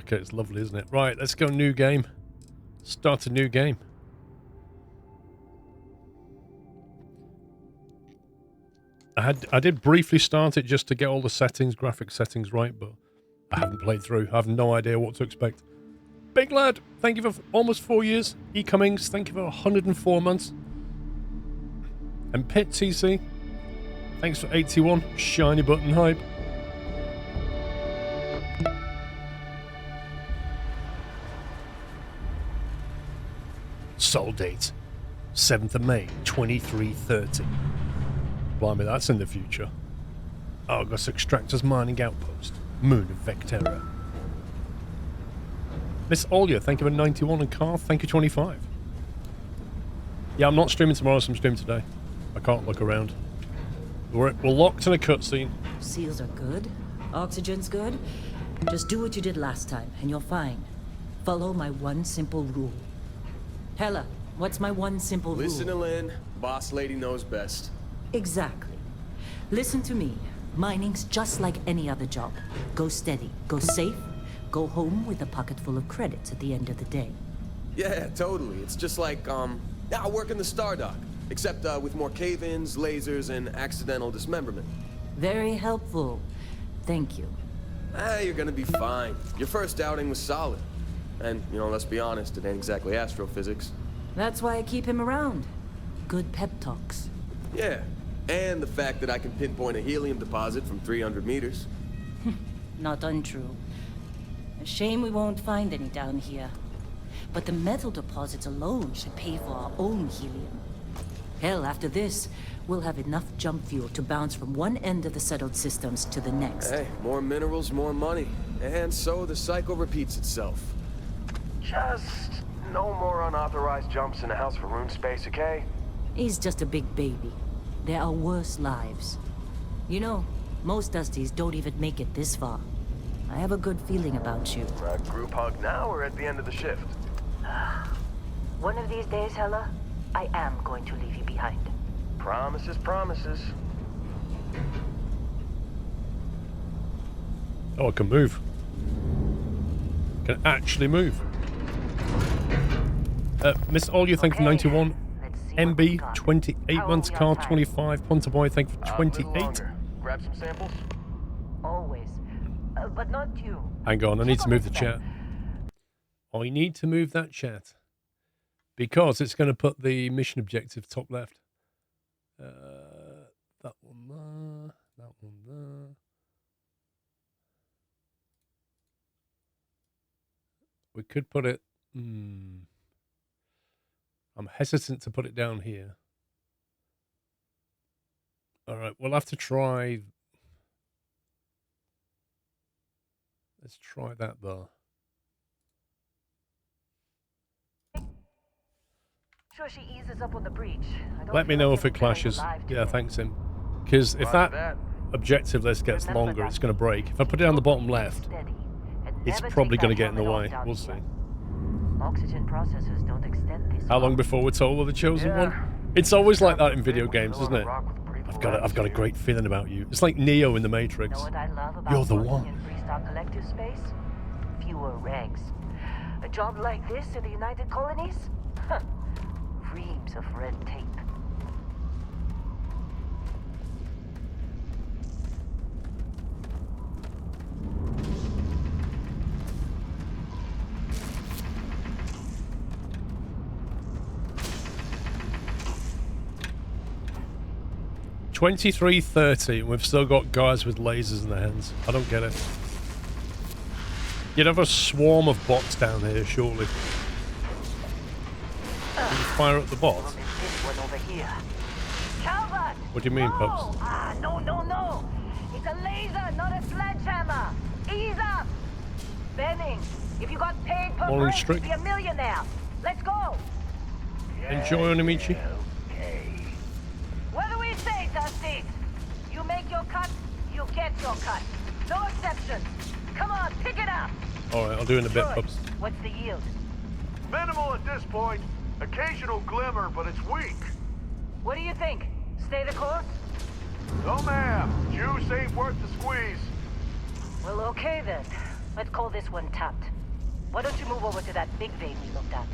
jacket. It's lovely, isn't it? Right, let's go new game. Start a new game. I did briefly start it just to get all the settings, graphic settings right, but I haven't played through. I have no idea what to expect. Big Lad, thank you for almost 4 years. E. Cummings, thank you for 104 months. And Pit TC, thanks for 81. Shiny button hype. Soul date, 7th of May, 2330. Blimey, that's in the future. Argos Extractors Mining Outpost. Moon of Vectera. Miss Olya, thank you for 91. And Carl, thank you 25. Yeah, I'm not streaming tomorrow, so I'm streaming today. I can't look around. We're locked in a cutscene. Seals are good. Oxygen's good. Just do what you did last time, and you're fine. Follow my one simple rule. Hella, what's my one simple rule? Listen to Lynn. Boss lady knows best. Exactly. Listen to me. Mining's just like any other job. Go steady, go safe, go home with a pocket full of credits at the end of the day. Yeah, totally. It's just like, I work in the Stardock. Except with more cave-ins, lasers, and accidental dismemberment. Very helpful. Thank you. You're gonna be fine. Your first outing was solid. And, let's be honest, it ain't exactly astrophysics. That's why I keep him around. Good pep talks. Yeah, and the fact that I can pinpoint a helium deposit from 300 meters. Not untrue. A shame we won't find any down here. But the metal deposits alone should pay for our own helium. Hell, after this, we'll have enough jump fuel to bounce from one end of the settled systems to the next. Hey, more minerals, more money. And so the cycle repeats itself. Just no more unauthorized jumps in the house for room space, okay? He's just a big baby. There are worse lives. You know, most Dusties don't even make it this far. I have a good feeling about you. A group hug now or at the end of the shift? One of these days, Hella, I am going to leave you behind. Promises, promises. Oh, I can move. Can actually move. Miss Olya, thank you for 91. MB, 28 months. Car, 25. Punter Boy, thank you for 28. Grab some samples? Always. But not you. Hang on, I need to move the chat. I need to move that chat. Because it's going to put the mission objective top left. That one there. That one there. We could put it... I'm hesitant to put it down here. All right, we'll have to try... Let's try that there. Sure she eases up on the breach. Let me know if it clashes. Yeah, thanks, Im. Because if that objective list gets longer, it's going to break. If I put it on the bottom left, it's probably going to get in the way. We'll see. Oxygen processors don't extend this. How long before we're told we're the chosen one? It's always like that in video games, isn't it? I've got a great feeling about you. It's like Neo in the Matrix. You're the one. In Freestock collective space? Fewer ranks. A job like this in the United Colonies? Huh. Reams of red tape. $23.30. We've still got guys with lasers in their hands. I don't get it. You'd have a swarm of bots down here, surely. Can you fire at the bot? What do you mean, Pups? No. It's a laser, not a sledgehammer. Ease up. Benning, if you got paid per Morning, break, Strick. you'd be a millionaire. Let's go. Enjoy, Onimichi. What do we say, Dusty? You make your cut, you get your cut. No exceptions. Come on, pick it up. Alright, I'll do it in a bit, Pups. What's the yield? Minimal at this point. Occasional glimmer, but it's weak. What do you think? Stay the course? No, ma'am. Juice ain't worth the squeeze. Well, okay then. Let's call this one tapped. Why don't you move over to that big vein we looked at?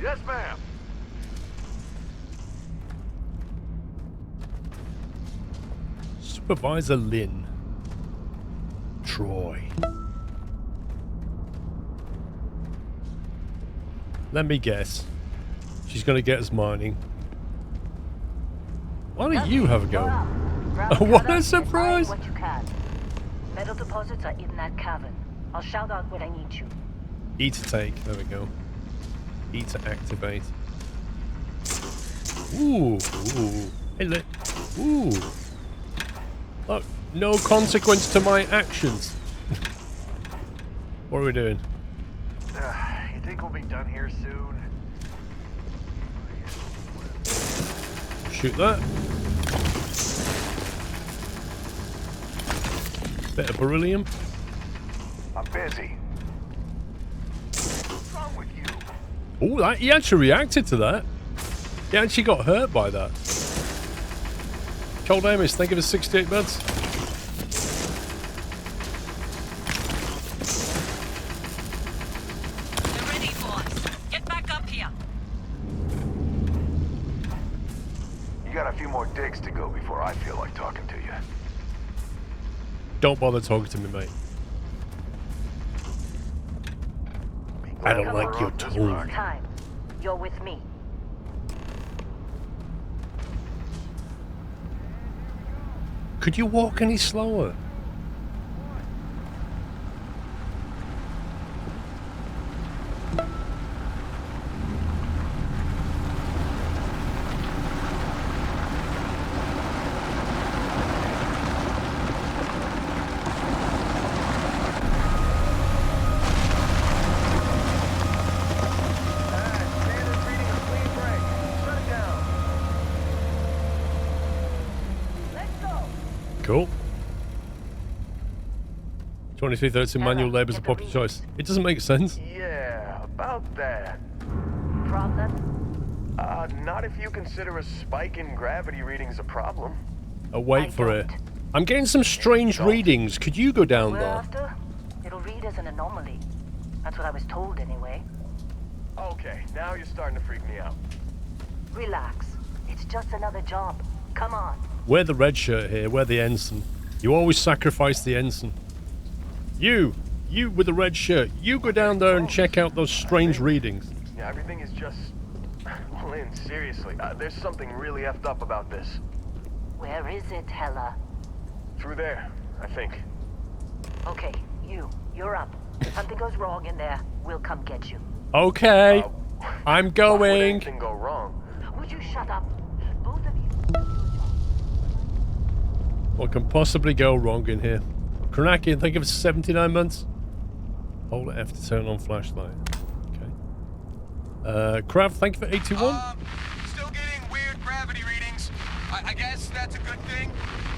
Yes, ma'am. Supervisor Lynn. Troy. Let me guess. She's going to get us mining. Why don't you have a go? What a surprise! What you can. Metal deposits are in that cavern. I'll shout out when I need you. E to take. There we go. E to activate. Ooh. Ooh. Hey, look. Ooh. Look. No consequence to my actions. What are we doing? You think we'll be done here soon? Shoot that. Bit of beryllium. I'm busy. What's wrong with you? Oh, that he actually reacted to that. He actually got hurt by that. Cold Amos, thank you for 68 buds. They're ready, boys. Get back up here. You got a few more digs to go before I feel like talking to you. Don't bother talking to me, mate. I don't like your tone. Time. You're with me. Could you walk any slower? Cool. 2313 manual labour is a popular choice. It doesn't make sense. Yeah, about that. Problem? Not if you consider a spike in gravity readings a problem. Wait for it. I'm getting some strange readings. Could you go down We're there? after? It'll read as an anomaly. That's what I was told anyway. Okay, now you're starting to freak me out. Relax. It's just another job. Come on. Wear the red shirt here. Wear the ensign. You always sacrifice the ensign. You with the red shirt. You go down there and check out those strange readings. Yeah, everything is just... Lynn, seriously, there's something really effed up about this. Where is it, Hella? Through there, I think. Okay, you're up. If something goes wrong in there, we'll come get you. Okay. I'm Why would going. anything go wrong? Would you shut up? Both of you. What can possibly go wrong in here? Kranaki, think of 79 months. Hold F to turn on flashlight. Okay. Krav, thank you for 81. Still getting weird gravity readings. I guess that's a good thing.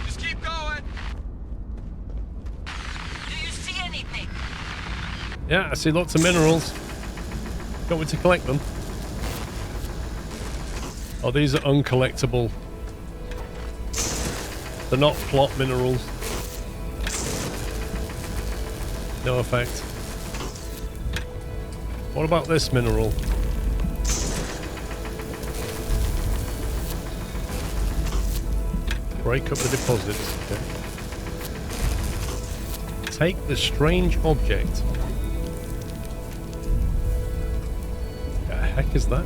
Just keep going. Do you see anything? Yeah, I see lots of minerals. Got me to collect them. Oh, these are uncollectible. They're not plot minerals. No effect. What about this mineral? Break up the deposits. Okay. Take the strange object. The heck is that?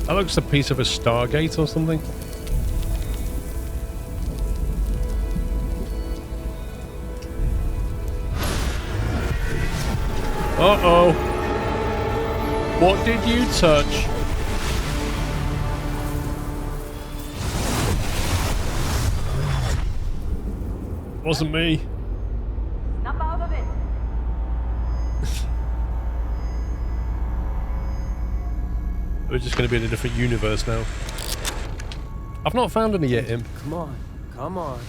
That looks a piece of a Stargate or something. Uh-oh. What did you touch? Wasn't me. Snap out of it. We're just going to be in a different universe now. I've not found any yet, Im. Come on.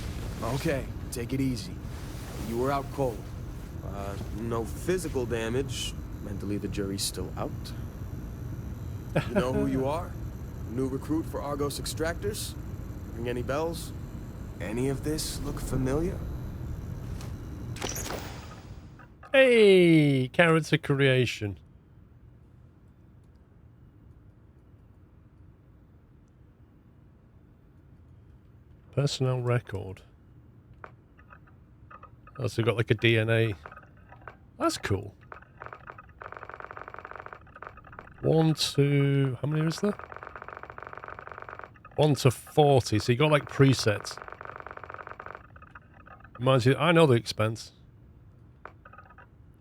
Okay, take it easy. You were out cold. No physical damage. Mentally, the jury's still out. You know who you are? New recruit for Argos Extractors? Ring any bells? Any of this look familiar? Hey, character creation. Personnel record. Oh, so we've got like a DNA. That's cool. 1 to... How many is there? 1 to 40. So you got like presets. Reminds you, I know the expense.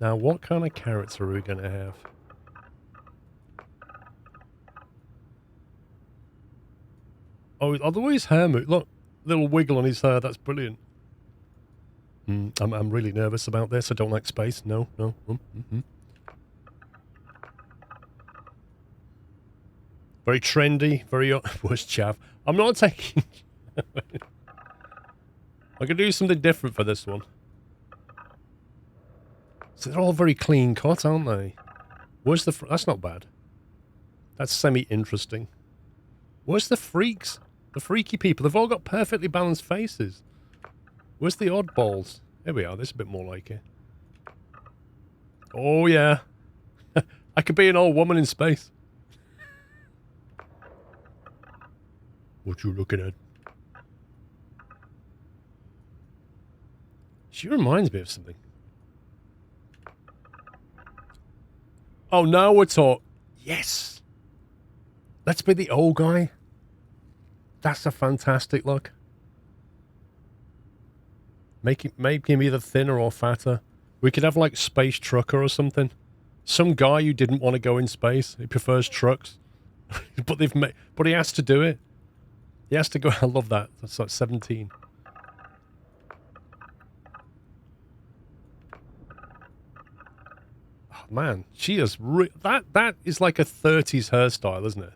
Now, what kind of character are we going to have? Oh, the way his hair moves. Look, little wiggle on his hair. That's brilliant. I'm really nervous about this. I don't like space. No. Very trendy. Very... Worst chav. I'm not taking... I could do something different for this one. So they're all very clean cut, aren't they? Where's the... That's not bad. That's semi-interesting. Where's the freaks? The freaky people. They've all got perfectly balanced faces. Where's the oddballs? Here we are. This is a bit more like it. Oh, yeah. I could be an old woman in space. What you looking at? She reminds me of something. Oh, now we're talking. Yes. Let's be the old guy. That's a fantastic look. Make him either thinner or fatter. We could have like Space Trucker or something. Some guy who didn't want to go in space. He prefers trucks. but he has to do it. He has to go. I love that. That's like 17. Oh, man, she is that is like a 30s hairstyle, isn't it?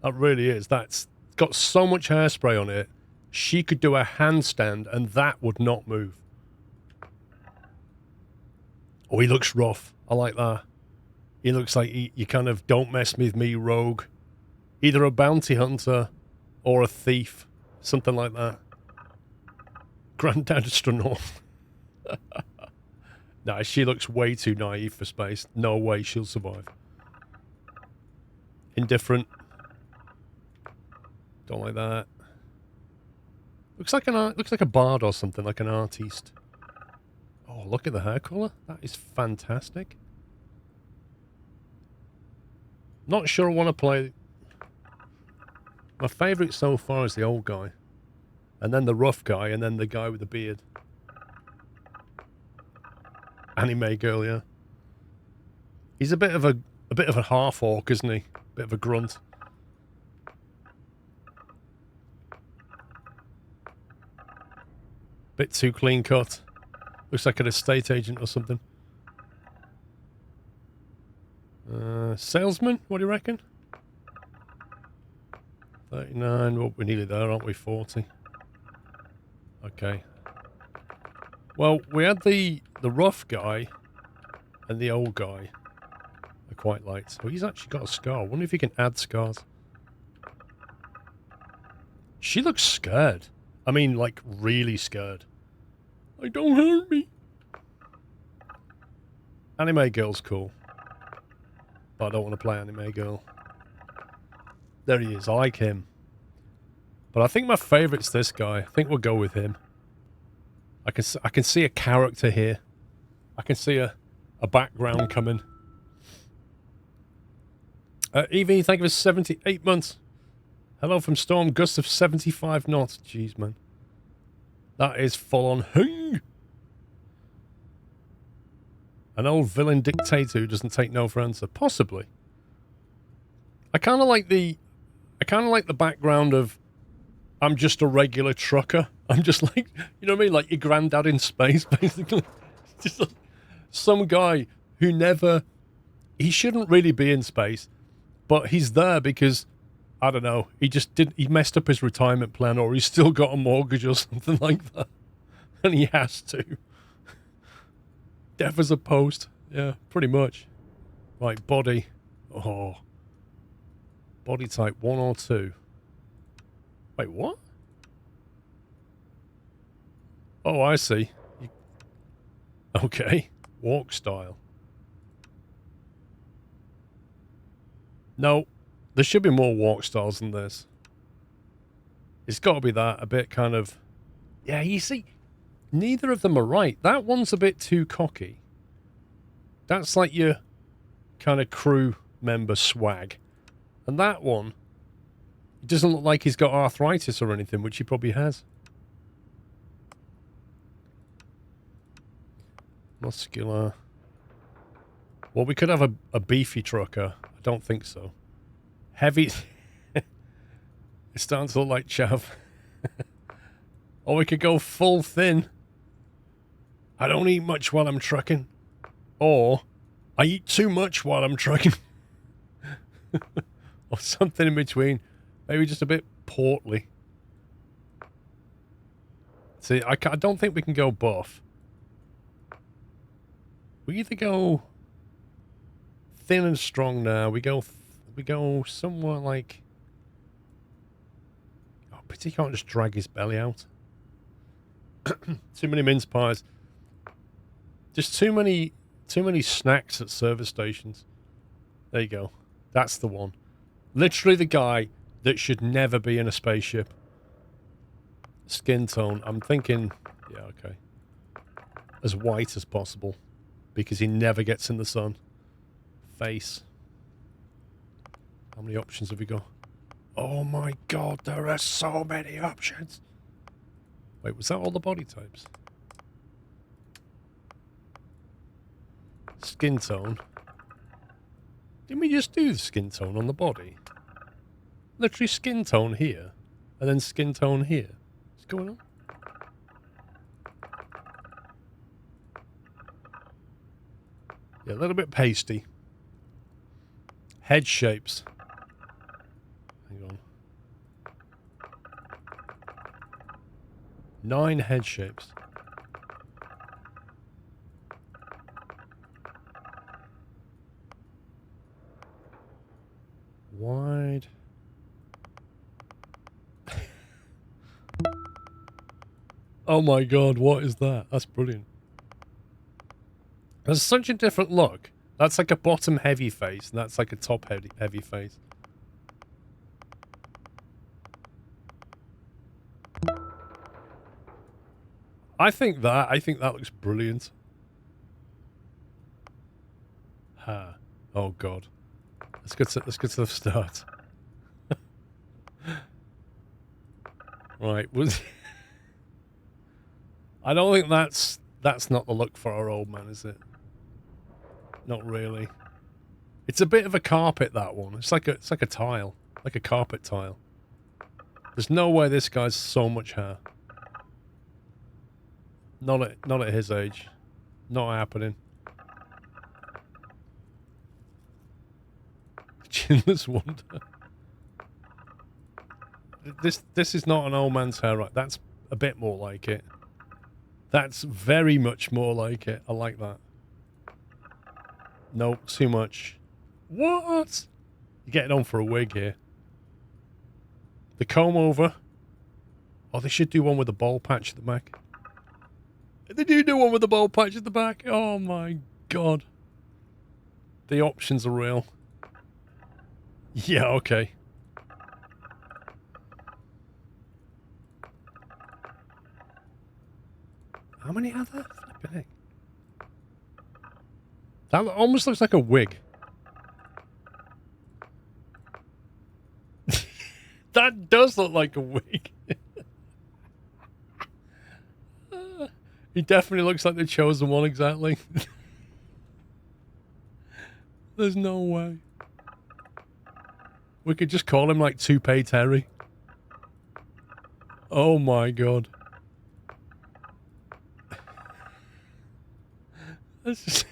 That really is. That's got so much hairspray on it. She could do a handstand and that would not move. Oh, he looks rough. I like that. He looks like you kind of don't mess with me, rogue. Either a bounty hunter or a thief. Something like that. Granddad Astronaut. Nah, she looks way too naive for space. No way she'll survive. Indifferent. Don't like that. Looks like a bard or something, like an artiste. Oh, look at the hair colour. That is fantastic. Not sure I want to play. My favourite so far is the old guy. And then the rough guy, and then the guy with the beard. Anime girl, yeah. He's a bit of a half orc, isn't he? Bit of a grunt. Bit too clean cut. Looks like an estate agent or something. Salesman, what do you reckon? 39, well, we're nearly there, aren't we? 40. Okay. Well, we had the rough guy and the old guy I quite liked. Well, he's actually got a scar. I wonder if he can add scars. She looks scared. I mean, like, really scared. Like, don't hurt me. Anime girl's cool. But I don't want to play anime girl. There he is. I like him. But I think my favourite's this guy. I think we'll go with him. I can see a character here. I can see a background coming. Evie, thank you for 78 months. Hello from Storm. Gusts of 75 knots. Jeez, man. That is full on hung. An old villain dictator who doesn't take no for answer. Possibly. I kind of like the background of I'm just a regular trucker. I'm just like, you know what I mean? Like your granddad in space, basically. Just like some guy who he shouldn't really be in space, but he's there because, I don't know, he messed up his retirement plan or he's still got a mortgage or something like that. And he has to. Deaf as a post. Yeah, pretty much. Right, body. Oh. Body type 1 or 2. Wait, what? Oh, I see. Okay. Walk style. No, there should be more walk styles than this. It's got to be that, a bit kind of... Yeah, you see, neither of them are right. That one's a bit too cocky. That's like your kind of crew member swag. And that one, it doesn't look like he's got arthritis or anything, which he probably has. Muscular. Well, we could have a beefy trucker. I don't think so. Heavy. It's starting to look like chav. Or we could go full thin. I don't eat much while I'm trucking. Or I eat too much while I'm trucking. Or something in between. Maybe just a bit portly. See, I don't think we can go buff. We either go thin and strong now. We go somewhere like... Oh, pity he can't just drag his belly out. Too many mince pies. Just too many snacks at service stations. There you go. That's the one. Literally the guy that should never be in a spaceship. Skin tone. I'm thinking, yeah, okay. As white as possible. Because he never gets in the sun. Face. How many options have we got? Oh my god, there are so many options. Wait, was that all the body types? Skin tone. Didn't we just do the skin tone on the body? Literally skin tone here. And then skin tone here. What's going on? Yeah, a little bit pasty. Head shapes. Hang on. 9 head shapes. Wide. Oh my god, what is that? That's brilliant. There's such a different look. That's like a bottom heavy face, and that's like a top heavy face. I think that looks brilliant. Ha. Oh god. Let's get to the start. Right, I don't think that's not the look for our old man, is it? Not really. It's a bit of a carpet, that one. It's like a tile, like a carpet tile. There's no way this guy's so much hair. Not at his age. Not happening. Chinless wonder. This is not an old man's hair, right? That's a bit more like it. That's very much more like it. I like that. Nope, too much. What? You're getting on for a wig here. The comb over. Oh, they should do one with a bald patch at the back. They do one with a bald patch at the back. Oh my god. The options are real. Yeah, okay. How many are there? Flipping heck. That almost looks like a wig. That does look like a wig. He definitely looks like the chosen one, exactly. There's no way. We could just call him like Toupee Terry. Oh my god. That's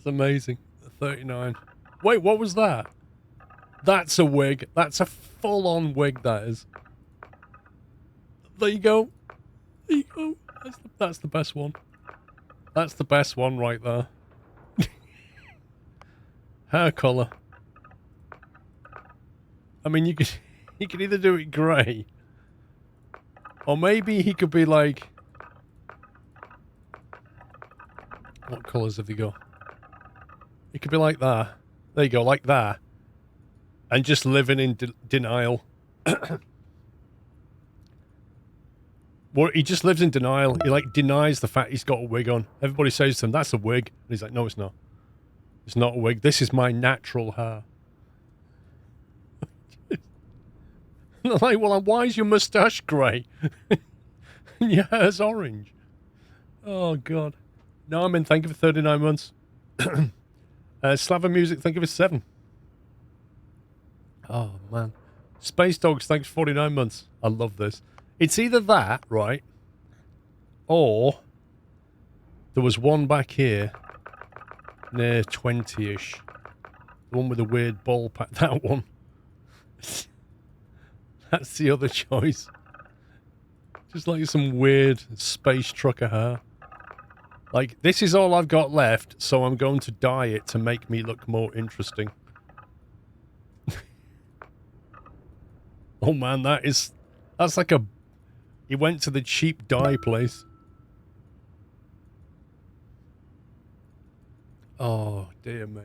amazing. 39. Wait, what was that? That's a wig. That's a full-on wig, that is. There you go. There you go. That's the best one. That's the best one right there. Hair colour. I mean, you could either do it grey, or maybe he could be like What colours have you got? It could be like that. There you go, like that. And just living in denial. Well, he just lives in denial. He, like, denies the fact he's got a wig on. Everybody says to him, that's a wig. And he's like, no, it's not. It's not a wig. This is my natural hair. And I'm like, well, why is your moustache grey? And your hair's orange. Oh, God. No, I'm in. Thank you for 39 months. Slava Music, thank you for 7. Oh, man. Space Dogs, thanks for 49 months. I love this. It's either that, right? Or there was one back here near 20-ish. The one with the weird ball pack. That one. That's the other choice. Just like some weird space trucker hair. Like, this is all I've got left, so I'm going to dye it to make me look more interesting. Oh man, that's like a... He went to the cheap dye place. Oh, dear me.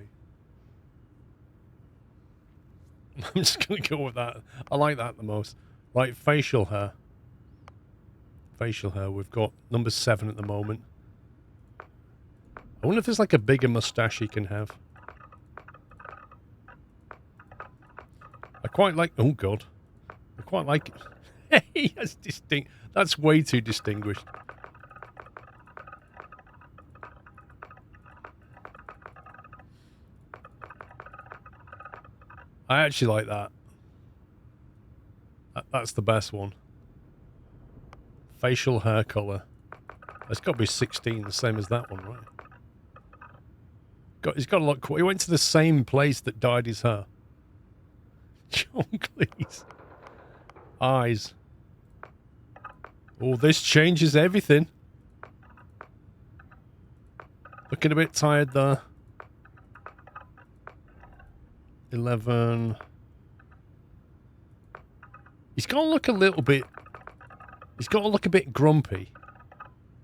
I'm just going to go with that. I like that the most. Right, facial hair. Facial hair, we've got number 7 at the moment. I wonder if there's like a bigger mustache he can have. I quite like... Oh, God. I quite like it. Hey, that's distinct. That's way too distinguished. I actually like that. That's the best one. Facial hair color. It's got to be 16, the same as that one, right? He's got a lot cool. He went to the same place that dyed his hair. John Cleese. Eyes. Oh, this changes everything. Looking a bit tired there. 11. He's got to look a little bit... He's got to look a bit grumpy.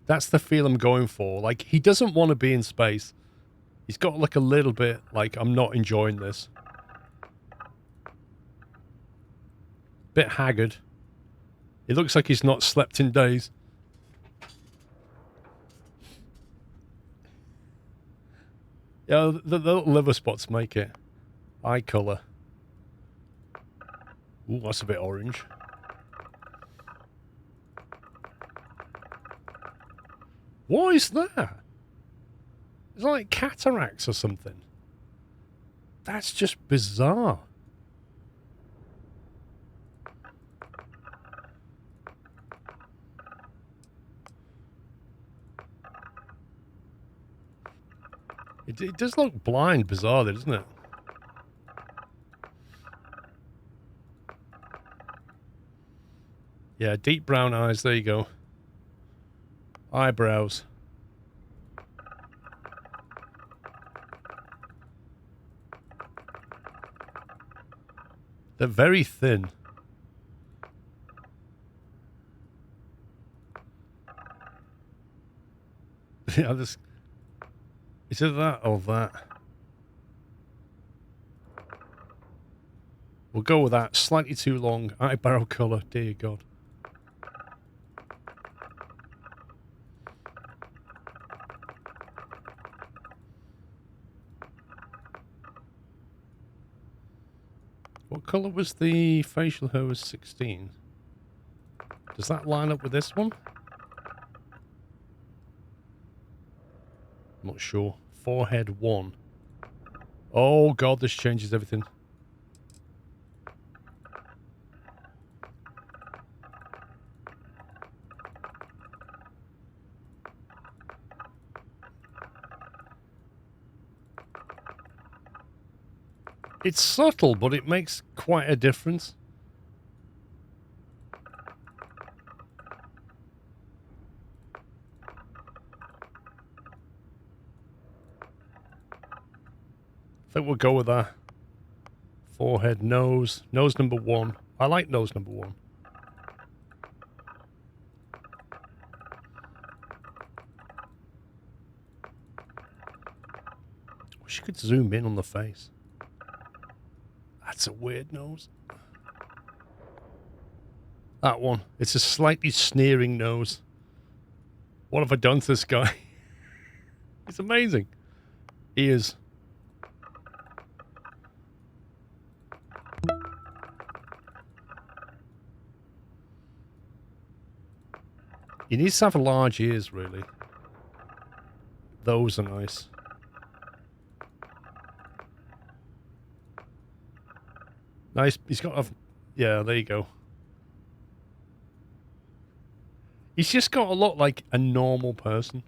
That's the feel I'm going for. Like, he doesn't want to be in space. He's got to look a little bit like, I'm not enjoying this. Bit haggard. He looks like he's not slept in days. Yeah, the little liver spots make it. Eye colour. Ooh, that's a bit orange. What is that? It's like cataracts or something. That's just bizarre. It does look blind, bizarrely, doesn't it? Yeah, deep brown eyes. There you go. Eyebrows. They're very thin. Yeah, this... Is it that or that? We'll go with that. Slightly too long. Eyebrow colour. Dear God. What colour was the facial hair? Was 16. Does that line up with this one? I'm not sure. Forehead 1. Oh God, this changes everything. It's subtle, but it makes quite a difference. I think we'll go with that. Forehead, nose. Nose number 1. I like nose number 1. Wish you could zoom in on the face. That's a weird nose. That one. It's a slightly sneering nose. What have I done to this guy? It's amazing. Ears. He needs to have large ears, really. Those are nice. Nice. He's got a... Yeah, there you go. He's just got a lot like a normal person.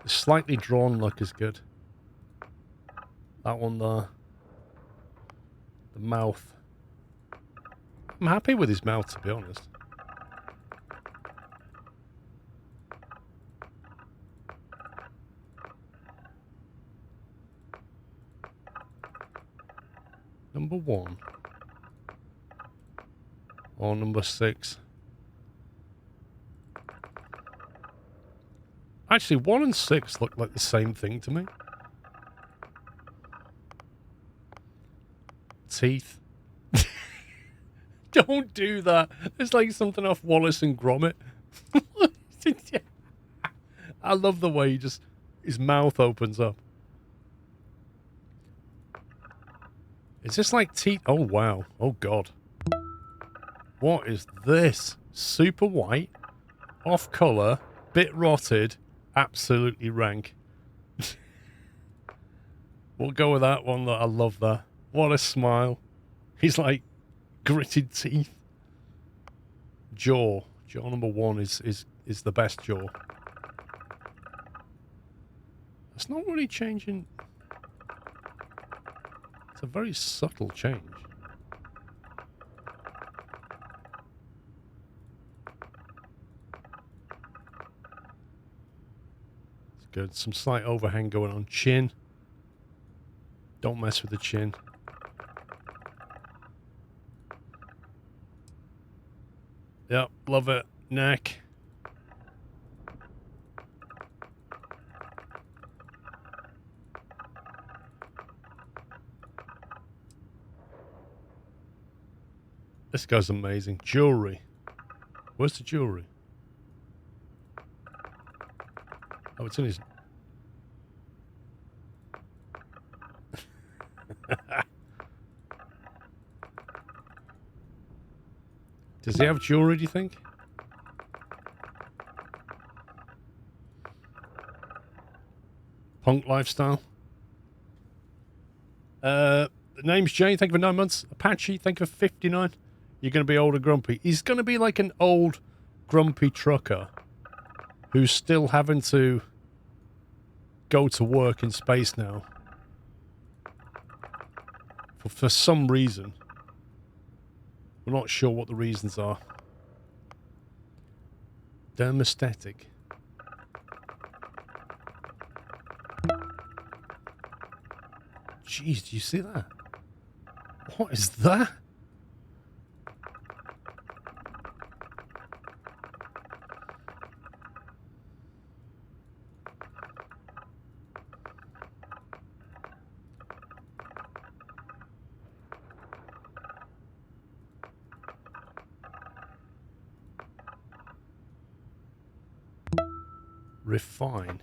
The slightly drawn look is good. That one there. The mouth. I'm happy with his mouth, to be honest. Number 1. Or number 6. Actually, 1 and 6 look like the same thing to me. Teeth. Don't do that. It's like something off Wallace and Gromit. I love the way his mouth opens up. Is this like teeth? Oh, wow. Oh, God. What is this? Super white, off colour, bit rotted, absolutely rank. We'll go with that one. I love that. What a smile. He's like gritted teeth. Jaw. Jaw number 1 is the best jaw. It's not really changing. It's a very subtle change. It's good. Some slight overhang going on. Chin. Don't mess with the chin. Yep, love it. Neck. This guy's amazing. Jewelry. Where's the jewelry? Oh, it's in his... Does he have jewelry, do you think? Punk lifestyle. The name's Jay. Thank you for 9 months. Apache, thank you for 59. You're going to be old and grumpy. He's going to be like an old, grumpy trucker who's still having to go to work in space now. For some reason. We're not sure what the reasons are. Dermostatic. Jeez, do you see that? What is that? Refine.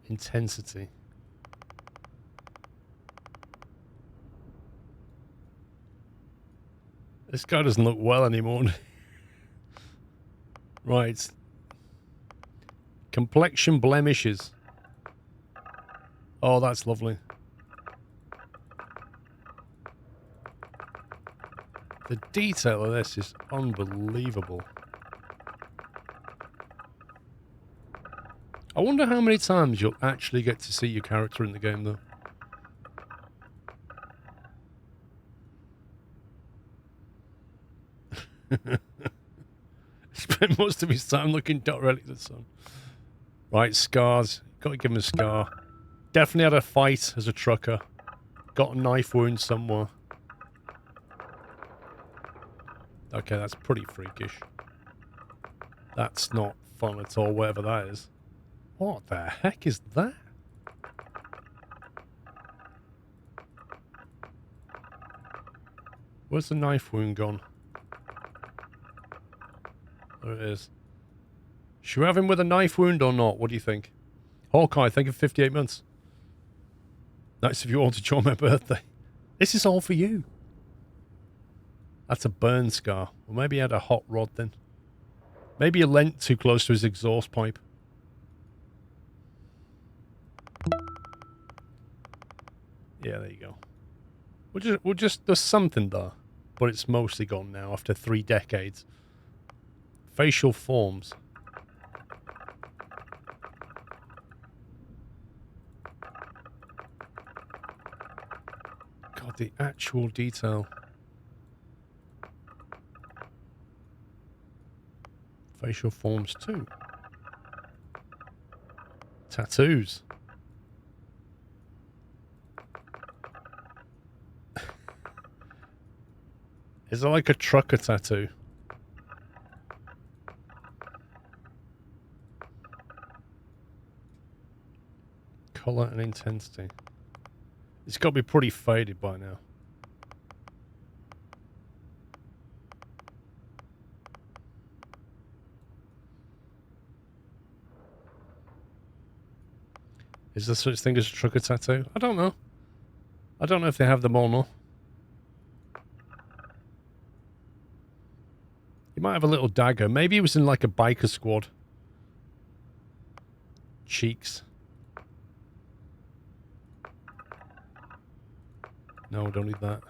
Intensity. This guy doesn't look well anymore. Right. Complexion blemishes. Oh, that's lovely. The detail of this is unbelievable. I wonder how many times you'll actually get to see your character in the game, though. Spent most of his time looking directly at the sun. Right, scars. Got to give him a scar. Definitely had a fight as a trucker. Got a knife wound somewhere. Okay, that's pretty freakish. That's not bonnet or whatever that is. What the heck is that? Where's the knife wound gone? There it is. Should we have him with a knife wound or not? What do you think? Hawkeye, thank you for 58 months. Nice of you all to join my birthday. This is all for you. That's a burn scar. Well, maybe he had a hot rod then. Maybe he leant too close to his exhaust pipe. Yeah, there you go. We'll just there's something there, but it's mostly gone now after 3 decades. Facial forms. God, the actual detail. Facial forms too. Tattoos. Is it like a trucker tattoo? Color and intensity. It's got to be pretty faded by now. Is there such thing as a trucker tattoo? I don't know. I don't know if they have them or not. He might have a little dagger. Maybe he was in like a biker squad. Cheeks. No, don't need that.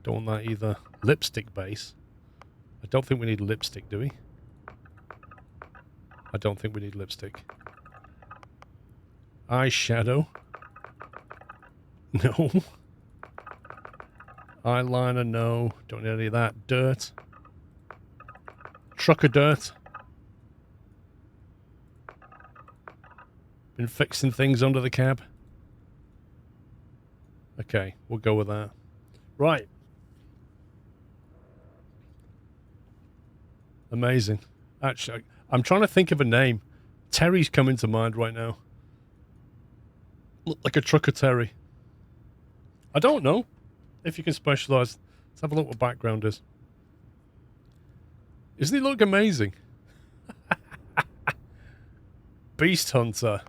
Don't want that either. Lipstick base. I don't think we need lipstick, do we? I don't think we need lipstick. Eyeshadow. No. Eyeliner, no. Don't need any of that. Dirt. Trucker dirt. Been fixing things under the cab. Okay, we'll go with that. Right. Amazing. Actually, I'm trying to think of a name. Terry's coming to mind right now. Look like a trucker Terry. I don't know if you can specialise. Let's have a look what background is. Doesn't he look amazing? Beast Hunter.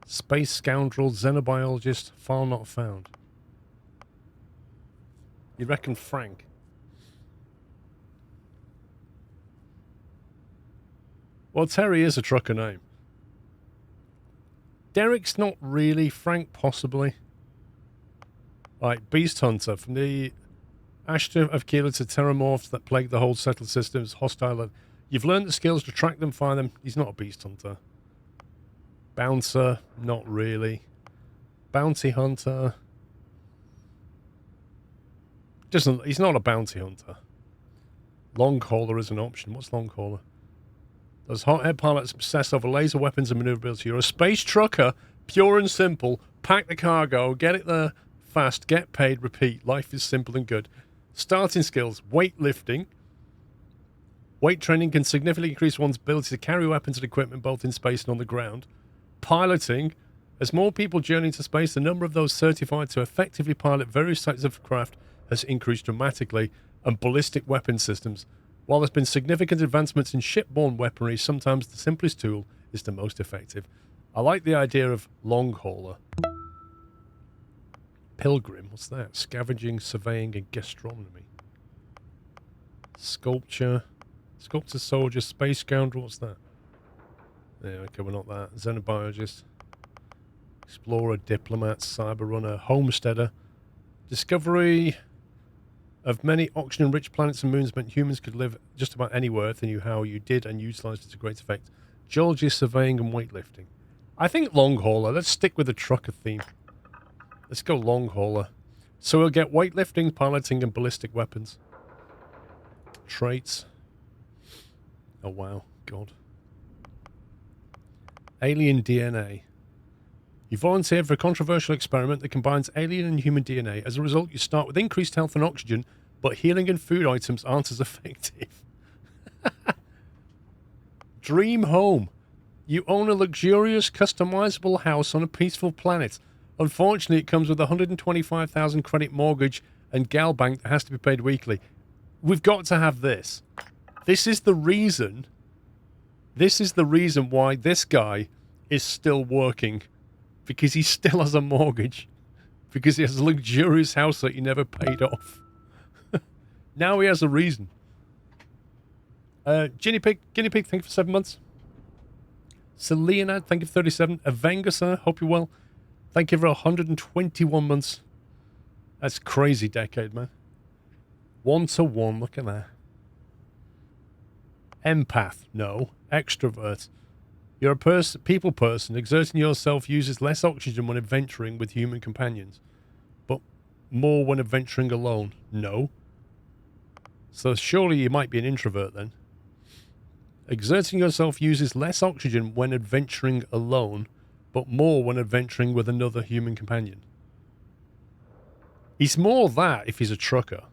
Space Scoundrel, Xenobiologist, file not found. You reckon Frank? Well, Terry is a trucker name. Derek's not really. Frank, possibly. Right, Beast Hunter. From the Ashton of Keeler to Terramorphs that plague the whole settled systems, hostile. You've learned the skills to track them, find them. He's not a Beast Hunter. Bouncer, not really. Bounty Hunter. He's not a bounty hunter. Long hauler is an option. What's long hauler? Those hot air pilots obsess over laser weapons and maneuverability. You're a space trucker, pure and simple. Pack the cargo, get it there fast, get paid, repeat. Life is simple and good. Starting skills, weightlifting. Weight training can significantly increase one's ability to carry weapons and equipment both in space and on the ground. Piloting. As more people journey into space, the number of those certified to effectively pilot various types of craft has increased dramatically. And ballistic weapon systems. While there's been significant advancements in shipborne weaponry, sometimes the simplest tool is the most effective. I like the idea of long hauler. Pilgrim, what's that? Scavenging, surveying, and gastronomy. Sculpture. Sculptor, soldier, space scoundrel, what's that? Yeah, okay, we're not that. Xenobiologist. Explorer, diplomat, cyber runner, homesteader. Discovery of many oxygen-rich planets and moons meant humans could live just about anywhere. Earth and knew how you did and utilised it to great effect. Geologist, surveying, and weightlifting. I think long hauler. Let's stick with the trucker theme. Let's go long hauler. So we'll get weightlifting, piloting, and ballistic weapons. Traits. Oh, wow. God. Alien DNA. You volunteered for a controversial experiment that combines alien and human DNA. As a result, you start with increased health and oxygen, but healing and food items aren't as effective. Dream home. You own a luxurious, customizable house on a peaceful planet. Unfortunately, it comes with a 125,000 credit mortgage and gal bank that has to be paid weekly. We've got to have this. This is the reason. This is the reason why this guy is still working. Because he still has a mortgage. Because he has a luxurious house that he never paid off. Now he has a reason. Guinea Pig, thank you for 7 months. Sir Leonard, thank you for 37. Avenga, sir, hope you're well. Thank you for 121 months. That's crazy decade, man. 1-to-1, look at that. Empath, no. Extrovert. You're a people person. Exerting yourself uses less oxygen when adventuring with human companions, but more when adventuring alone. No. So surely you might be an introvert then. Exerting yourself uses less oxygen when adventuring alone, but more when adventuring with another human companion. He's more that if he's a trucker.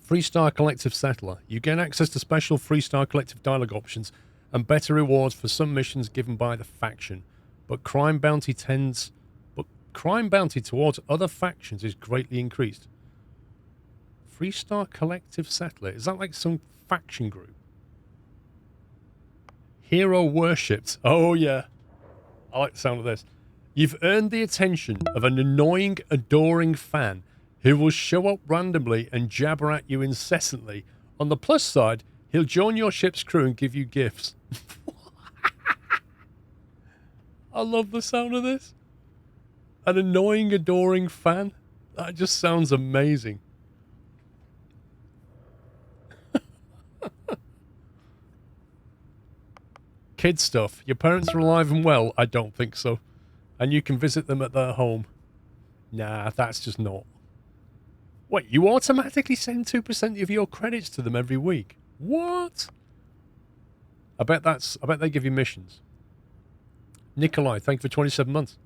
Freestar Collective Settler. You gain access to special Freestar Collective dialogue options and better rewards for some missions given by the faction. But crime bounty towards other factions is greatly increased. Freestar Collective Settler. Is that like some faction group? Hero worshipped. Oh yeah. I like the sound of this. You've earned the attention of an annoying, adoring fan who will show up randomly and jabber at you incessantly. On the plus side, he'll join your ship's crew and give you gifts. I love the sound of this. An annoying, adoring fan. That just sounds amazing. Kid stuff. Your parents are alive and well? I don't think so. And you can visit them at their home. Nah, that's just not. Wait, you automatically send 2% of your credits to them every week? What? I bet they give you missions. Nikolai, thank you for 27 months.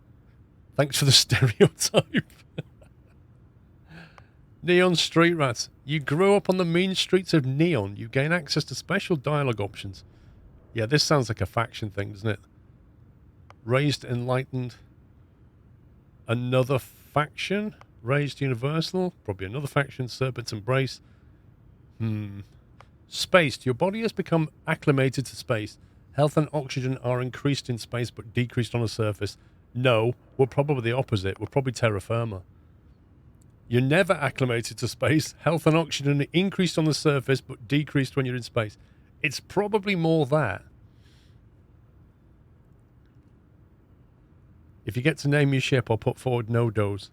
Thanks for the stereotype. Neon Street Rat. You grew up on the mean streets of Neon. You gain access to special dialogue options. Yeah, this sounds like a faction thing, doesn't it? Raised Enlightened. Another faction? Raised Universal? Probably another faction. Serpent's Embrace. Spaced. Your body has become acclimated to space. Health and oxygen are increased in space but decreased on the surface. No, we're probably the opposite. We're probably terra firma. You're never acclimated to space. Health and oxygen are increased on the surface but decreased when you're in space. It's probably more that. If you get to name your ship, I'll put forward no dos.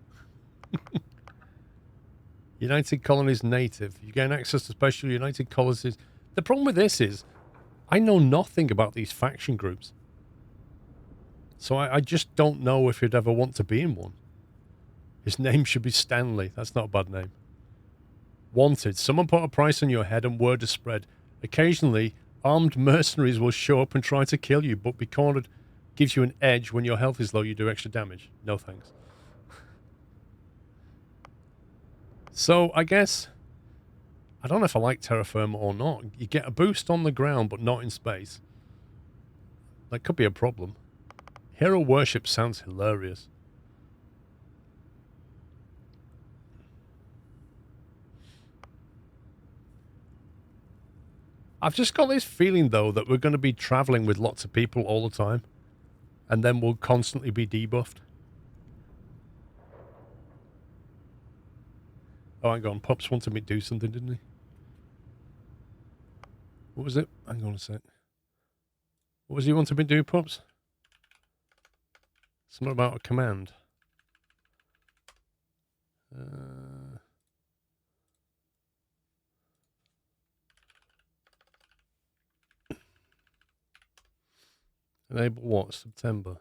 United Colonies Native. You gain access to special United Colonies. The problem with this is, I know nothing about these faction groups. So I just don't know if you'd ever want to be in one. His name should be Stanley. That's not a bad name. Wanted. Someone put a price on your head and word is spread. Occasionally, armed mercenaries will show up and try to kill you, but be cornered gives you an edge. When your health is low, you do extra damage. No thanks. So, I guess, I don't know if I like terra firma or not. You get a boost on the ground, but not in space. That could be a problem. Hero worship sounds hilarious. I've just got this feeling, though, that we're going to be traveling with lots of people all the time. And then we'll constantly be debuffed. Oh, hang on. Pups wanted me to do something, didn't he? What was it? Hang on a sec. What was he wanting me to do, Pups? Something about a command. Enable what? September.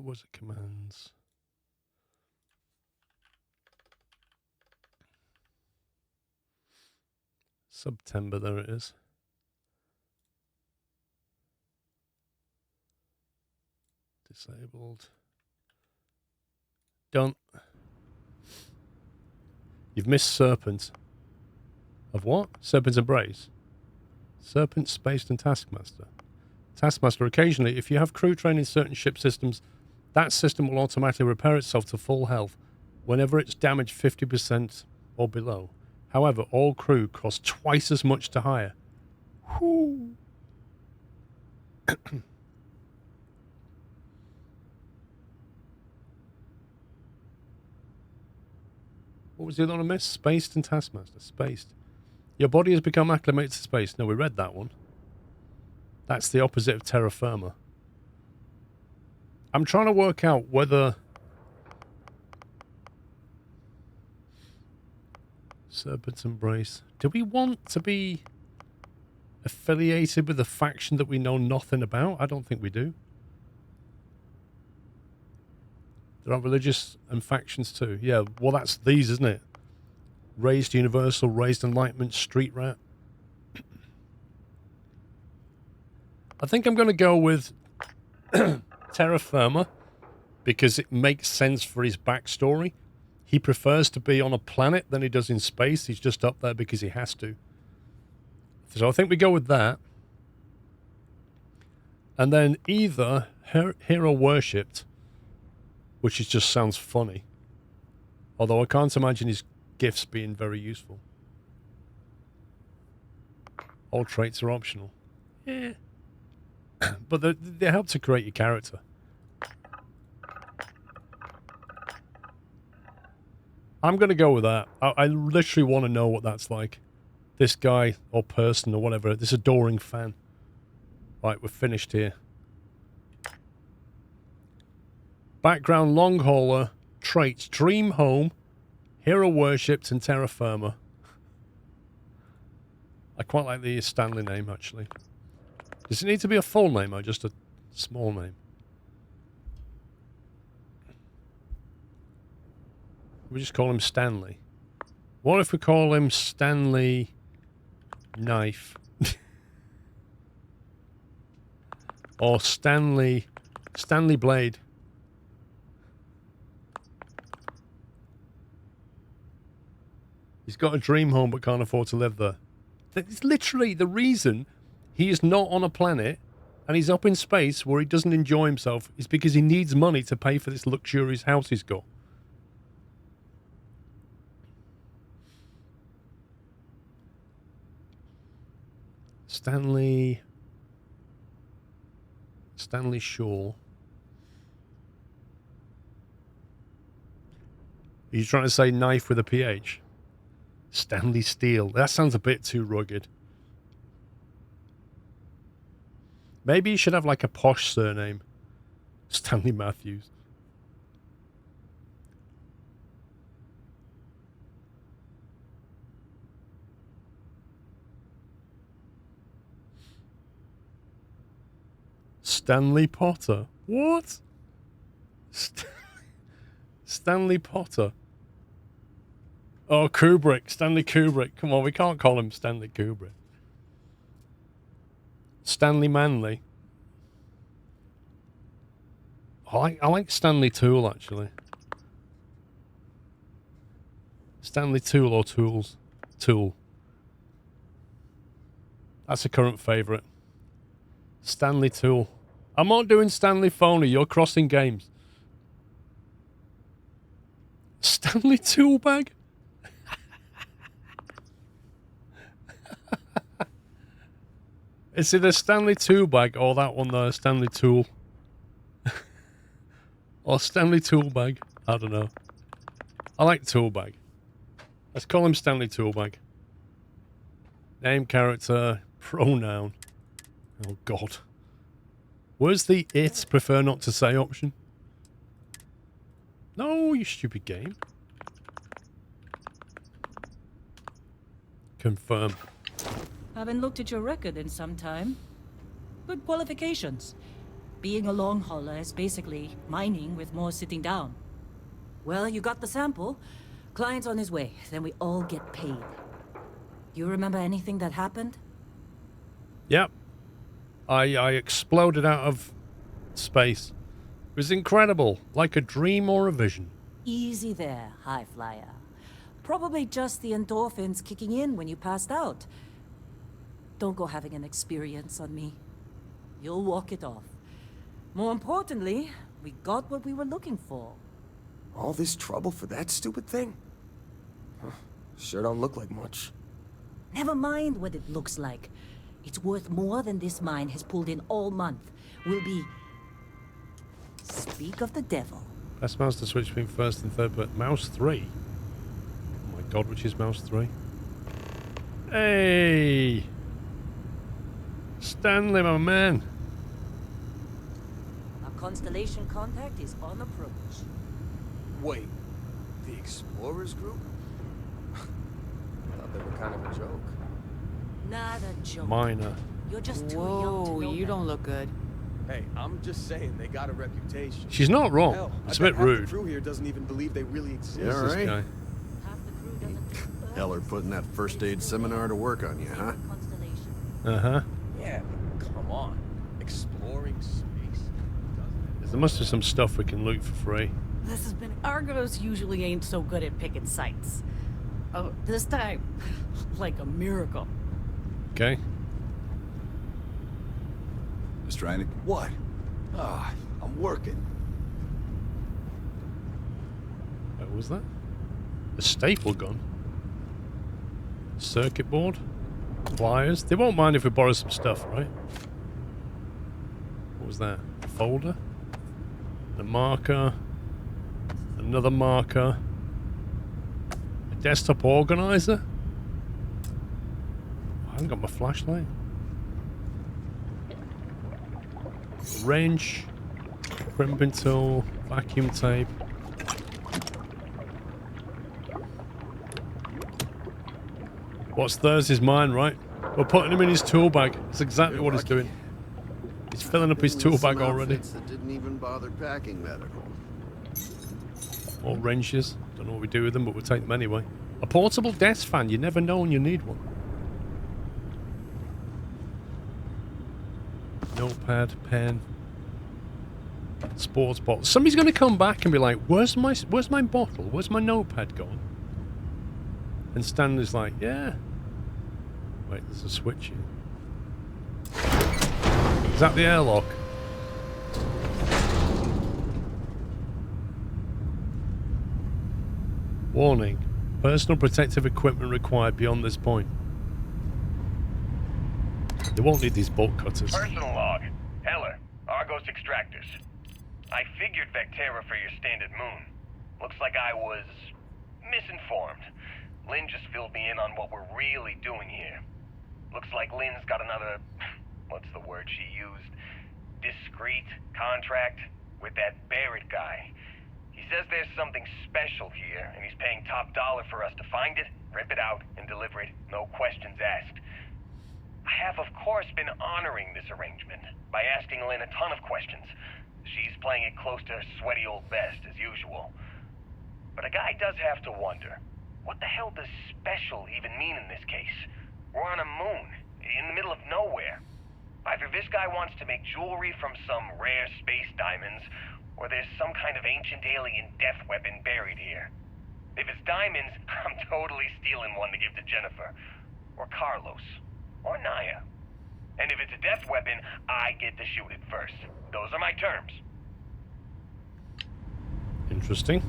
Was it commands? September, there it is. Disabled. Done. You've missed Serpent. Of what? Serpent's Embrace. Serpent, Spaced, and Taskmaster. Taskmaster, occasionally, if you have crew trained in certain ship systems, that system will automatically repair itself to full health whenever it's damaged 50% or below. However, all crew cost twice as much to hire. Whew. What was the other one I missed? Spaced and Taskmaster. Spaced. Your body has become acclimated to space. No, we read that one. That's the opposite of terra firma. I'm trying to work out whether... Serpent's Embrace. Do we want to be affiliated with a faction that we know nothing about? I don't think we do. There are religious and factions too. Yeah, well that's these, isn't it? Raised Universal, Raised Enlightenment, Street Rat. I think I'm going to go with Terra Firma because it makes sense for his backstory. He prefers to be on a planet than he does in space. He's just up there because he has to. So I think we go with that. And then either Hero Worshipped, which just sounds funny. Although I can't imagine his gifts being very useful. All traits are optional. Yeah. But they help to create your character. I'm going to go with that. I literally want to know what that's like. This guy or person or whatever, this adoring fan. Right, we're finished here. Background, long hauler, traits, dream home, hero worshipped, and terra firma. I quite like the Stanley name, actually. Does it need to be a full name or just a small name? We just call him Stanley. What if we call him Stanley Knife? Or Stanley Blade? He's got a dream home but can't afford to live there. That's literally the reason he is not on a planet and he's up in space where he doesn't enjoy himself is because he needs money to pay for this luxurious house he's got. Stanley Shaw. Are you trying to say knife with a PH? Stanley Steele. That sounds a bit too rugged. Maybe you should have like a posh surname. Stanley Matthews. Stanley Potter. What? Stanley Potter. Oh, Kubrick. Stanley Kubrick. Come on, we can't call him Stanley Kubrick. Stanley Manley. I like Stanley Tool, actually. Stanley Tool or Tools. Tool. That's a current favourite. Stanley Tool. I'm not doing Stanley Phony. You're crossing games. Stanley Tool Bag? It's either Stanley Tool Bag or that one there, Stanley Tool. Or Stanley Tool Bag. I don't know. I like Tool Bag. Let's call him Stanley Tool Bag. Name, character, pronoun. Oh, God. Where's the it prefer not to say option? No, you stupid game. Confirm. Haven't looked at your record in some time. Good qualifications. Being a long hauler is basically mining with more sitting down. Well, you got the sample. Client's on his way. Then we all get paid. You remember anything that happened? Yep. I exploded out of space. It was incredible. Like a dream or a vision. Easy there, high flyer. Probably just the endorphins kicking in when you passed out. Don't go having an experience on me. You'll walk it off. More importantly, we got what we were looking for. All this trouble for that stupid thing? Huh, sure don't look like much. Never mind what it looks like. It's worth more than this mine has pulled in all month. Will be... Speak of the devil. Press mouse to switch between first and third, but mouse 3? Oh my god, which is mouse 3? Hey! Stanley, my man! Our constellation contact is on approach. Wait, the Explorers group? I thought they were kind of a joke. Not a joke. Minor. You're just too young to Whoa, know you that. don't look good. Hey, I'm just saying they got a reputation. She's not wrong. Hell, It's I a bet bit half rude. the crew here doesn't even believe they really exist. Yeah, Who's this right. guy? Half the crew doesn't... Heller putting that first aid seminar to work on you, huh? Constellation. Uh-huh. Yeah, but come on. Exploring space? There must be some stuff we can loot for free. This has been... Argos usually ain't so good at picking sites. Oh, this time, like a miracle. Okay. Mr. Reinig? What? Ah, I'm working. What was that? A staple gun? Circuit board? Pliers? They won't mind if we borrow some stuff, right? What was that? A folder? A marker? Another marker? A desktop organizer? I haven't got my flashlight. A wrench? Crimping tool? Vacuum tape? What's theirs is mine, right? We're putting him in his tool bag. That's exactly what he's doing. He's filling up his tool bag already. That didn't even bother packing medical. More wrenches. Don't know what we do with them, but we'll take them anyway. A portable desk fan. You never know when you need one. Notepad, pen, sports bottle. Somebody's going to come back and be like, "Where's my bottle? Where's my notepad gone?" And Stanley's like, "Yeah." Wait, there's a switch here. Is that the airlock? Warning. Personal protective equipment required beyond this point. They won't need these bolt cutters. Personal log. Heller, Argos Extractors. I figured Vectera for your standard moon. Looks like I was misinformed. Lynn just filled me in on what we're really doing here. Looks like Lynn's got another, what's the word she used? Discreet contract with that Barrett guy. He says there's something special here, and he's paying top dollar for us to find it, rip it out, and deliver it, no questions asked. I have, of course, been honoring this arrangement by asking Lynn a ton of questions. She's playing it close to her sweaty old best, as usual. But a guy does have to wonder, what the hell does special even mean in this case? We're on a moon, in the middle of nowhere. Either this guy wants to make jewelry from some rare space diamonds, or there's some kind of ancient alien death weapon buried here. If it's diamonds, I'm totally stealing one to give to Jennifer, or Carlos, or Naya. And if it's a death weapon, I get to shoot it first. Those are my terms. Interesting.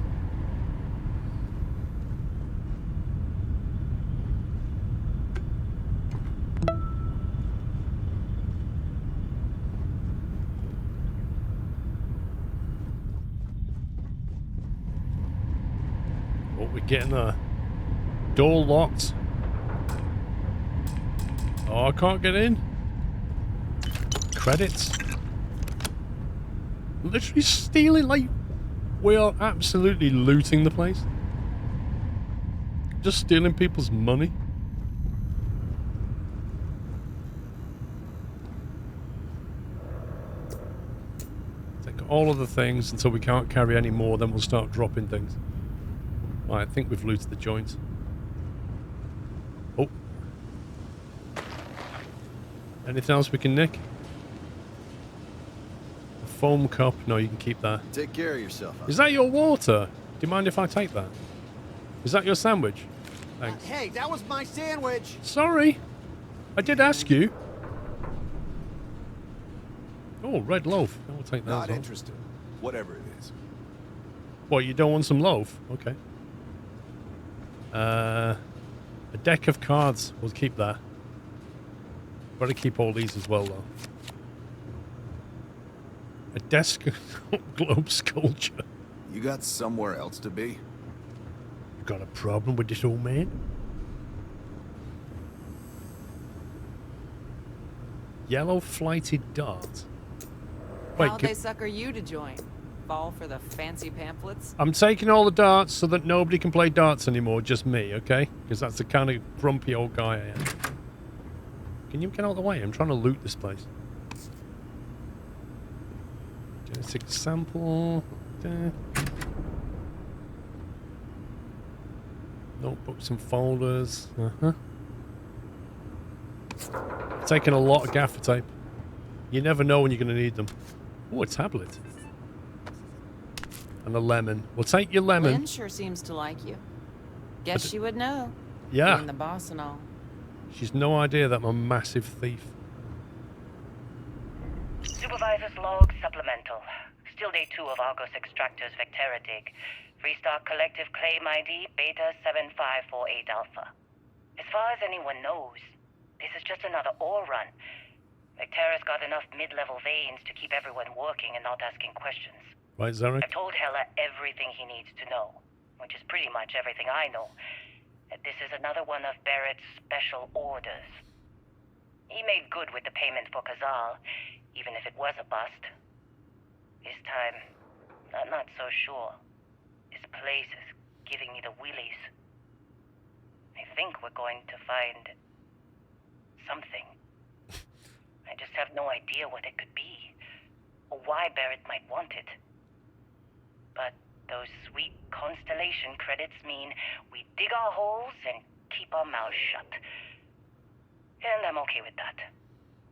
What we getting there? Door locked. Oh, I can't get in. Credits. Literally stealing, like, we are absolutely looting the place. Just stealing people's money. Take all of the things until we can't carry any more, then we'll start dropping things. Right, I think we've looted the joint. Oh. Anything else we can nick? A foam cup. No, you can keep that. Take care of yourself. Is that your water? Do you mind if I take that? Is that your sandwich? Thanks. Hey, that was my sandwich! Sorry. I did ask you. Oh, red loaf. I'll take that. Not interested. Whatever it is. What, you don't want some loaf? Okay. A deck of cards. We'll keep that. Gotta keep all these as well, though. A desk globe sculpture. You got somewhere else to be? You got a problem with this old man? Yellow flighted dart. Wait, How'd they sucker you to join? Fall for the fancy pamphlets? I'm taking all the darts so that nobody can play darts anymore, just me, okay? Because that's the kind of grumpy old guy I am. Can you get out of the way? I'm trying to loot this place. Genetic sample. Notebooks and folders. Taking a lot of gaffer tape. You never know when you're going to need them. Oh, a tablet. And a lemon. We'll take your lemon. Lynn sure seems to like you. Guess she would know. Yeah. Being the boss and all. She's no idea that I'm a massive thief. Supervisor's log supplemental. Still day 2 of Argos Extractor's Vectera dig. Restart collective claim ID Beta 7548 Alpha. As far as anyone knows, this is just another ore run. Vectera's got enough mid-level veins to keep everyone working and not asking questions. Right, Zarek? I've told Heller everything he needs to know, which is pretty much everything I know. This is another one of Barrett's special orders. He made good with the payment for Kazal, even if it was a bust. This time, I'm not so sure. This place is giving me the willies. I think we're going to find something. I just have no idea what it could be, or why Barrett might want it. But those sweet Constellation credits mean we dig our holes and keep our mouths shut. And I'm okay with that.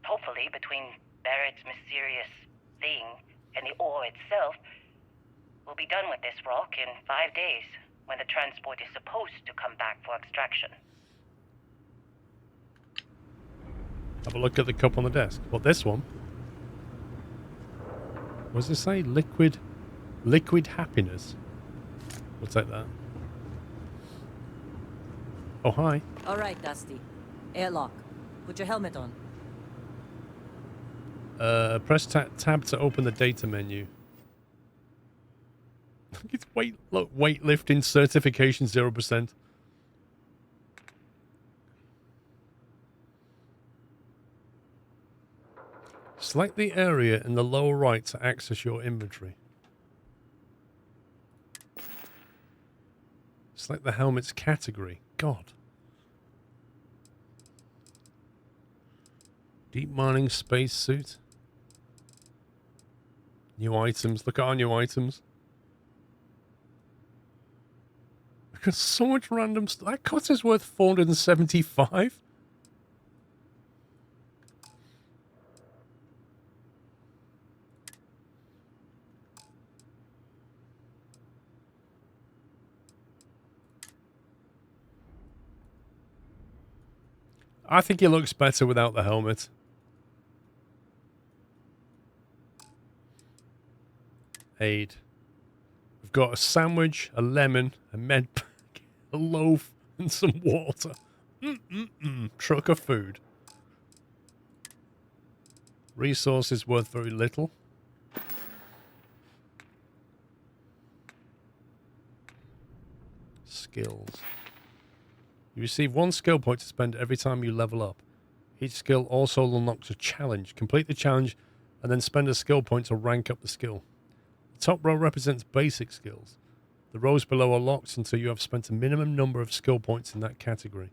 Hopefully, between Barrett's mysterious thing and the ore itself, we'll be done with this rock in 5 days, when the transport is supposed to come back for extraction. Have a look at the cup on the desk. What, this one? What does it say? Liquid happiness. We'll take that. Oh, hi. All right, Dusty. Airlock. Put your helmet on. Press tab to open the data menu. It's weightlifting certification 0%. Select the area in the lower right to access your inventory. Select the helmet's category. God. Deep mining spacesuit. New items. Look at our new items. Look at so much random stuff. That cost is worth 475. I think it looks better without the helmet. Aid. We've got a sandwich, a lemon, a med pack, a loaf, and some water. Truck of food. Resources worth very little. Skills. You receive 1 skill point to spend every time you level up. Each skill also unlocks a challenge. Complete the challenge and then spend a skill point to rank up the skill. The top row represents basic skills. The rows below are locked until you have spent a minimum number of skill points in that category.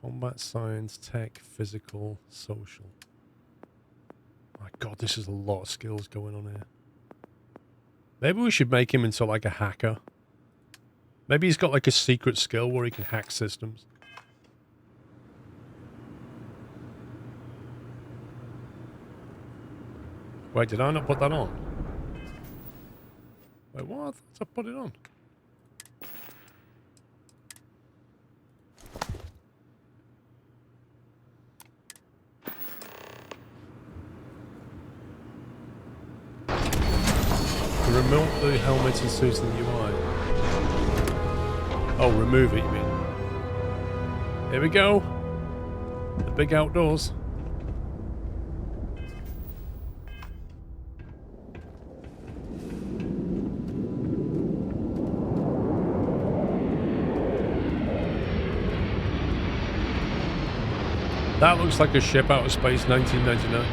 Combat, science, tech, physical, social. My God, this is a lot of skills going on here. Maybe we should make him into like a hacker. Maybe he's got like a secret skill where he can hack systems. Wait, did I not put that on? Wait, what? I thought I put it on. Remove the helmet and suits in the UI. Oh, remove it, you mean? Here we go. The big outdoors. That looks like a ship out of space, 1999.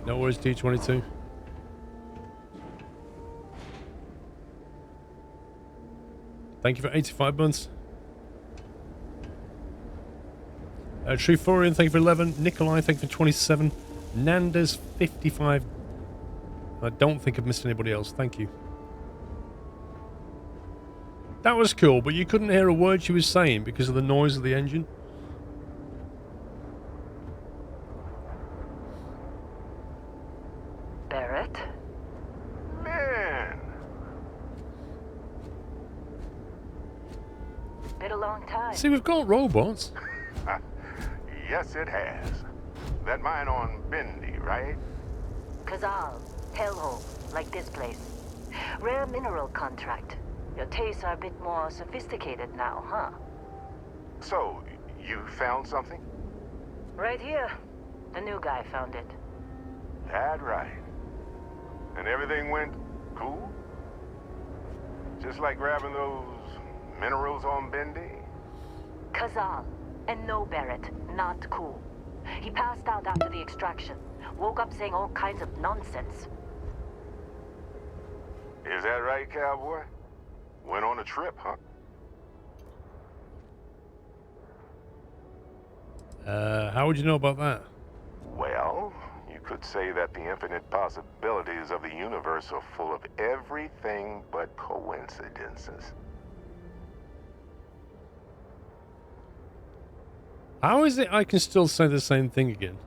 No worries, D22. Thank you for 85 months. Truforian, thank you for 11. Nikolai, thank you for 27. Nandas, 55. I don't think I've missed anybody else. Thank you. That was cool, but you couldn't hear a word she was saying because of the noise of the engine. Barrett? Man! Been a long time. See, we've got robots. Yes, it has. That mine on Bendy, right? Kazal, hellhole, like this place. Rare mineral contract. Your tastes are a bit more sophisticated now, huh? So, you found something? Right here. The new guy found it. That right. And everything went cool? Just like grabbing those minerals on Bendy? Kazal, and no Barrett, not cool. He passed out after the extraction. Woke up saying all kinds of nonsense. Is that right, cowboy? Went on a trip, huh? How would you know about that? Well, you could say that the infinite possibilities of the universe are full of everything but coincidences. How is it I can still say the same thing again?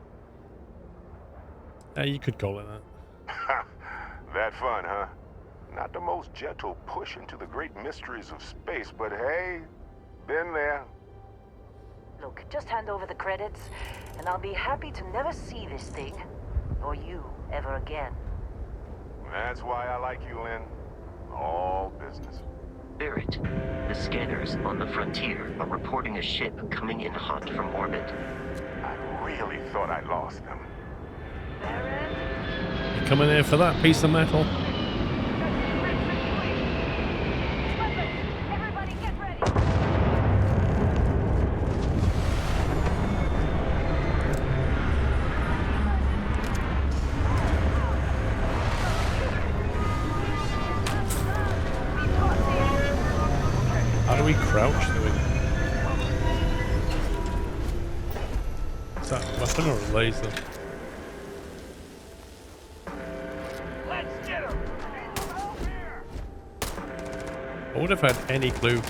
You could call it that. That fun, huh? Not the most gentle push into the great mysteries of space, but hey, been there. Look, just hand over the credits, and I'll be happy to never see this thing, or you, ever again. That's why I like you, Lynn. All business. Barrett, the scanners on the frontier are reporting a ship coming in hot from orbit. I really thought I lost them. You coming here for that piece of metal? How do we crouch through it? Is that a weapon or a laser? Let's get him! I would have had any clue.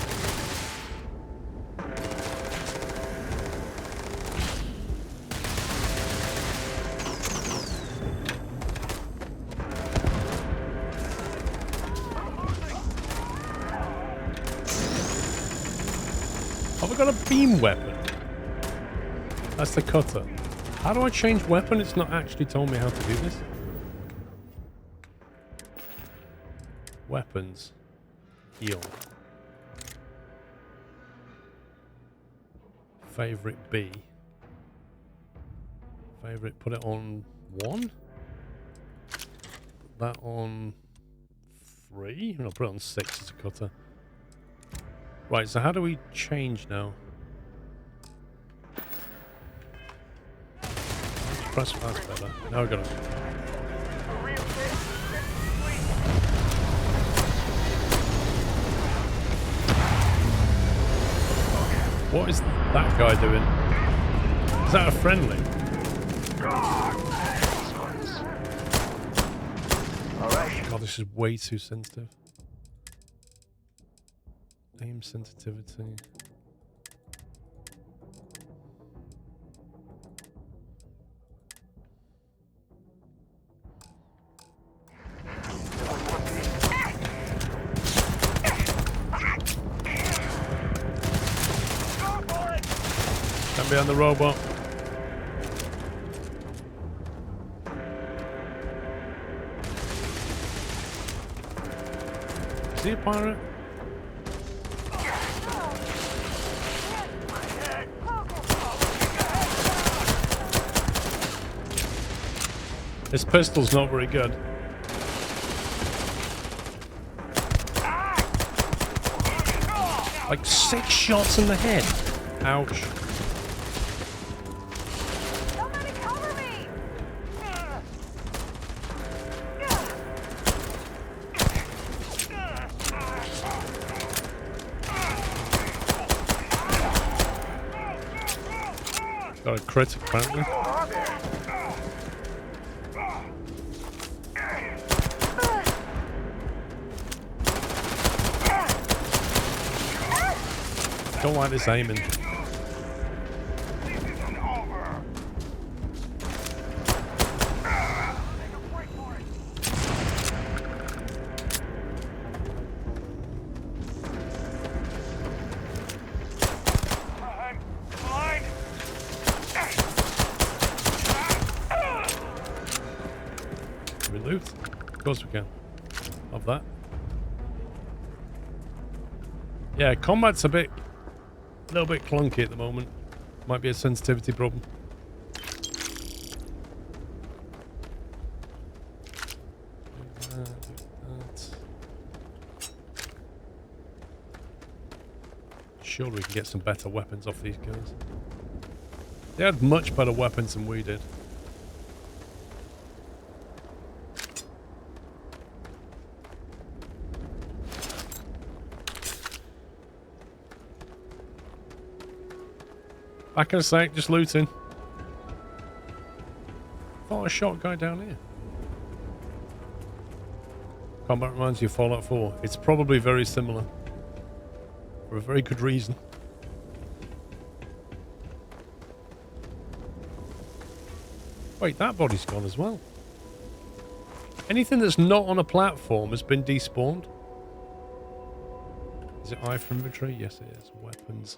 Have I got a beam weapon? That's the cutter. How do I change weapon? It's not actually told me how to do this. Weapons. Heal. Favorite B. Favorite, put it on 1. Put that on 3. No, put it on 6 as a cutter. Right, so how do we change now? Press, that's better. Now we've got it. What is that guy doing? Is that a friendly? Alright. God, this is way too sensitive. Aim sensitivity. Stand behind the robot. Is he a pirate? His pistol's not very good. Like 6 shots in the head. Ouch. Somebody cover me! Got a crit apparently. Don't like this aiming. Can we loot? Of course we can. Of that. Yeah, combat's a little bit clunky at the moment. Might be a sensitivity problem. Surely we can get some better weapons off these guys. They had much better weapons than we did. Back in a sec, just looting. Thought I shot a guy down here. Combat reminds you of Fallout 4. It's probably very similar. For a very good reason. Wait, that body's gone as well. Anything that's not on a platform has been despawned. Is it I for inventory? Yes, it is. Weapons.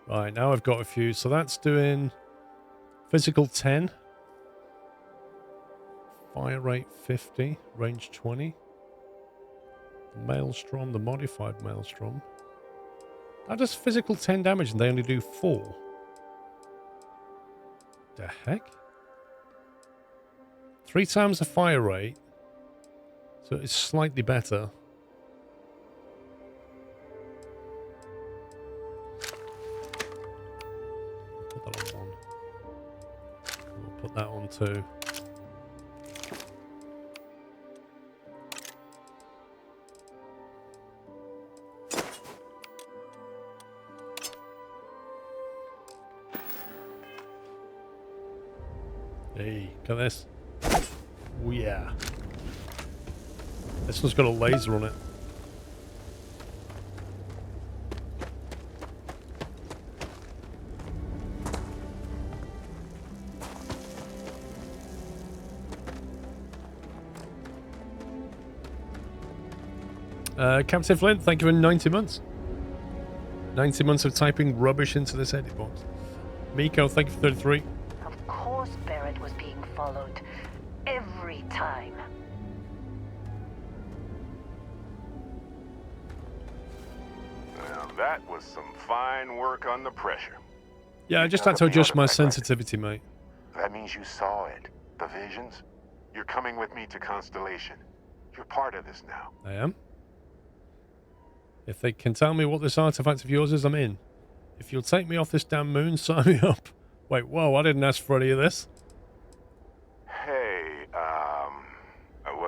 Right, now I've got a few. So that's doing physical 10. Fire rate 50. Range 20. Maelstrom, the modified Maelstrom. That does physical 10 damage and they only do 4. The heck? 3 times the fire rate. So it's slightly better. Put that on 1. We'll put that on 2. Hey, look at this. Oh yeah. This one's got a laser on it. Captain Flint, thank you for 90 months. 90 months of typing rubbish into this edit box. Miko, thank you for 33. Of course Barrett was being followed. Every time. Well, that was some fine work under pressure. Yeah, I just had to adjust my sensitivity, mate. That means you saw it. The visions. You're coming with me to Constellation. You're part of this now. I am. If they can tell me what this artifact of yours is, I'm in. If you'll take me off this damn moon, sign me up. Wait, whoa, I didn't ask for any of this. Hey,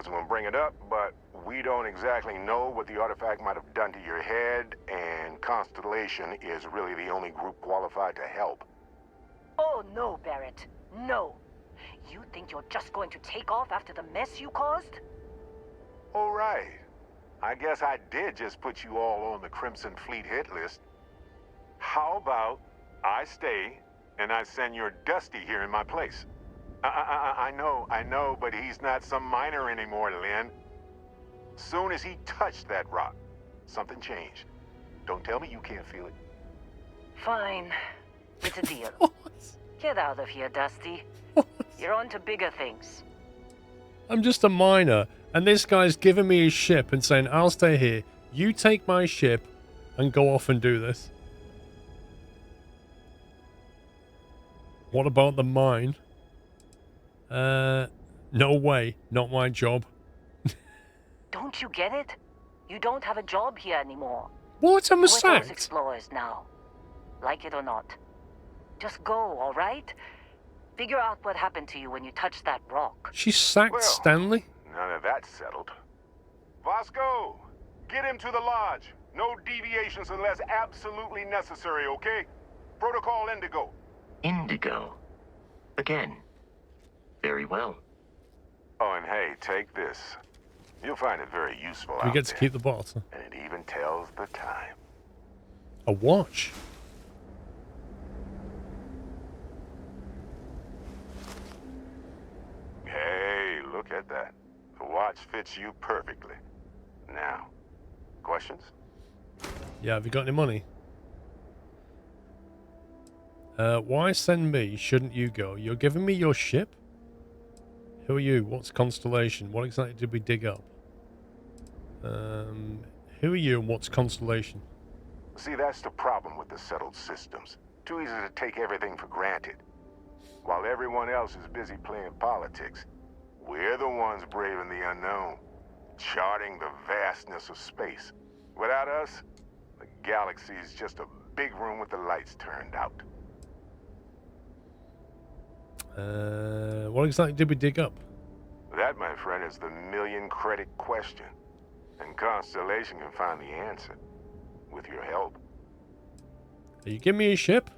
wasn't gonna bring it up, but we don't exactly know what the artifact might have done to your head, and Constellation is really the only group qualified to help. Oh, no, Barrett. No. You think you're just going to take off after the mess you caused? All right. I guess I did just put you all on the Crimson Fleet hit list. How about I stay and I send your Dusty here in my place? I know, but he's not some miner anymore, Lynn. Soon as he touched that rock, something changed. Don't tell me you can't feel it. Fine. It's a deal. Get out of here, Dusty. You're on to bigger things. I'm just a miner, and this guy's giving me his ship and saying, I'll stay here. You take my ship and go off and do this. What about the mine? No way. Not my job. Don't you get it? You don't have a job here anymore. What? I'm You're with those sacked? explorers now. Like it or not. Just go, all right? Figure out what happened to you when you touched that rock. She sacked Stanley? None of that's settled. Vasco, get him to the lodge. No deviations unless absolutely necessary, okay? Protocol Indigo. Indigo. Again. Very well. Oh, and hey, take this. You'll find it very useful We out get to there. keep the bottle. And it even tells the time. A watch? Hey, look at that. The watch fits you perfectly. Now, questions? Yeah, have you got any money? Why send me? Shouldn't you go? You're giving me your ship? Who are you? What's Constellation? What exactly did we dig up? Who are you and what's Constellation? See, that's the problem with the settled systems. Too easy to take everything for granted. While everyone else is busy playing politics, we're the ones braving the unknown, charting the vastness of space. Without us, the galaxy is just a big room with the lights turned out. What exactly did we dig up? That, my friend, is the million-credit question. And Constellation can find the answer. With your help. Are you giving me a ship?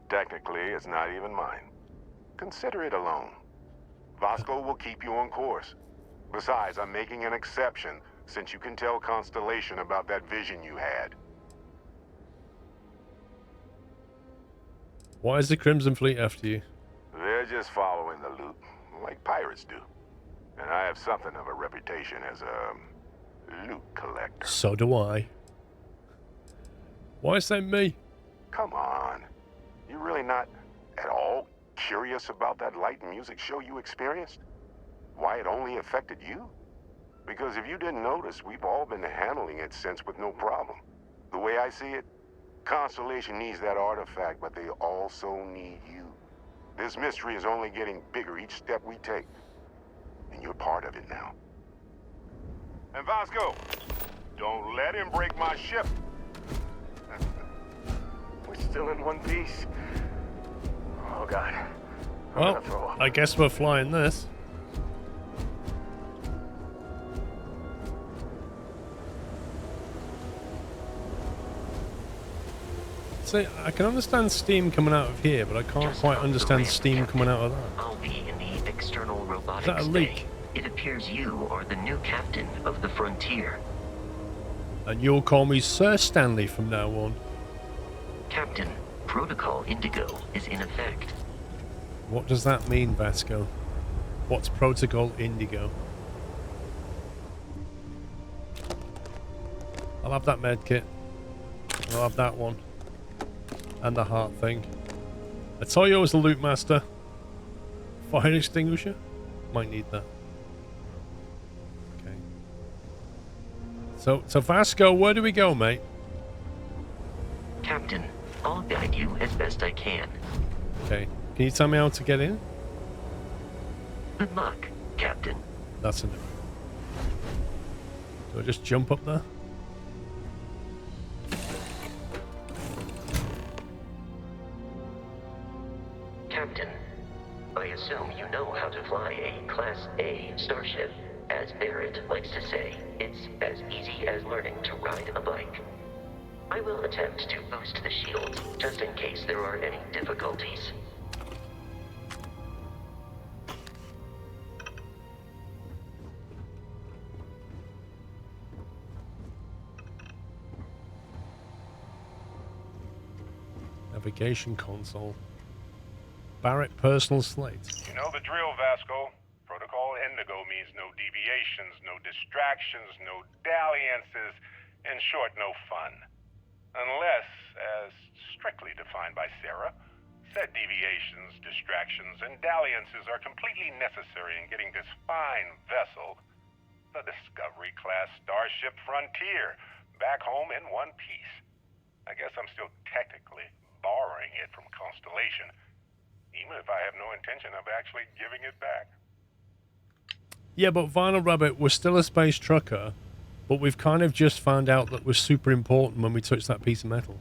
Technically, it's not even mine. Consider it a loan. Vasco will keep you on course. Besides, I'm making an exception since you can tell Constellation about that vision you had. Why is the Crimson Fleet after you? They're just following the loot, like pirates do. And I have something of a reputation as a loot collector. So do I. Why send me? Come on. You really not at all curious about that light and music show you experienced? Why it only affected you? Because if you didn't notice, we've all been handling it since with no problem. The way I see it, Constellation needs that artifact, but they also need you. This mystery is only getting bigger each step we take. And you're part of it now. And Vasco, don't let him break my ship. We're still in one piece. Oh, God. I'm Well, gonna throw up. I guess we're flying this. See, I can understand steam coming out of here, but I can't Just quite off the understand ramp, steam Captain. coming out of that. I'll be in the external Is robotics that a leak? bay. It appears you are the new captain of the Frontier. And you'll call me Sir Stanley from now on. Captain, Protocol Indigo is in effect. What does that mean, Vasco? What's Protocol Indigo? I'll have that med kit. I'll have that one. And the heart thing. I tell you, as the loot master. Fire extinguisher? Might need that. Okay. So Vasco, where do we go, mate? Captain, I'll guide you as best I can. Okay. Can you tell me how to get in? Good luck, Captain. That's enough. Do I just jump up there? Captain, I assume you know how to fly a Class A starship. As Barrett likes to say, it's as easy as learning to ride a bike. I will attempt to boost the shield, just in case there are any difficulties. Navigation console. Barrett personal slate. You know the drill, Vasco. Protocol Indigo means no deviations, no distractions, no dalliances, in short, no fun. Unless, as strictly defined by Sarah, said deviations, distractions, and dalliances are completely necessary in getting this fine vessel, the Discovery-class Starship Frontier, back home in one piece. I guess I'm still technically borrowing it from Constellation, even if I have no intention of actually giving it back. Yeah, but Vinyl Rabbit was still a space trucker, but we've kind of just found out that was super important when we touched that piece of metal.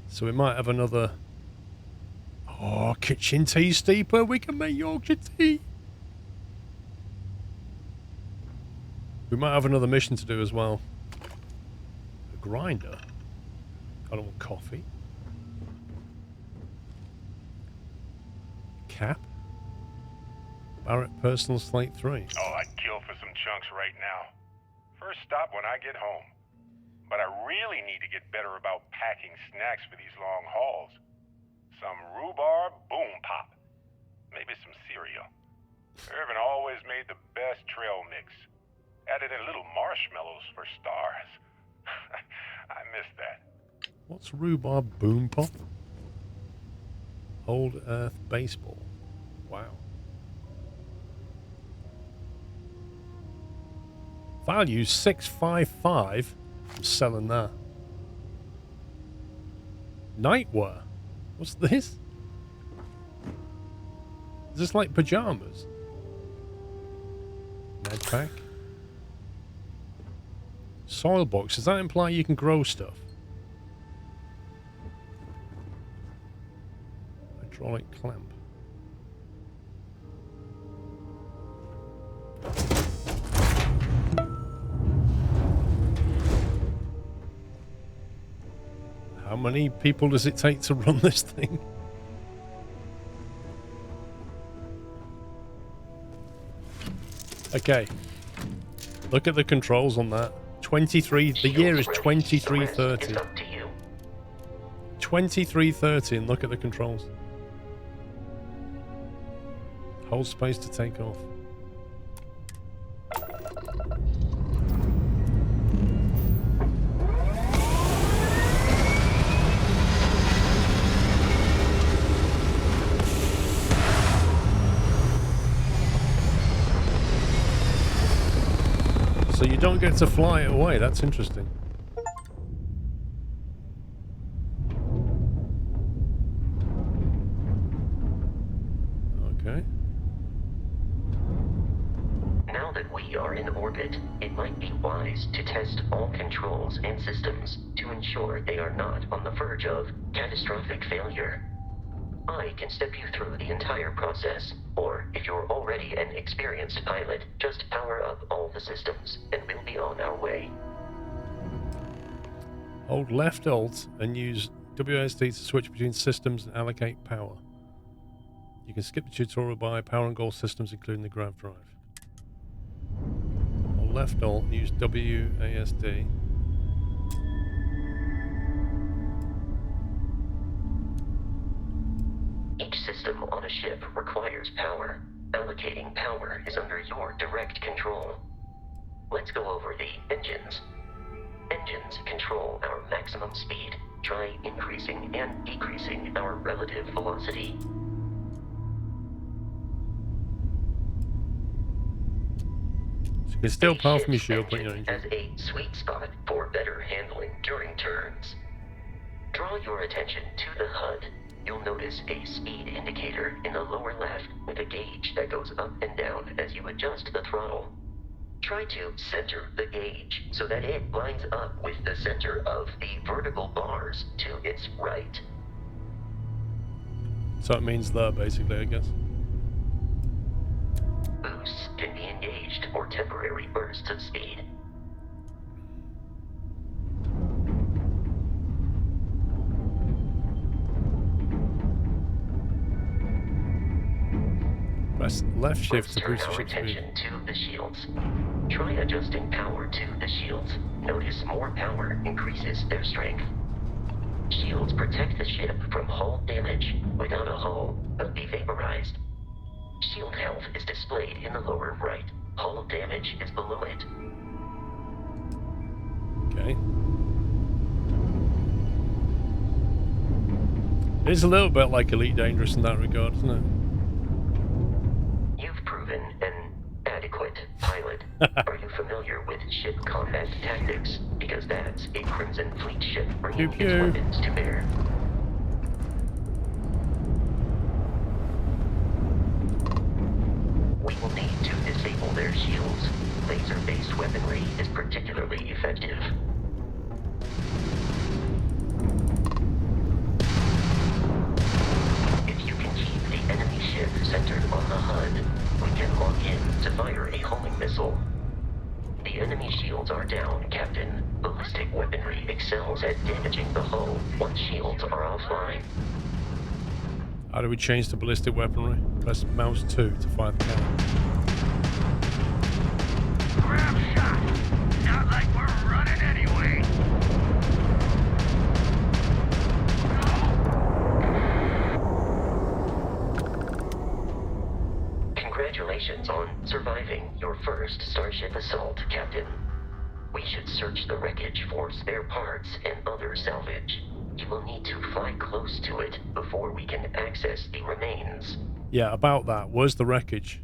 So we might have another... Oh, kitchen tea steeper. We can make Yorkshire tea. We might have another mission to do as well. A grinder. I don't want coffee. Cap. Barrett personal slate 3. Oh, I'd kill for some chunks right now. First stop when I get home. But I really need to get better about packing snacks for these long hauls. Some rhubarb boom pop. Maybe some cereal. Irvin always made the best trail mix. Added in little marshmallows for stars. I miss that. What's rhubarb boom pop? Old Earth baseball. Wow. Value 655. I'm selling that. Nightwear. What's this? Is this like pajamas? Medpack. Soil box. Does that imply you can grow stuff? Hydraulic clamp. How many people does it take to run this thing? Okay. Look at the controls on that. 23. The year is 2330. 2330, and look at the controls. Hold space to take off. So you don't get to fly it away. That's interesting. Okay. Now that we are in orbit, it might be wise to test all controls and systems to ensure they are not on the verge of catastrophic failure. I can step you through the entire process, or if you're already an experienced pilot, just power up all the systems, and we'll be on our way. Hold left Alt and use WASD to switch between systems and allocate power. You can skip the tutorial by powering all systems, including the grav drive. Hold left Alt and use WASD. Each system on a ship requires power. Allocating power is under your direct control. Let's go over the engines. Engines control our maximum speed. Try increasing and decreasing our relative velocity. So you can still power from your shield, but engine has a sweet spot for better handling during turns. Draw your attention to the HUD. You'll notice a speed indicator in the lower left with a gauge that goes up and down as you adjust the throttle. Try to center the gauge so that it lines up with the center of the vertical bars to its right. So it means there, basically, I guess. Boosts can be engaged or temporary bursts of speed. Press left shift Let's to turn boost our ship speed. attention to the shields. Try adjusting power to the shields. Notice more power increases their strength. Shields protect the ship from hull damage. Without a hull, it'll be vaporized. Shield health is displayed in the lower right. Hull damage is below it. Okay. It's a little bit like Elite Dangerous in that regard, isn't it? You've proven an adequate pilot. Are you familiar with ship combat tactics? Because that's a Crimson Fleet ship bringing its weapons to bear. We will need to disable their shields. Laser-based weaponry is particularly effective. If you can keep the enemy ship centered on the HUD, we can lock in to fire a homing missile. The enemy shields are down, Captain. Ballistic weaponry excels at damaging the hull once shields are offline. How do we change to ballistic weaponry? Press mouse 2 to fire the cannon. Grab shot. Not like we're running anyway. Congratulations on surviving your first Starship assault, Captain. We should search the wreckage for spare parts and other salvage. You will need to fly close to it before we can access the remains. Yeah, about that. Where's the wreckage?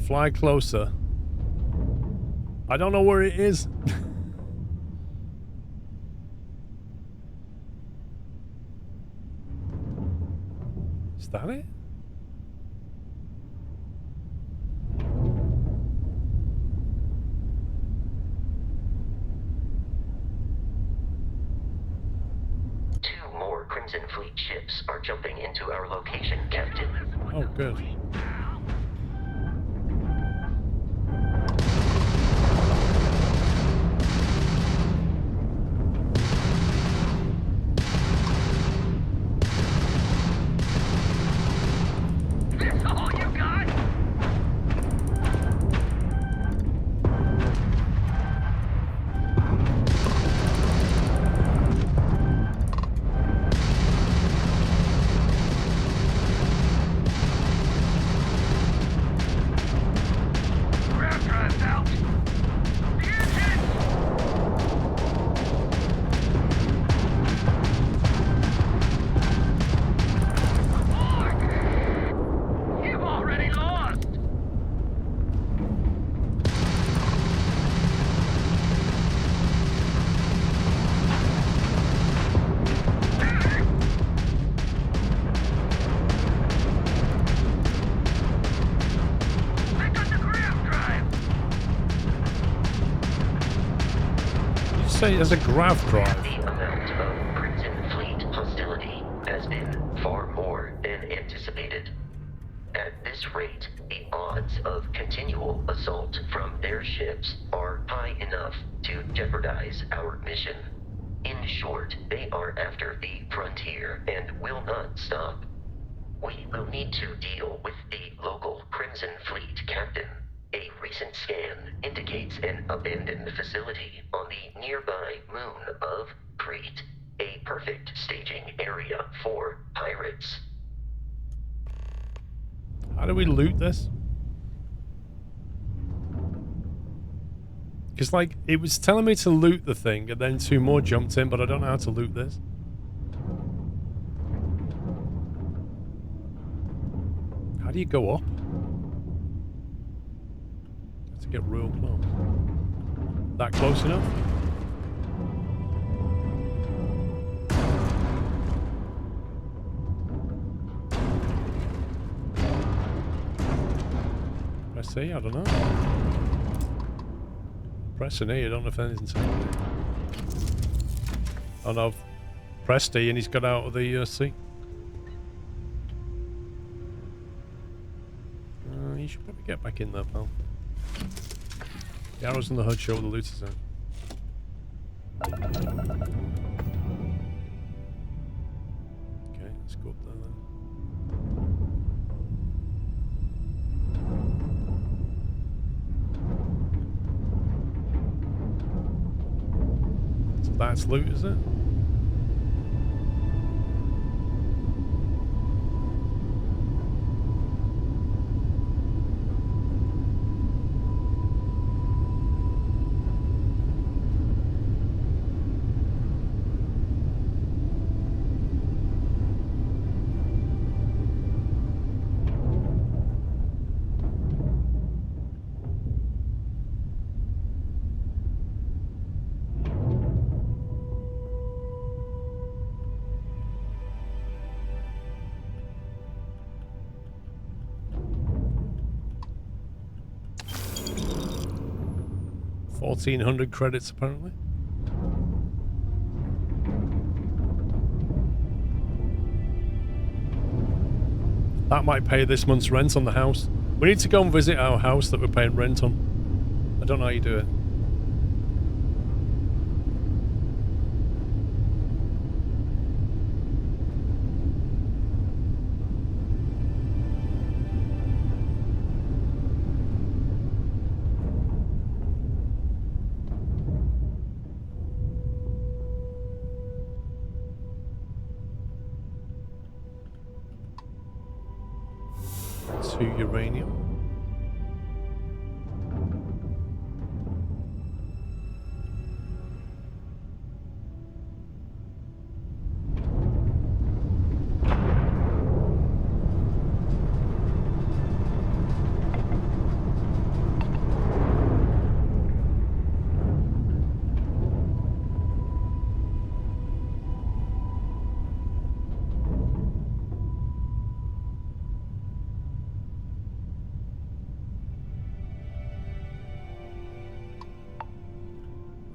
Fly closer. I don't know where it is. Is that it? Two more Crimson Fleet ships are jumping into our location, Captain. Oh, good. This all you got? Grab drive's out. The engine! Boy, you've already lost. I got the grab drive. Did you say there's a grav drive? The amount of Crimson Fleet hostility has been far more than anticipated. At this rate, the odds of continual assault from their ships are high enough to jeopardize our mission. In short, they are after the frontier and will not stop. We will need to deal with the local Crimson Fleet captain. A recent scan indicates an abandoned facility on the nearby moon of Crete, a perfect staging area for pirates. How do we loot this? Because, like, it was telling me to loot the thing, and then two more jumped in, but I don't know how to loot this. How do you go up? Have to get real close. That close enough? Press C? I don't know. Press an E, I don't know if anything's happening. Oh no, I've pressed E and he's got out of the seat. You should probably get back in there, pal. The arrows on the HUD show where the loot is at. Okay, let's go up there then. So that's loot, is it? $1,400 credits apparently. That might pay this month's rent on the house. We need to go and visit our house that we're paying rent on. I don't know how you do it. Uranium.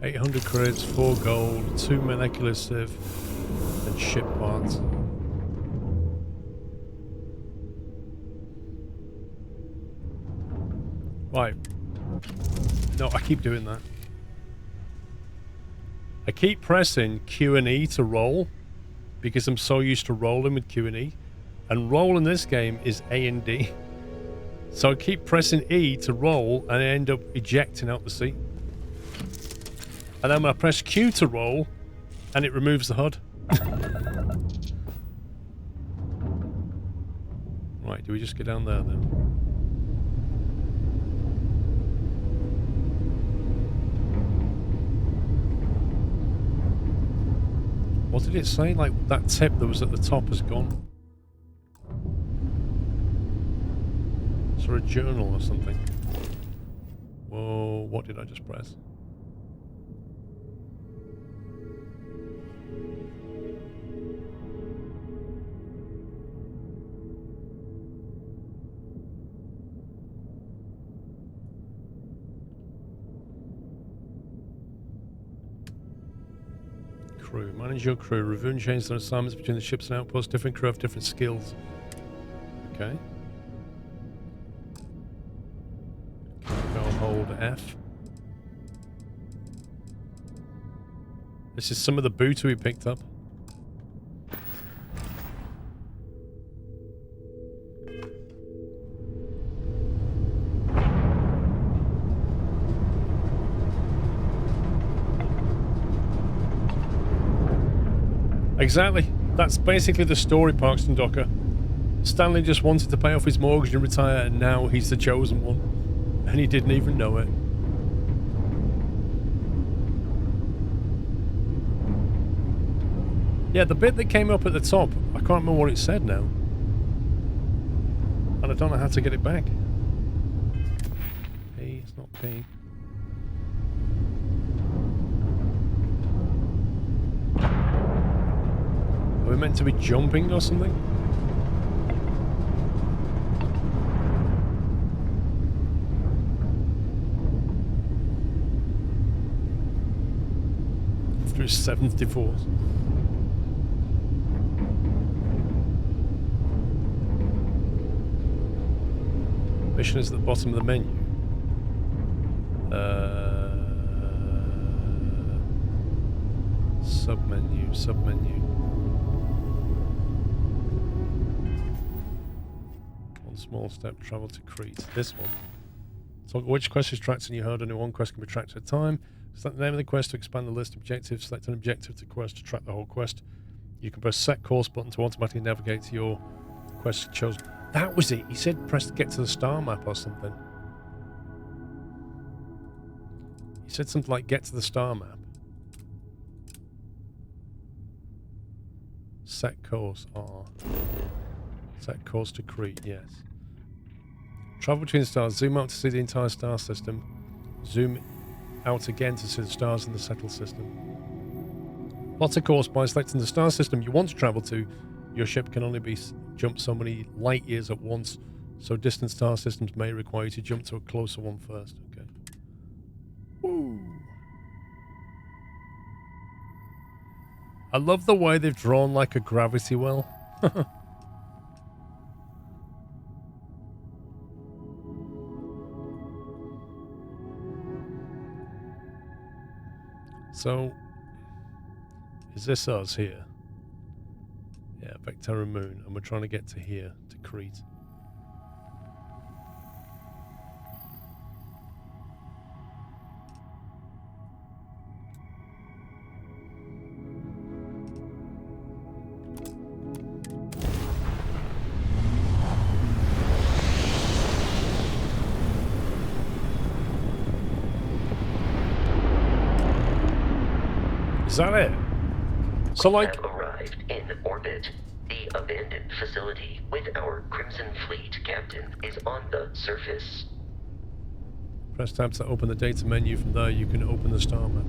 $800 credits, 4 gold, 2 molecular sieve, and ship parts. Right. No, I keep doing that. I keep pressing Q and E to roll because I'm so used to rolling with Q and E. And roll in this game is A and D. So I keep pressing E to roll and I end up ejecting out the seat. And then when I press Q to roll, and it removes the HUD. Right, do we just get down there then? What did it say? Like, that tip that was at the top has gone. Is there a journal or something? Whoa, what did I just press? Crew. Manage your crew. Review and change their assignments between the ships and outposts. Different crew have different skills. Okay. Go hold F. This is some of the booty we picked up. Exactly. That's basically the story, Parkston Docker. Stanley just wanted to pay off his mortgage and retire, and now he's the chosen one. And he didn't even know it. Yeah, the bit that came up at the top, I can't remember what it said now. And I don't know how to get it back. P, it's not P. Are we meant to be jumping or something? Through 74s. Mission is at the bottom of the menu. Submenu, submenu. One small step, travel to Crete. This one. So which quest is tracked and you heard only one quest can be tracked at a time. Select the name of the quest to expand the list of objectives. Select an objective to quest to track the whole quest. You can press set course button to automatically navigate to your quest chosen. That was it. He said press to get to the star map or something. He said something like get to the star map. Set course. R. Set course to Crete. Yes. Travel between the stars. Zoom out to see the entire star system. Zoom out again to see the stars in the settled system. Plot a course by selecting the star system you want to travel to. Your ship can only be jump so many light years at once, so distant star systems may require you to jump to a closer one first. Okay. Woo. I love the way they've drawn like a gravity well. So, is this us here? Yeah, Vectera Moon, and we're trying to get to here, to Crete. Is that it? So like... have arrived in orbit. The abandoned facility with our Crimson Fleet captain is on the surface. Press tab to open the data menu. From there you can open the star map.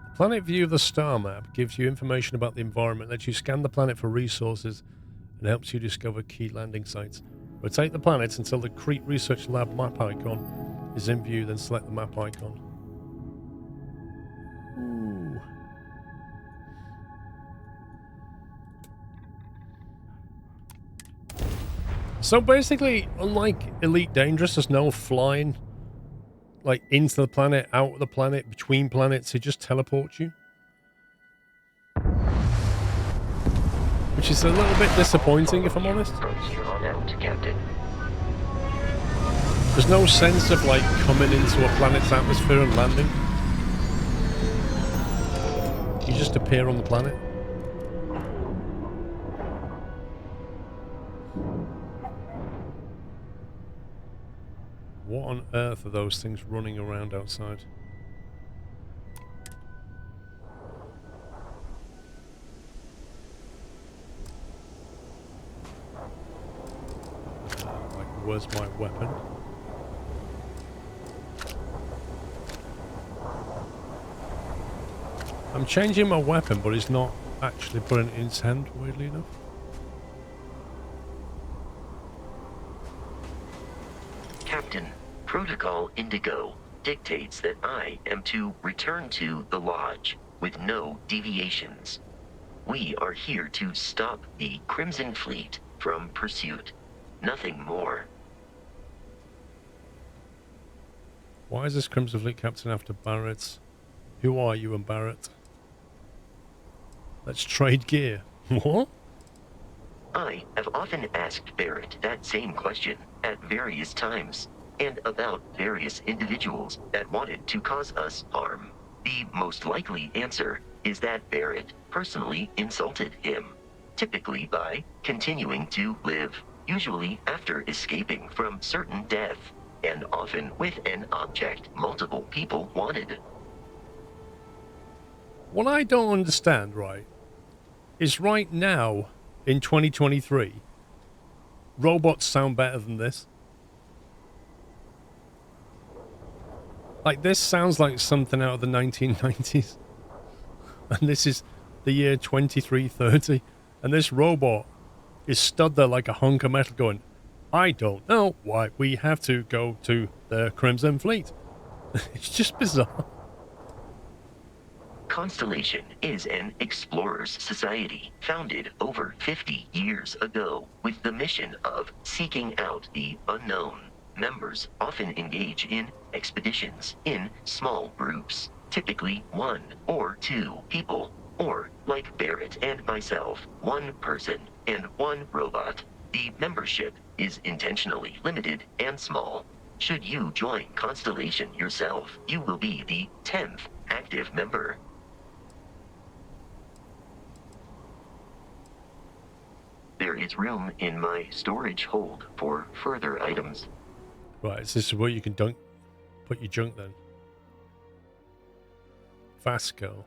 The planet view of the star map gives you information about the environment, lets you scan the planet for resources, and helps you discover key landing sites. Rotate the planet until the Crete Research Lab map icon is in view, then select the map icon. Ooh. So basically, unlike Elite Dangerous, there's no flying like into the planet, out of the planet, between planets. It just teleports you. Which is a little bit disappointing, if I'm honest. There's no sense of like coming into a planet's atmosphere and landing. You just appear on the planet. What on earth are those things running around outside? Where's my weapon? I'm changing my weapon, but it's not actually putting it in its hand, weirdly enough. Captain, Protocol Indigo dictates that I am to return to the Lodge with no deviations. We are here to stop the Crimson Fleet from pursuit. Nothing more. Why is this Crimson Fleet captain after Barrett? Who are you and Barrett? Let's trade gear. What? I have often asked Barrett that same question at various times, and about various individuals that wanted to cause us harm. The most likely answer is that Barrett personally insulted him, typically by continuing to live, usually after escaping from certain death, and often with an object multiple people wanted. What I don't understand, right, is right now, in 2023, robots sound better than this. Like, this sounds like something out of the 1990s. And this is the year 2330. And this robot is stood there like a hunk of metal going, I don't know why we have to go to the Crimson Fleet. It's just bizarre. Constellation is an explorers society founded over 50 years ago with the mission of seeking out the unknown. Members often engage in expeditions in small groups, typically 1 or 2 people, or, like Barrett and myself, 1 person and 1 robot. The membership is intentionally limited and small. Should you join Constellation yourself, you will be the 10th active member. There is room in my storage hold for further items. Right, so this is where you can put your junk then. Vasco.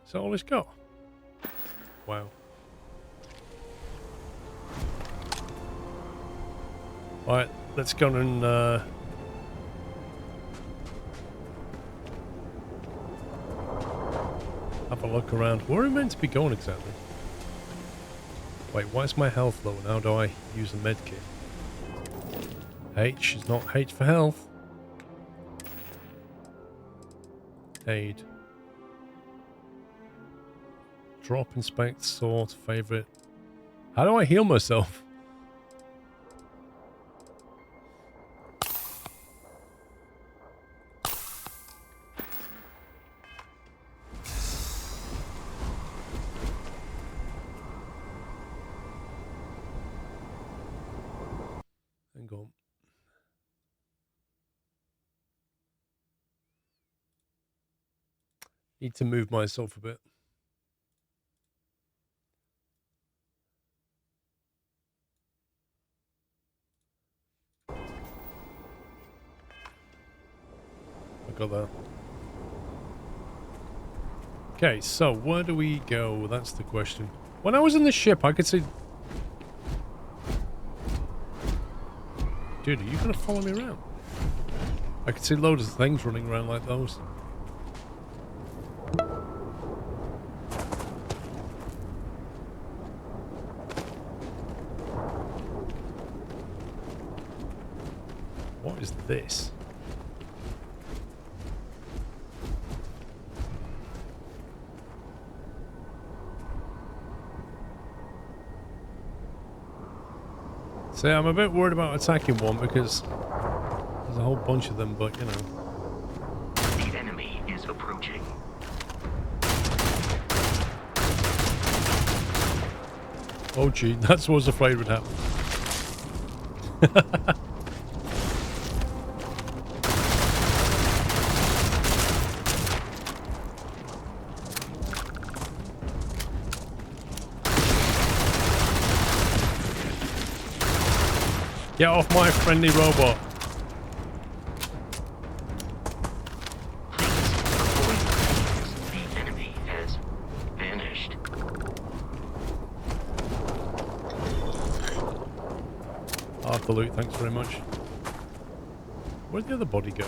Is that all it's got? Wow. Right, let's go and have a look around. Where are we meant to be going exactly? Wait, why is my health low? How do I use the medkit? H is not H for health. Aid. Drop, inspect, sort, favorite. How do I heal myself? Hang on. Need to move myself a bit. I got that. Okay, so where do we go? That's the question. When I was in the ship, I could see... Dude, are you going to follow me around? I could see loads of things running around like those. What is this? See, I'm a bit worried about attacking one because there's a whole bunch of them, but you know. The enemy is approaching. Oh gee, that's what I was afraid would happen. Get off my friendly robot. The enemy has vanished. Half the loot, thanks very much. Where'd the other body go?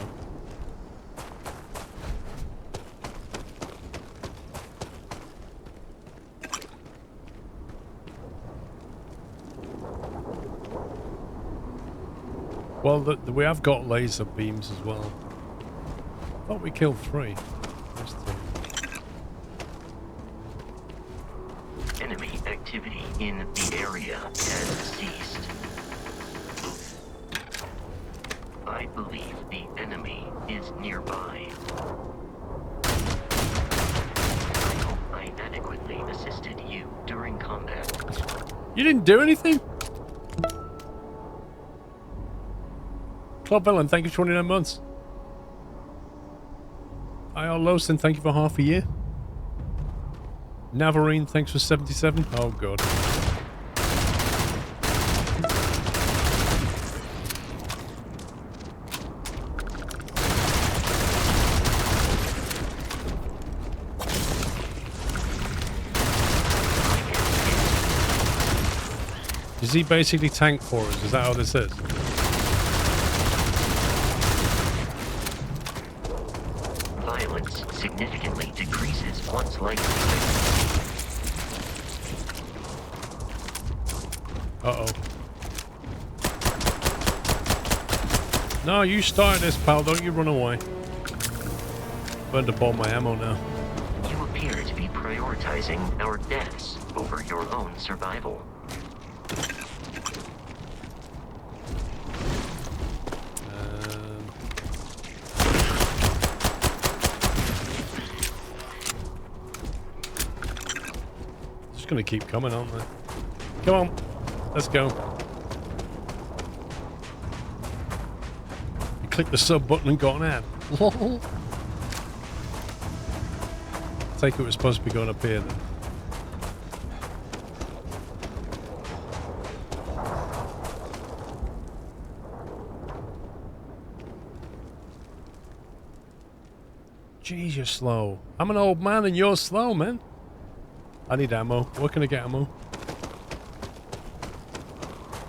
Well, we have got laser beams as well. I thought we killed 3. There's 2. Enemy activity in the area has ceased. I believe the enemy is nearby. I hope I adequately assisted you during combat. You didn't do anything? Club Villain, thank you for 29 months. IR Lowson, thank you for half a year. Navarine, thanks for 77. Oh god. Is he basically tank for us? Is that how this is? Violence significantly decreases one's life. Uh-oh. No, you start this, pal. Don't you run away. Burned up all my ammo now. You appear to be prioritizing our deaths over your own survival. Just gonna keep coming, aren't they? Come on, let's go. You click the sub button and got an ad. Lol. Take it was supposed to be going up here then. Jeez, you're slow. I'm an old man and you're slow, man. I need ammo. Where can I get ammo?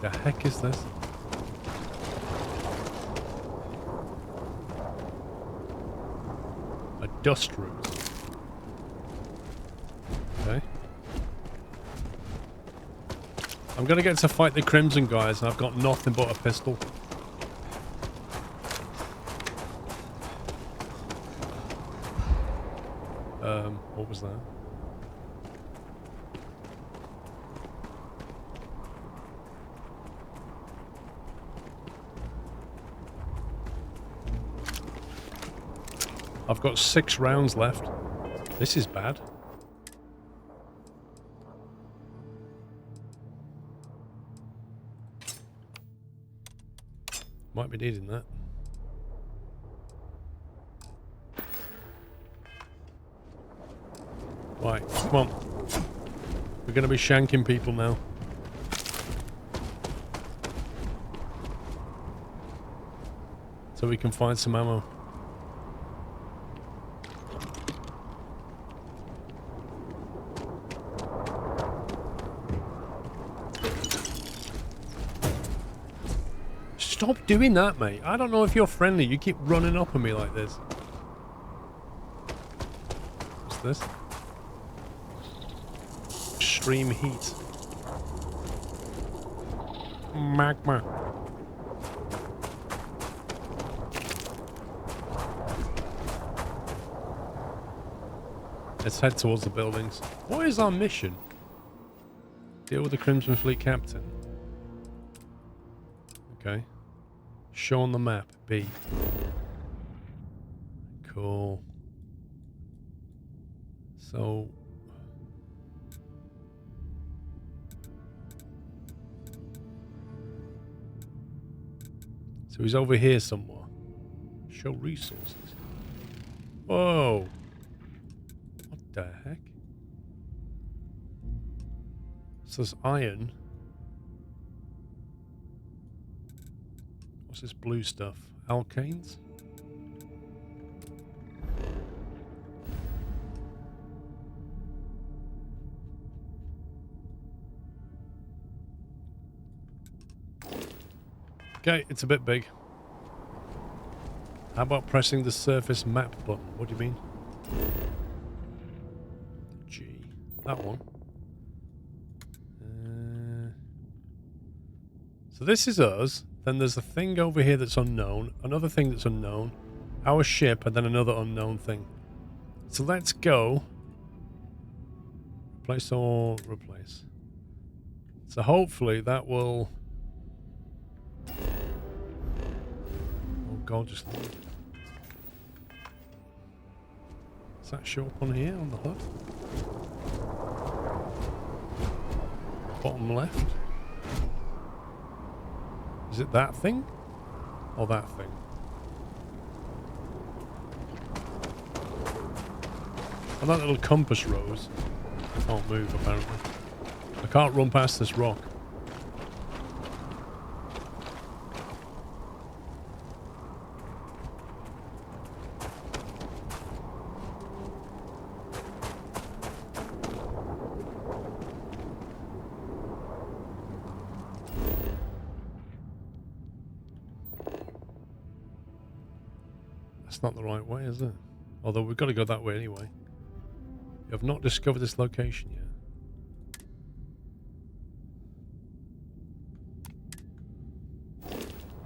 The heck is this? A dust route. Okay. I'm gonna get to fight the Crimson guys, and I've got nothing but a pistol. What was that? I've got 6 rounds left. This is bad. Might be needing that. Right, come on. We're going to be shanking people now. So we can find some ammo. Stop doing that, mate. I don't know if you're friendly. You keep running up on me like this. What's this? Extreme heat. Magma. Let's head towards the buildings. What is our mission? Deal with the Crimson Fleet captain. Okay. Show on the map. B. Cool. So... So he's over here somewhere. Show resources. Whoa. What the heck? So there's iron. What's this blue stuff? Alkanes? Okay, it's a bit big. How about pressing the surface map button? What do you mean? G. That one. So this is us. Then there's a thing over here that's unknown. Another thing that's unknown. Our ship, and then another unknown thing. So let's go. Replace or replace. So hopefully that will... Oh god, just... Does that show up on here, on the HUD? Bottom left? Is it that thing? Or that thing? And that little compass rose. I can't move, apparently. I can't run past this rock. That's not the right way, is it? Although we've got to go that way anyway. You have not discovered this location yet.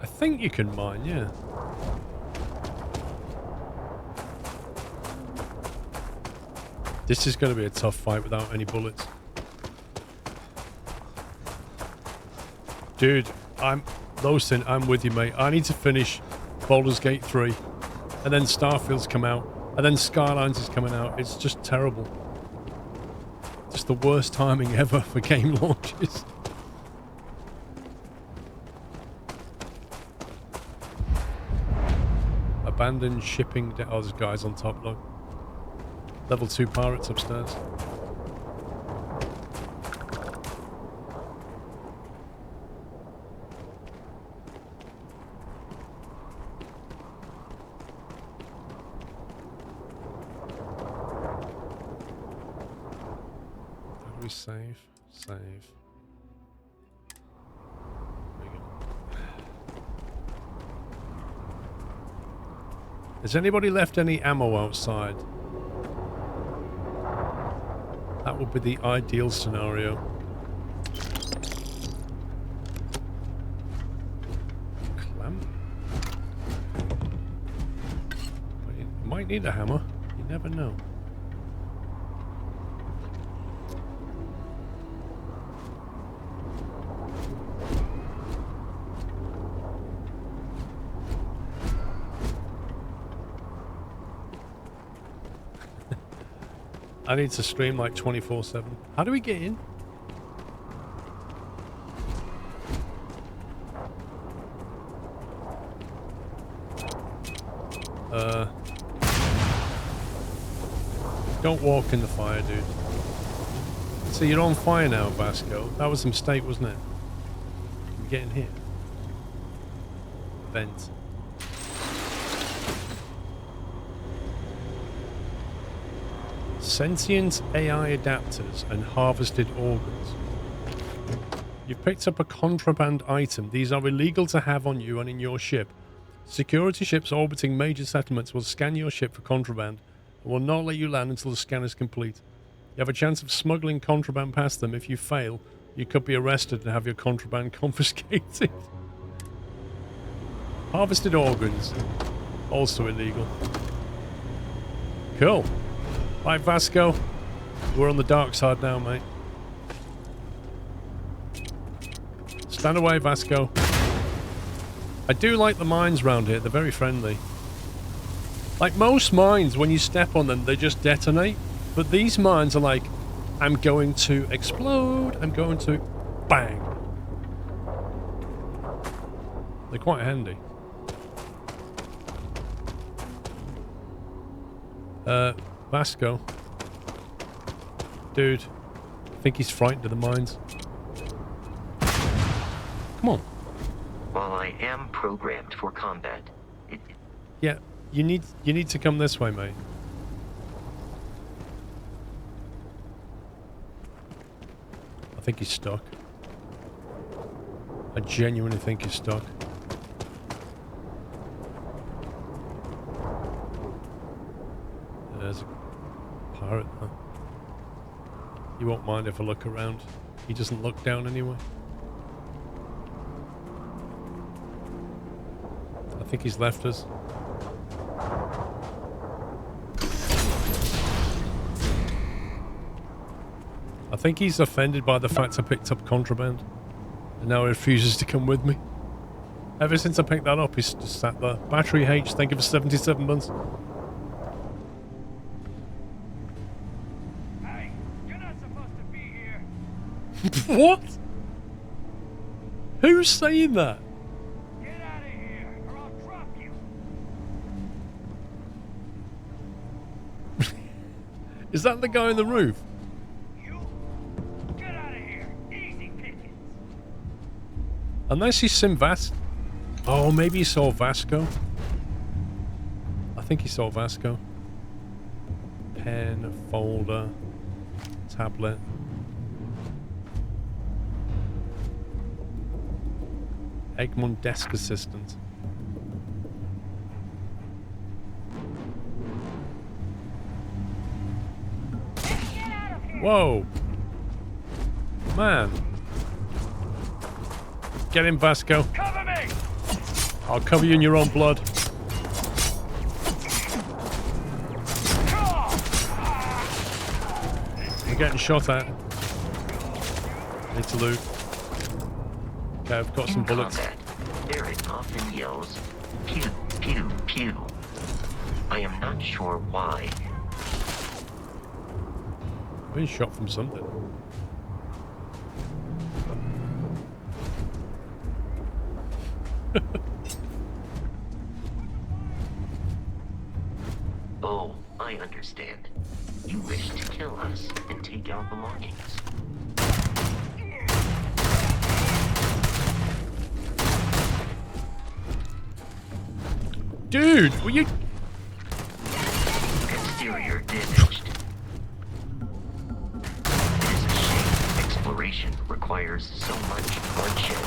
I think you can mine, yeah. This is going to be a tough fight without any bullets. Dude, I'm with you, mate. I need to finish Baldur's Gate 3. And then Starfield's come out. And then Skylines is coming out. It's just terrible. Just the worst timing ever for game launches. Abandoned shipping... Oh, there's guys on top, look. Level 2 pirates upstairs. How do we save? Save. There we go. Has anybody left any ammo outside? That would be the ideal scenario. Clamp? You might need a hammer. You never know. I need to stream like 24/7. How do we get in? Don't walk in the fire, dude. So you're on fire now, Vasco. That was a mistake, wasn't it? Can we get in here? Vent. Sentient AI adapters and harvested organs. You've picked up a contraband item. These are illegal to have on you and in your ship. Security ships orbiting major settlements will scan your ship for contraband and will not let you land until the scan is complete. You have a chance of smuggling contraband past them. If you fail, you could be arrested and have your contraband confiscated. Harvested organs. Also illegal. Cool. Right, Vasco. We're on the dark side now, mate. Stand away, Vasco. I do like the mines around here. They're very friendly. Like most mines, when you step on them, they just detonate. But these mines are like, I'm going to explode. I'm going to bang. They're quite handy. Vasco. Dude. I think he's frightened of the mines. Come on. While I am programmed for combat, Yeah, you need to come this way, mate. I think he's stuck. I genuinely think he's stuck. There's a pirate, huh? You won't mind if I look around. He doesn't look down anyway. I think he's left us. I think he's offended by the fact I picked up contraband. And now he refuses to come with me. Ever since I picked that up, he's just sat there. Battery H, thank you for 77 months. Hey, you're not supposed to be here. What? Who's saying that? Get out of here, or I'll drop you. Is that the guy on the roof? Get out of here. Easy pickings. Unless he's seen Oh, maybe he saw Vasco. I think he saw Vasco. Pen, folder, tablet. Egmont desk assistant. Whoa. Man. Get him, Vasco. Cover me. I'll cover you in your own blood. I'm getting shot at. Need to loot. Okay, I've got some bullets. Combat, Barrett often yells, pew, pew, pew. I am not sure why. I've been shot from something. Oh, I understand. You wish to kill us and take our belongings. Dude, will you... Exterior damaged. It is a shame exploration requires so much bloodshed.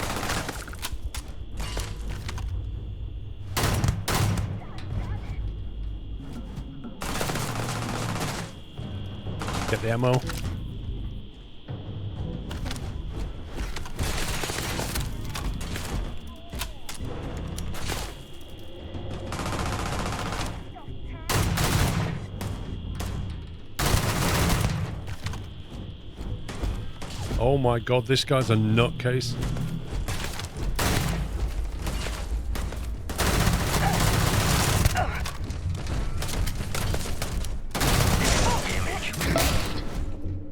Get the ammo. Oh my god, this guy's a nutcase.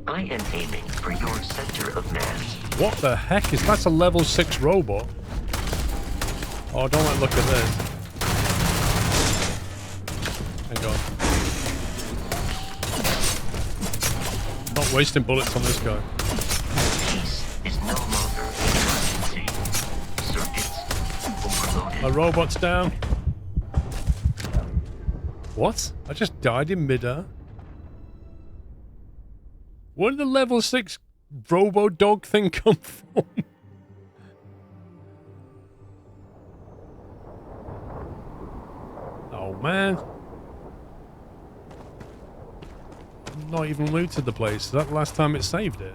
I am aiming for your center of mass. What the heck is that's a level 6 robot? Oh, don't like look at this. Hang on. Not wasting bullets on this guy. Peace is no longer an emergency. Circuits overloaded. My robot's down. What? I just died in midair. Where did the level 6 robo dog thing come from? Oh man. I've not even looted the place. Is that the last time it saved it?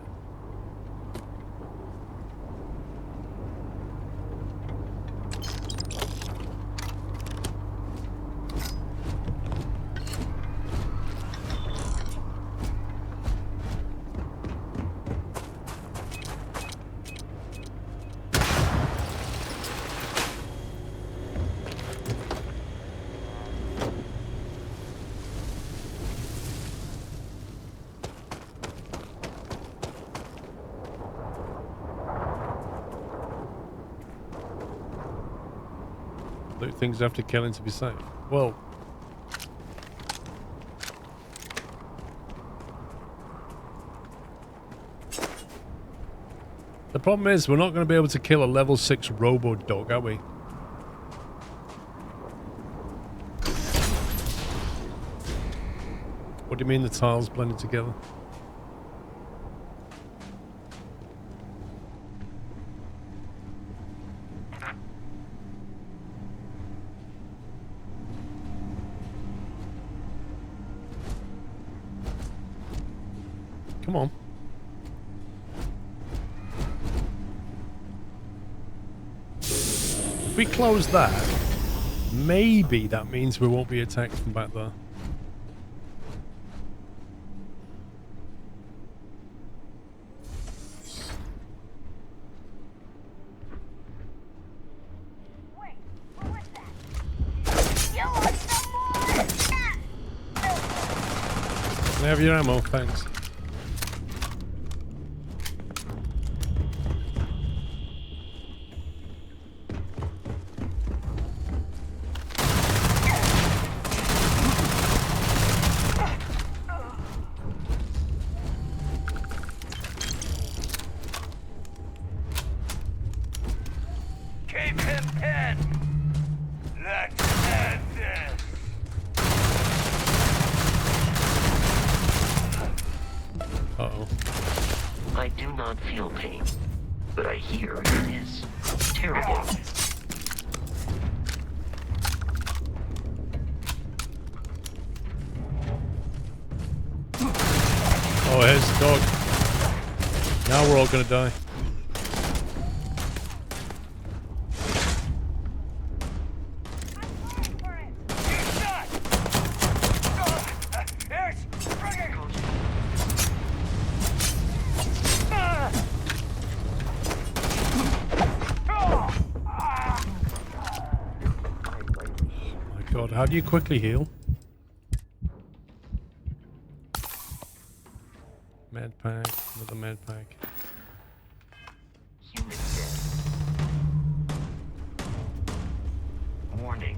Loot things after killing to be safe. Well, the problem is we're not going to be able to kill a level 6 robo dog, are we? What do you mean the tiles blended together? Come on. If we close that, maybe that means we won't be attacked from back there. Wait, what was that? You want some more? Can I have your ammo? Thanks. Keep him pinned. Let's end this. Uh-oh. I do not feel pain, but I hear it is terrible. Oh, here's the dog. Now we're all gonna die. God, how do you quickly heal? Med pack, another med pack. Human dead. Warning.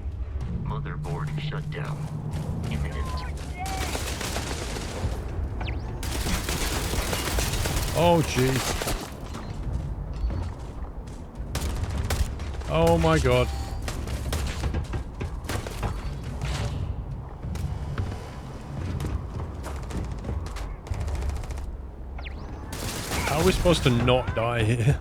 Motherboard shut down. Imminent. Oh, jeez. Oh my God. How are we supposed to not die here?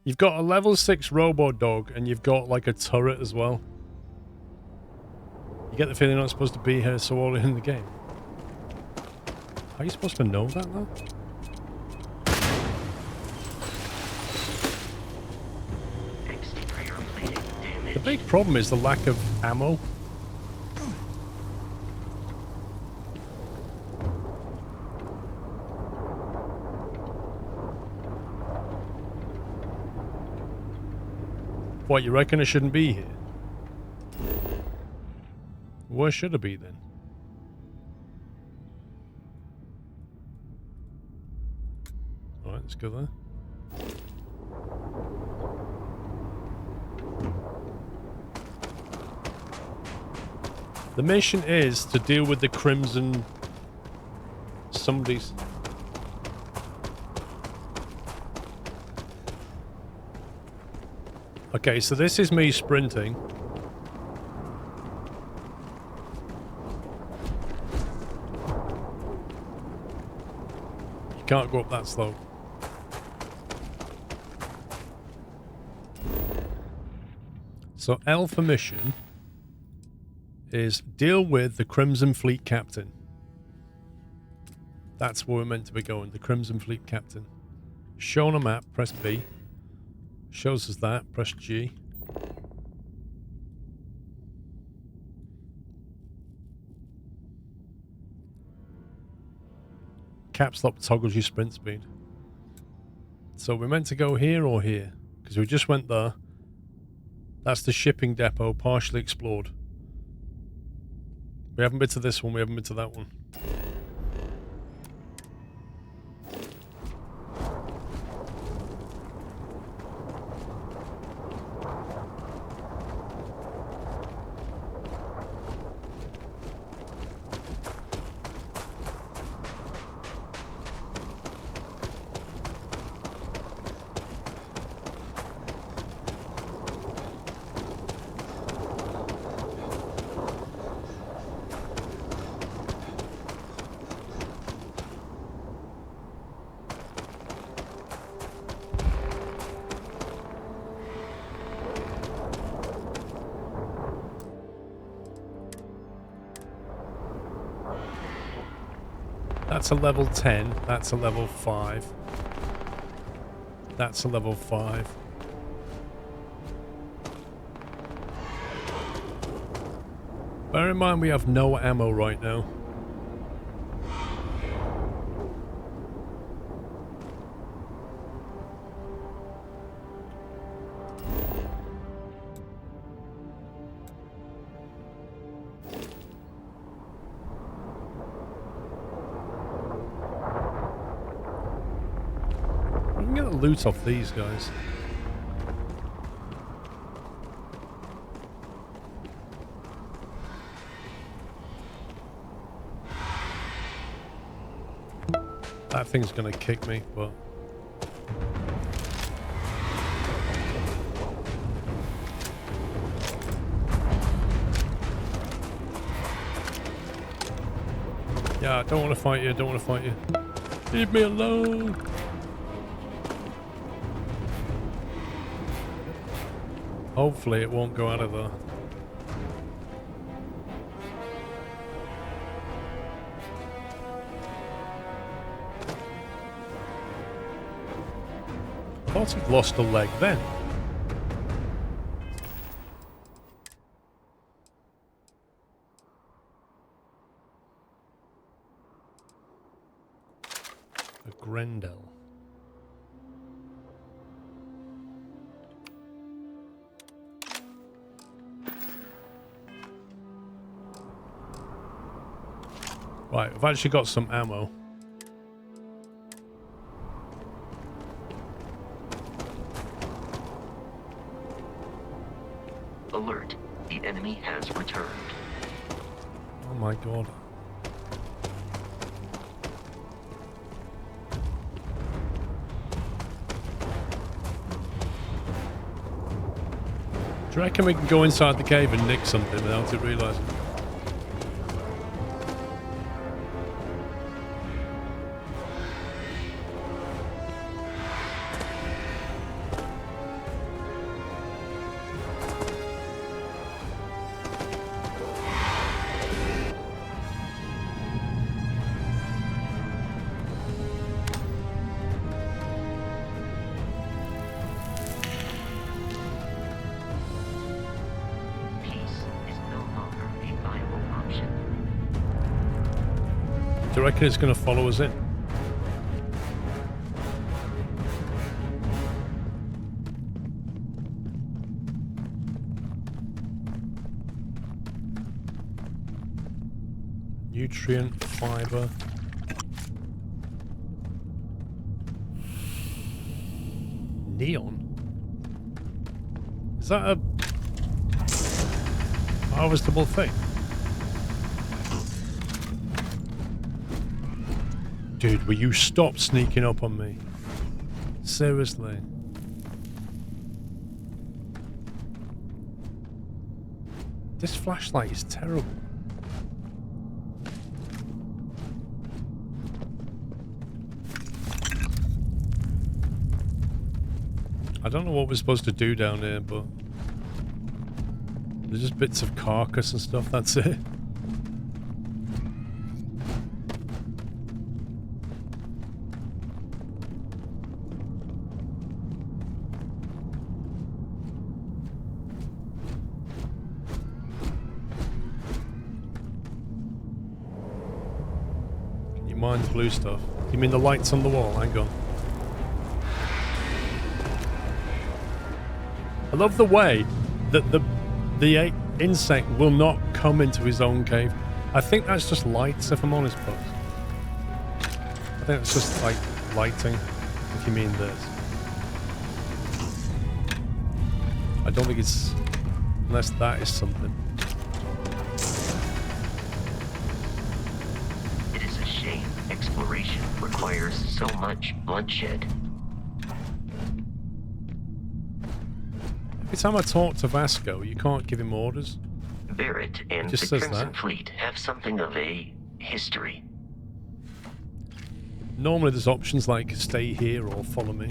You've got a level 6 robo dog and you've got like a turret as well. You get the feeling you're not supposed to be here so early in the game. How are you supposed to know that though? The big problem is the lack of ammo. What, you reckon it shouldn't be here? Where should it be then? Alright, let's go there. The mission is to deal with the Crimson somebody's. Okay, so this is me sprinting. You can't go up that slow. So L for mission is deal with the Crimson Fleet Captain. That's where we're meant to be going, the Crimson Fleet Captain. Show on a map, press B. Shows us that, press G. Caps lock toggles your sprint speed. So we're meant to go here or here? Because we just went there. That's the shipping depot, partially explored. We haven't been to this one, we haven't been to that one. That's a level 10. That's a level 5. That's a level 5. Bear in mind we have no ammo right now. Loot off these guys. That thing's gonna kick me, but yeah, I don't want to fight you, don't want to fight you. Leave me alone. Hopefully it won't go out of there. I thought I'd lost a leg then. A Grendel. Right, I've actually got some ammo. Alert. The enemy has returned. Oh my god. Do you reckon we can go inside the cave and nick something without it realising? Do you reckon it's going to follow us in? Nutrient, fiber. Neon? Is that a harvestable thing? Dude, will you stop sneaking up on me? Seriously. This flashlight is terrible. I don't know what we're supposed to do down here, but there's just bits of carcass and stuff, that's it. Can you mine the blue stuff? You mean the lights on the wall? Hang on. I love the way that the insect will not come into his own cave. I think that's just lights, if I'm honest, folks. I think it's just like lighting, if you mean this. I don't think it's... unless that is something. It is a shame exploration requires so much bloodshed. Every time I talk to Vasco, you can't give him orders. Barrett and the Crimson Fleet have something of a history. Normally there's options like stay here or follow me.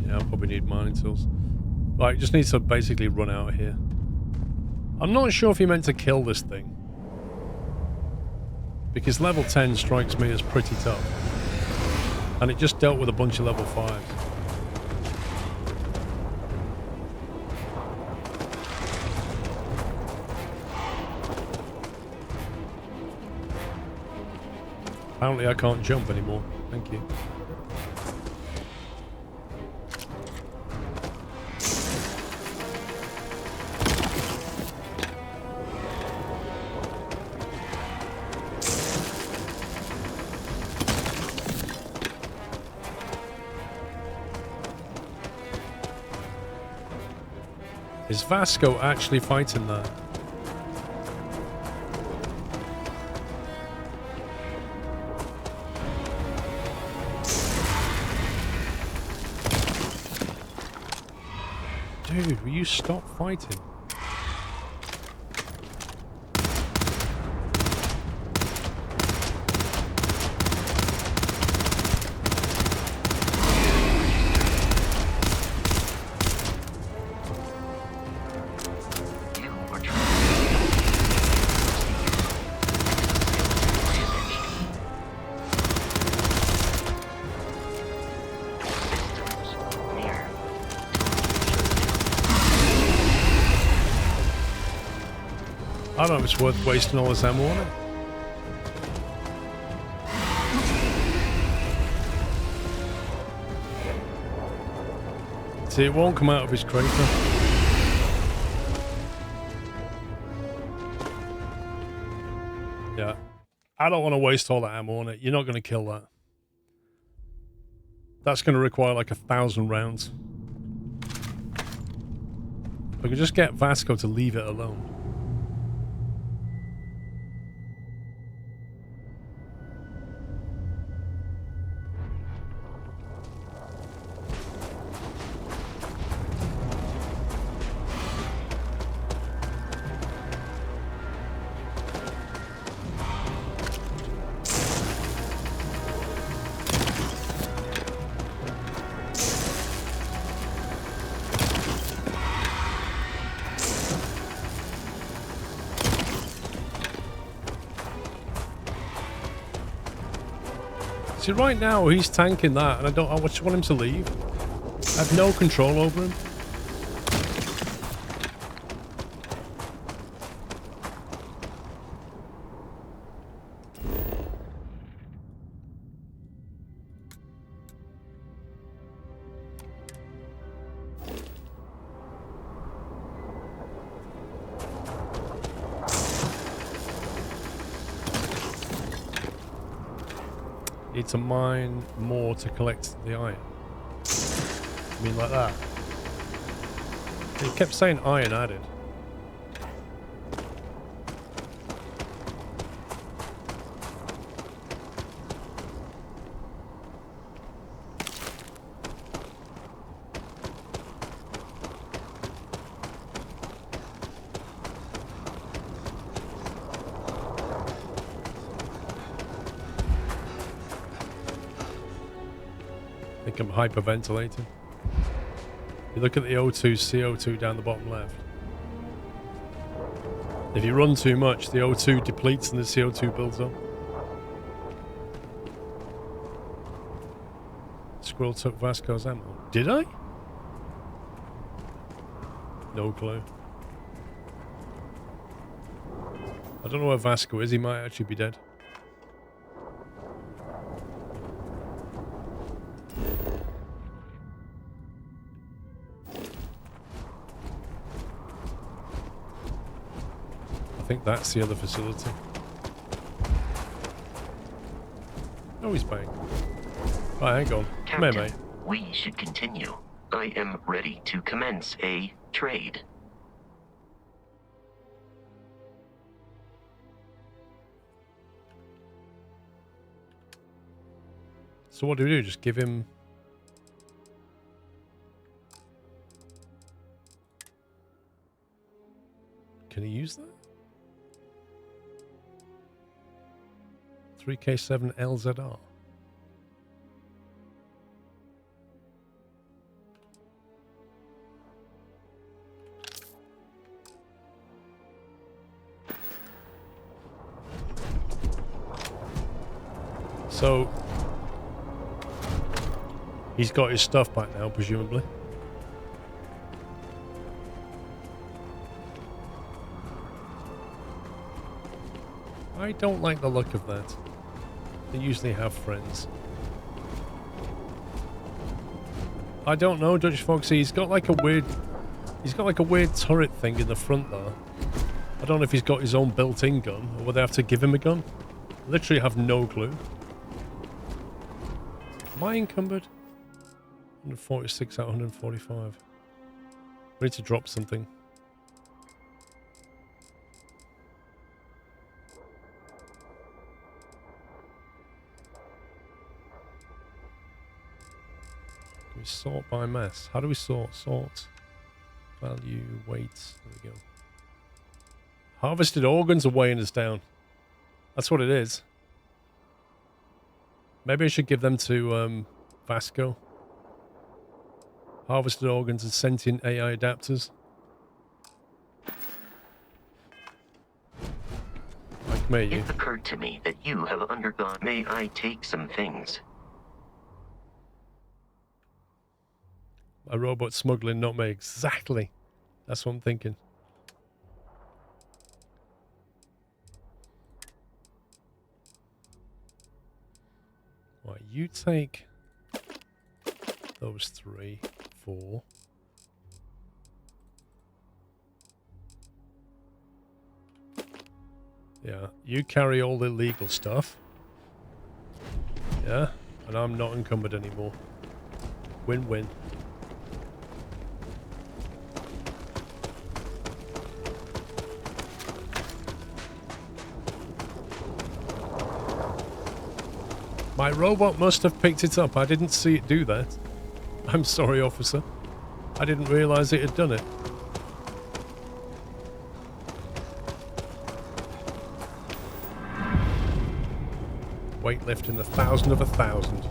Yeah, I'll probably need mining tools. Right, just need to basically run out of here. I'm not sure if he meant to kill this thing. Because level 10 strikes me as pretty tough. And it just dealt with a bunch of level 5s. Apparently I can't jump anymore. Thank you. Is Vasco actually fighting that? Dude, will you stop fighting? I don't know if it's worth wasting all this ammo on it. See, it won't come out of his crater. Yeah. I don't want to waste all that ammo on it. You're not going to kill that. That's going to require like 1,000 rounds. We can just get Vasco to leave it alone. See, right now he's tanking that, and I just want him to leave. I have no control over him. Need to mine more to collect the iron. I mean, like that. He kept saying iron added. I think I'm hyperventilating. You look at the O2, CO2 down the bottom left. If you run too much, the O2 depletes and the CO2 builds up. Squirrel took Vasco's ammo. Did I? No clue. I don't know where Vasco is. He might actually be dead. I think that's the other facility. Oh, he's bang. Right, hang on. Come here, mate. We should continue. I am ready to commence a trade. So what do we do? Just give him... Can he use that? 3K7 LZR. So he's got his stuff back now, presumably. I don't like the look of that. They usually have friends. I don't know, Dutch Foxy. He's got like a weird turret thing in the front there. I don't know if he's got his own built-in gun or whether they have to give him a gun. Literally have no clue. Am I encumbered? 146 out of 145. I need to drop something. Can we sort by mass? How do we sort? Sort. Value, weight. There we go. Harvested organs are weighing us down. That's what it is. Maybe I should give them to Vasco. Harvested organs and sentient AI adapters. Like me. It occurred to me that you have undergone. May I take some things? A robot smuggling, not me. Exactly. That's what I'm thinking. Right, you take those 3, 4. Yeah, you carry all the legal stuff. Yeah, and I'm not encumbered anymore. Win-win. My robot must have picked it up. I didn't see it do that. I'm sorry, officer. I didn't realize it had done it. Weightlifting 1,000 of 1,000.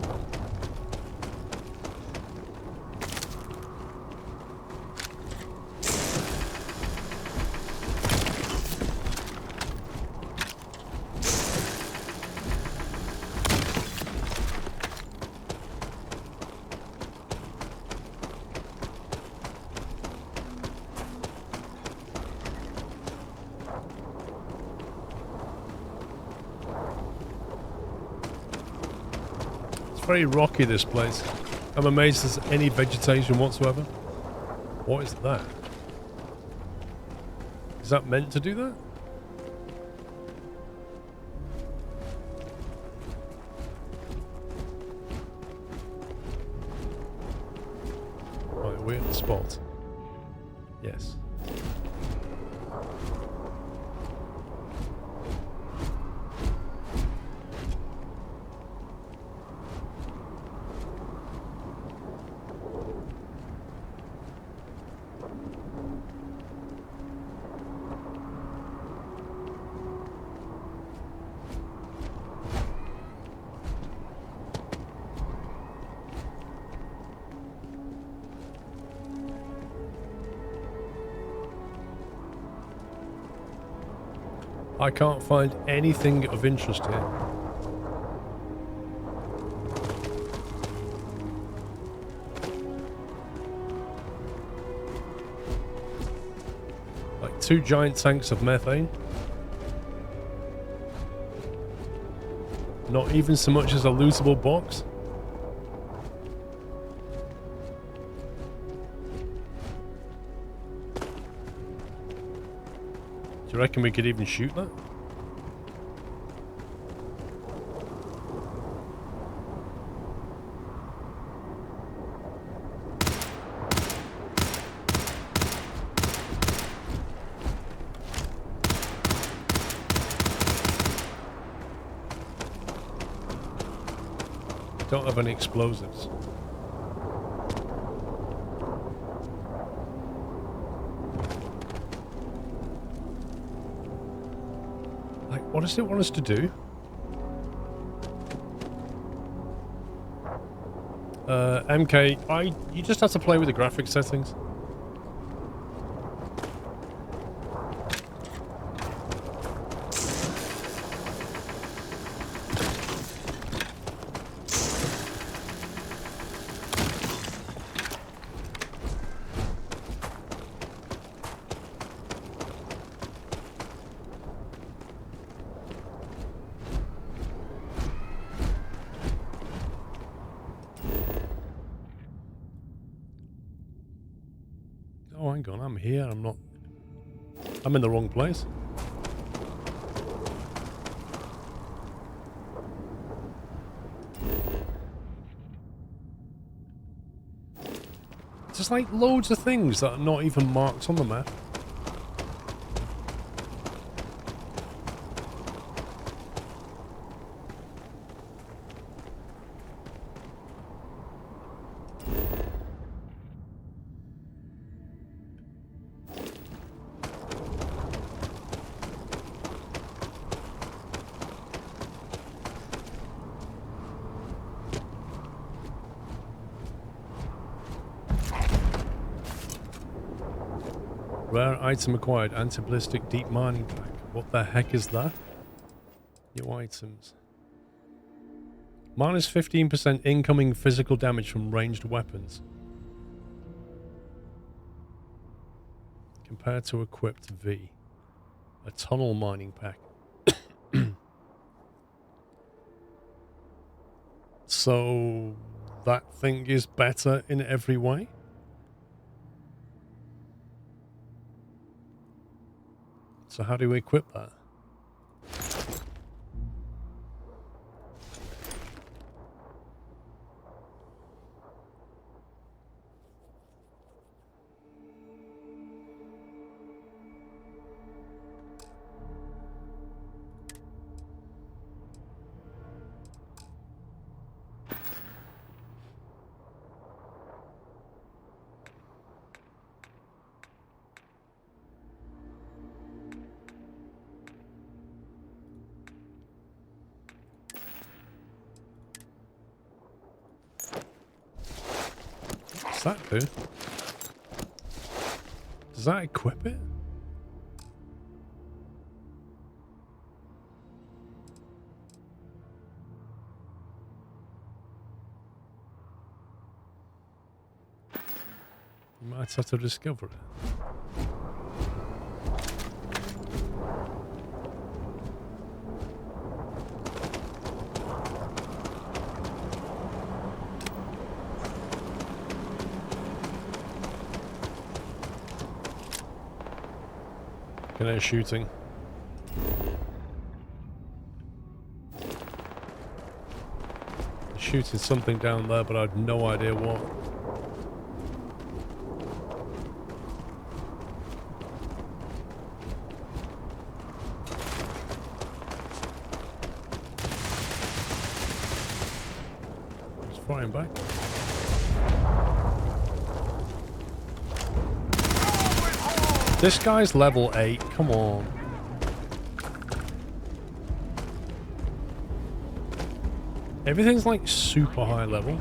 Very rocky, this place. I'm amazed there's any vegetation whatsoever. What is that? Is that meant to do that? Right, we're at the spot. Yes. I can't find anything of interest here. Like 2 giant tanks of methane. Not even so much as a lootable box. Do you reckon we could even shoot that? Don't have any explosives. Like, what does it want us to do? MK, you just have to play with the graphics settings. Oh, hang on, I'm here, I'm not... I'm in the wrong place. Just like loads of things that are not even marked on the map. Rare item acquired, anti-ballistic deep mining pack. What the heck is that? New items. Minus 15% incoming physical damage from ranged weapons. Compared to equipped V. A tunnel mining pack. So that thing is better in every way? So how do we equip that? that do? Does that equip it? You might have to discover it. They're shooting. They're shooting something down there, but I have no idea what. He's firing back. This guy's level 8, come on. Everything's like super high level.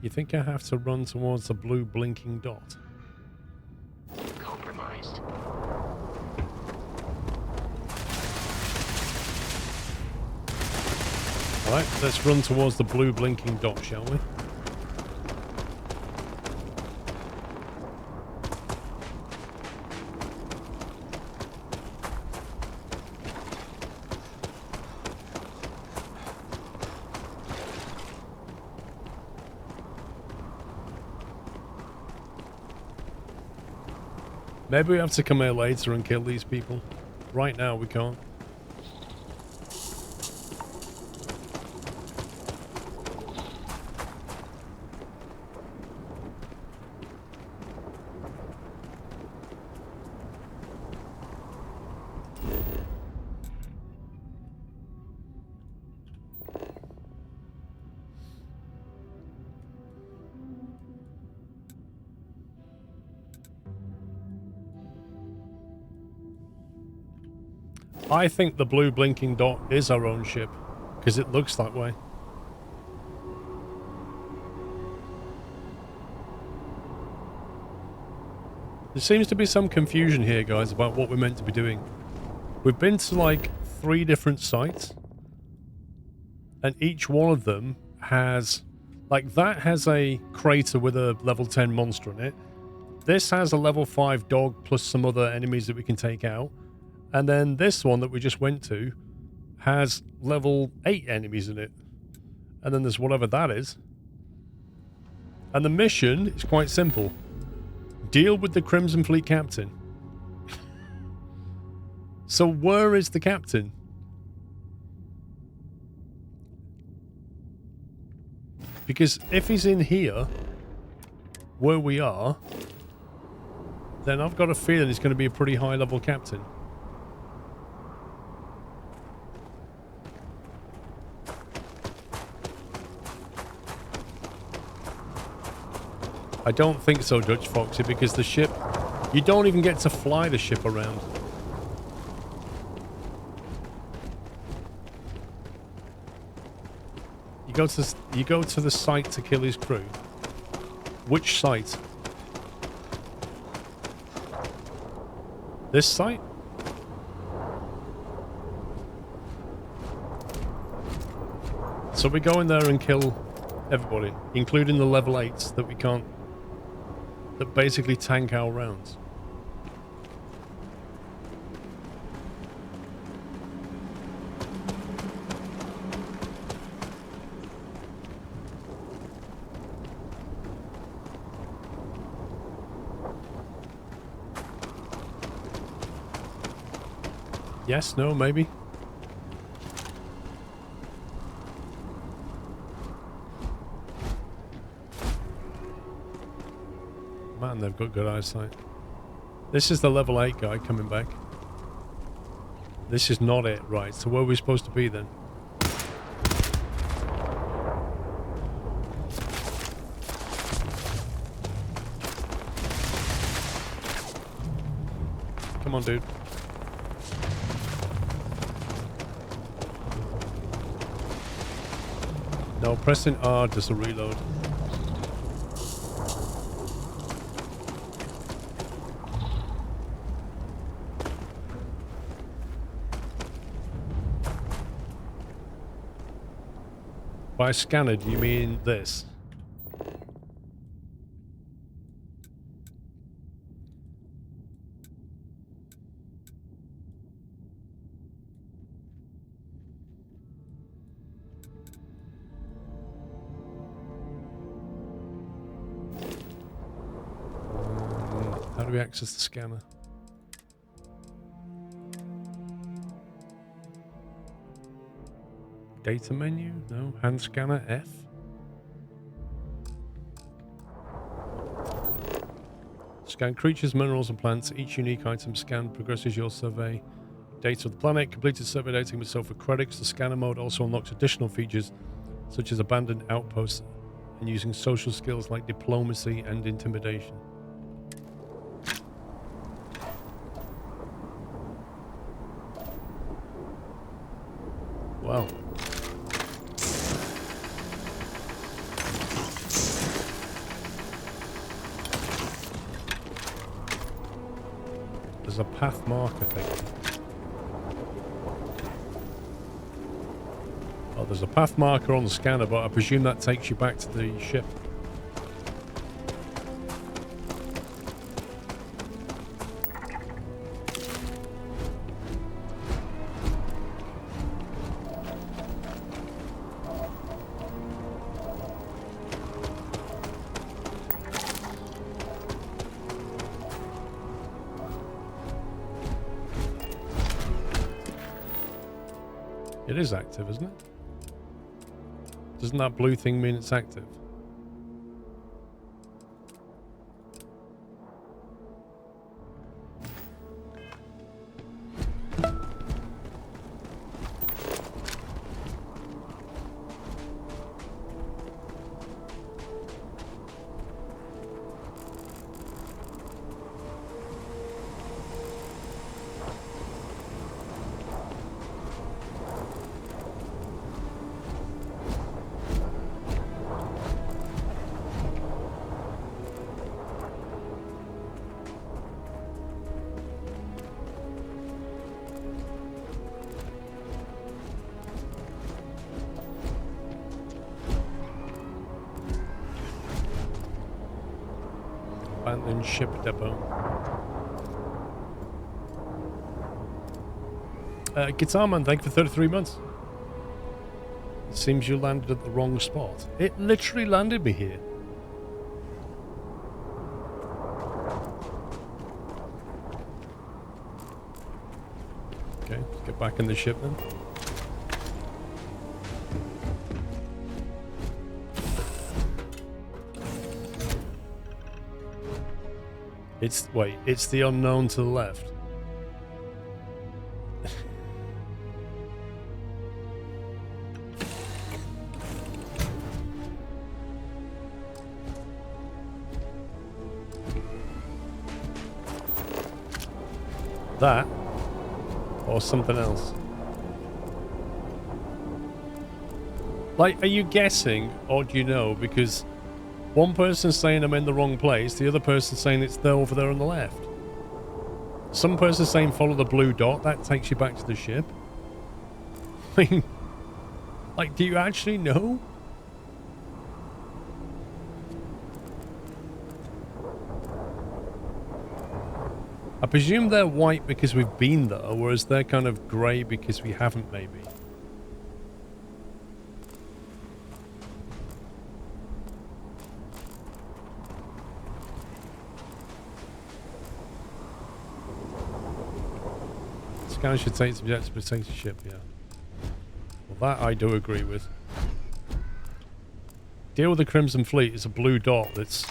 You think I have to run towards the blue blinking dot? Compromised. Alright, let's run towards the blue blinking dot, shall we? Maybe we have to come here later and kill these people. Right now we can't. I think the blue blinking dot is our own ship, because it looks that way. There seems to be some confusion here, guys, about what we're meant to be doing. We've been to like 3 different sites, and each one of them has, like, that has a crater with a level 10 monster in it. This has a level 5 dog plus some other enemies that we can take out. And then this one that we just went to has level 8 enemies in it. And then there's whatever that is. And the mission is quite simple. Deal with the Crimson Fleet captain. So where is the captain? Because if he's in here, where we are, then I've got a feeling he's going to be a pretty high level captain. I don't think so, Dutch Foxy, because the ship... You don't even get to fly the ship around. You go to the site to kill his crew. Which site? This site? So we go in there and kill everybody, including the level 8s that we can't... that basically tank our rounds. Yes, no, maybe. Man, they've got good eyesight. This is the level 8 guy coming back. This is not it, right? So where are we supposed to be then? Come on, dude. No, pressing R does a reload. By scanner, do you mean this? How do we access the scanner? Data menu? No. Hand scanner? F? Scan creatures, minerals, and plants. Each unique item scanned progresses your survey data of the planet. Completed survey data can be sold for credits. The scanner mode also unlocks additional features such as abandoned outposts and using social skills like diplomacy and intimidation. Wow. There's a path marker thing. Oh, there's a path marker on the scanner, but I presume that takes you back to the ship. It is active, isn't it? Doesn't that blue thing mean it's active? Abandoned ship depot. Guitar Man, thank you for 33 months. It seems you landed at the wrong spot. It literally landed me here. Okay, let's get back in the ship then. It's the unknown to the left. That or something else. Like, are you guessing or do you know? Because one person's saying I'm in the wrong place, the other person's saying it's there over there on the left. Some person's saying follow the blue dot, that takes you back to the ship. I mean, like, do you actually know? I presume they're white because we've been there, whereas they're kind of grey because we haven't, maybe. Scanner should take some jets to protect the ship, yeah. Well, that I do agree with. Deal with the Crimson Fleet is a blue dot that's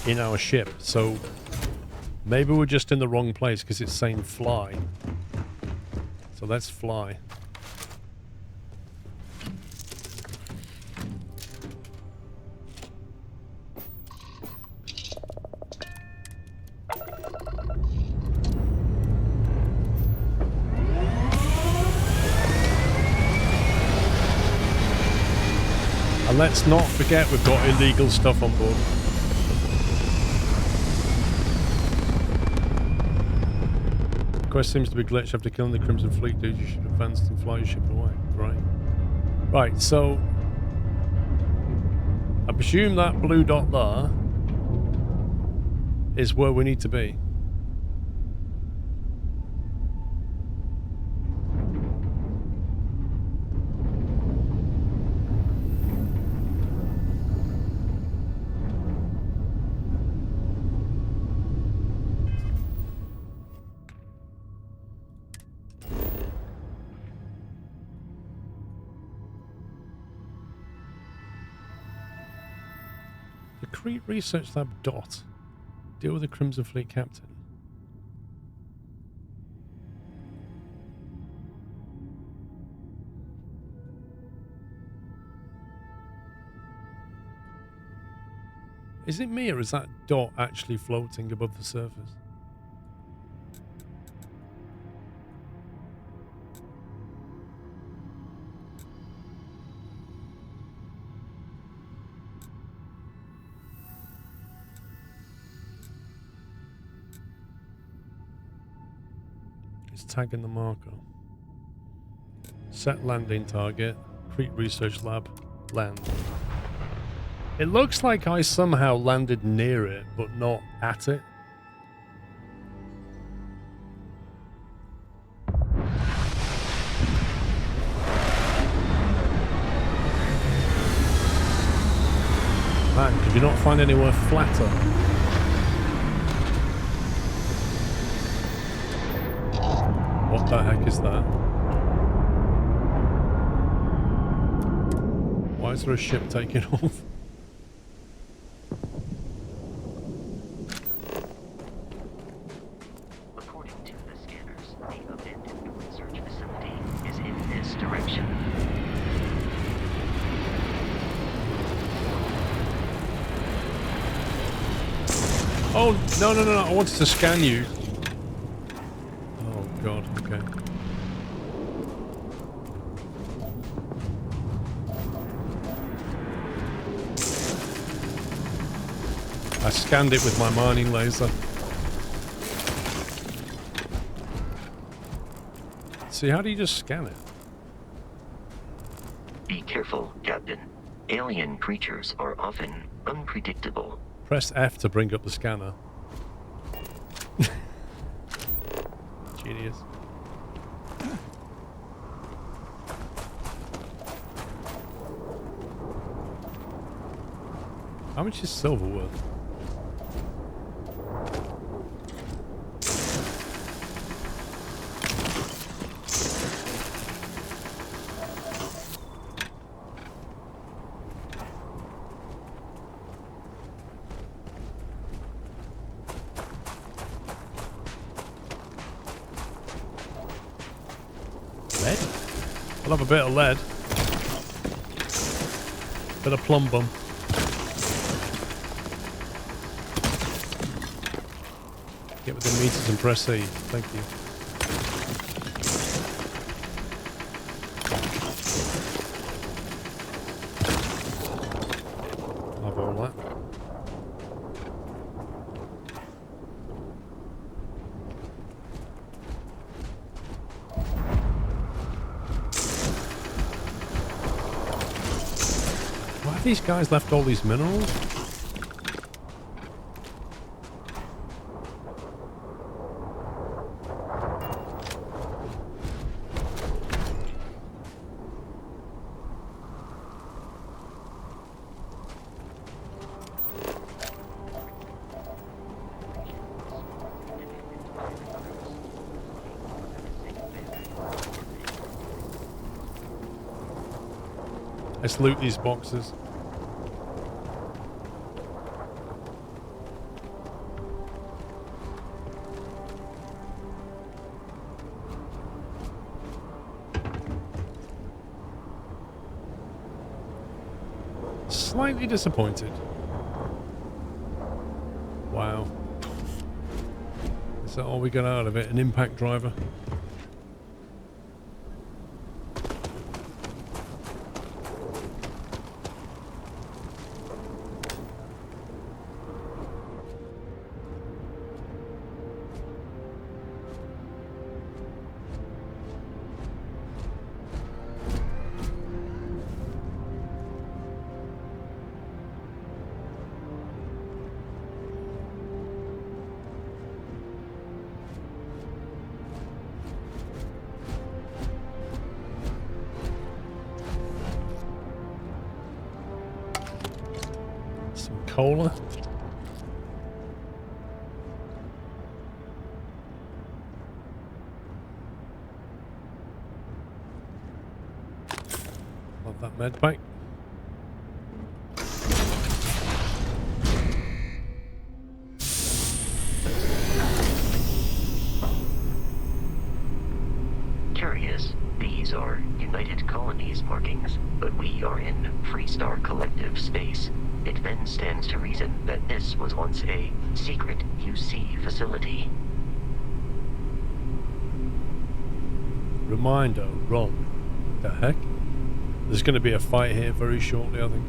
in our ship, so maybe we're just in the wrong place because it's saying fly. So let's fly. And let's not forget we've got illegal stuff on board. The quest seems to be glitched. After killing the Crimson Fleet dude, you should advance and fly your ship away. Right. Right, so I presume that blue dot there is where we need to be. Crete Research Lab dot. Deal with the Crimson Fleet captain. Is it me or is that dot actually floating above the surface? Tagging the marker. Set landing target. Crete Research Lab. Land. It looks like I somehow landed near it, but not at it. Man, could you not find anywhere flatter? What the heck is that? Why is there a ship taking off? According to the scanners, the abandoned research facility is in this direction. Oh, no, no, no, no. I wanted to scan you. Oh, God. Okay. I scanned it with my mining laser. See, how do you just scan it? Be careful, Captain. Alien creatures are often unpredictable. Press F to bring up the scanner. Genius. How much is silver worth? Lead? I'll have a bit of lead. Bit of plum bum. Get with the meters and press E. Thank you. I'll have all that. Why have these guys left all these minerals? Let's loot these boxes. Slightly disappointed. Wow. Is that all we got out of it? An impact driver? cola. Love that med pack. Curious. These are United Colonies markings, but we are in Freestar Collective space. It then stands to reason that this was once a secret UC facility. Reminder, wrong. The heck? There's going to be a fight here very shortly, I think.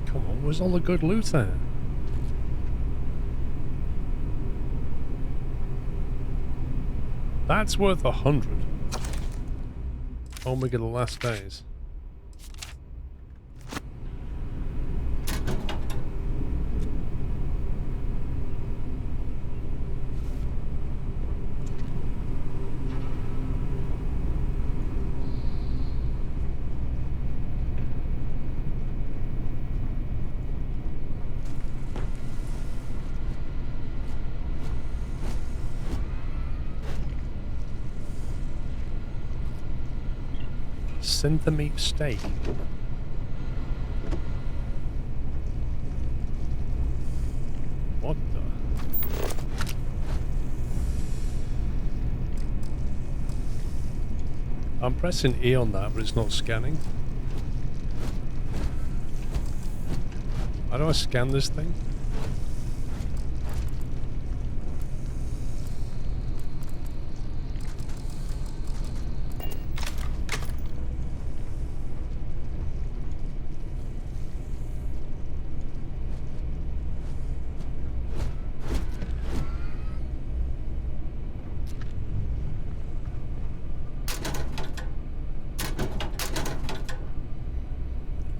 Come on, where's all the good loot there? That's worth 100. Omega the last days. Synthamite steak. What the? I'm pressing E on that, but it's not scanning. How do I scan this thing?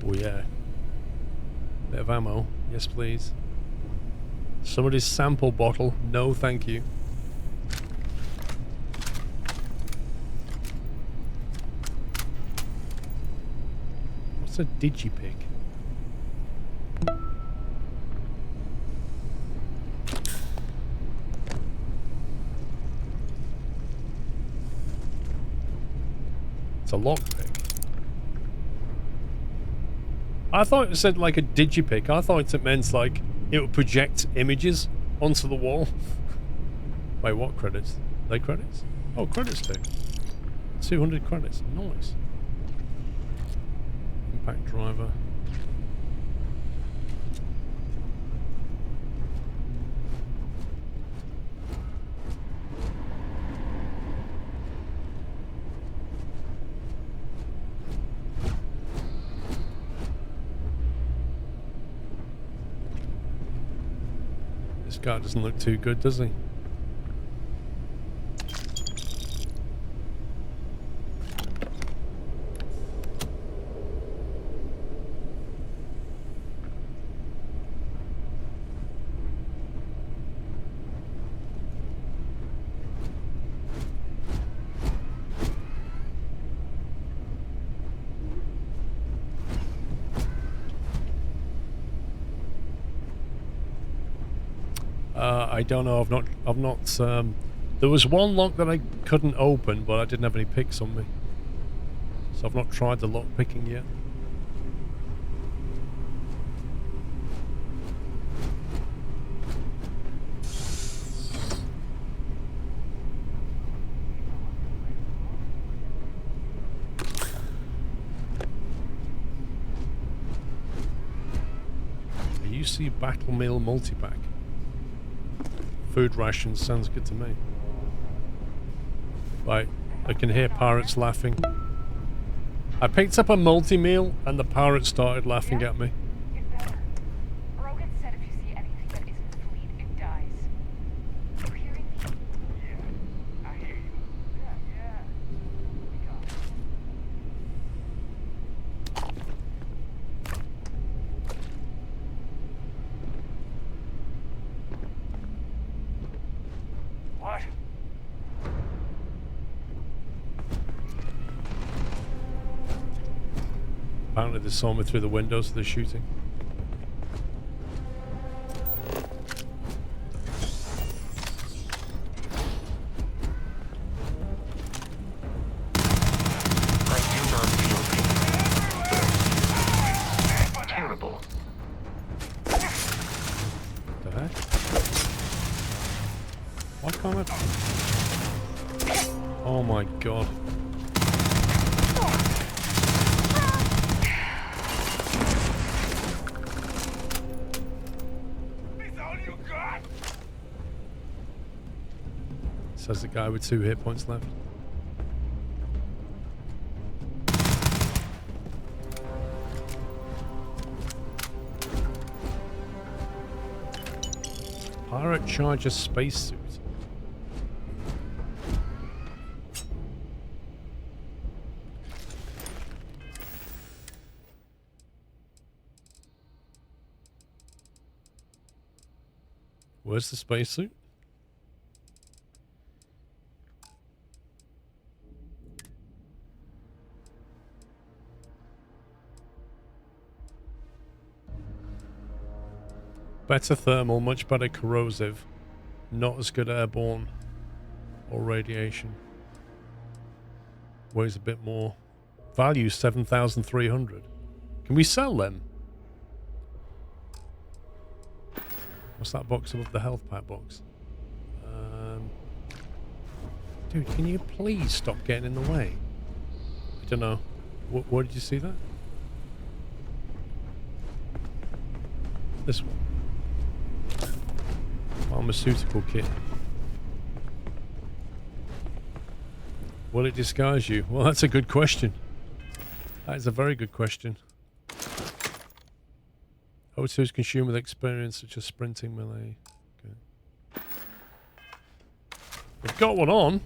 Oh yeah. Bit of ammo. Yes, please. Somebody's sample bottle. No, thank you. What's a digipick? It's a lockpick. I thought it said like a digipick. I thought it meant like it would project images onto the wall. Wait, what credits? Are they credits? Oh, credits too. 200 credits. Nice. Impact driver. This guy doesn't look too good, does he? I don't know. I've not. There was one lock that I couldn't open, but I didn't have any picks on me, so I've not tried the lock picking yet. A UC Battle Meal multipack. Food rations sounds good to me. Right, I can hear pirates laughing. I picked up a multi-meal and the pirates started laughing at me. Rogan said if you see anything that isn't fleet, it dies. You hearing me? Yeah, I hear you. Yeah. We got it. What? Apparently they saw me through the window, so they're shooting. I do not feel pain. Terrible. The heck? Why can't I? Oh my god. Says the guy with 2 hit points left. Pirate Charger spacesuit. Where's the spacesuit? Better thermal, much better corrosive. Not as good airborne or radiation. Weighs a bit more. Value 7,300. Can we sell them? What's that box above the health pack box? Dude, can you please stop getting in the way? I don't know. Where did you see that? This one. Pharmaceutical kit. Will it disguise you? Well, that's a good question. That is a very good question. O2 is consumed with experience such as sprinting, melee. Okay. We've got one on.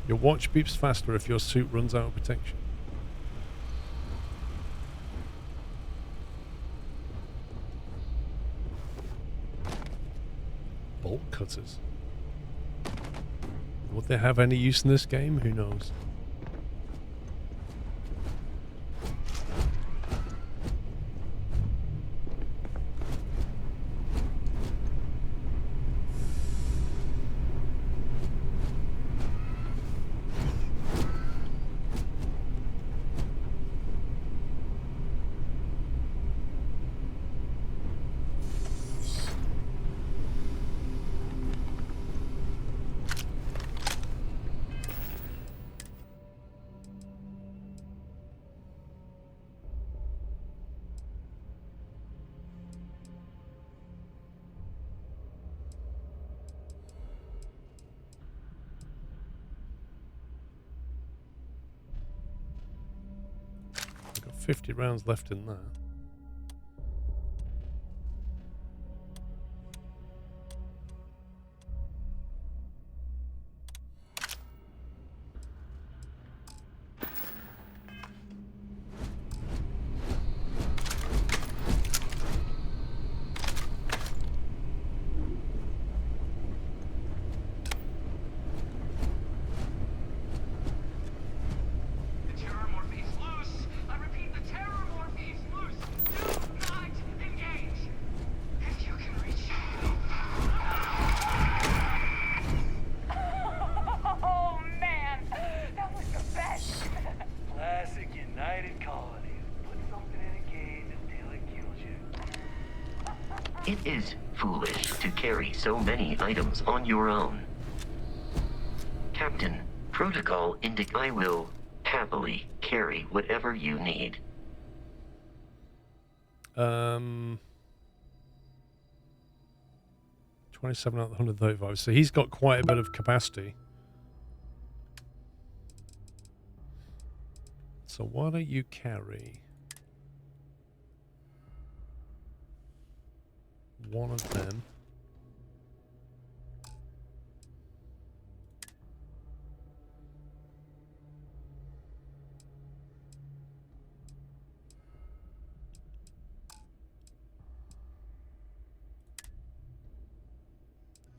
Your watch beeps faster if your suit runs out of protection. Bolt cutters. Would they have any use in this game? Who knows? I've got 50 rounds left in that. It is foolish to carry so many items on your own. Captain, protocol indicates I will happily carry whatever you need. 27 out of 135. So he's got quite a bit of capacity. So why don't you carry one of them?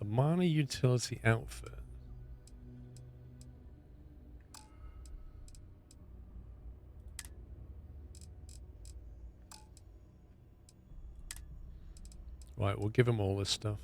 A minor utility outfit. Right, we'll give him all this stuff.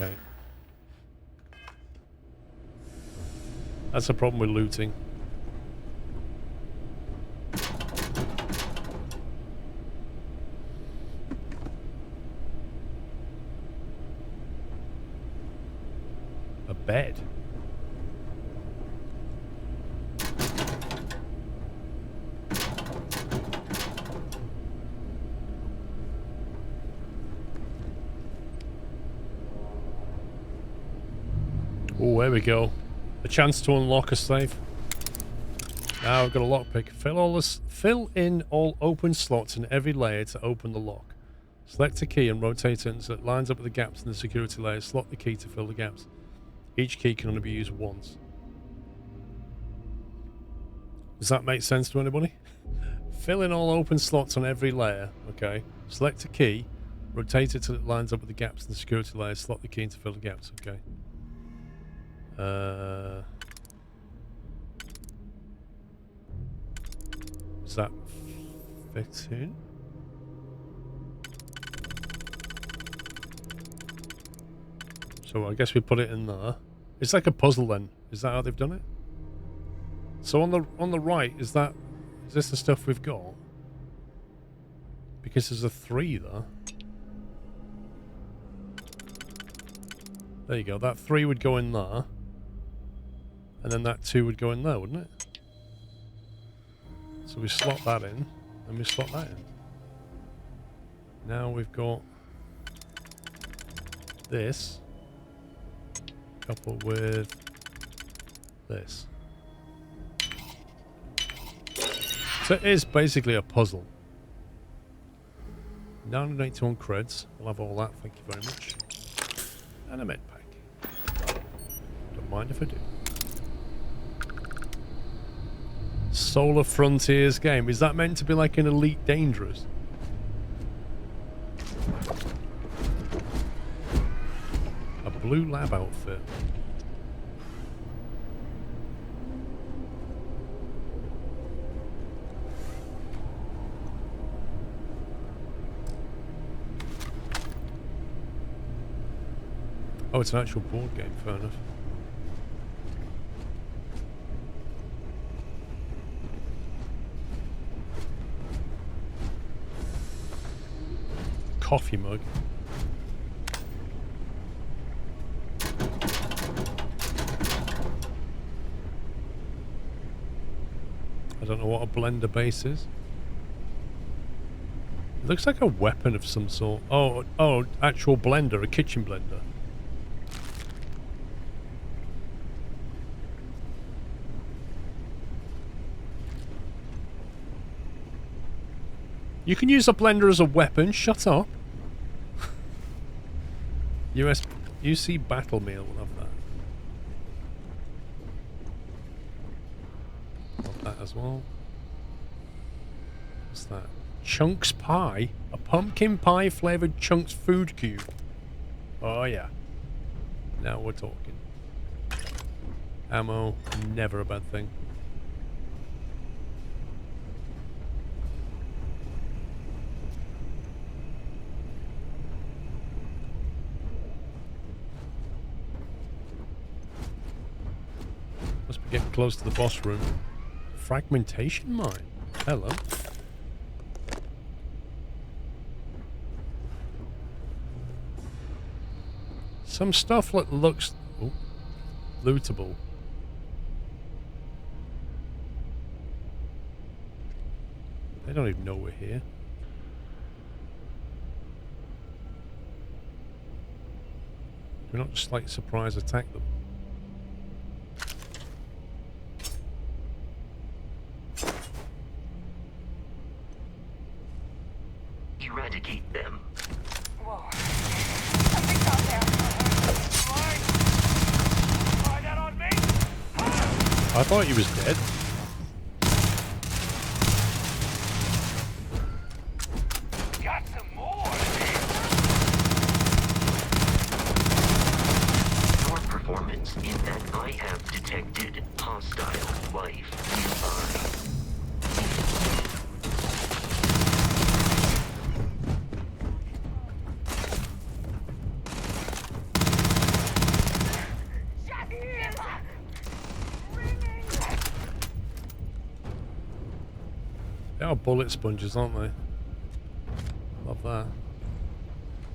Okay. That's a problem with looting. A bed. Oh, there we go. A chance to unlock a safe. Now I've got a lockpick. Fill in all open slots in every layer to open the lock. Select a key and rotate it so it lines up with the gaps in the security layer. Slot the key to fill the gaps. Each key can only be used once. Does that make sense to anybody? Fill in all open slots on every layer. Okay. Select a key. Rotate it so it lines up with the gaps in the security layer. Slot the key in to fill the gaps. Okay. Does that fit in? So I guess we put it in there. It's like a puzzle then. Is that how they've done it? So on the right, is this the stuff we've got? Because there's a 3 there. There you go. That 3 would go in there. And then that 2 would go in there, wouldn't it? So we slot that in, and we slot that in. Now we've got this coupled with this. So it is basically a puzzle. 981 creds. We'll have all that, thank you very much. And a med pack. Don't mind if I do. Solar Frontiers game. Is that meant to be like an Elite Dangerous? A blue lab outfit. Oh, it's an actual board game, fair enough. Coffee mug. I don't know what a blender base is. It looks like a weapon of some sort. Oh, actual blender, a kitchen blender. You can use a blender as a weapon, shut up. UC Battle Meal, we'll have that. Love that as well. What's that? Chunks Pie? A pumpkin pie flavoured Chunks food cube. Oh yeah. Now we're talking. Ammo, never a bad thing. Must be getting close to the boss room. Fragmentation mine. Hello. Some stuff that looks lootable. They don't even know we're here. We're not just like surprise attack them. Eradicate them. Whoa. Something's out there. Try that on me? I thought he was dead. Got some more. Your performance in that I have detected hostile life nearby. They are bullet sponges, aren't they? Love that.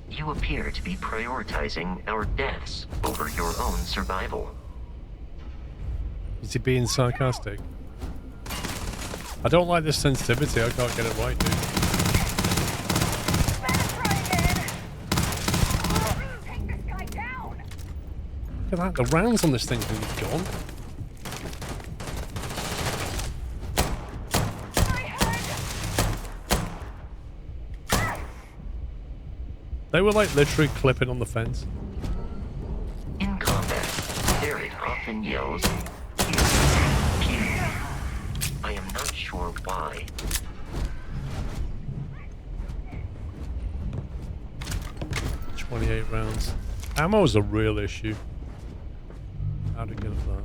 You appear to be prioritizing our deaths over your own survival. Is he being sarcastic? I don't like this sensitivity. I can't get it right, dude. Take this guy down. Look at that. The rounds on this thing's really gone. They were like literally clipping on the fence. In combat, Derek often yells, "Pew, pew." I am not sure why. $28 rounds. Ammo is a real issue. How to get at that?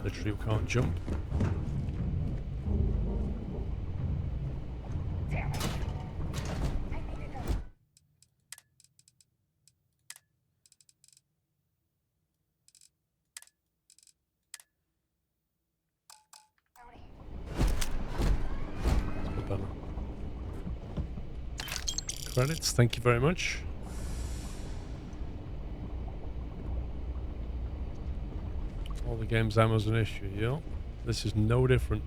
Literally, you can't jump. Damn it. I needed them. Credits, thank you very much. All the game's ammo's an issue, yeah. This is no different.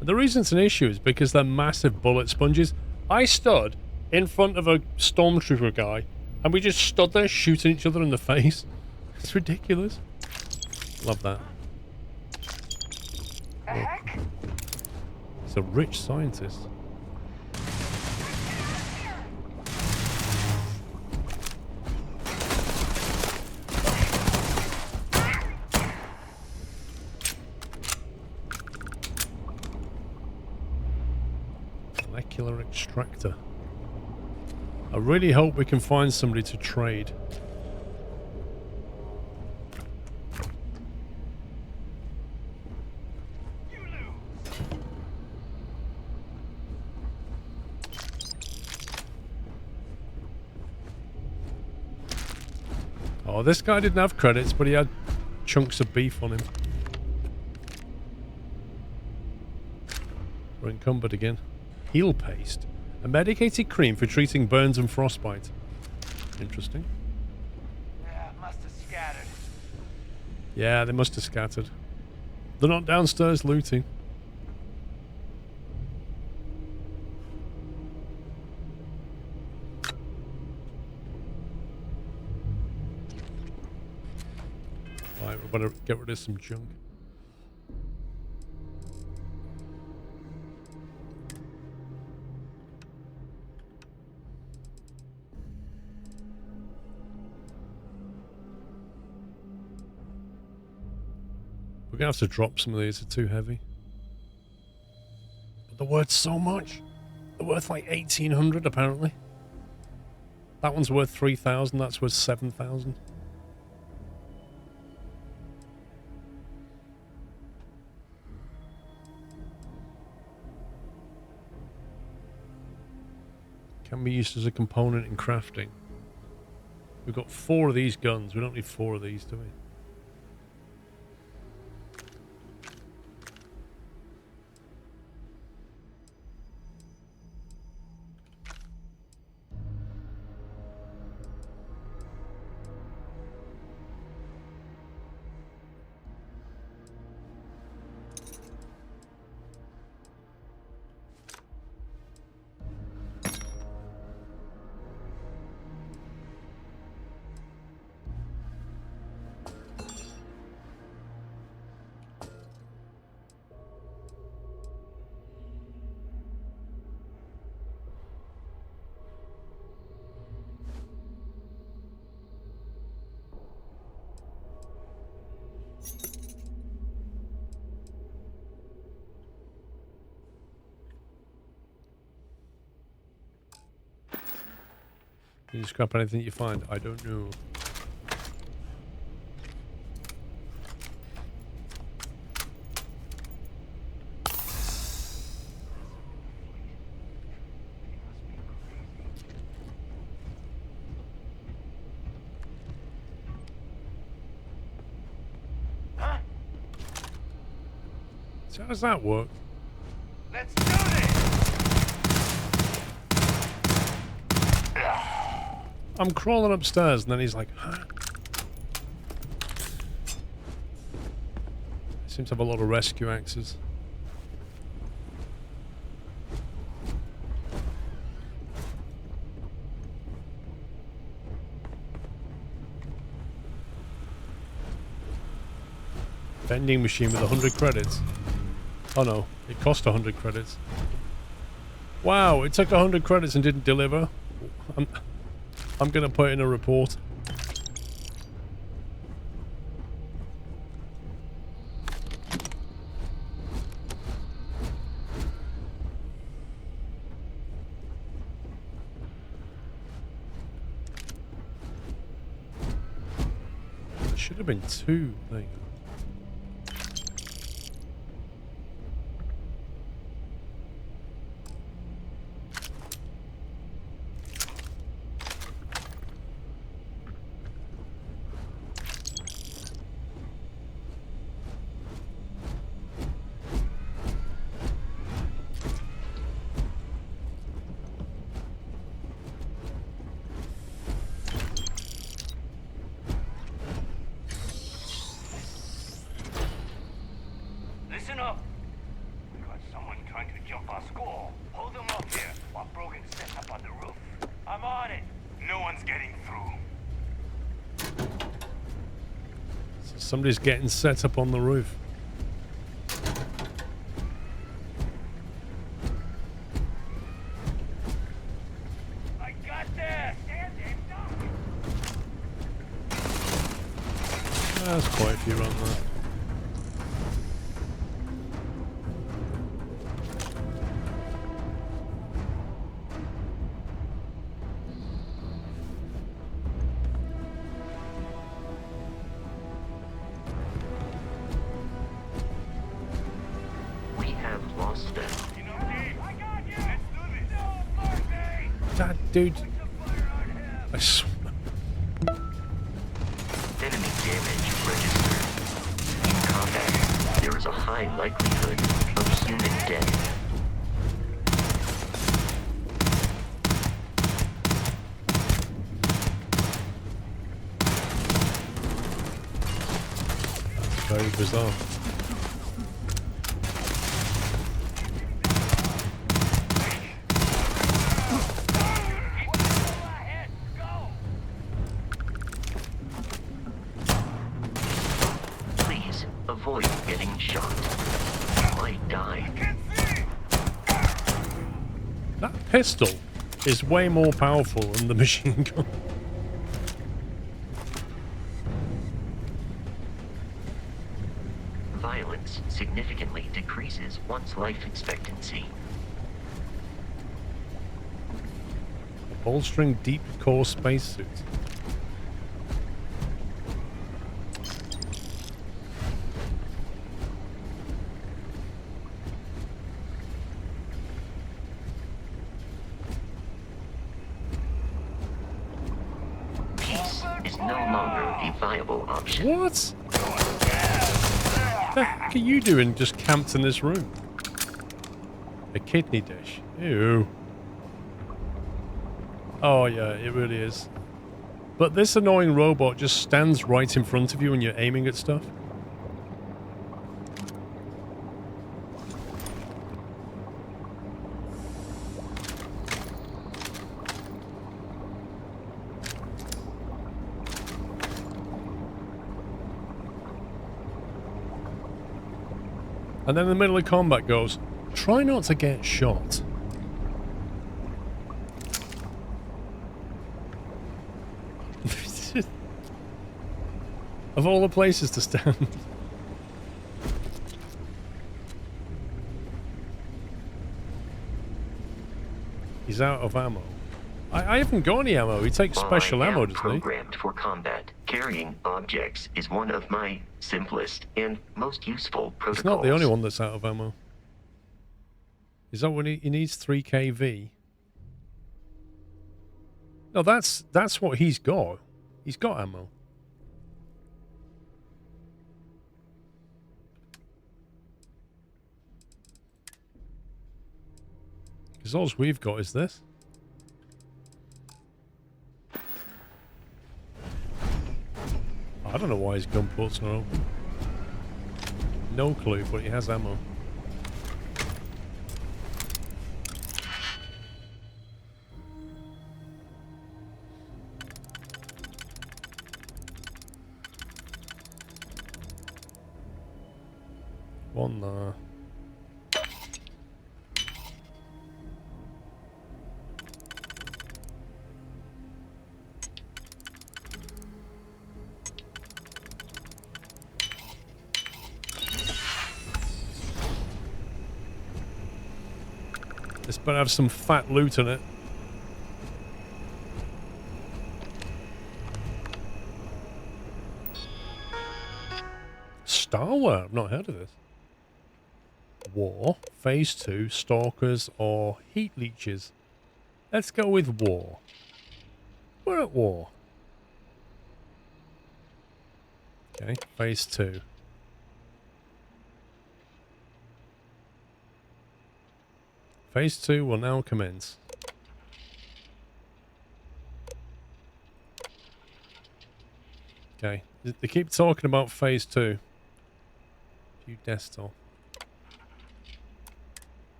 And the reason it's an issue is because they're massive bullet sponges. I stood in front of a stormtrooper guy and we just stood there shooting each other in the face. It's ridiculous. Love that. The heck? He's a rich scientist. Molecular extractor. I really hope we can find somebody to trade. Oh, this guy didn't have credits, but he had chunks of beef on him. We're encumbered again. Heal paste. A medicated cream for treating burns and frostbite. Interesting. Yeah, must have scattered. Yeah, they must have scattered. They're not downstairs looting. Right, we better get rid of some junk. We're gonna have to drop some of these, they're too heavy. But they're worth so much. They're worth like 1,800 apparently. That one's worth 3,000, that's worth 7,000. Can be used as a component in crafting. We've got 4 of these guns, we don't need 4 of these, do we? Can you scrap anything you find? I don't know. So how does that work? Let's do this! I'm crawling upstairs and then he's like, huh? Seems to have a lot of rescue axes. Vending machine with 100 credits. Oh no, it cost 100 credits. Wow, it took 100 credits and didn't deliver. I'm gonna put in a report. Should have been 2. There you go. Listen up. We got someone trying to jump our skull. Hold them up here while Brogan sets up on the roof. I'm on it. No one's getting through. So somebody's getting set up on the roof. I got this. Stand it. There's quite a few around there. We have lost them. God, dude. I swear. Enemy damage registered. In combat, there is a high likelihood of human death. Very bizarre. Please avoid getting shot. You might die. That pistol is way more powerful than the machine gun. Violence significantly decreases one's life expectancy. A bolstering deep core spacesuit. Peace is no longer a viable option. What? What the heck are you doing just camped in this room? A kidney dish. Ew. Oh yeah, it really is. But this annoying robot just stands right in front of you when you're aiming at stuff. And then in the middle of combat goes, try not to get shot. Of all the places to stand. He's out of ammo. I haven't got any ammo. He takes While special I am ammo, doesn't he? programmed for combat, carrying objects is one of my simplest and most useful protocols. He's not the only one that's out of ammo. Is that what he needs? 3 kV. No, that's what he's got. He's got ammo. Because all we've got is this. I don't know why his gun ports are open. No clue, but he has ammo. One there. This better have some fat loot in it. Starware? I've not heard of this. War, Phase 2, Stalkers, or Heat Leeches. Let's go with War. We're at War. Okay, Phase 2. Phase 2 will now commence. Okay, they keep talking about Phase 2. View desktop.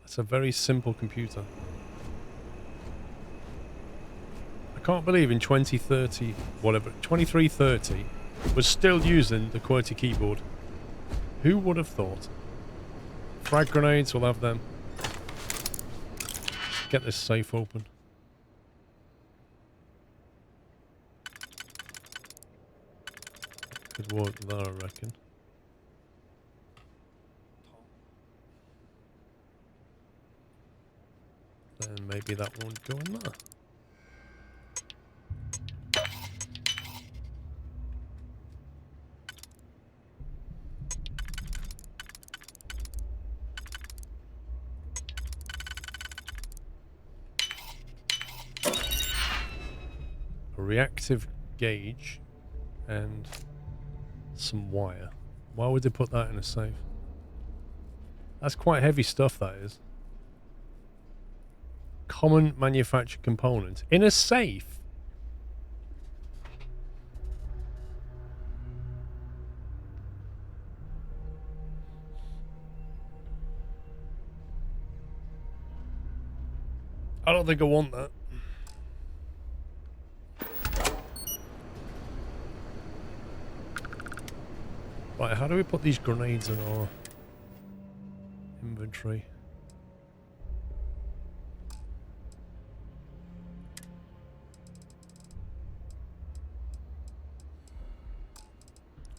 That's a very simple computer. I can't believe in 2030, whatever, 2330, we're still using the QWERTY keyboard. Who would have thought? Frag grenades, we'll have them. Get this safe open. Could work there, I reckon. Then maybe that won't go in there. A reactive gauge and some wire. Why would they put that in a safe? That's quite heavy stuff, that is. Common manufactured component in a safe. I don't think I want that. Right, how do we put these grenades in our inventory?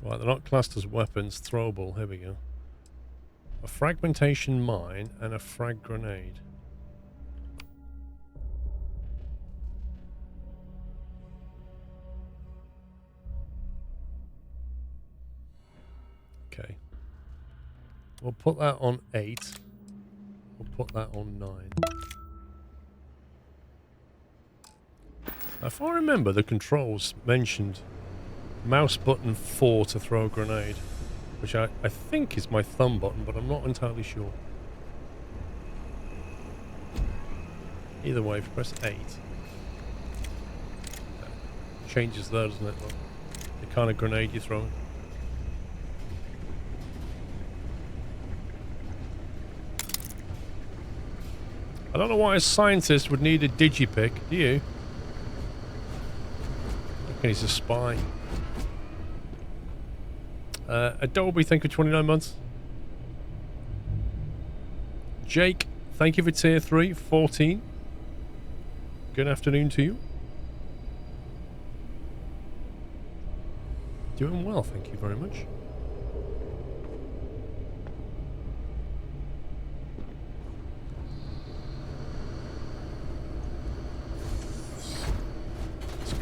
Right, they're not classed as weapons. Throwable. Here we go. A fragmentation mine and a frag grenade. Okay. We'll put that on 8. We'll put that on 9. If I remember, the controls mentioned mouse button 4 to throw a grenade, which I think is my thumb button, but I'm not entirely sure. Either way, if you press 8, changes there, doesn't it? Look, the kind of grenade you're throwing. I don't know why a scientist would need a digipick, do you? I reckon he's a spy. Adobe, thank you for 29 months. Jake, thank you for tier 3, 14. Good afternoon to you. Doing well, thank you very much.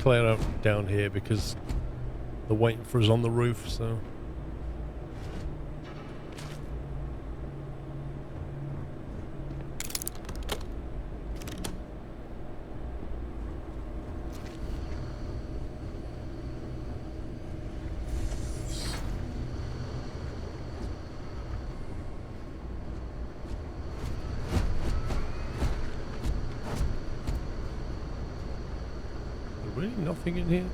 clear out down here because they're waiting for us on the roof, so... Really? Nothing in here?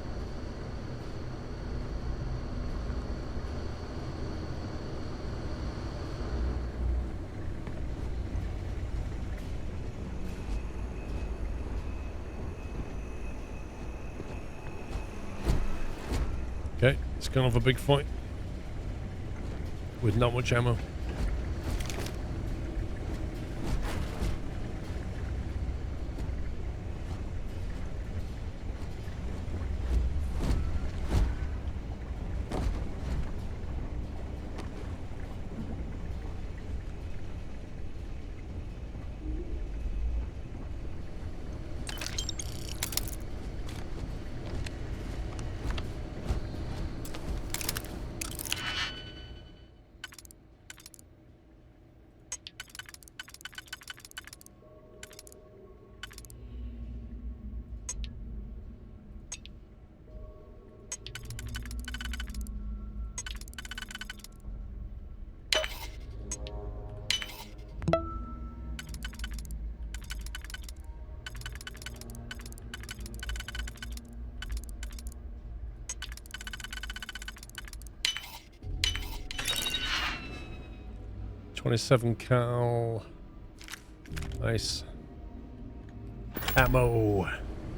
Okay, it's gonna have a big fight with not much ammo. .27 cal. Nice. Ammo.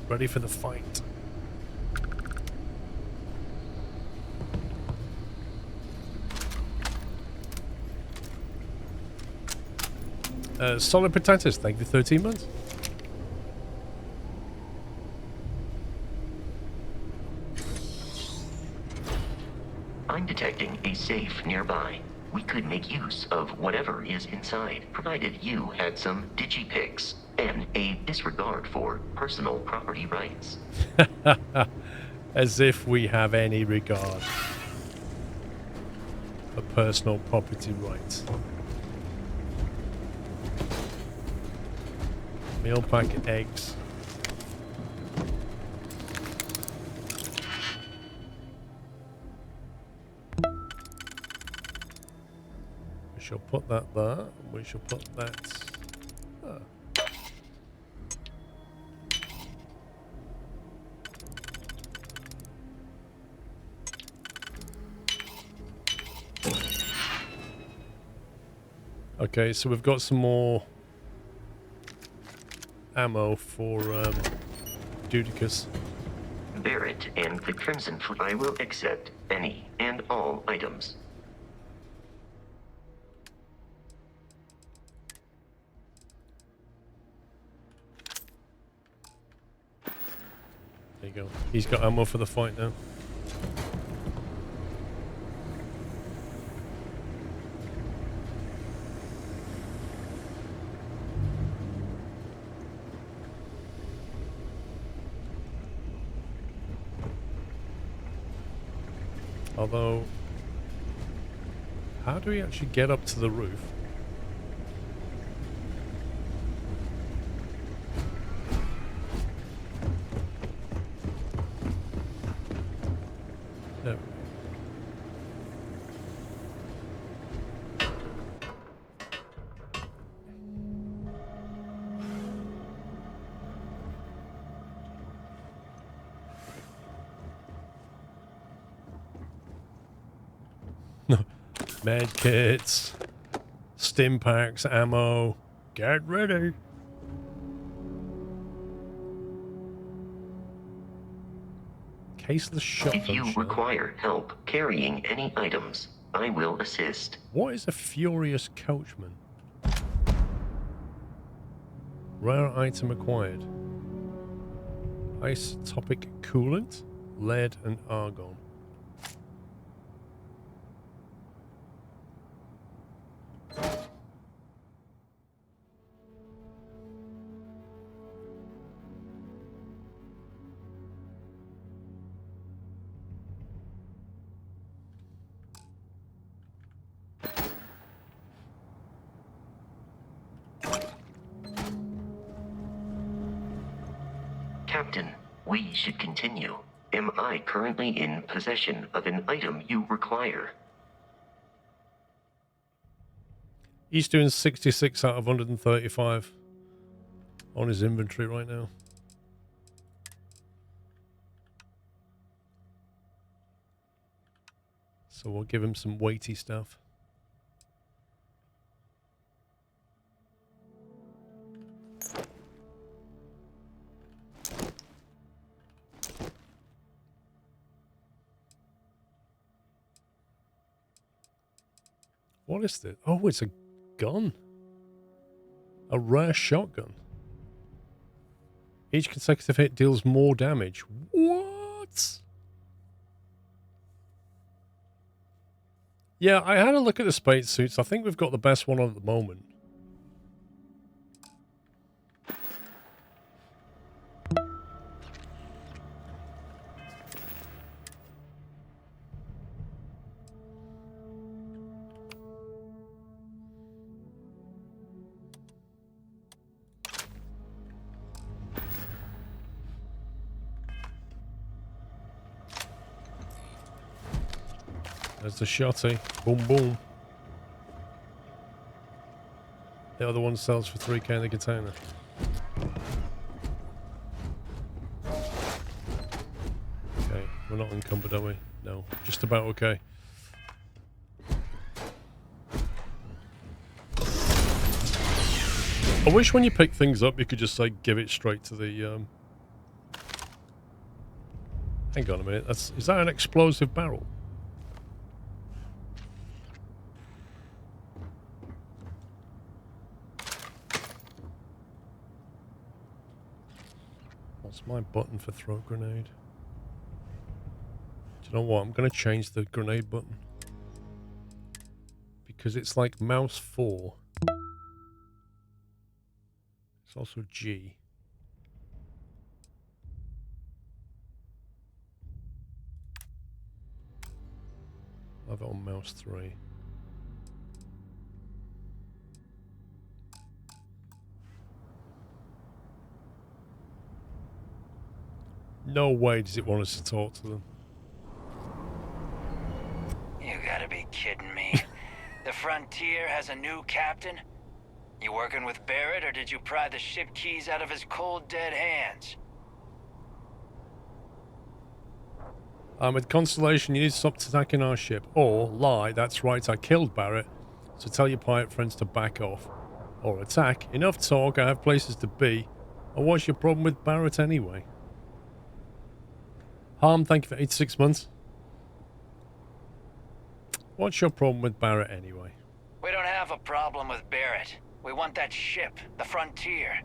Ready for the fight. Solid potatoes, thank you for 13 months. I'm detecting a safe nearby. We could make use of whatever is inside, provided you had some digipics and a disregard for personal property rights. As if we have any regard for personal property rights. Meal packet eggs. We shall put that there. We shall put that. Okay, so we've got some more ammo for Dudicus. Barrett and the Crimson Fleet. I will accept any and all items. There you go. He's got ammo for the fight now. Although, how do we actually get up to the roof? There. Med kits, stim packs, ammo. Get ready. Caseless shotgun. If you require help carrying any items, I will assist. What is a furious coachman? Rare item acquired. Isotopic coolant, lead and argon. Captain, we should continue. Am I currently in possession of an item you require? He's doing 66 out of 135 on his inventory right now. So we'll give him some weighty stuff. What is this? Oh, it's a gun. A rare shotgun. Each consecutive hit deals more damage. What? Yeah, I had a look at the space suits. I think we've got the best one on at the moment. There's the shotty. Boom, boom. The other one sells for 3k in the container. Okay, we're not encumbered, are we? No, just about okay. I wish when you pick things up you could just like give it straight to the Hang on a minute, is that an explosive barrel? What's my button for throw grenade? Do you know what? I'm going to change the grenade button. Because it's like mouse 4. It's also G. I'll have it on mouse 3. No way does it want us to talk to them. You gotta be kidding me. The Frontier has a new captain? You working with Barrett, or did you pry the ship keys out of his cold, dead hands? With Constellation, you need to stop attacking our ship. Or lie, that's right, I killed Barrett. So tell your pirate friends to back off. Or attack. Enough talk, I have places to be. Or what's your problem with Barrett anyway? Harm, thank you for 86 months. What's your problem with Barrett anyway? We don't have a problem with Barrett. We want that ship, the Frontier.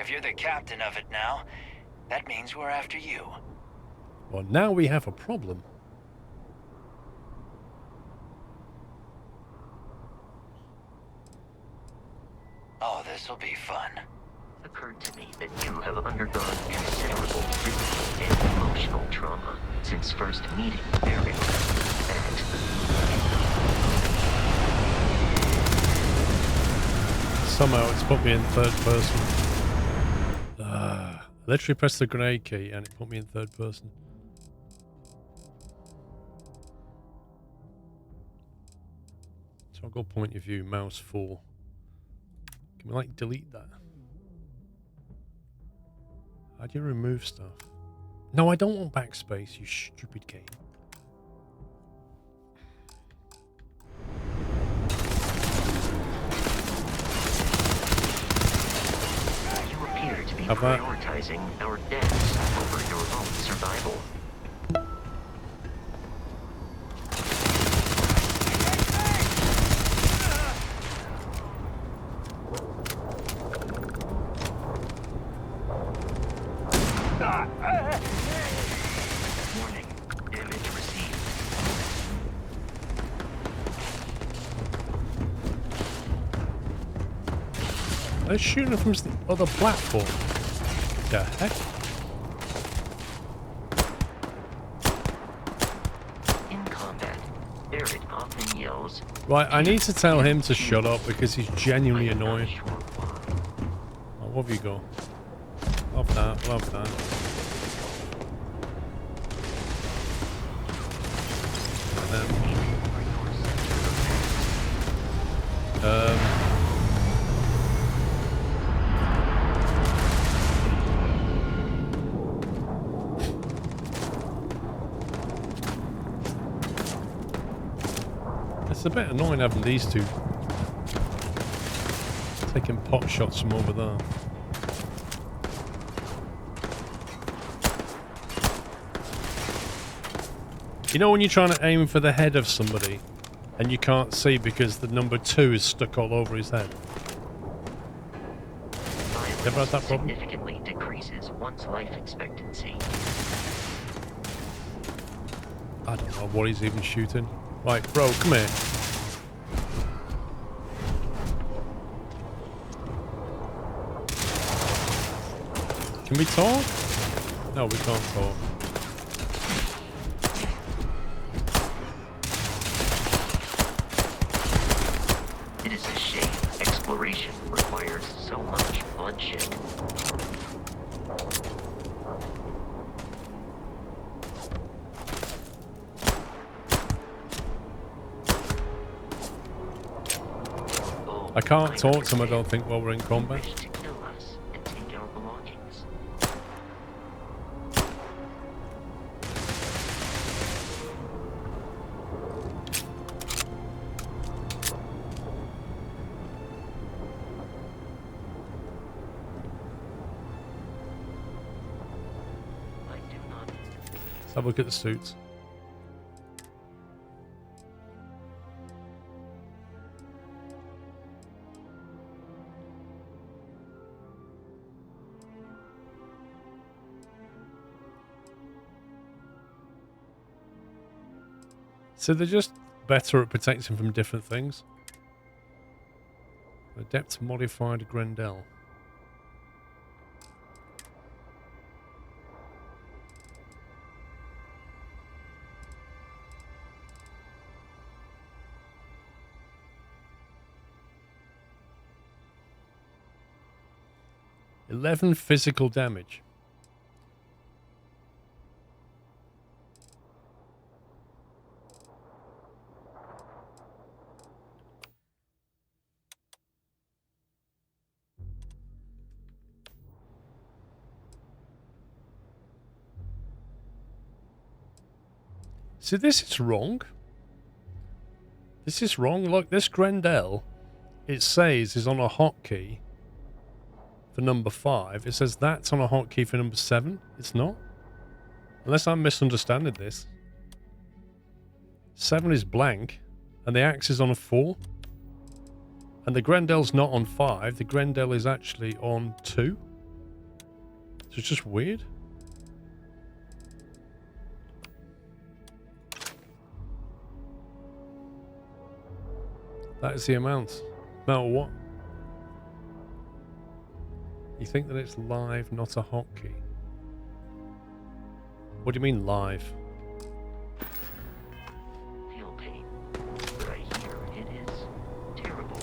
If you're the captain of it now, that means we're after you. Well, now we have a problem. Oh, this'll be fun. It occurred to me that you have undergone considerable physical and emotional trauma since first meeting Barrett. Somehow it's put me in third person. I literally pressed the grenade key and it put me in third person. So I'll go point of view, mouse 4. Can we like delete that? How do you remove stuff? No, I don't want backspace, you stupid game. You appear to be prioritizing our deaths over your own survival. Warning, damage received. They're shooting from the other platform. The heck? In combat, Barrett often yells. Right, I need to tell him to shut up because he's genuinely annoying. Oh, what have you got? Love that, love that. It's a bit annoying having these two taking pot shots from over there. You know when you're trying to aim for the head of somebody and you can't see because the number 2 is stuck all over his head? Ever had that problem? Significantly decreases one's life expectancy. I don't know what he's even shooting. Right, bro, come here. Can we talk? No, we can't talk. It is a shame exploration requires so much bloodshed. I can't talk to him, I don't think, while we're in combat. To kill us and take our belongings. I do not. Let's have a look at the suits. So they're just better at protecting from different things. Adept modified Grendel. $11 physical damage. See, this is wrong. This is wrong. Look, this Grendel, it says is on a hotkey for number 5. It says that's on a hotkey for number 7. It's not. Unless I'm misunderstanding this. 7 is blank, and the axe is on a 4. And the Grendel's not on 5. The Grendel is actually on 2. So it's just weird. That is the amount. No, what? You think that it's live, not a hotkey? What do you mean live? Feel pain. But I hear it is terrible.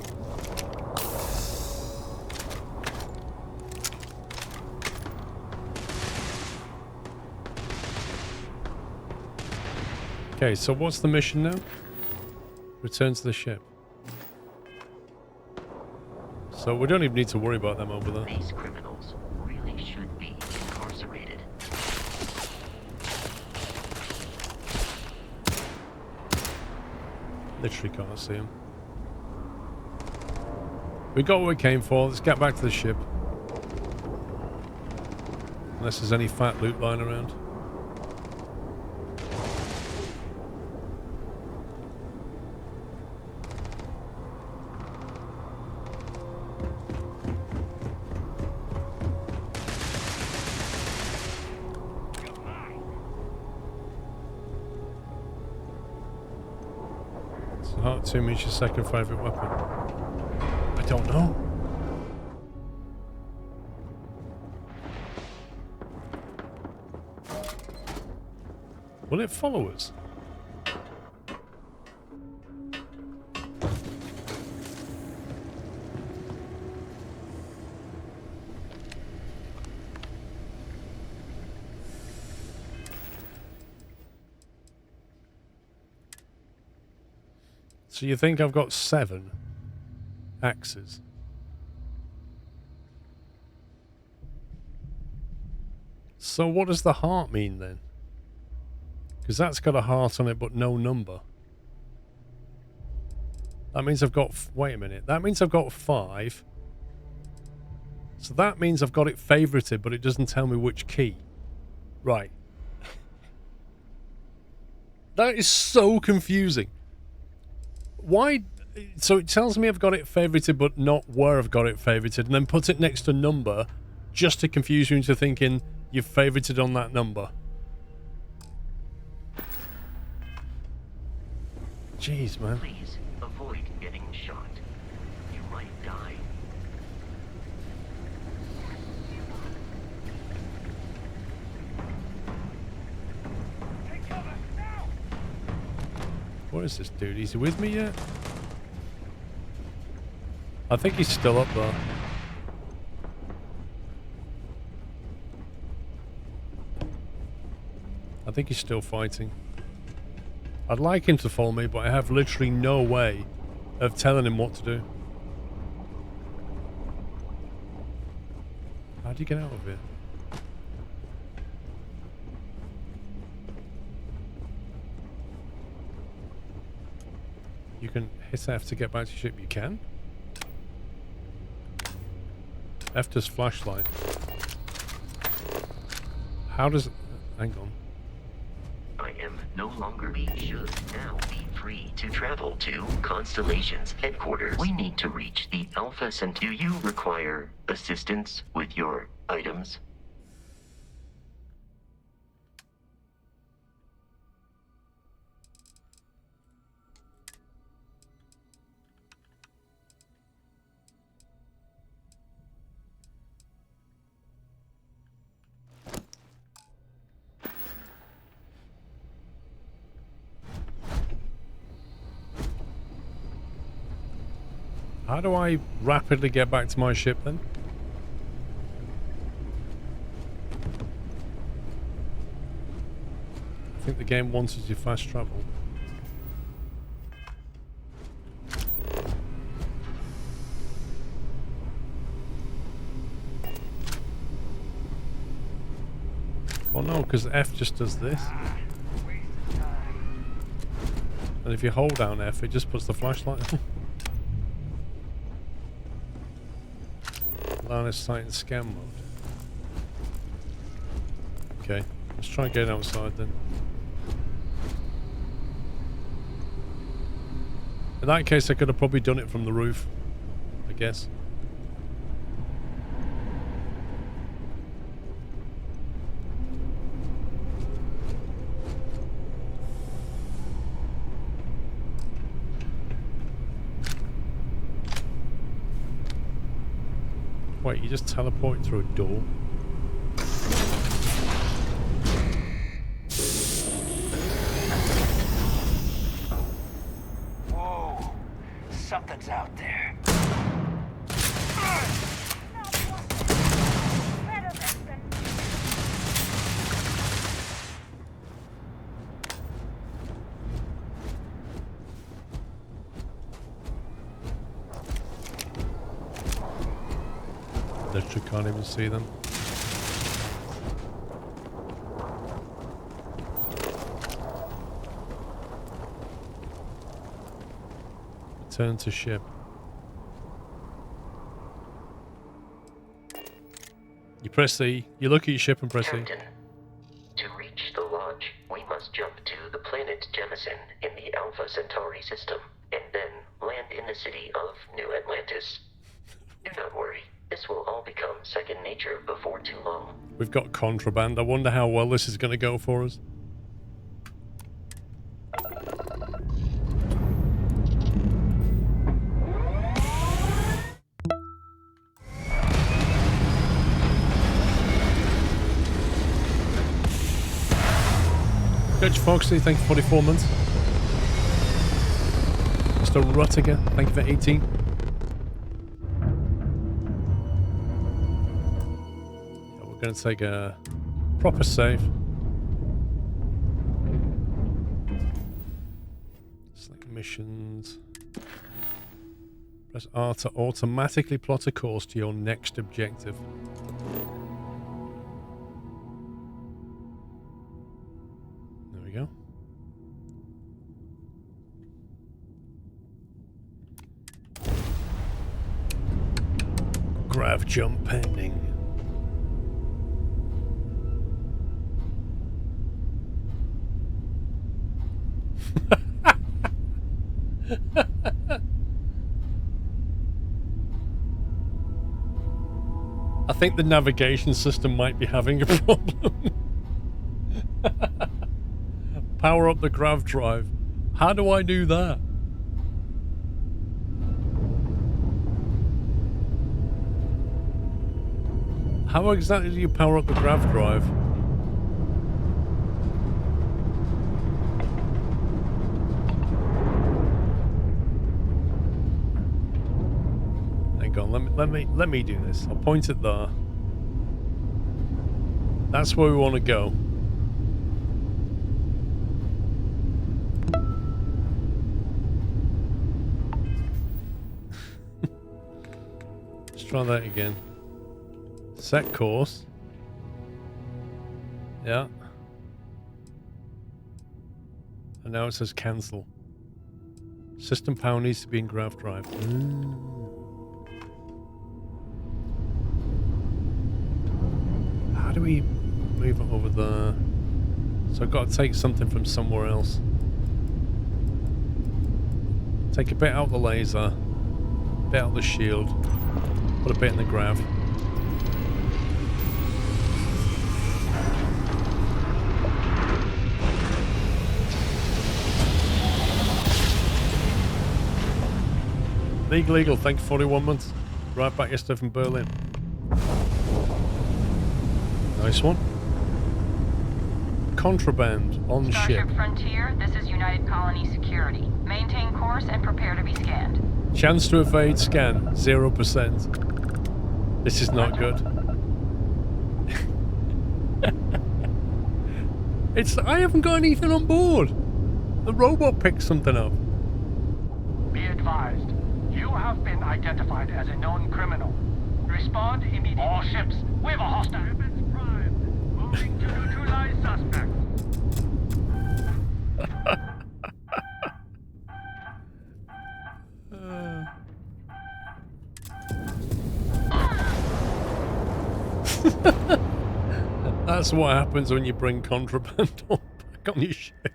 Okay, so what's the mission now? Return to the ship. So we don't even need to worry about them over there. These criminals really should be incarcerated. Literally can't see them. We got what we came for. Let's get back to the ship. Unless there's any fat loot lying around. Heart 2 means your second favourite weapon. I don't know. Will it follow us? So you think I've got 7 axes? So what does the heart mean then? Because that's got a heart on it but no number. That means I've got... Wait a minute. That means I've got 5. So that means I've got it favorited, but it doesn't tell me which key. Right. That is so confusing. Why? So it tells me I've got it favorited, but not where I've got it favorited, and then puts it next to number just to confuse you into thinking you've favorited on that number. Jeez, man. Please avoid getting shot. You might die. What is this dude? Is he with me yet? I think he's still up there. I think he's still fighting. I'd like him to follow me, but I have literally no way of telling him what to do. How do you get out of here? You can hit F to get back to your ship. You can? F does flashlight. How does... Hang on. I am no longer. We should now be free to travel to Constellation's headquarters. We need to reach the Alpha Center. Do you require assistance with your items? How do I rapidly get back to my ship then? I think the game wants us to fast travel. Oh no, because F just does this. And if you hold down F, it just puts the flashlight on. Line of sight and scan mode. Okay, let's try and get outside then. In that case, I could have probably done it from the roof, I guess. Wait, you just teleport through a door? Whoa, something's out there. Literally can't even see them. Return to ship. You press E, you look at your ship and press E. Captain, to reach the lodge, we must jump to the planet Jemison in the Alpha Centauri system, and then land in the city of New Atlantis. Do not worry. This will all become second nature before too long. We've got contraband. I wonder how well this is going to go for us. Coach Foxley, thank you for 44 months. Mr. Ruttiger, thank you for 18. Going to take a proper save. Select missions. Press R to automatically plot a course to your next objective. There we go. Grav jump pending. I think the navigation system might be having a problem. Power up the grav drive. How do I do that? How exactly do you power up the grav drive? Hang on, let me do this. I'll point it there. That's where we want to go. Let's try that again. Set course. Yeah. And now it says cancel. System power needs to be in grav drive. How do we move it over there? So I've got to take something from somewhere else. Take a bit out the laser, a bit out the shield, put a bit in the grav. Legal, thank you, 41 months. Right back yesterday from Berlin. Nice one. Contraband on Starship ship. Frontier, this is United Colony Security. Maintain course and prepare to be scanned. Chance to evade scan, 0%. This is not good. I haven't got anything on board. The robot picked something up. Be advised, you have been identified as a known criminal. Respond immediately. All ships, we have a hostile. Weapons primed. Moving to neutralize suspects. That's what happens when you bring contraband back on your ship.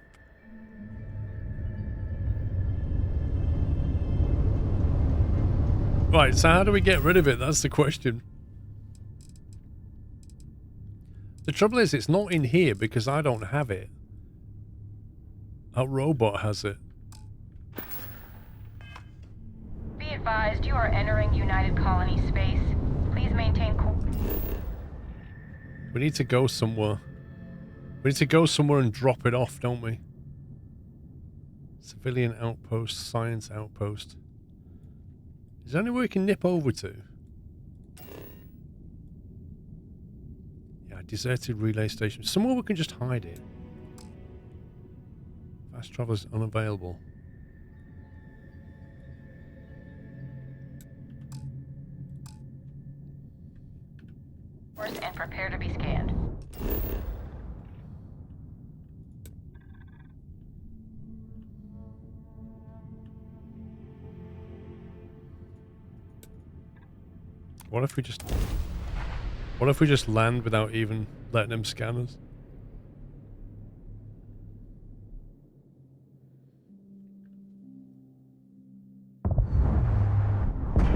Right, so how do we get rid of it? That's the question. The trouble is, it's not in here because I don't have it. Our robot has it. Be advised, you are entering United Colony space. Please maintain course. We need to go somewhere. We need to go somewhere and drop it off, don't we? Civilian outpost, science outpost. Is there anywhere we can nip over to? Yeah, deserted relay station. Somewhere we can just hide it. Fast travel is unavailable. And prepare to be scanned. What if we just land without even letting them scan us?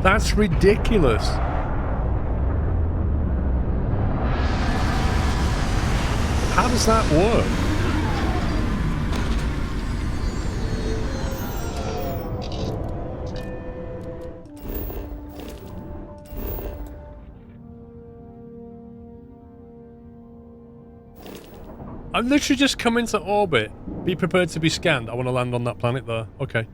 That's ridiculous. How does that work? I'm literally just come into orbit. Be prepared to be scanned. I want to land on that planet there. Okay.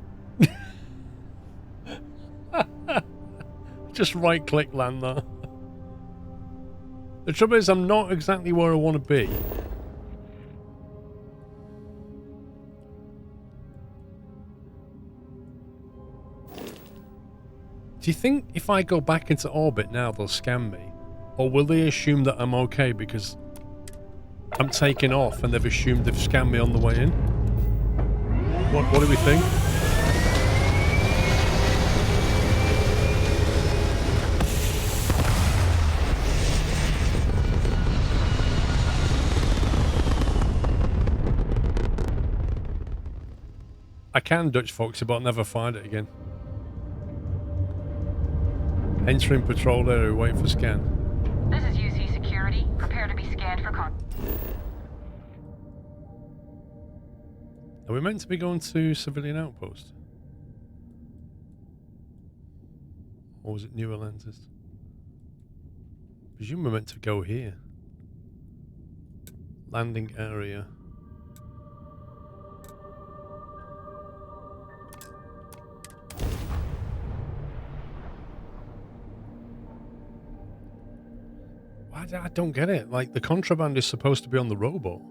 Just right click land there. The trouble is I'm not exactly where I want to be. Do you think if I go back into orbit now, they'll scan me? Or will they assume that I'm okay because I'm taking off and they've assumed they've scanned me on the way in? What do we think? I can Dutch Foxy, but I'll never find it again. Entering patrol area, wait for scan. This is UC Security. Prepare to be scanned for Are we meant to be going to civilian outpost? Or was it New Atlantis? Presume we're meant to go here. Landing area. I don't get it. Like, the contraband is supposed to be on the robot.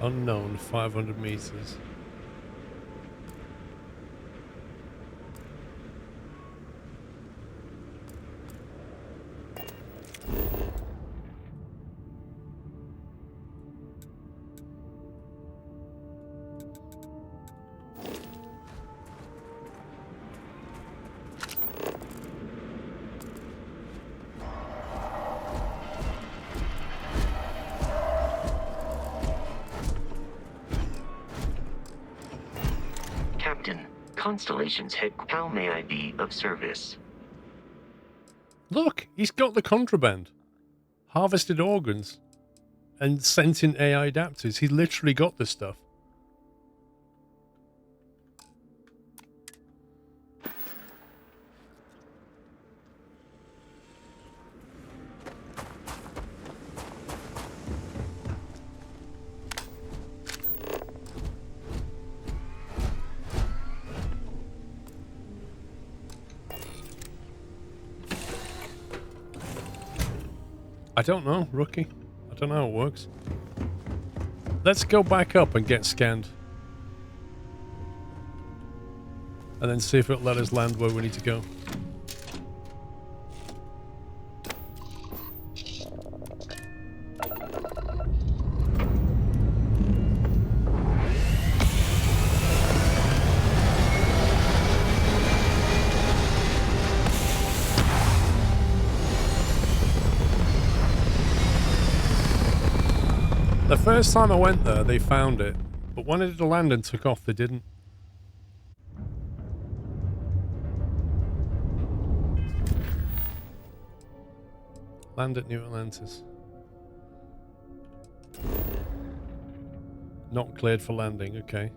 Unknown, 500 meters. Constellation's head. How may I be of service? Look, he's got the contraband. Harvested organs and sentient AI adapters. He literally got this stuff. I don't know, rookie. I don't know how it works. Let's go back up and get scanned. And then see if it'll let us land where we need to go. The first time I went there, they found it. But when I did the land and took off, they didn't. Land at New Atlantis. Not cleared for landing, okay.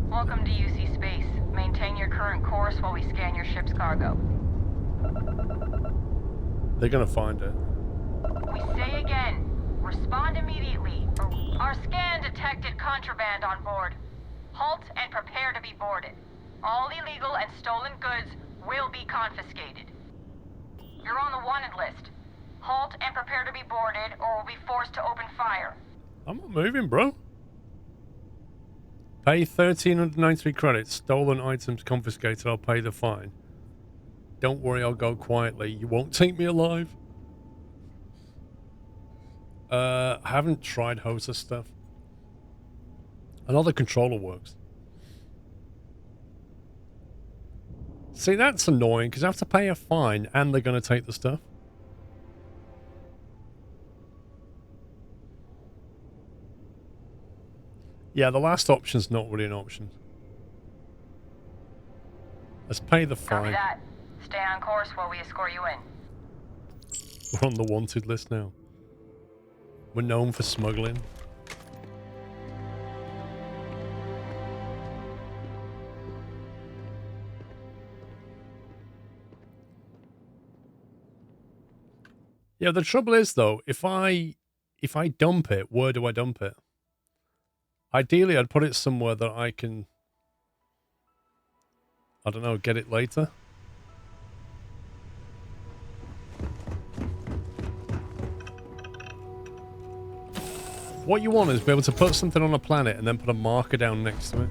Welcome to UC Space. Maintain your current course while we scan your ship's cargo. They're gonna find it. We say again, respond immediately. Our scan detected contraband on board. Halt and prepare to be boarded. All illegal and stolen goods will be confiscated. You're on the wanted list. Halt and prepare to be boarded or we'll be forced to open fire. I'm not moving, bro. Pay 1,393 credits. Stolen items confiscated. I'll pay the fine. Don't worry, I'll go quietly. You won't take me alive. I haven't tried HOSA stuff. I know the controller works. See, that's annoying because I have to pay a fine and they're going to take the stuff. Yeah, the last option's not really an option. Let's pay the Copy fine. that. Stay on course while we escort you in. We're on the wanted list now. We're known for smuggling. Yeah, the trouble is though, if I dump it, where do I dump it? Ideally, I'd put it somewhere that I can, I don't know, get it later. What you want is be able to put something on a planet and then put a marker down next to it.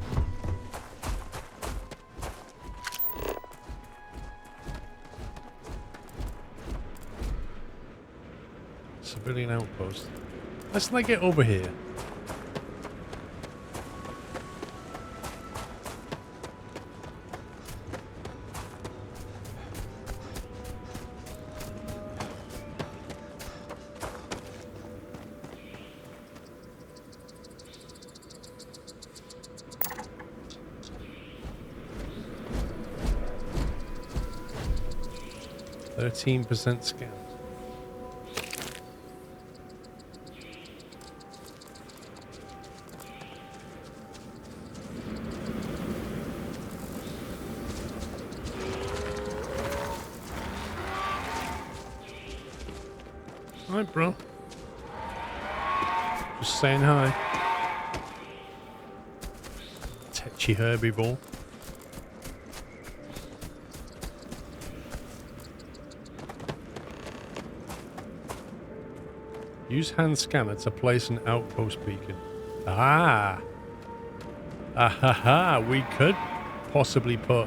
Civilian outpost. Let's not get over here. %, scan. Hi, bro. Just saying hi. Tetchy herbivore. Use hand scanner to place an outpost beacon. Ah! Ah-ha-ha! We could possibly put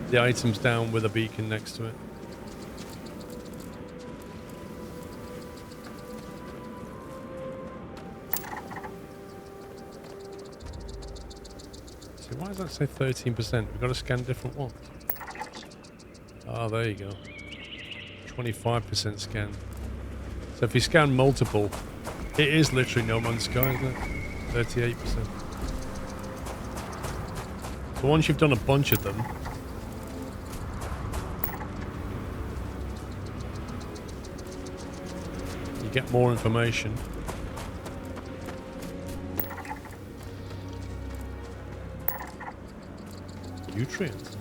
the items down with a beacon next to it. So why does that say 13%? We've got to scan different ones. Oh, there you go. 25% scan. So if you scan multiple, it is literally No Man's Sky, isn't it? 38%. So once you've done a bunch of them, you get more information. Nutrients.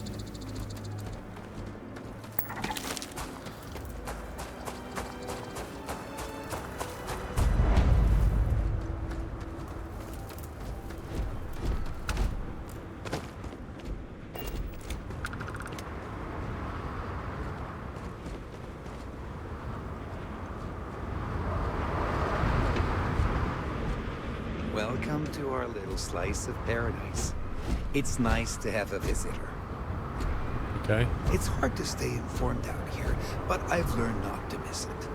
Welcome to our little slice of paradise. It's nice to have a visitor. Okay. It's hard to stay informed out here, but I've learned not to miss it.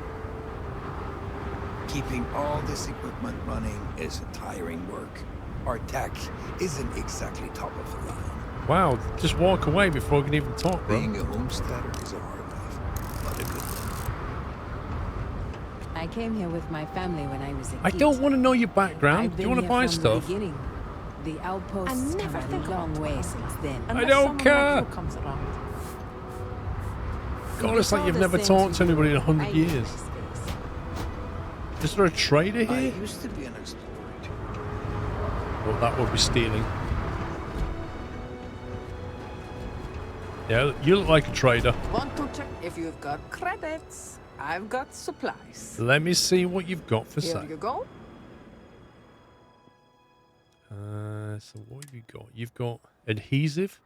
Keeping all this equipment running is a tiring work. Our tech isn't exactly top of the line. Wow, just walk away before we can even talk, bro. Being a homesteader is a hard life, but a good one. I came here with my family when I was a kid. I don't want to know your background. Do you want to buy stuff? The outposts come a long way since then. I don't care. God, it's like you've never talked to anybody in 100 years. Is there a trader here? I used to be an explorer too. Well, that would be stealing. Yeah, you look like a trader. Want to check if you've got credits? I've got supplies. Let me see what you've got for sale. Here you go. So what have you got? You've got adhesive,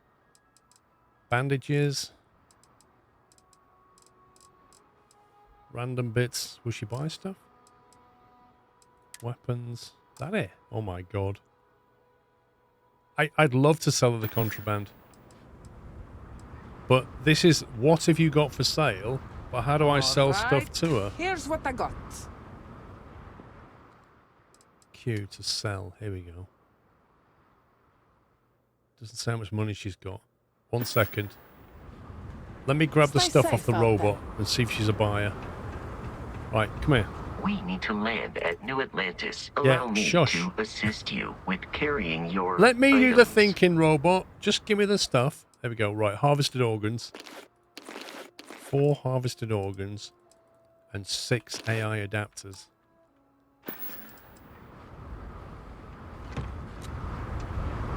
bandages, random bits. Will she buy stuff? Weapons. That it? Oh my god. I'd love to sell her the contraband. But this is what have you got for sale? But how do I sell stuff to her? Here's what I got. Q to sell. Here we go. Doesn't say how much money she's got. 1 second. Let me grab the stuff off the robot and see if she's a buyer. Right, come here. We need to land at New Atlantis. Yeah, Allow me shush. to assist you with carrying your Let me do the items. thinking, robot. Just give me the stuff. There we go. Right, harvested organs. 4 harvested organs. And 6 AI adapters.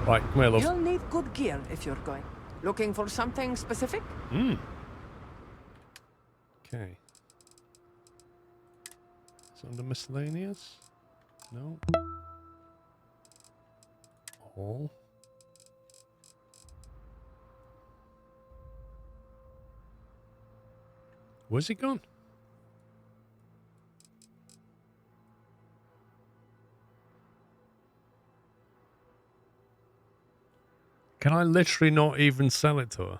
Right, come here, love. You'll need good gear if you're going. Looking for something specific? Hmm. Okay. Is it under miscellaneous? No. All. Where's he gone? Can I literally not even sell it to her?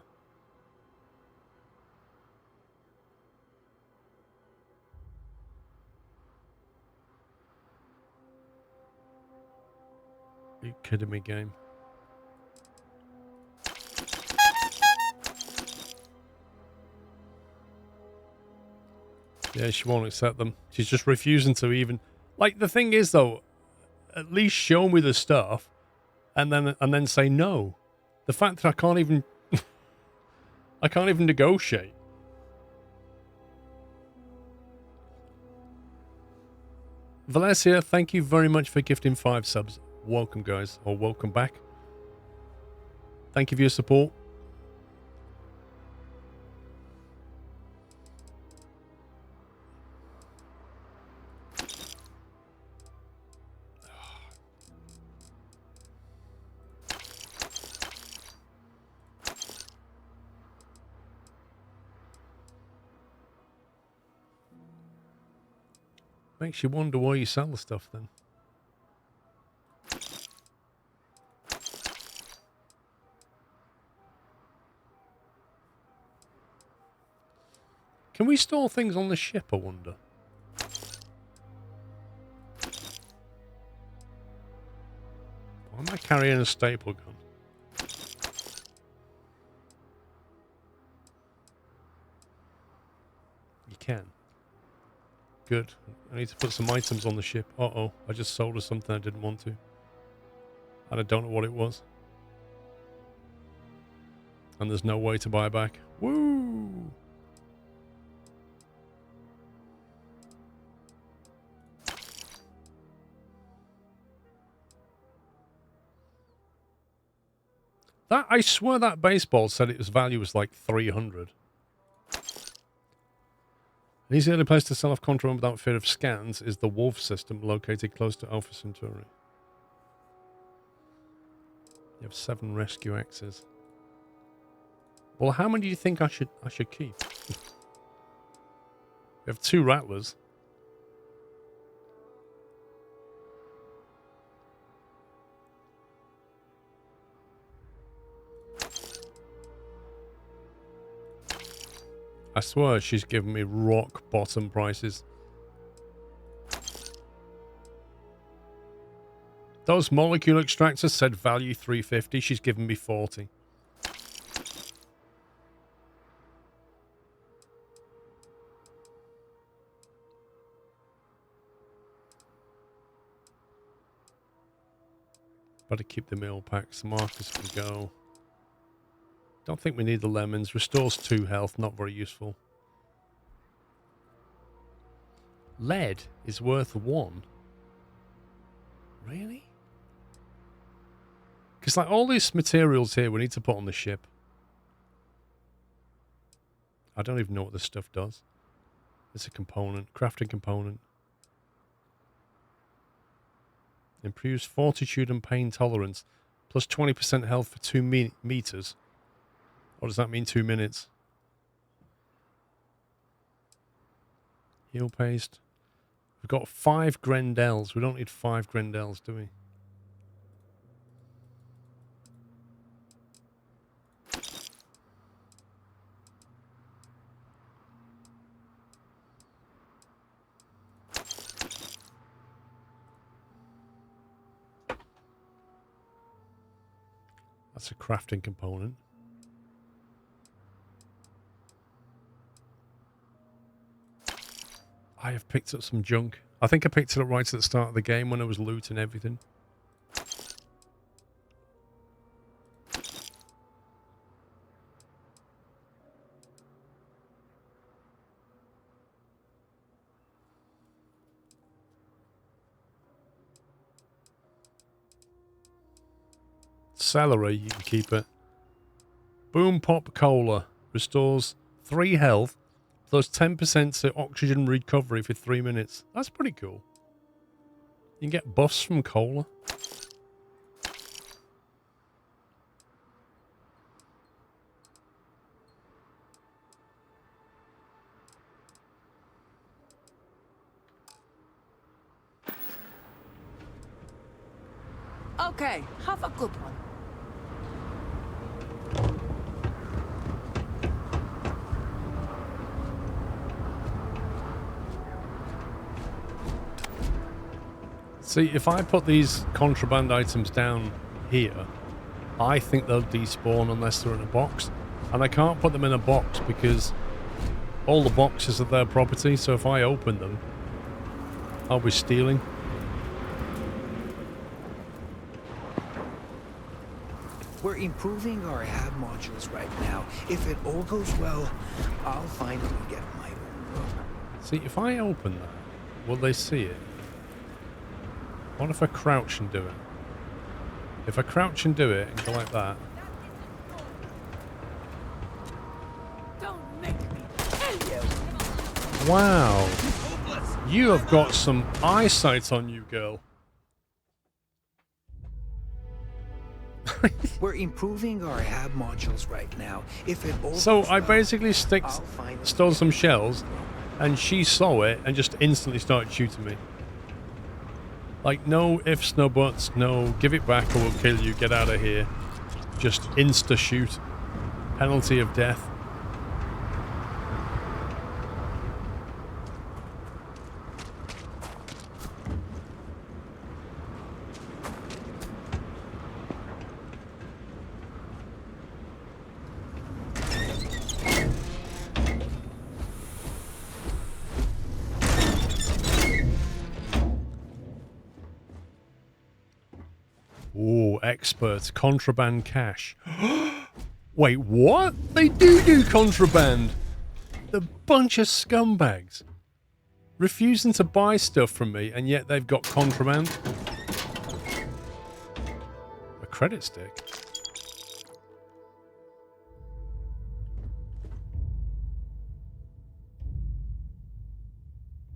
Are you kidding me, game? Yeah, she won't accept them. She's just refusing to even... Like, the thing is, though, at least show me the stuff and then say no. The fact that I can't even... I can't even negotiate. Valencia, thank you very much for gifting 5 subs. Welcome, guys. Or welcome back. Thank you for your support. Makes you wonder why you sell the stuff then. Can we store things on the ship, I wonder? Why am I carrying a staple gun? You can. Good. I need to put some items on the ship. Uh-oh. I just sold her something I didn't want to. And I don't know what it was. And there's no way to buy back. Woo! That, I swear that baseball said its value was like 300. An easy only place to sell off contraband without fear of scans is the Wolf system located close to Alpha Centauri. You have 7 rescue X's. Well, how many do you think I should keep? We have 2 rattlers. I swear she's giving me rock bottom prices. Those molecule extractors said value 350. She's giving me 40. Better keep the meal packs. The markers can go. Don't think we need the lemons. Restores 2 health. Not very useful. Lead is worth 1. Really? Because like all these materials here we need to put on the ship. I don't even know what this stuff does. It's a component. Crafting component. Improves fortitude and pain tolerance. Plus 20% health for 2 meters. Or does that mean 2 minutes? Heal paste. We've got 5 Grendels. We don't need 5 Grendels, do we? That's a crafting component. I have picked up some junk. I think I picked it up right at the start of the game when I was looting everything. – Celery, you can keep it. Boom Pop Cola restores 3 health plus 10% to oxygen recovery for 3 minutes. That's pretty cool. You can get buffs from cola. Okay, have a good one. See, if I put these contraband items down here, I think they'll despawn unless they're in a box. And I can't put them in a box because all the boxes are their property, so if I open them, I'll be stealing. We're improving our hab modules right now. If it all goes well, I'll finally get my own room. See, if I open that, will they see it? What if I crouch and do it? If I crouch and do it and go like that. Don't make me kill you. Wow. You have got some eyesight on you, girl. We're improving our hab modules right now. If it all So goes I well, basically I'll stole some shells, and she saw it and just instantly started shooting me. Like, no ifs, no buts, no give it back or we'll kill you, get out of here. Just insta-shoot. Penalty of death. Ooh, expert. Contraband cash. Wait, what? They do contraband! The bunch of scumbags. Refusing to buy stuff from me, and yet they've got contraband. A credit stick.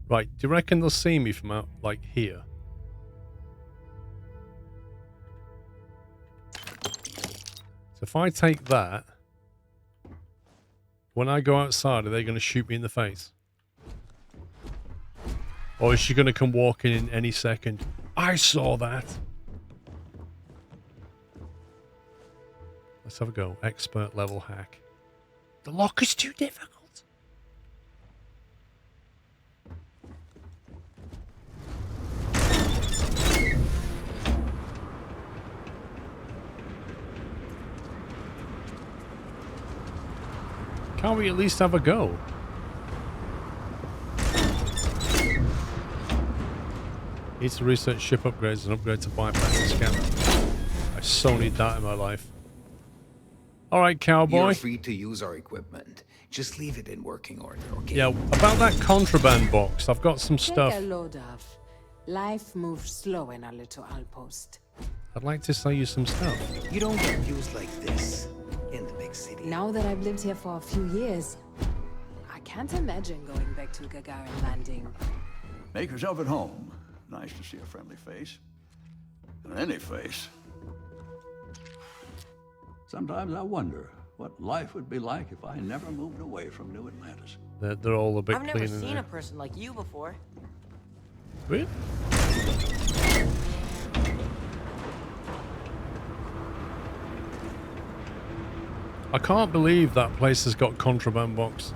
Right, do you reckon they'll see me from out, like, here? So if I take that, when I go outside, are they going to shoot me in the face? Or is she going to come walking in any second? I saw that! Let's have a go. Expert level hack. The lock is too difficult. Can't we at least have a go? Needs to research ship upgrades and upgrade to bypass the scanner. I so need that in my life. Alright, cowboy. You're free to use our equipment. Just leave it in working order, okay? Yeah, about that contraband box, I've got some stuff. Take a load off. Life moves slow in our little outpost. I'd like to sell you some stuff. You don't get views like this in the big city. Now that I've lived here for a few years, I can't imagine going back to Gagarin Landing. Make yourself at home. Nice to see a friendly face. And any face. Sometimes I wonder what life would be like if I never moved away from New Atlantis. They're all a bit I've clean never in seen there. a person like you before. Really? I can't believe that place has got contraband box.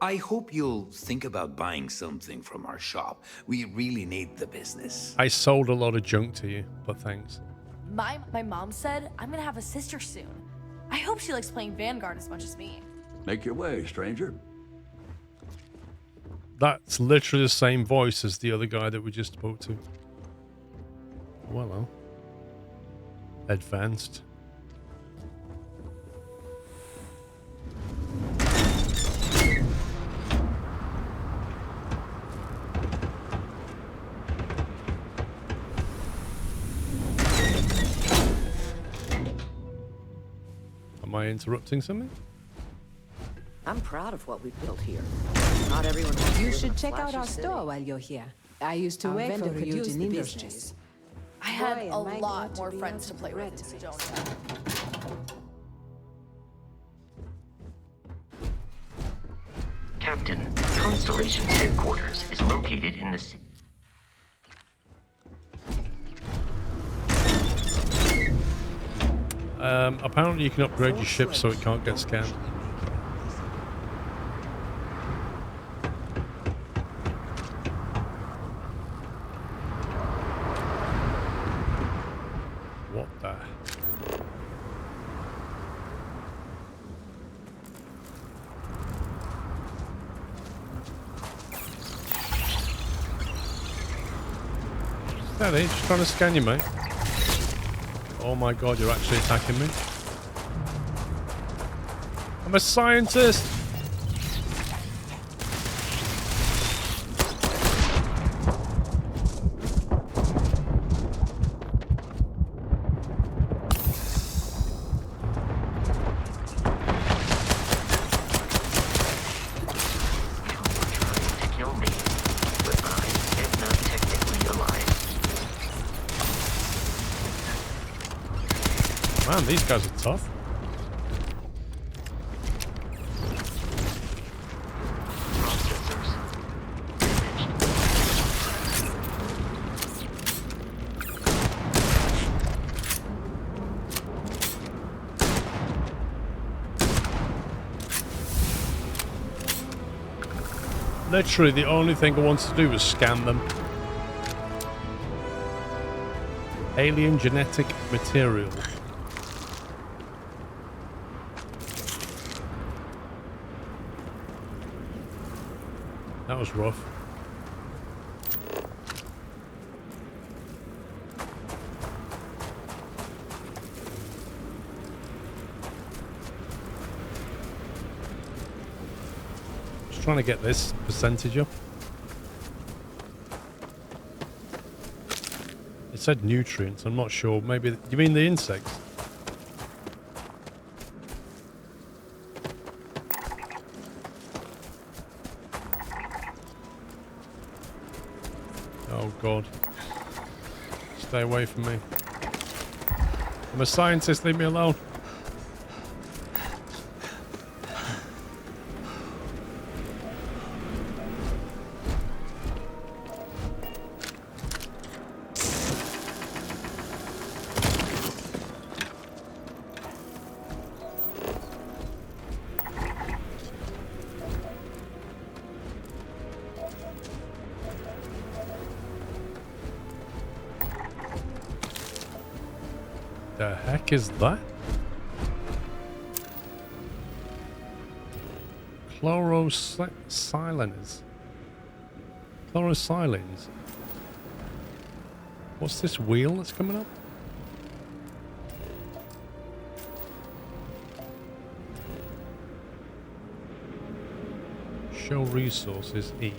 I hope you'll think about buying something from our shop. We really need the business. I sold a lot of junk to you, but thanks. My mom said I'm gonna have a sister soon. I hope she likes playing Vanguard as much as me. Make your way, stranger. That's literally the same voice as the other guy that we just spoke to. Well. Advanced. I interrupting something? I'm proud of what we've built here. Not everyone wants to You live in should a check out flashy our city. store while you're here. I used to work for Ryujin Industries. I had Boy, a am I glad lot to more be friends to out play of with in red Sidonia. Captain, Constellation's headquarters is located in the city. Apparently you can upgrade your ship so it can't get scanned. What the? Is that it? Just trying to scan you, mate. Oh my god, you're actually attacking me. I'm a scientist! Kill me, but I am not technically alive. Man, these guys are tough. Literally, the only thing I wanted to do was scan them. Alien genetic material. That was rough. Just trying to get this percentage up. It said nutrients, I'm not sure. Maybe, you mean the insects? Oh god. Stay away from me. I'm a scientist, leave me alone. The heck is that? Chlorosilines. Chlorosilines. What's this wheel that's coming up? Show resources, E.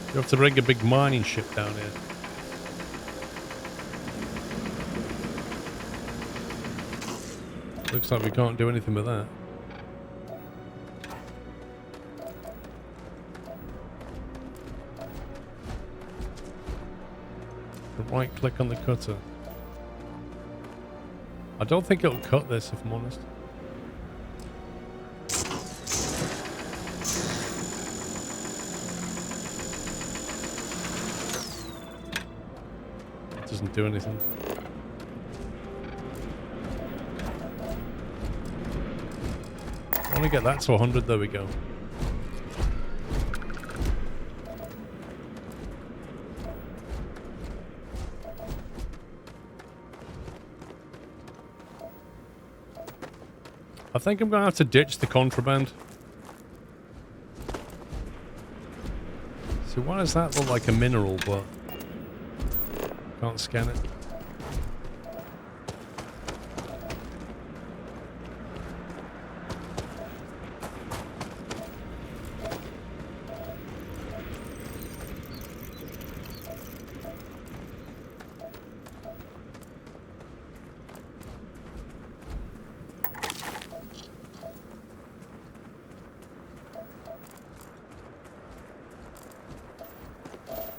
You have to rig a big mining ship down here. Looks like we can't do anything with that. Right click on the cutter. I don't think it'll cut this, if I'm honest. Doesn't do anything. I want to get that to 100. There we go. I think I'm going to have to ditch the contraband. So why does that look like a mineral, but can't scan it?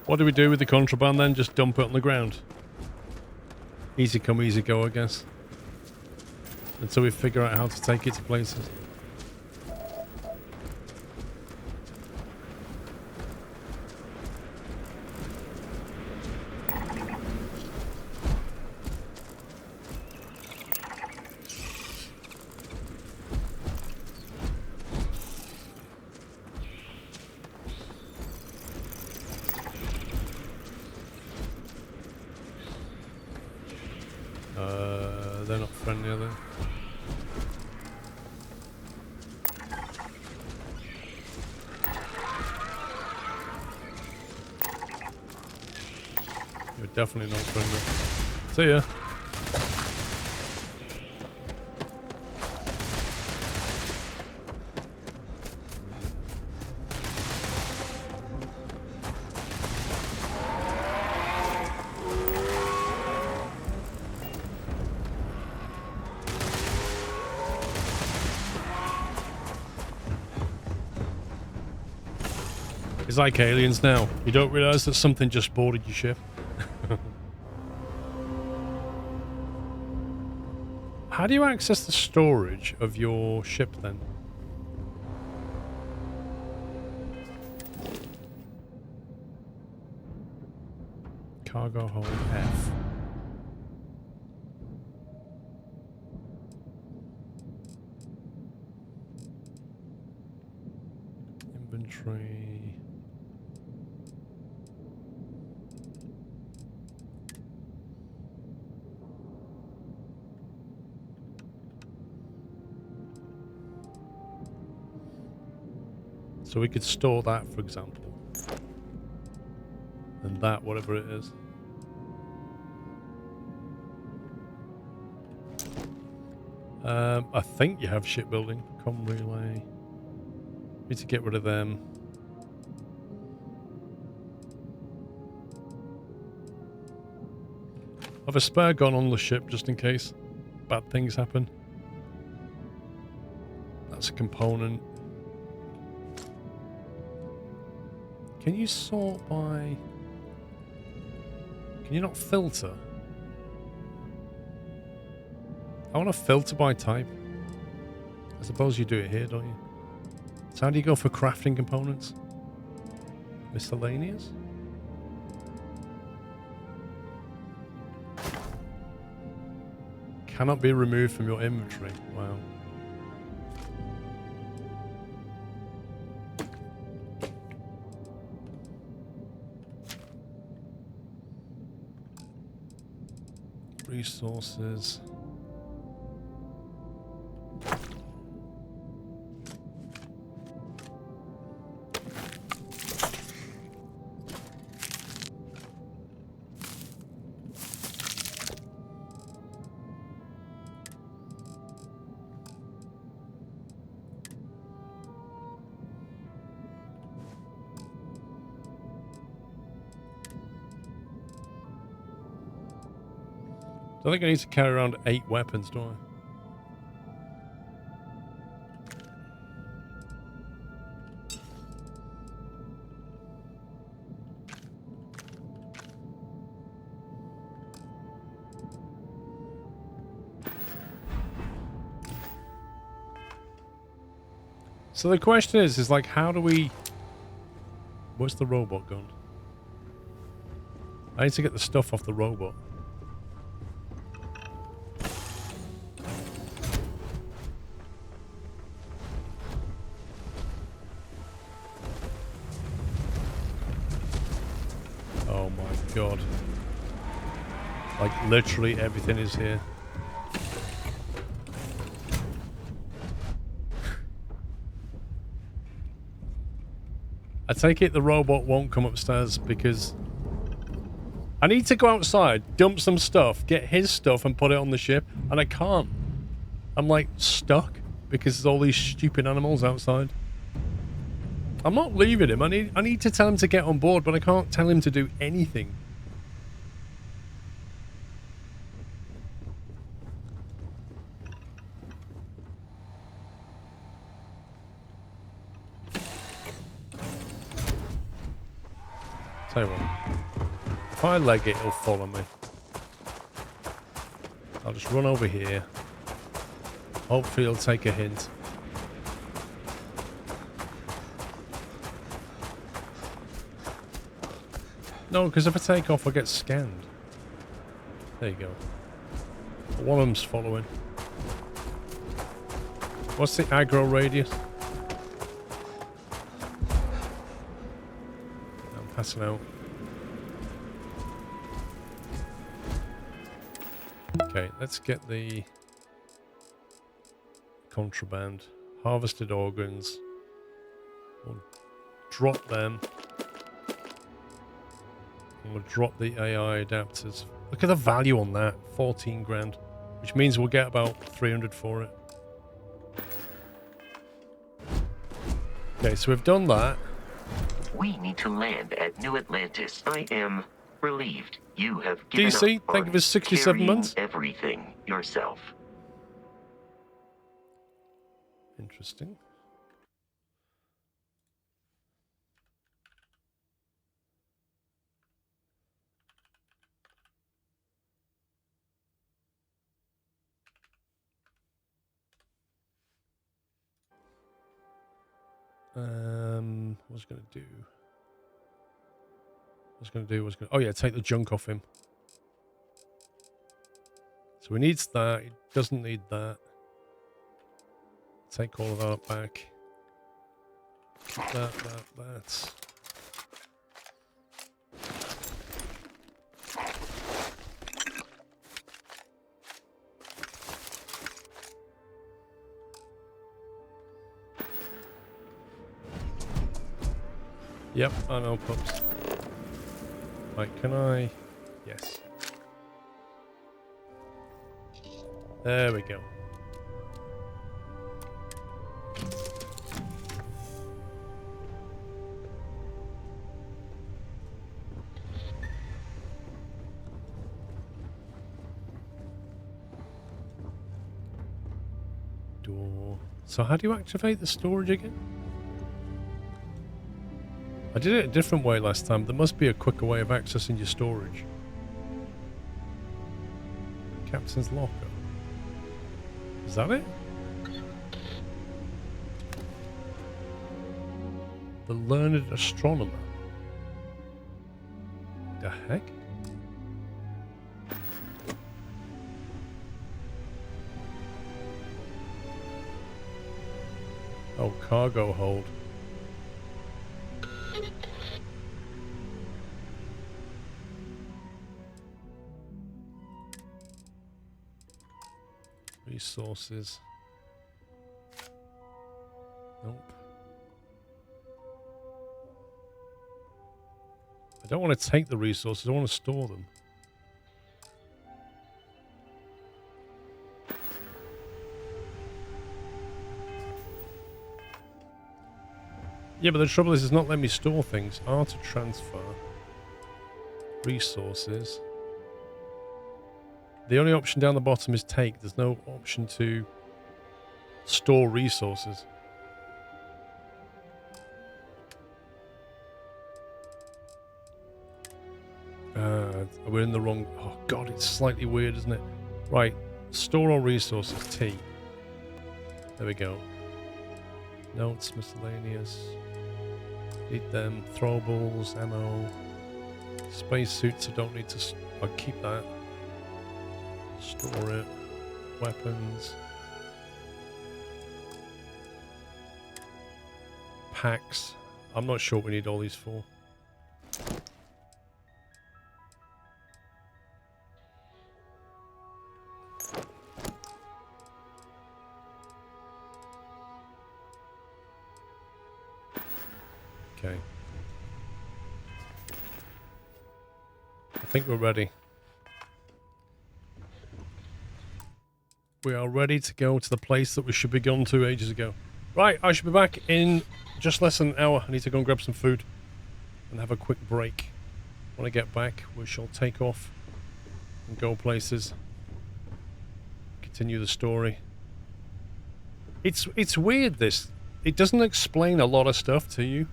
What do we do with the contraband then? Just dump it on the ground? Easy come, easy go, I guess. Until we figure out how to take it to places. They're not friendly, are they? You're definitely not friendly. See ya. It's like aliens now. You don't realise that something just boarded your ship. How do you access the storage of your ship then? Cargo hold F. Inventory. So we could store that, for example. And that, whatever it is. I think you have shipbuilding. Com relay. Need to get rid of them. Have a spare gun on the ship just in case bad things happen. That's a component. Can you sort by... Can you not filter? I want to filter by type. I suppose you do it here, don't you? So how do you go for crafting components? Miscellaneous? Cannot be removed from your inventory. Wow. Resources. I think I need to carry around 8 weapons, do I? So the question is like, how do we... Where's the robot gone? I need to get the stuff off the robot. Oh my god. Like, literally everything is here. I take it the robot won't come upstairs because I need to go outside, dump some stuff, get his stuff and put it on the ship, and I can't. I'm like stuck because there's all these stupid animals outside. I'm not leaving him. I need to tell him to get on board, but I can't tell him to do anything. Tell you what. If I leg it, it'll follow me. I'll just run over here. Hopefully it'll take a hint. No, because if I take off, I get scanned. There you go. One of them's following. What's the aggro radius? I'm passing out. Okay, let's get the contraband. Harvested organs. We'll drop them. And we'll drop the AI adapters. Look at the value on that. 14 grand. Which means we'll get about 300 for it. Okay, so we've done that. We need to land at New Atlantis. I am relieved you have given DC, up thank you for 67 carrying months. everything yourself. Interesting. What was going to do? Oh yeah, take the junk off him. So he needs that. He doesn't need that. Take all of that back. Keep that. Yep, I know, pups. Right, can I? Yes. There we go. Door. So how do you activate the storage again? I did it a different way last time. There must be a quicker way of accessing your storage. Captain's locker. Is that it? The learned astronomer. The heck? Oh, cargo hold. Resources. Nope. I don't want to take the resources, I want to store them. Yeah, but the trouble is it's not letting me store things. R to transfer. Resources. The only option down the bottom is take. There's no option to store resources. We're in the wrong... Oh, God, it's slightly weird, isn't it? Right. Store all resources. T. There we go. Notes, miscellaneous. Need them. Throwables, ammo. Space suits I don't need to... I'll keep that. Store it. Weapons. Packs. I'm not sure what we need all these for. Okay. I think we're ready. We are ready to go to the place that we should be gone to ages ago. Right, I should be back in just less than an hour. I need to go and grab some food and have a quick break. When I get back, we shall take off and go places. Continue the story. It's weird, this. It doesn't explain a lot of stuff to you.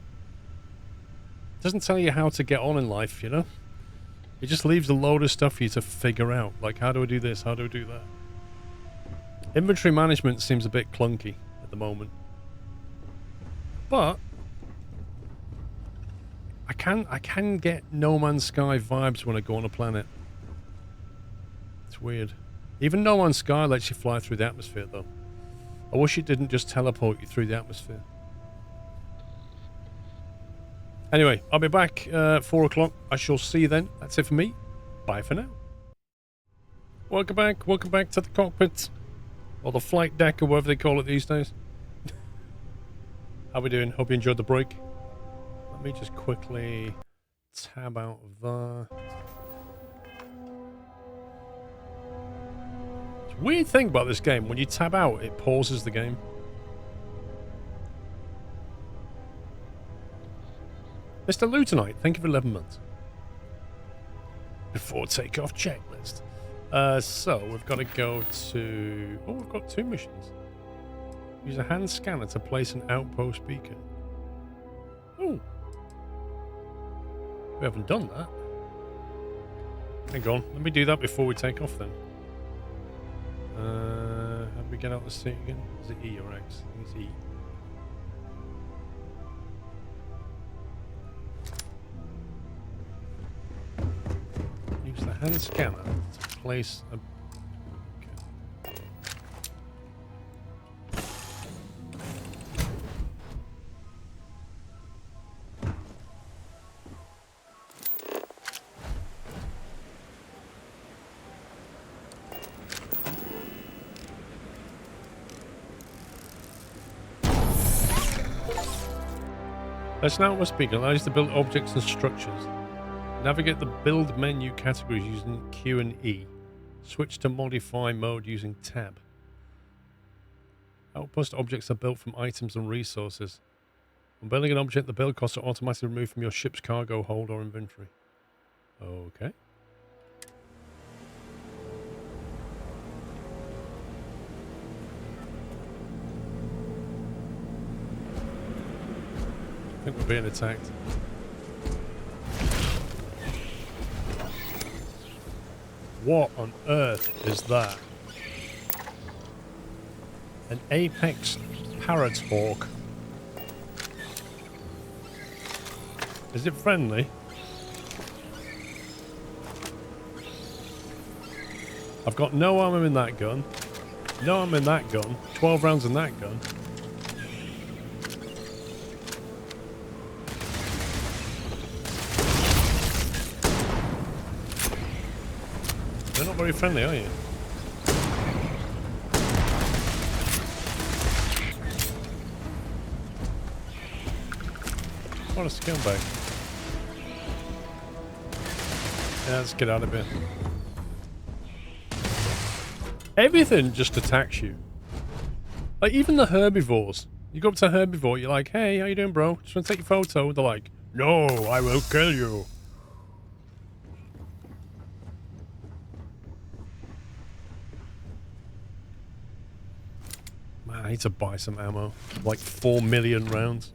It doesn't tell you how to get on in life, you know? It just leaves a load of stuff for you to figure out. Like, how do I do this? How do I do that? Inventory management seems a bit clunky at the moment. But I can get No Man's Sky vibes when I go on a planet. It's weird. Even No Man's Sky lets you fly through the atmosphere, though. I wish it didn't just teleport you through the atmosphere. Anyway, I'll be back 4 o'clock. I shall see you then. That's it for me. Bye for now. Welcome back. Welcome back to the cockpit. Or the flight deck, or whatever they call it these days. How we doing? Hope you enjoyed the break. Let me just quickly tab out of there. It's a weird thing about this game. When you tab out, it pauses the game. Mr. Lutonite, thank you for 11 months. Before takeoff checklist. So, we've got to go to... Oh, we've got 2 missions. Use a hand scanner to place an outpost beacon. Oh. We haven't done that. Hang on. Let me do that before we take off then. How do we get out of the seat again? Is it E or X? I think it's E. Use the hand scanner to place a... Okay. Let's now speak. Allows you to build objects and structures. Navigate the build menu categories using Q and E. Switch to modify mode using tab. Outpost objects are built from items and resources. When building an object, the build costs are automatically removed from your ship's cargo hold or inventory. Okay. I think we're being attacked. What on earth is that? An apex parrot hawk. Is it friendly? I've got no ammo in that gun. No ammo in that gun. 12 rounds in that gun. They're not very friendly, are you? What a scumbag. Yeah, let's get out of here. Everything just attacks you. Like, even the herbivores. You go up to a herbivore, you're like, hey, how you doing, bro? Just want to take your photo. They're like, no, I will kill you. Man, I need to buy some ammo. Like 4 million rounds.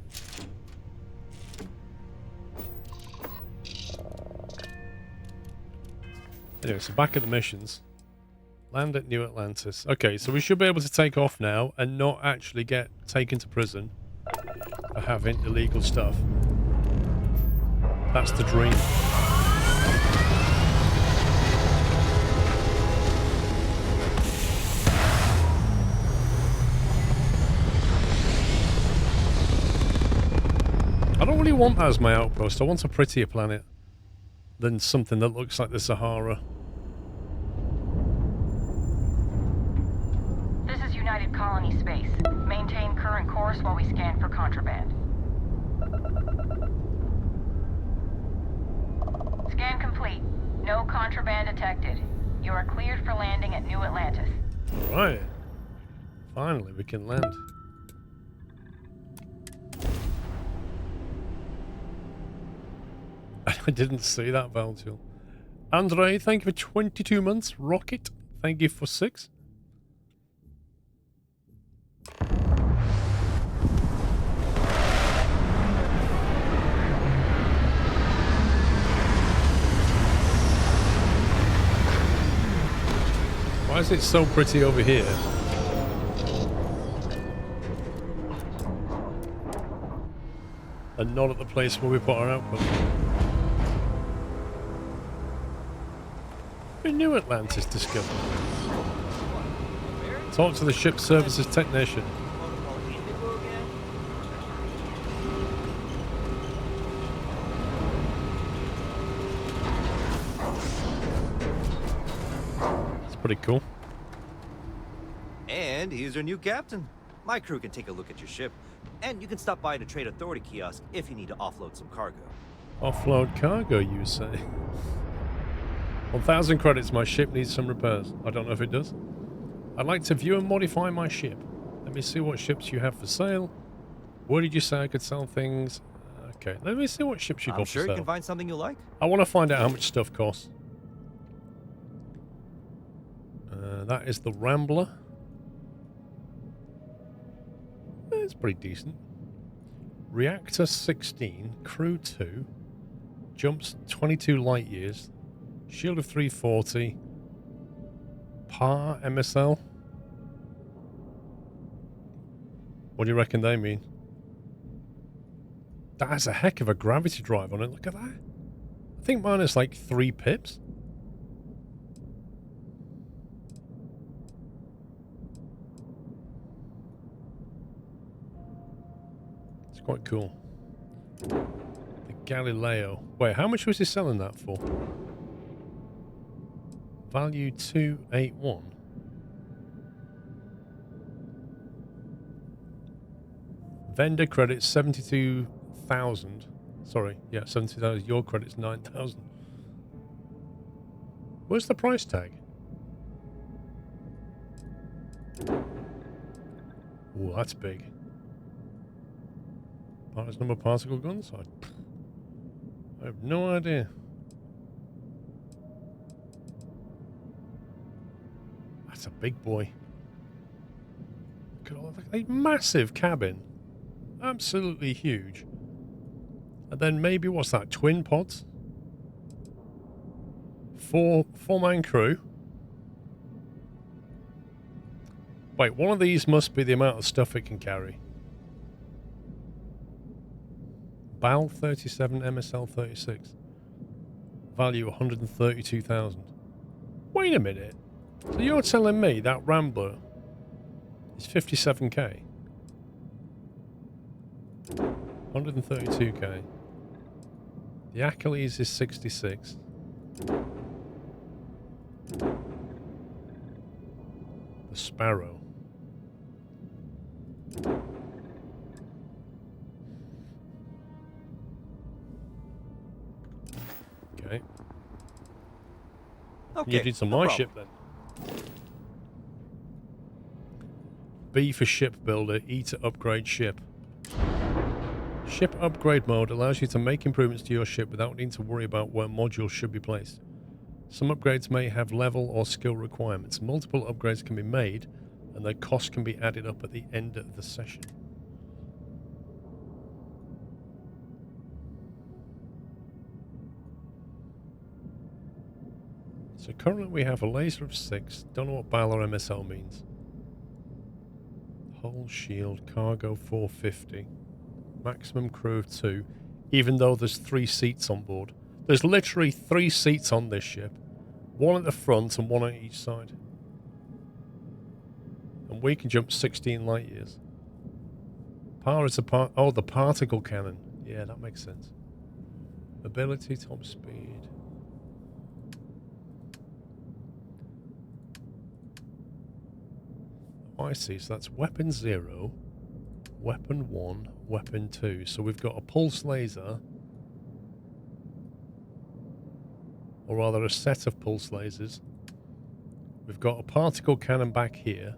Anyway, so back at the missions. Land at New Atlantis. Okay, so we should be able to take off now and not actually get taken to prison for having illegal stuff. That's the dream. I don't really want that as my outpost. I want a prettier planet than something that looks like the Sahara. This is United Colony Space. Maintain current course while we scan for contraband. Scan complete. No contraband detected. You are cleared for landing at New Atlantis. Right. Finally, we can land. I didn't see that, Valtil. Andre, thank you for 22 months. Rocket, thank you for 6. Why is it so pretty over here? And not at the place where we put our output. We knew Atlantis discovered. Talk to the ship services technician. It's pretty cool. And here's your new captain. My crew can take a look at your ship, and you can stop by the Trade Authority kiosk if you need to offload some cargo. Offload cargo, you say? 1,000 credits, my ship needs some repairs. I don't know if it does. I'd like to view and modify my ship. Let me see what ships you have for sale. Where did you say I could sell things? Okay, let me see what ships you've got for sale. I'm sure you can find something you like. I want to find out how much stuff costs. That is the Rambler. It's pretty decent. Reactor 16, Crew 2, jumps 22 light years, shield of 340, par MSL. What do you reckon they mean? That has a heck of a gravity drive on it. Look at that. I think mine is like 3 pips. It's quite cool. The Galileo. Wait, how much was he selling that for? Value 281. Vendor credits 72,000. Sorry, yeah, 72,000. Your credits 9,000. Where's the price tag? Oh, that's big. Parts number particle guns? I have no idea. That's a big boy. Look at all that massive cabin. Absolutely huge. And then maybe, what's that? Twin pods? Four-man crew. Wait, one of these must be the amount of stuff it can carry. BAL 37, MSL 36. Value 132,000. Wait a minute. So you're telling me that Rambler is 57k? 132k. The Achilles is 66. The Sparrow. Okay. You did some my ship then. B for ship builder, E to upgrade ship. Ship upgrade mode allows you to make improvements to your ship without needing to worry about where modules should be placed. Some upgrades may have level or skill requirements. Multiple upgrades can be made, and their cost can be added up at the end of the session. So currently we have a laser of 6. Don't know what BAL or MSL means. Hull shield, cargo 450. Maximum crew of 2, even though there's 3 seats on board. There's literally 3 seats on this ship. 1 at the front and 1 on each side. And we can jump 16 light years. Power is the particle cannon. Yeah, that makes sense. Ability, top speed. Oh, I see. So that's weapon 0, weapon 1, weapon 2. So we've got a pulse laser, or rather a set of pulse lasers. We've got a particle cannon back here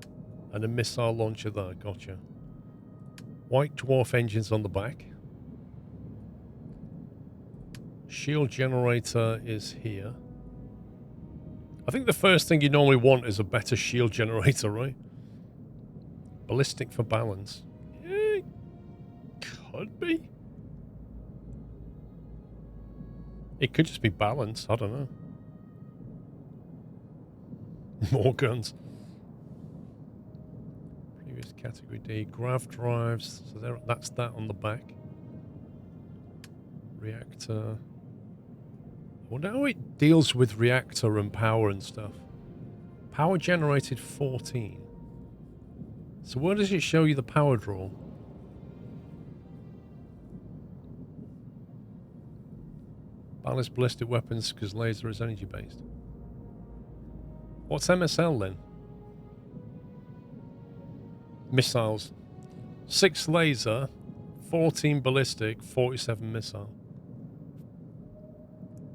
and a missile launcher there. Gotcha. White dwarf engines on the back. Shield generator is here. I think the first thing you normally want is a better shield generator, right? Ballistic for balance. Yeah, could be. It could just be balance. I don't know. More guns. Previous category D. Grav drives. So there, that's that on the back. Reactor. I wonder how it deals with reactor and power and stuff. Power generated 14. So where does it show you the power draw? Ballast ballistic weapons because laser is energy based. What's MSL then? Missiles. 6 laser, 14 ballistic, 47 missile.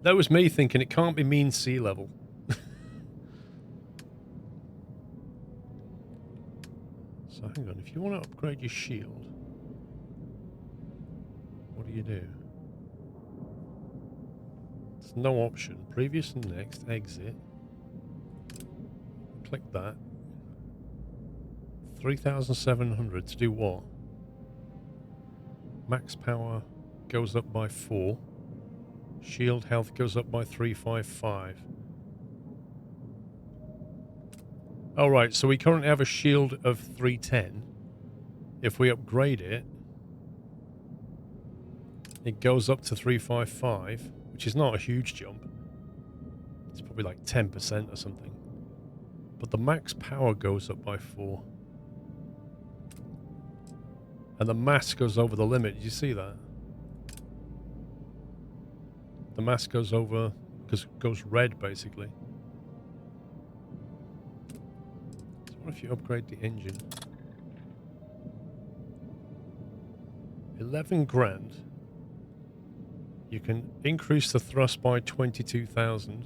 That was me thinking it can't be mean sea level. So hang on, if you want to upgrade your shield, what do you do? There's no option. Previous and next, exit. Click that. 3,700 to do what? Max power goes up by 4. Shield health goes up by 355. Oh, right, so we currently have a shield of 310. If we upgrade it, it goes up to 355, which is not a huge jump. It's probably like 10% or something. But the max power goes up by 4. And the mass goes over the limit. Did you see that? The mass goes over, because it goes red, basically. So what if you upgrade the engine? 11 grand. You can increase the thrust by 22,000.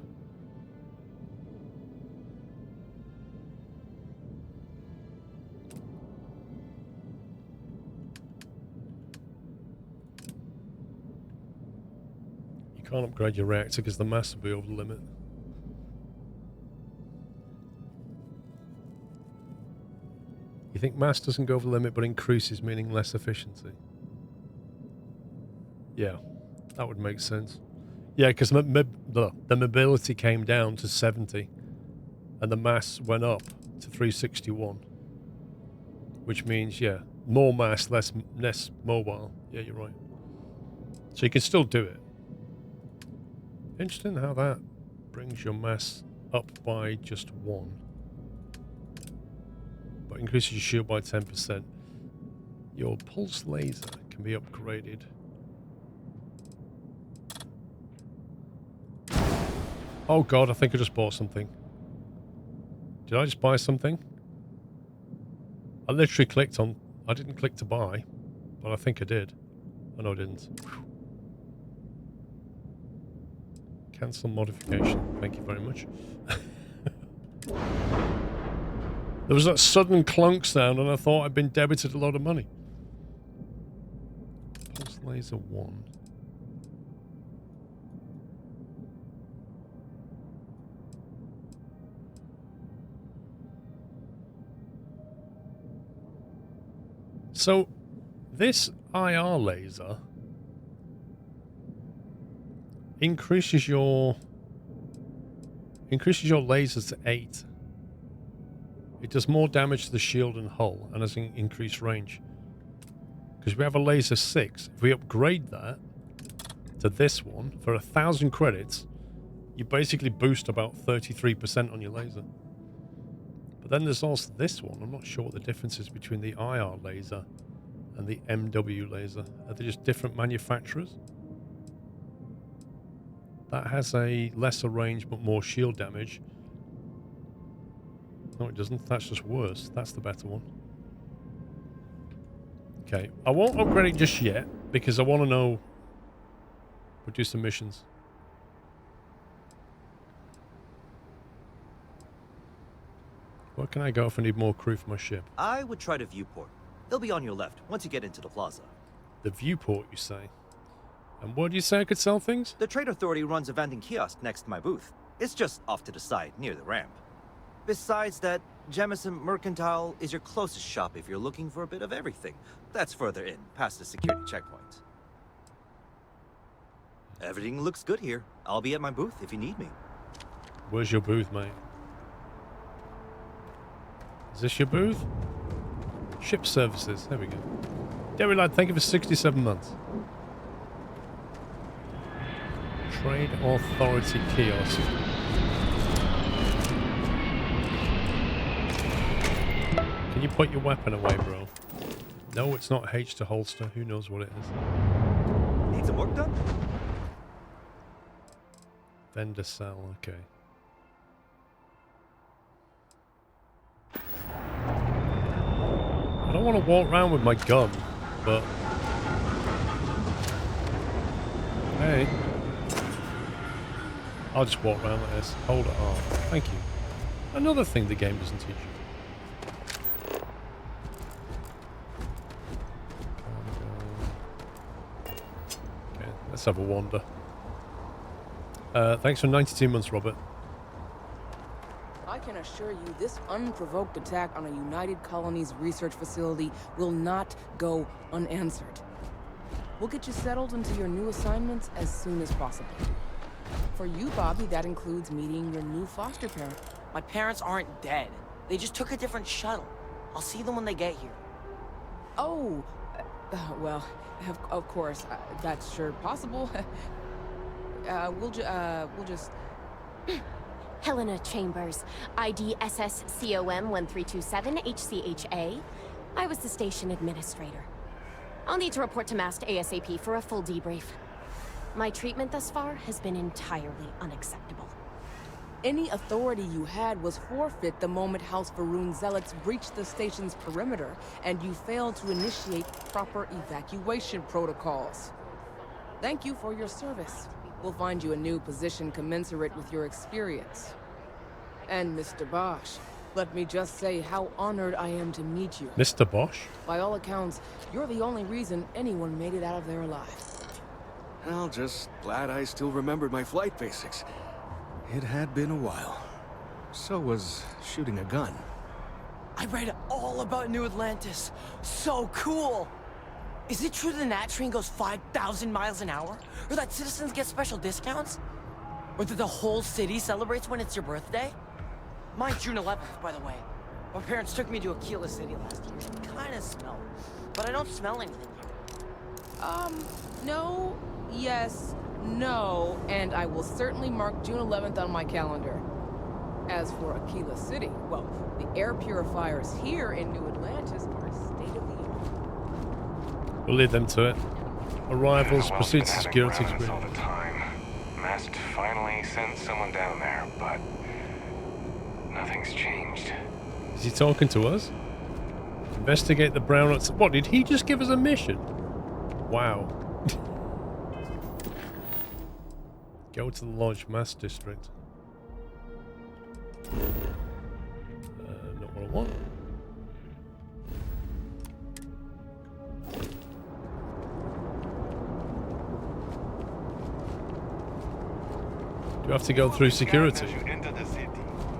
You can't upgrade your reactor because the mass will be over the limit. You think mass doesn't go over the limit but increases, meaning less efficiency? Yeah, that would make sense. Yeah, because the mobility came down to 70 and the mass went up to 361. Which means, yeah, more mass, less mobile. Yeah, you're right. So you can still do it. Interesting how that brings your mass up by just 1. But increases your shield by 10%. Your pulse laser can be upgraded. Oh god, I think I just bought something. Did I just buy something? I literally clicked on... I didn't click to buy, but I think I did. Oh no, I didn't. Cancel modification. Thank you very much. There was that sudden clunk sound and I thought I'd been debited a lot of money. Pulse laser 1. So, this IR laser increases your lasers to 8. It does more damage to the shield and hull and has an increased range. Because we have a laser 6. If we upgrade that to this one for 1,000 credits, you basically boost about 33% on your laser. But then there's also this one. I'm not sure what the difference is between the IR laser and the MW laser. Are they just different manufacturers? That has a lesser range but more shield damage. No, it doesn't. That's just worse. That's the better one. Okay. I won't upgrade it just yet because I want to know... We'll do some missions. Where can I go if I need more crew for my ship? I would try the viewport. It'll be on your left once you get into the plaza. The viewport, you say? And where do you say I could sell things? The Trade Authority runs a vending kiosk next to my booth. It's just off to the side, near the ramp. Besides that, Jemison Mercantile is your closest shop if you're looking for a bit of everything. That's further in, past the security checkpoint. Everything looks good here. I'll be at my booth if you need me. Where's your booth, mate? Is this your booth? Ship services. There we go. Derry Lad, thank you for 67 months. Trade Authority kiosk. Can you put your weapon away, bro? No, it's not H to holster. Who knows what it is? Need some work done? Vendor cell. Okay. I don't want to walk around with my gun, but hey, I'll just walk around like this. Hold it on. Thank you. Another thing the game doesn't teach you. Okay, let's have a wander. Thanks for 92 months, Robert. I can assure you this unprovoked attack on a United Colonies research facility will not go unanswered. We'll get you settled into your new assignments as soon as possible. For you, Bobby, that includes meeting your new foster parent. My parents aren't dead. They just took a different shuttle. I'll see them when they get here. Oh, well, of course, that's sure possible. We'll just... Helena Chambers, ID SSCOM 1327 HCHA. I was the station administrator. I'll need to report to Mast ASAP for a full debrief. My treatment thus far has been entirely unacceptable. Any authority you had was forfeit the moment House Varun zealots breached the station's perimeter, and you failed to initiate proper evacuation protocols. Thank you for your service. We'll find you a new position commensurate with your experience. And Mr. Bosch, let me just say how honored I am to meet you. Mr. Bosch? By all accounts, you're the only reason anyone made it out of there alive. Well, just glad I still remembered my flight basics. It had been a while. So was shooting a gun. I read all about New Atlantis. So cool! Is it true the Nat train goes 5,000 miles an hour? Or that citizens get special discounts? Or that the whole city celebrates when it's your birthday? Mine's June 11th, by the way. My parents took me to Aquila City last year. It kinda smelled. But I don't smell anything here. No, yes, no, and I will certainly mark June 11th on my calendar. As for Aquila City, well, the air purifiers here in New Atlantis are state-of-the-art. We'll lead them to it. Arrivals, proceed to security All the time. Mast finally sent someone down there, but nothing's changed. Is he talking to us? Investigate the brown... What, did he just give us a mission? Wow. Go to the Lodge Mass District. Not what I want. Do you have to go through security?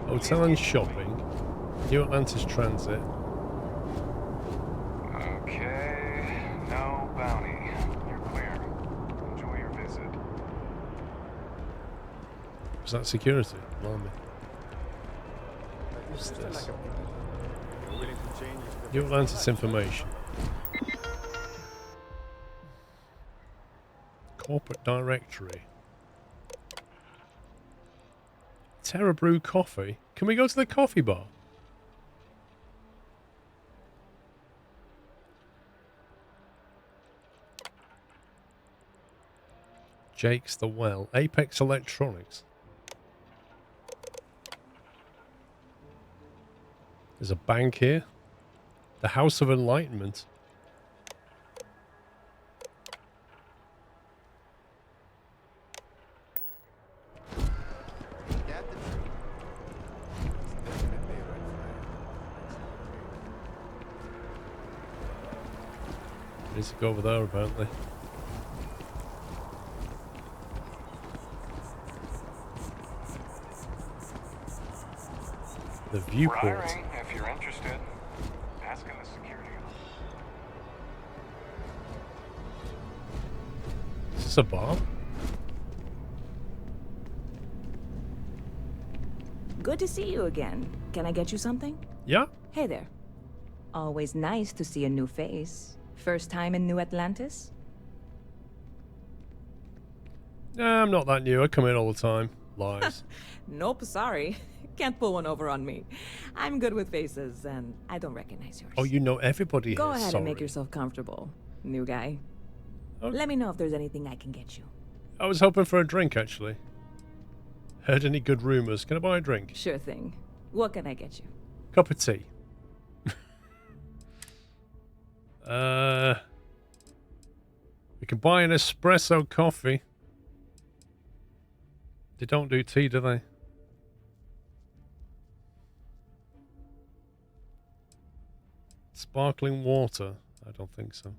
Hotel and shopping. New Atlantis Transit. Okay, no bounty. You're clear. Enjoy your visit. Was that security? Blimey. What's this? New Atlantis information. Corporate directory. Terra Brew coffee. Can we go to the coffee bar? Jake's the Well. Apex Electronics. There's a bank here. The House of Enlightenment. Needs to go over there, apparently. The viewport. We're hiring, if you're interested. Ask in the security. Is this a bar? Good to see you again. Can I get you something? Yeah, Hey there. Always nice to see a new face. First time in New Atlantis? Nah, I'm not that new. I come in all the time. Lies. Nope, sorry. Can't pull one over on me. I'm good with faces, and I don't recognize yours. Oh, you know everybody Go here. ahead Sorry. and make yourself comfortable, new guy. Let me know if there's anything I can get you. I was hoping for a drink, actually. Heard any good rumors? Can I buy a drink? Sure thing. What can I get you? Cup of tea. We can buy an espresso coffee. They don't do tea, do they? Sparkling water? I don't think so.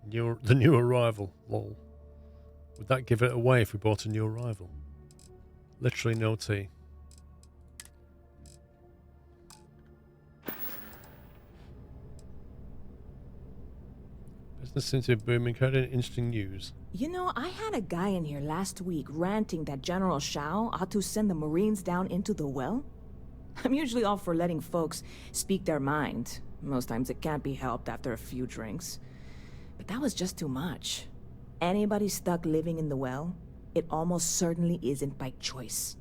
The new arrival. Lol. Would that give it away if we bought a new arrival? Literally no tea. Business seems to be booming. Heard any interesting news? You know, I had a guy in here last week ranting that General Shao ought to send the Marines down into the well. I'm usually all for letting folks speak their mind. Most times it can't be helped after a few drinks. But that was just too much. Anybody stuck living in the well, it almost certainly isn't by choice.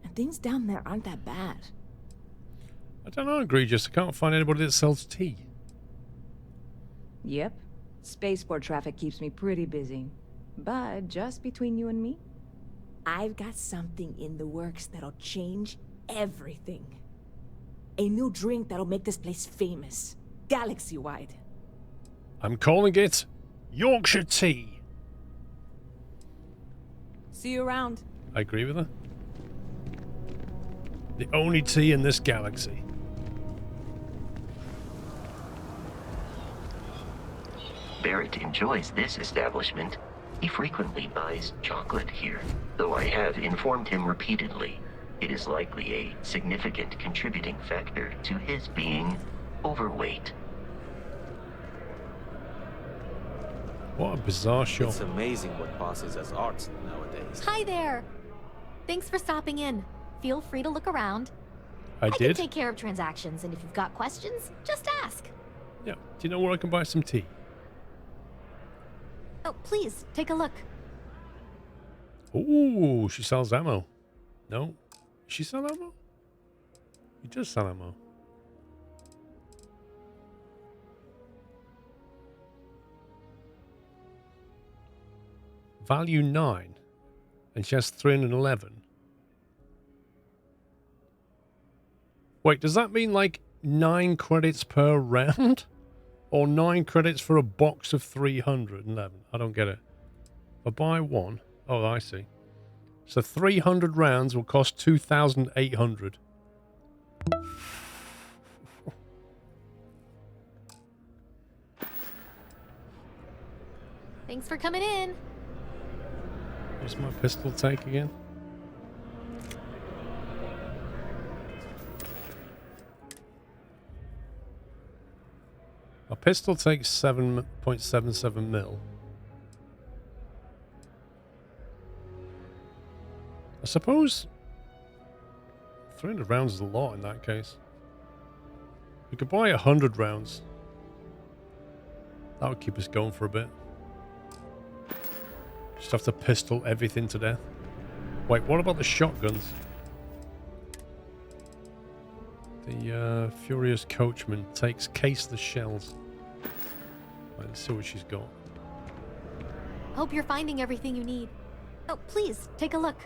And things down there aren't that bad. I don't know, egregious. I can't find anybody that sells tea. Yep. Spaceport traffic keeps me pretty busy. But just between you and me, I've got something in the works that'll change everything. A new drink that'll make this place famous. Galaxy-wide. I'm calling it Yorkshire tea. See you around. I agree with her. The only tea in this galaxy. Barrett enjoys this establishment. He frequently buys chocolate here, though I have informed him repeatedly it is likely a significant contributing factor to his being overweight. What a bizarre show. It's amazing what passes as art nowadays. Hi there. Thanks for stopping in. Feel free to look around. I can did? take care of transactions, and if you've got questions, just ask. Yeah. Do you know where I can buy some tea? Oh, please, take a look. Ooh, she sells ammo. No? She sell ammo? He does sell ammo. Value 9. And she has 311. Wait, does that mean like 9 credits per round? Or 9 credits for a box of 311? I don't get it. If I buy one... Oh, I see. So 300 rounds will cost 2,800. Thanks for coming in. What's my pistol take again? A pistol takes 7.77 mil. I suppose 300 rounds is a lot in that case. We could buy 100 rounds. That would keep us going for a bit. Just have to pistol everything to death. Wait, what about the shotguns? The Furious Coachman takes caseless shells. Right, let's see what she's got. Hope you're finding everything you need. Oh, please, take a look.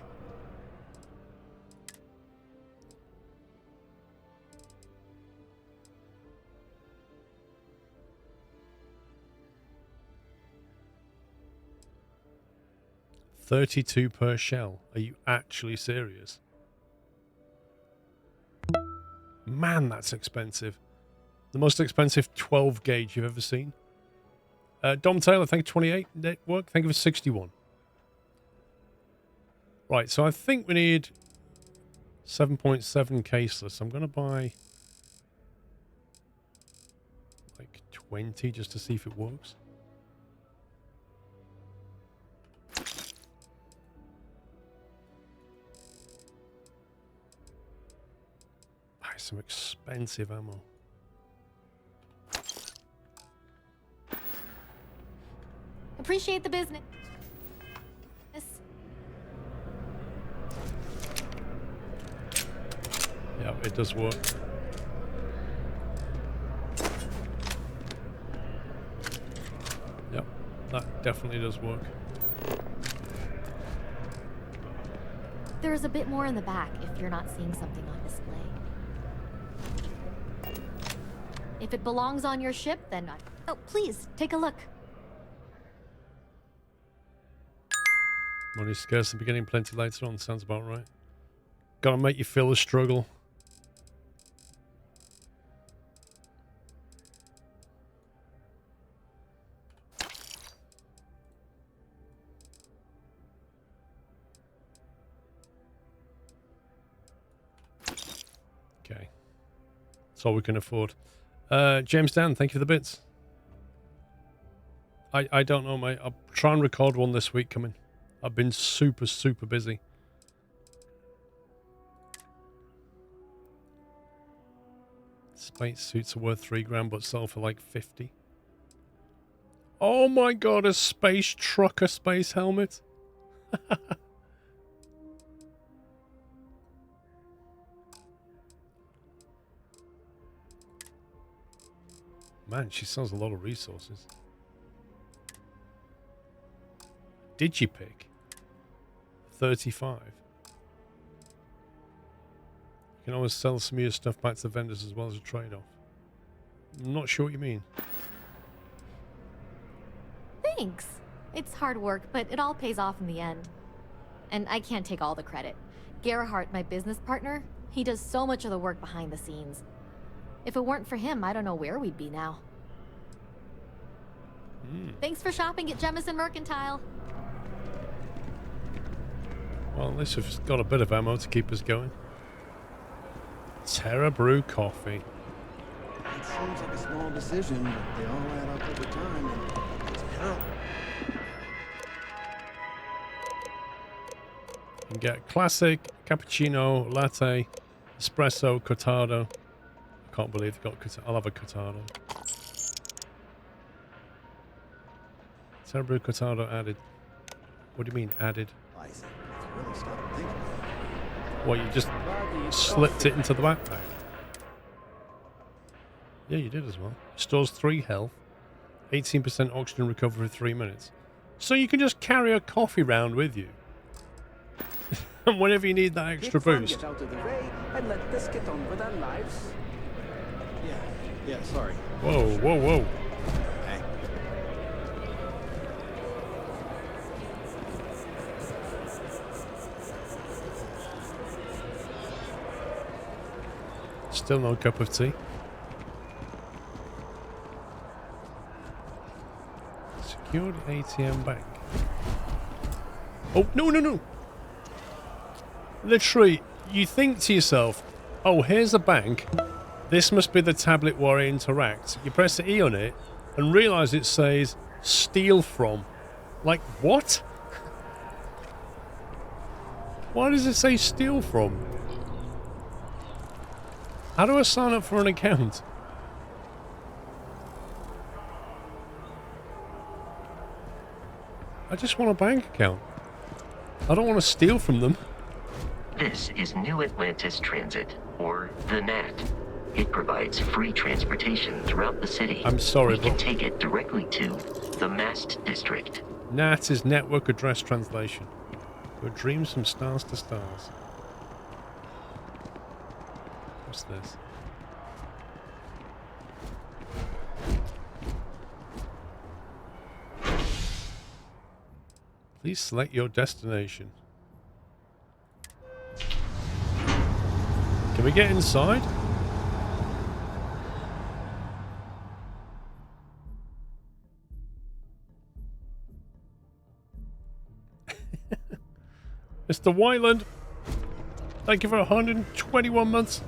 $32 per shell. Are you actually serious? Man, that's expensive. The most expensive 12 gauge you've ever seen. Dom Taylor, thank you 28 network. Thank you for 61. Right, so I think we need 7.7 caseless. I'm going to buy like 20 just to see if it works. some expensive ammo. Appreciate the business. Yeah, it does work. Yep, that definitely does work. There's a bit more in the back if you're not seeing something on display. If it belongs on your ship, then oh, please, take a look. Money scarce at the beginning, plenty later on. Sounds about right. Gotta make you feel the struggle. Okay. That's all we can afford. James Dan, thank you for the bits. I don't know, mate. I'll try and record one this week coming. I've been super, super busy. Space suits are worth $3,000 but sell for like 50. Oh my god, a space trucker space helmet. Man, she sells a lot of resources. Digipick. 35. You can always sell some of your stuff back to the vendors as well as a trade-off. I'm not sure what you mean. Thanks. It's hard work, but it all pays off in the end. And I can't take all the credit. Gerhardt, my business partner, he does so much of the work behind the scenes. If it weren't for him, I don't know where we'd be now. Thanks for shopping at Jemison Mercantile. Well, at least we've got a bit of ammo to keep us going. Terra Brew coffee. It seems like a small decision, but they all add up over time, and it's terrible. You can get classic, cappuccino, latte, espresso, cortado. I can't believe they got cortado. I'll have a cortado. Terra Brew cortado added. What do you mean added? I see. Really stop and think about it. What, you just slipped it into the backpack? Yeah, you did as well. Stores 3 health, 18% oxygen recovery for 3 minutes. So you can just carry a coffee round with you. And whenever you need that extra boost. Get out of the way and let us get on with our lives. Yeah, sorry. Whoa, whoa, whoa. Hey. Still no cup of tea. Secured ATM bank. Oh, no, no, no. Literally, you think to yourself, oh, here's a bank. This must be the tablet where I interact. You press the E on it and realise it says steal from. Like, what? Why does it say steal from? How do I sign up for an account? I just want a bank account. I don't want to steal from them. This is New Atlantis Transit, or the NAT. It provides free transportation throughout the city. I'm sorry, we can take it directly to the Mast District. NAT is Network Address Translation. Your dreams from stars to stars. What's this? Please select your destination. Can we get inside? Mr. Whiteland, thank you for 121 months.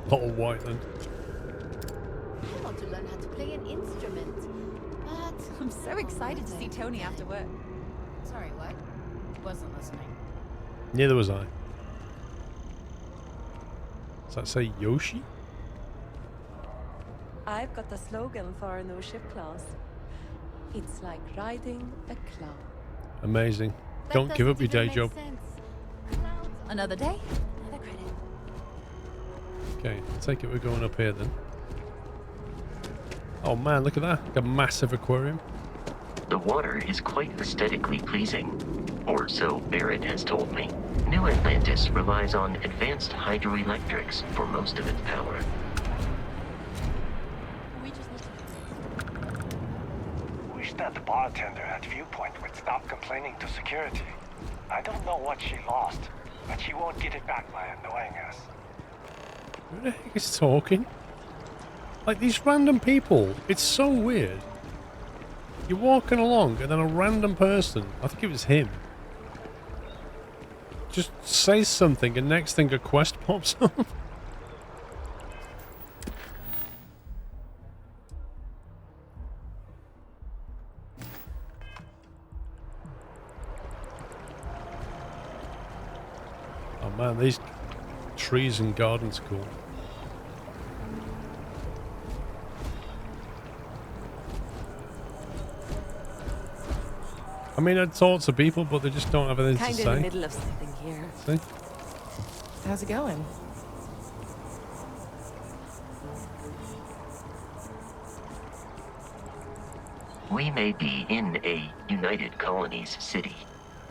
Little Whiteland. I want to learn how to play an instrument, but I'm so excited to see Tony after work. Sorry, what? Wasn't listening. Neither was I. Does that say Yoshi? I've got the slogan for our new ship class. It's like riding a cloud. Amazing. Don't give up your day job. Another day, another credit. Okay, I take it we're going up here then. Oh man, look at that. Like a massive aquarium. The water is quite aesthetically pleasing, or so Barrett has told me. New Atlantis relies on advanced hydroelectrics for most of its power. Wish that the bartender at Viewpoint would stop complaining to security. I don't know what she lost, but she won't get it back by annoying us. Who the heck is talking? Like these random people. It's so weird. You're walking along and then a random person, I think it was him, just says something and next thing a quest pops up. Oh man, these trees and gardens are cool. I mean, I talk to people, but they just don't have anything Kind to of in say. the middle of something here. See? How's it going? We may be in a United Colonies city,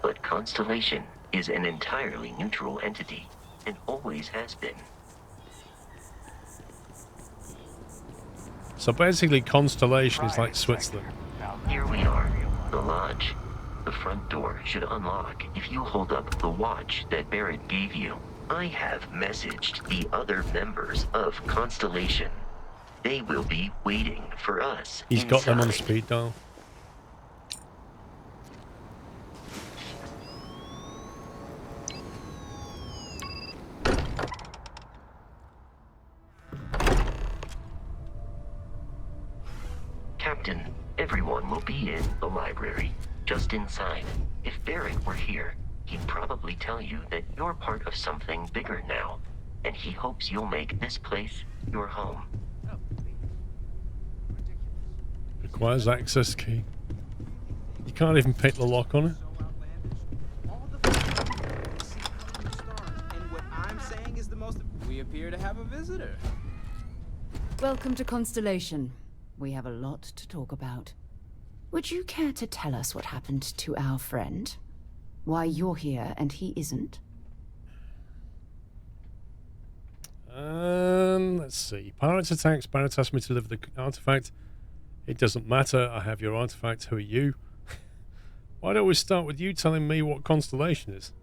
but Constellation is an entirely neutral entity, and always has been. So basically, Constellation is like Switzerland. Here we are, the lodge. The front door should unlock if you hold up the watch that Barrett gave you. I have messaged the other members of Constellation. They will be waiting for us. He's got them on inside. speed dial. Captain, everyone will be in the library, just inside. If Barrett were here, he'd probably tell you that you're part of something bigger now, and he hopes you'll make this place your home. Requires access key. You can't even pick the lock on it. And what I'm saying is the most... We appear to have a visitor. Welcome to Constellation. We have a lot to talk about. Would you care to tell us what happened to our friend? Why you're here and he isn't? Let's see. Pirates attacks. Barrett asked me to deliver the artifact. It doesn't matter. I have your artifact. Who are you? Why don't we start with you telling me what Constellation is?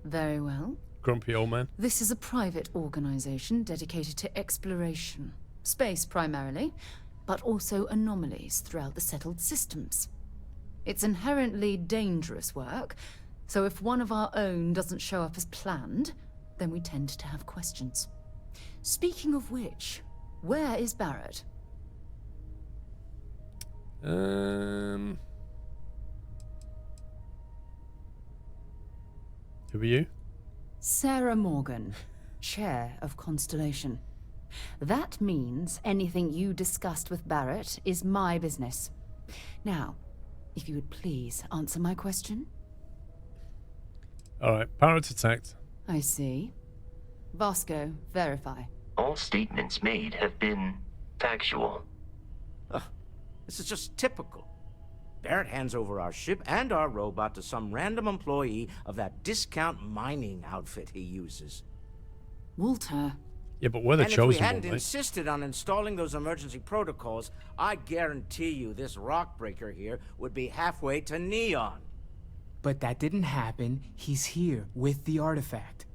Very well. Grumpy old man. This is a private organization dedicated to exploration. Space primarily, but also anomalies throughout the settled systems. It's inherently dangerous work, so if one of our own doesn't show up as planned, then we tend to have questions. Speaking of which, where is Barrett? Who are you? Sarah Morgan, Chair of Constellation. That means anything you discussed with Barrett is my business. Now, if you would please answer my question. Alright, Pirates attacked. I see. Vasco, verify. All statements made have been factual. This is just typical. Barrett hands over our ship and our robot to some random employee of that discount mining outfit he uses. Walter. Yeah, but we're the And if chosen we one, hadn't mate. insisted on installing those emergency protocols, I guarantee you this rock breaker here would be halfway to Neon. But that didn't happen. He's here with the artifact.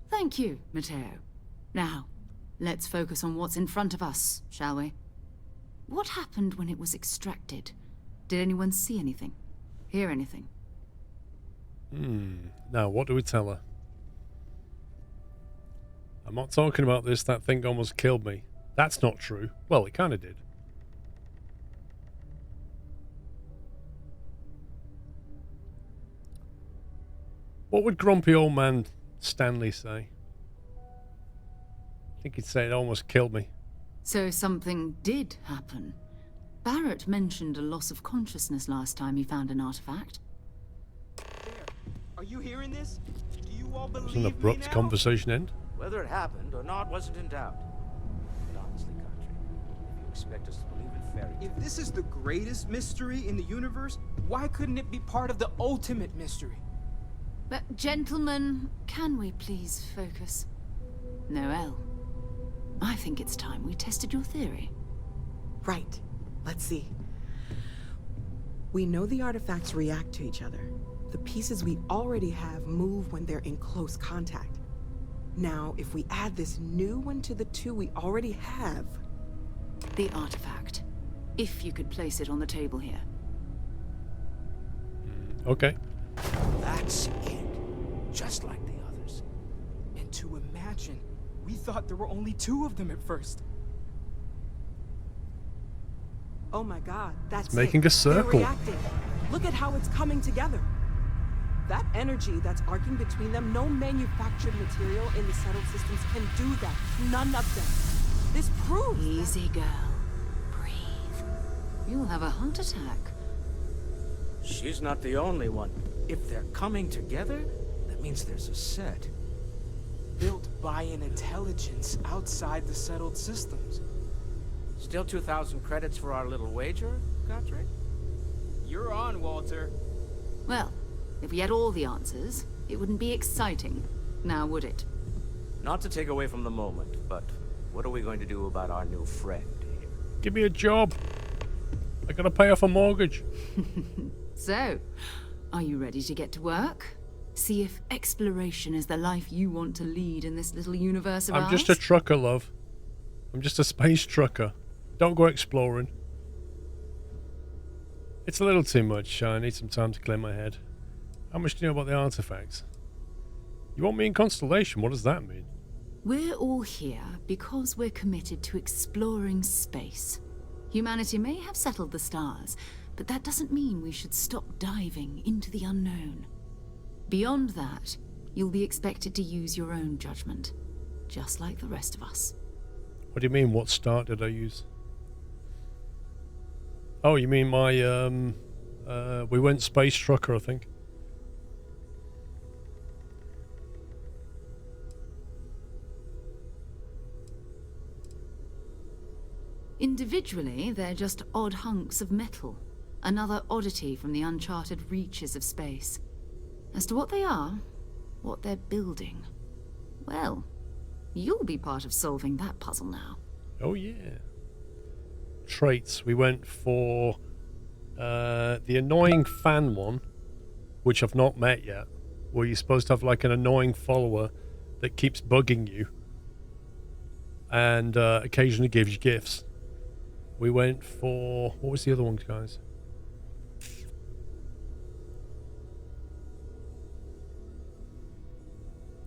Thank you, Matteo. Now, let's focus on what's in front of us, shall we? What happened when it was extracted? Did anyone see anything? Hear anything? Now, what do we tell her? I'm not talking about this. That thing almost killed me. That's not true. Well, it kind of did. What would grumpy old man Stanley say? I think he'd say it almost killed me. So something did happen. Barrett mentioned a loss of consciousness last time he found an artifact. Are you hearing this? Do you all believe It's an abrupt conversation end. Whether it happened or not wasn't in doubt. But honestly, Country, if you expect us to believe in fairy tales... If this is the greatest mystery in the universe, why couldn't it be part of the ultimate mystery? But gentlemen, can we please focus? Noel, I think it's time we tested your theory. Right. Let's see. We know the artifacts react to each other. The pieces we already have move when they're in close contact. Now, if we add this new one to the two we already have... The artifact. If you could place it on the table here. Okay. That's it. Just like the others. And to imagine, we thought there were only 2 of them at first. Oh my god, that's making a circle. They're reacting. Look at how it's coming together. That energy that's arcing between them, no manufactured material in the settled systems can do that. None of them. This proves Easy, girl. Breathe. You'll have a heart attack. She's not the only one. If they're coming together, that means there's a set. Built by an intelligence outside the settled systems. Still 2,000 credits for our little wager, Godric? You're on, Walter. Well, if we had all the answers, it wouldn't be exciting, now would it? Not to take away from the moment, but what are we going to do about our new friend here? Give me a job. I gotta pay off a mortgage. So, are you ready to get to work? See if exploration is the life you want to lead in this little universe of ours? I'm just a trucker, love. I'm just a space trucker. Don't go exploring. It's a little too much. I need some time to clear my head. How much do you know about the artifacts? You want me in Constellation? What does that mean? We're all here because we're committed to exploring space. Humanity may have settled the stars, but that doesn't mean we should stop diving into the unknown. Beyond that, you'll be expected to use your own judgment, just like the rest of us. What do you mean? What start did I use? Oh, you mean my, we went space trucker, I think. Individually, they're just odd hunks of metal. Another oddity from the uncharted reaches of space. As to what they are, what they're building, well, you'll be part of solving that puzzle now. Oh, yeah. Traits. We went for the annoying fan one, which I've not met yet, where you're supposed to have like an annoying follower that keeps bugging you and occasionally gives you gifts. We went for... what was the other one, guys?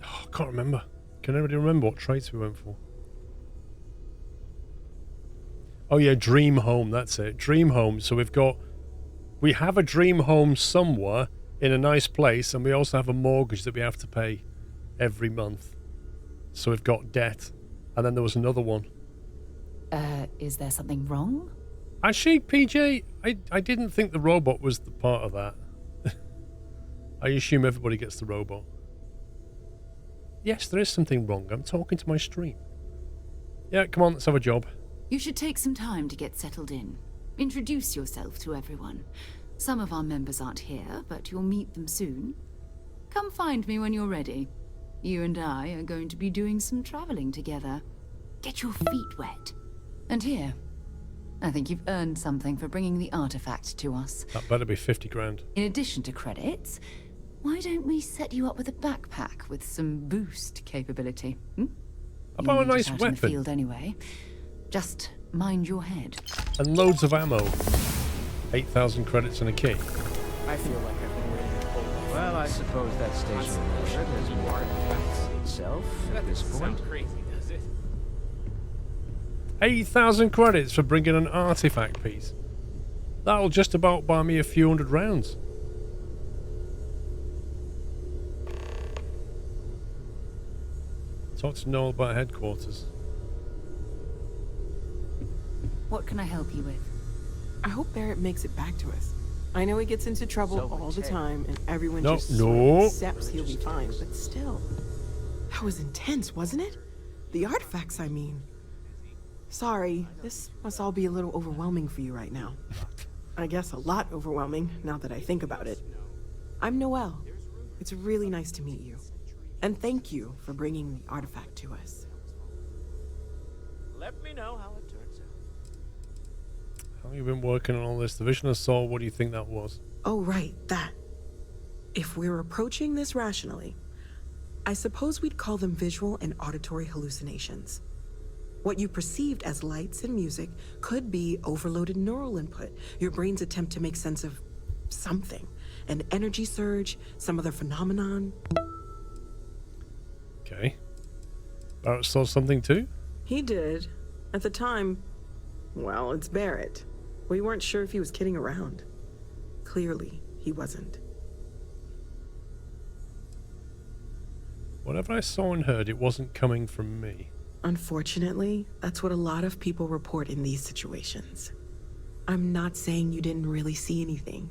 Oh, I can't remember. Can anybody remember what traits we went for? Oh yeah, dream home, that's it. Dream home. So we have a dream home somewhere in a nice place, and we also have a mortgage that we have to pay every month. So we've got debt. And then there was another one. Is there something wrong? Actually, PJ, I didn't think the robot was the part of that. I assume everybody gets the robot. Yes, there is something wrong. I'm talking to my stream. Yeah, come on, let's have a job. You should take some time to get settled in. Introduce yourself to everyone. Some of our members aren't here, but you'll meet them soon. Come find me when you're ready. You and I are going to be doing some traveling together. Get your feet wet. And here, I think you've earned something for bringing the artifact to us. That better be 50 grand. In addition to credits, why don't we set you up with a backpack with some boost capability? About a nice out in weapon. the field anyway. Just mind your head. And loads of ammo. 8,000 credits and a key. I feel like I've been waiting to pull this. Well, I suppose that station has more artifacts itself at this point. Crazy, does it? 8,000 credits for bringing an artifact piece. That'll just about buy me a few hundred rounds. Talk to Noel about headquarters. What can I help you with? I hope Barrett makes it back to us. I know he gets into trouble all the time, and everyone just accepts he'll be fine, but still. That was intense, wasn't it? The artifacts, I mean. Sorry, this must all be a little overwhelming for you right now. I guess a lot overwhelming, now that I think about it. I'm Noelle. It's really nice to meet you. And thank you for bringing the artifact to us. Let me know how it turns out. How have you been working on all this? The Vision of Soul, what do you think that was? Oh, right, that. If we're approaching this rationally, I suppose we'd call them visual and auditory hallucinations. What you perceived as lights and music could be overloaded neural input, your brain's attempt to make sense of something. An energy surge, some other phenomenon. Okay. Barrett saw something too? He did. At the time, well, it's Barrett. We weren't sure if he was kidding around. Clearly, he wasn't. Whatever I saw and heard, it wasn't coming from me. Unfortunately, that's what a lot of people report in these situations. I'm not saying you didn't really see anything,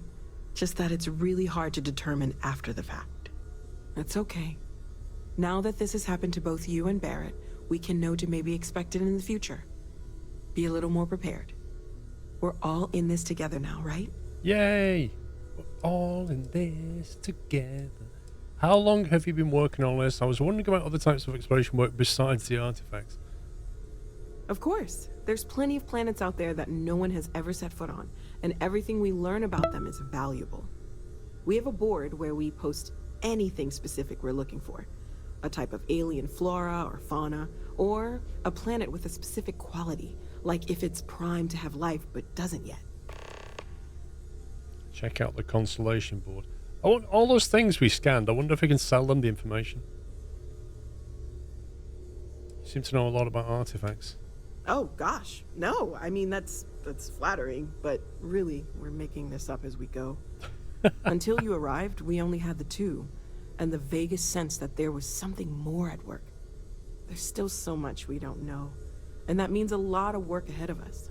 just that it's really hard to determine after the fact. That's okay. Now that this has happened to both you and Barrett, we can know to maybe expect it in the future. Be a little more prepared. We're all in this together now, right? Yay! We're all in this together. How long have you been working on this? I was wondering about other types of exploration work besides the artifacts. Of course. There's plenty of planets out there that no one has ever set foot on, and everything we learn about them is valuable. We have a board where we post anything specific we're looking for. A type of alien flora or fauna, or a planet with a specific quality, like if it's primed to have life but doesn't yet. Check out the constellation board. I want all those things we scanned. I wonder if we can sell them the information. You seem to know a lot about artifacts. Oh gosh, no. I mean, that's flattering, but really, we're making this up as we go. Until you arrived, we only had the two, and the vaguest sense that there was something more at work. There's still so much we don't know, and that means a lot of work ahead of us.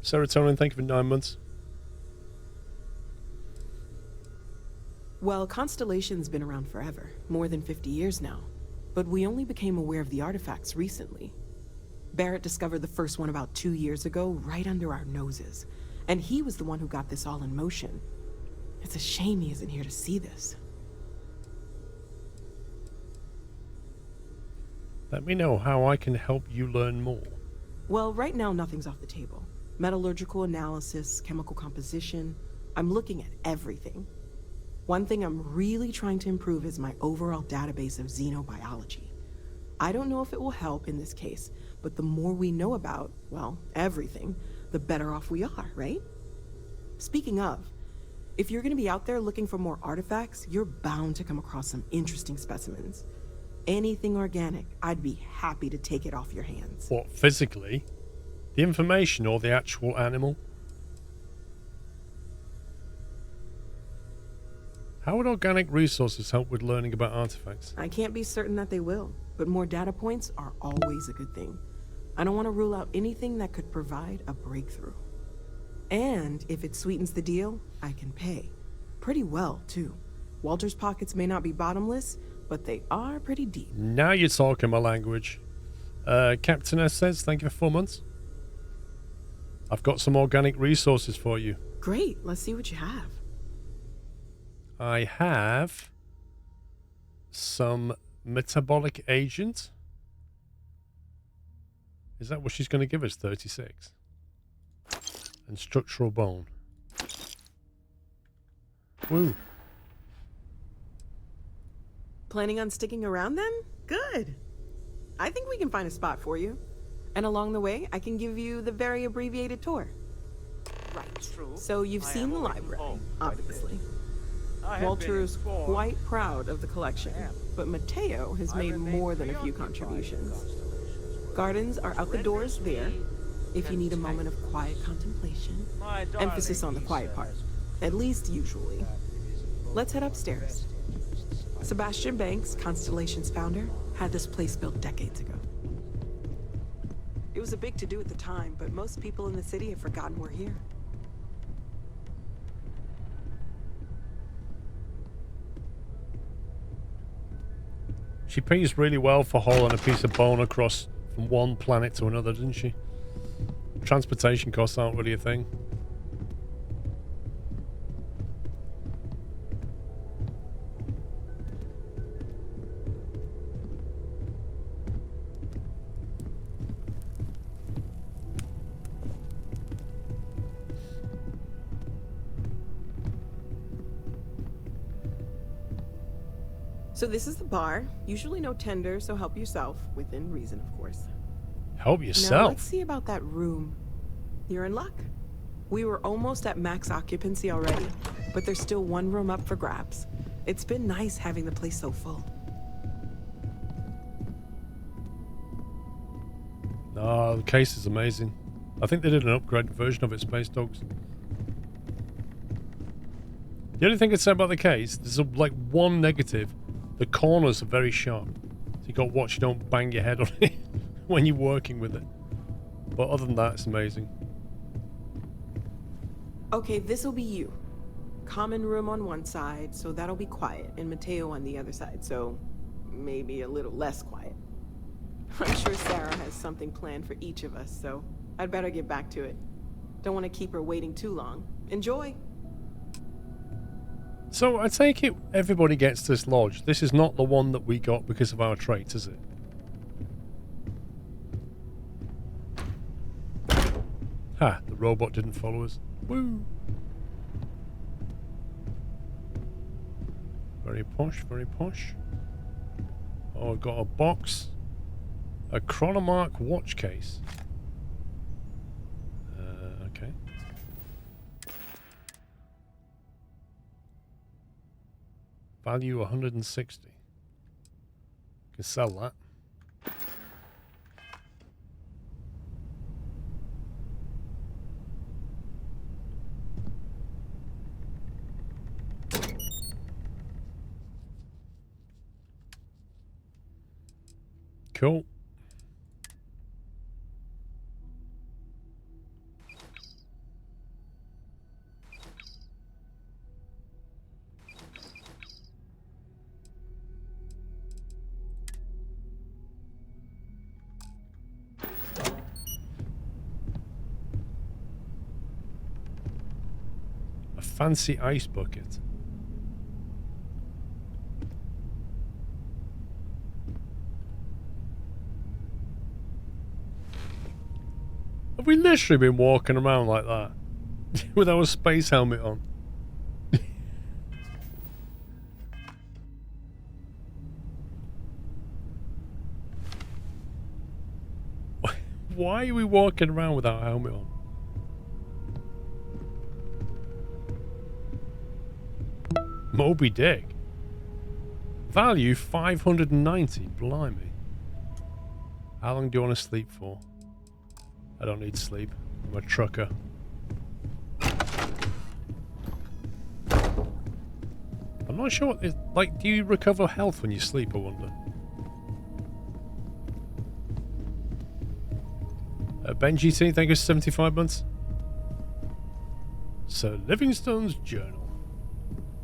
Serotonin, thank you for 9 months. Well, Constellation's been around forever, more than 50 years now, but we only became aware of the artifacts recently. Barrett discovered the first one about 2 years ago, right under our noses, and he was the one who got this all in motion. It's a shame he isn't here to see this. Let me know how I can help you learn more. Well, right now nothing's off the table. Metallurgical analysis, chemical composition, I'm looking at everything. One thing I'm really trying to improve is my overall database of xenobiology. I don't know if it will help in this case, but the more we know about, well, everything, the better off we are, right? Speaking of, if you're going to be out there looking for more artifacts, you're bound to come across some interesting specimens. Anything organic, I'd be happy to take it off your hands. What, physically? The information or the actual animal? How would organic resources help with learning about artifacts? I can't be certain that they will, but more data points are always a good thing. I don't want to rule out anything that could provide a breakthrough. And if it sweetens the deal, I can pay. Pretty well, too. Walter's pockets may not be bottomless, but they are pretty deep. Now you're talking my language. Captain S says, thank you for 4 months. I've got some organic resources for you. Great, let's see what you have. I have some metabolic agent. Is that what she's going to give us? 36. And structural bone. Woo. Planning on sticking around then? Good. I think we can find a spot for you. And along the way, I can give you the very abbreviated tour. Right. So you've seen the library, obviously. Walter's quite proud of the collection, but Mateo has made more than a few contributions. Gardens are out the doors there, if you need a moment of quiet contemplation. Emphasis on the quiet part, at least usually. Let's head upstairs. Sebastian Banks, Constellation's founder, had this place built decades ago. It was a big to-do at the time, but most people in the city have forgotten we're here. She pays really well for hauling a piece of bone across from one planet to another, doesn't she? Transportation costs aren't really a thing. So this is the bar. Usually no tender, so help yourself. Within reason, of course. Help Now yourself? let's see about that room. You're in luck. We were almost at max occupancy already, but there's still one room up for grabs. It's been nice having the place so full. Oh, the case is amazing. I think they did an upgraded version of it, Space Dogs. The only thing I'd say about the case, there's like one negative. The corners are very sharp. So you got to watch you don't bang your head on it when you're working with it. But other than that, it's amazing. Okay, this'll be you. Common room on one side, so that'll be quiet, and Mateo on the other side, so maybe a little less quiet. I'm sure Sarah has something planned for each of us, so I'd better get back to it. Don't want to keep her waiting too long. Enjoy! So I take it everybody gets this lodge. This is not the one that we got because of our traits, is it? Ha, the robot didn't follow us. Woo! Very posh, very posh. Oh, I've got a box. A Chronomark watch case. Okay. Value 160. Can sell that. Cool. A fancy ice bucket. Have we literally been walking around like that? With our space helmet on? Why are we walking around with our helmet on? Moby Dick. Value 590. Blimey. How long do you want to sleep for? I don't need sleep. I'm a trucker. I'm not sure. Like, do you recover health when you sleep, I wonder? Benji T, thank you for 75 months. Sir Livingstone's Journal.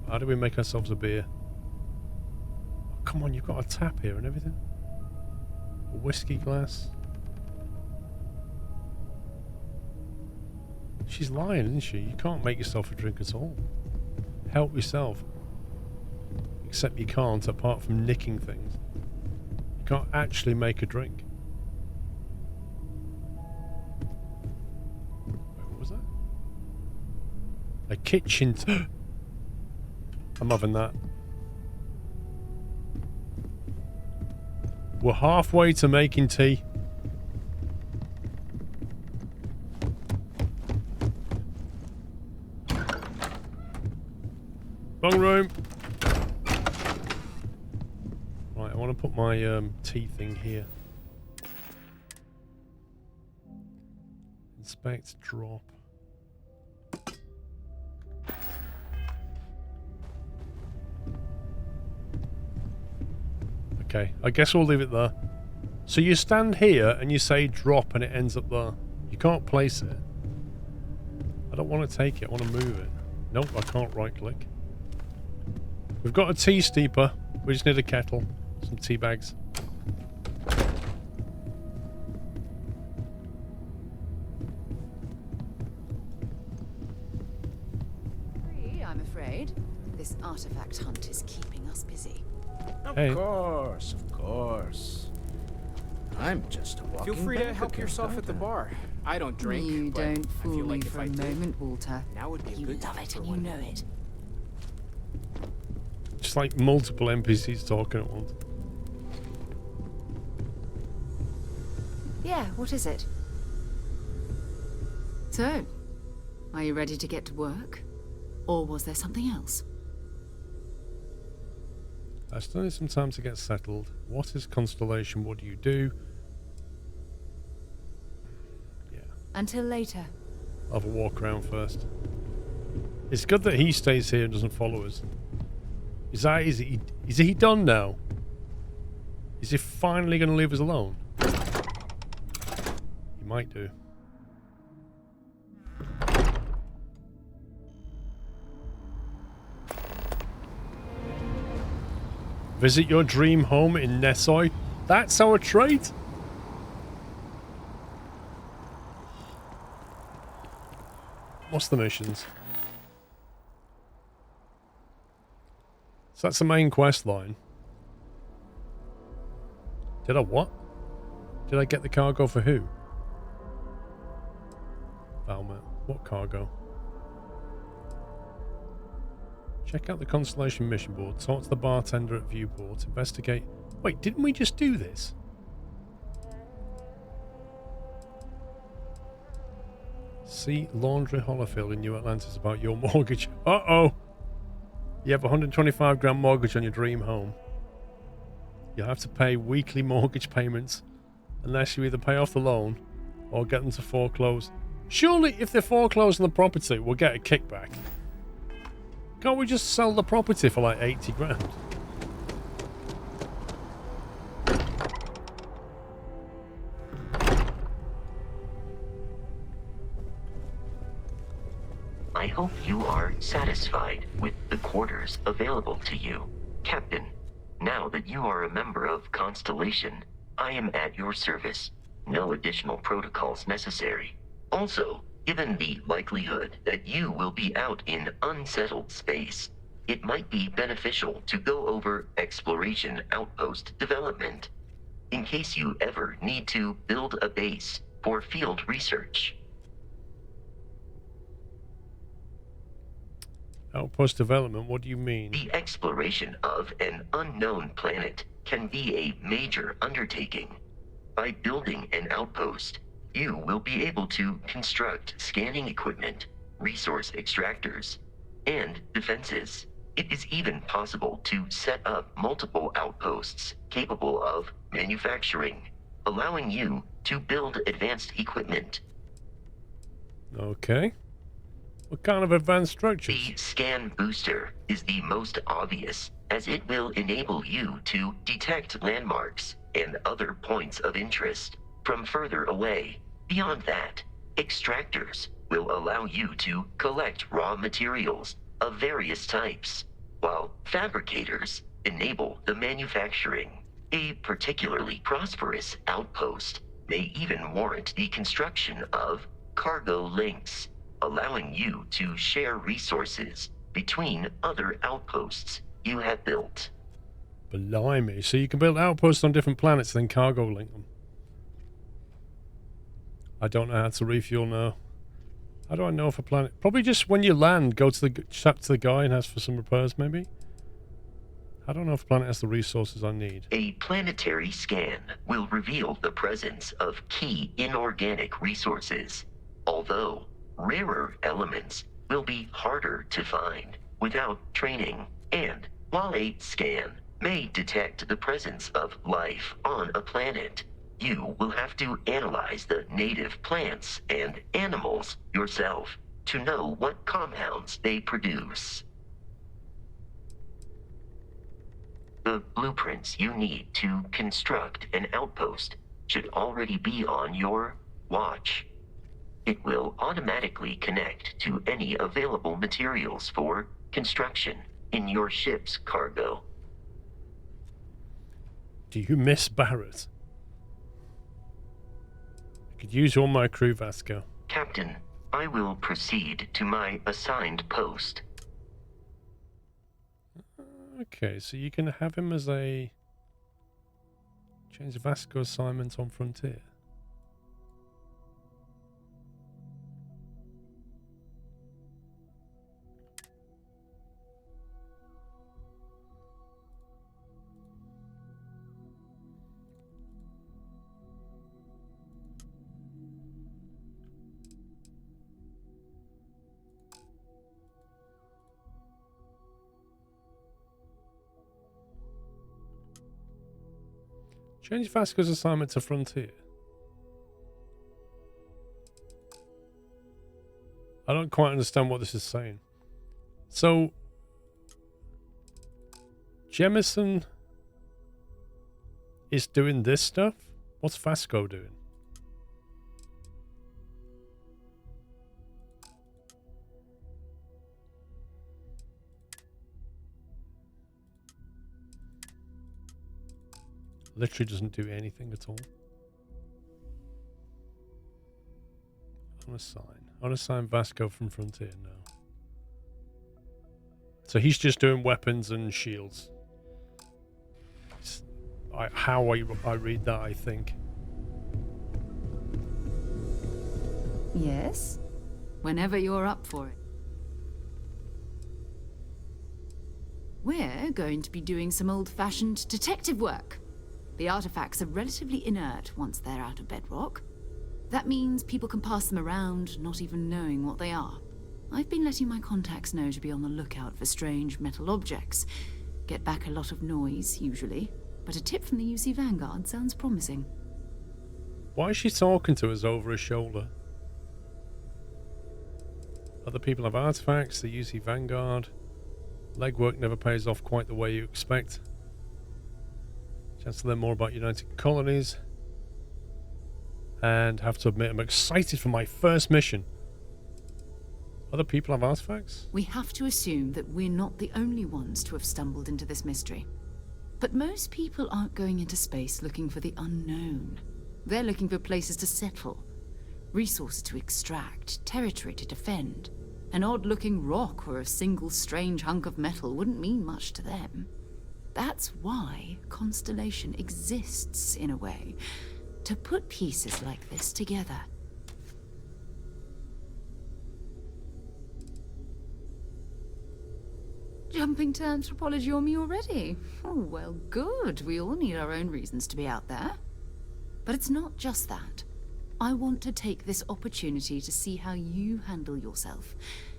How do we make ourselves a beer? Oh, come on, you've got a tap here and everything. A whiskey glass. She's lying, isn't she? You can't make yourself a drink at all. Help yourself. Except you can't, apart from nicking things. You can't actually make a drink. Wait, what was that? A kitchen... I'm having that. We're halfway to making tea. Wrong room. Right, I want to put my tea thing here. Inspect, drop. Okay, I guess we'll leave it there. So you stand here and you say drop and it ends up there. You can't place it. I don't want to take it, I want to move it. Nope, I can't right click. We've got a tea steeper. We just need a kettle. Some tea bags. I'm afraid. This artifact hunt is keeping us busy. Of Hey. course, of course. I'm just a walking Feel free to bank help account, yourself at the aren't I? bar. I don't drink. You but don't I fool feel me like if for I a did, moment, Walter. now would be a You good love time it for and you one. know it. Just like multiple NPCs talking at once. Yeah, what is it? So, are you ready to get to work? Or was there something else? I still need some time to get settled. What is Constellation? What do you do? Until later. I'll have a walk around first. It's good that he stays here and doesn't follow us. Is he done now? Is he finally going to leave us alone? He might do. Visit your dream home in Nesoi. That's our trait. What's the missions? So that's the main quest line. Did I what? Did I get the cargo for who? Valmet. What cargo? Check out the Constellation mission board. Talk to the bartender at Viewport. Investigate. Wait, didn't we just do this? See Laundry Hollerfield in New Atlantis about your mortgage. Uh-oh. You have a 125 grand mortgage on your dream home. You'll have to pay weekly mortgage payments unless you either pay off the loan or get them to foreclose. Surely if they foreclose on the property, we'll get a kickback. Can't we just sell the property for like 80 grand? I hope you are satisfied with the quarters available to you, Captain. Now that you are a member of Constellation, I am at your service. No additional protocols necessary. Also, given the likelihood that you will be out in unsettled space, it might be beneficial to go over exploration outpost development, in case you ever need to build a base for field research. Outpost development, what do you mean? The exploration of an unknown planet can be a major undertaking. By building an outpost, you will be able to construct scanning equipment, resource extractors, and defenses. It is even possible to set up multiple outposts capable of manufacturing, allowing you to build advanced equipment. Okay. What kind of advanced structures? The scan booster is the most obvious, as it will enable you to detect landmarks and other points of interest from further away. Beyond that, extractors will allow you to collect raw materials of various types, while fabricators enable the manufacturing. A particularly prosperous outpost may even warrant the construction of cargo links, allowing you to share resources between other outposts you have built. Blimey. So you can build outposts on different planets and then cargo link them. I don't know how to refuel now. How do I know if a planet... Probably just when you land, go to the chat to the guy and ask for some repairs, maybe? I don't know if a planet has the resources I need. A planetary scan will reveal the presence of key inorganic resources, although rarer elements will be harder to find without training. And while a scan may detect the presence of life on a planet, you will have to analyze the native plants and animals yourself to know what compounds they produce. The blueprints you need to construct an outpost should already be on your watch. It will automatically connect to any available materials for construction in your ship's cargo. Do you miss Barrett? I could use all my crew, Vasco. Captain, I will proceed to my assigned post. Okay, so you can have him as a change Vasco assignment on Frontier. Change Vasco's assignment to Frontier. I don't quite understand what this is saying. So, Jemison is doing this stuff? What's Vasco doing? Literally doesn't do anything at all. Unassign Vasco from Frontier now. So he's just doing weapons and shields. How I read that, I think. Yes? Whenever you're up for it. We're going to be doing some old-fashioned detective work. The artifacts are relatively inert once they're out of bedrock. That means people can pass them around, not even knowing what they are. I've been letting my contacts know to be on the lookout for strange metal objects. Get back a lot of noise, usually. But a tip from the UC Vanguard sounds promising. Why is she talking to us over her shoulder? Other people have artifacts, the UC Vanguard. Legwork never pays off quite the way you expect. Chance to learn more about United Colonies. And have to admit, I'm excited for my first mission. Other people have artifacts? We have to assume that we're not the only ones to have stumbled into this mystery. But most people aren't going into space looking for the unknown. They're looking for places to settle, resources to extract, territory to defend. An odd-looking rock or a single strange hunk of metal wouldn't mean much to them. That's why Constellation exists, in a way. To put pieces like this together. Jumping to anthropology on me already? Oh, well, good. We all need our own reasons to be out there. But it's not just that. I want to take this opportunity to see how you handle yourself,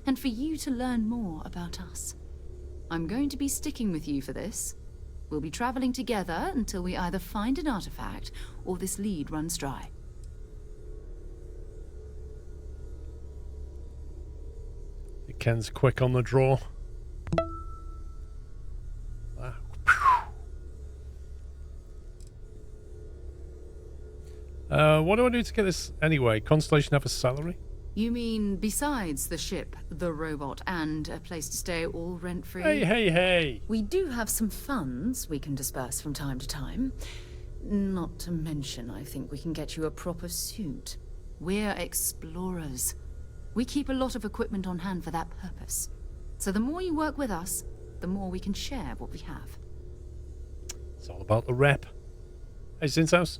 and for you to learn more about us. I'm going to be sticking with you for this. We'll be traveling together until we either find an artifact or this lead runs dry. Ken's quick on the draw. What do I do to get this anyway? Constellation have a salary? You mean besides the ship, the robot, and a place to stay all rent-free? Hey! We do have some funds we can disperse from time to time. Not to mention, I think we can get you a proper suit. We're explorers. We keep a lot of equipment on hand for that purpose. So the more you work with us, the more we can share what we have. It's all about the rep. Hey, Zinshouse.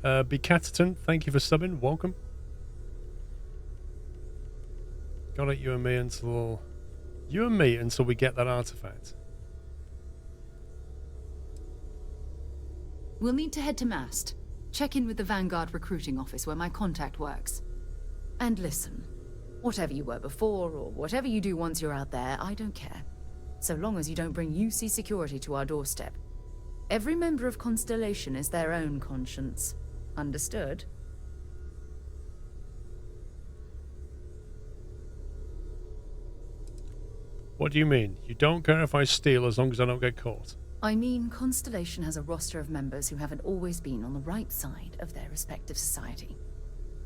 Becataton, thank you for subbing. Welcome. Got it, you and me until we get that artifact. We'll need to head to Mast. Check in with the Vanguard recruiting office where my contact works. And listen, whatever you were before or whatever you do once you're out there, I don't care. So long as you don't bring UC security to our doorstep. Every member of Constellation is their own conscience. Understood? What do you mean? You don't care if I steal as long as I don't get caught? I mean, Constellation has a roster of members who haven't always been on the right side of their respective society.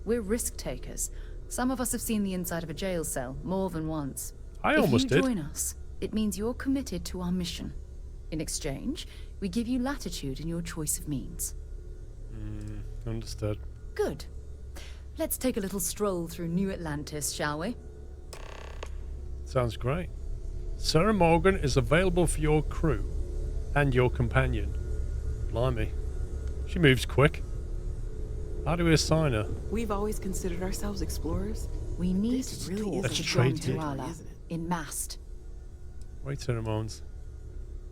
We're risk takers. Some of us have seen the inside of a jail cell more than once. I almost did. If you join us, it means you're committed to our mission. In exchange, we give you latitude in your choice of means. Understood. Good. Let's take a little stroll through New Atlantis, shall we? Sounds great. Sarah Morgan is available for your crew and your companion. Blimey. She moves quick. How do we assign her? We've always considered ourselves explorers. We need This to really talk Let's to trade John it. Tuala in Mast. Wait a moment.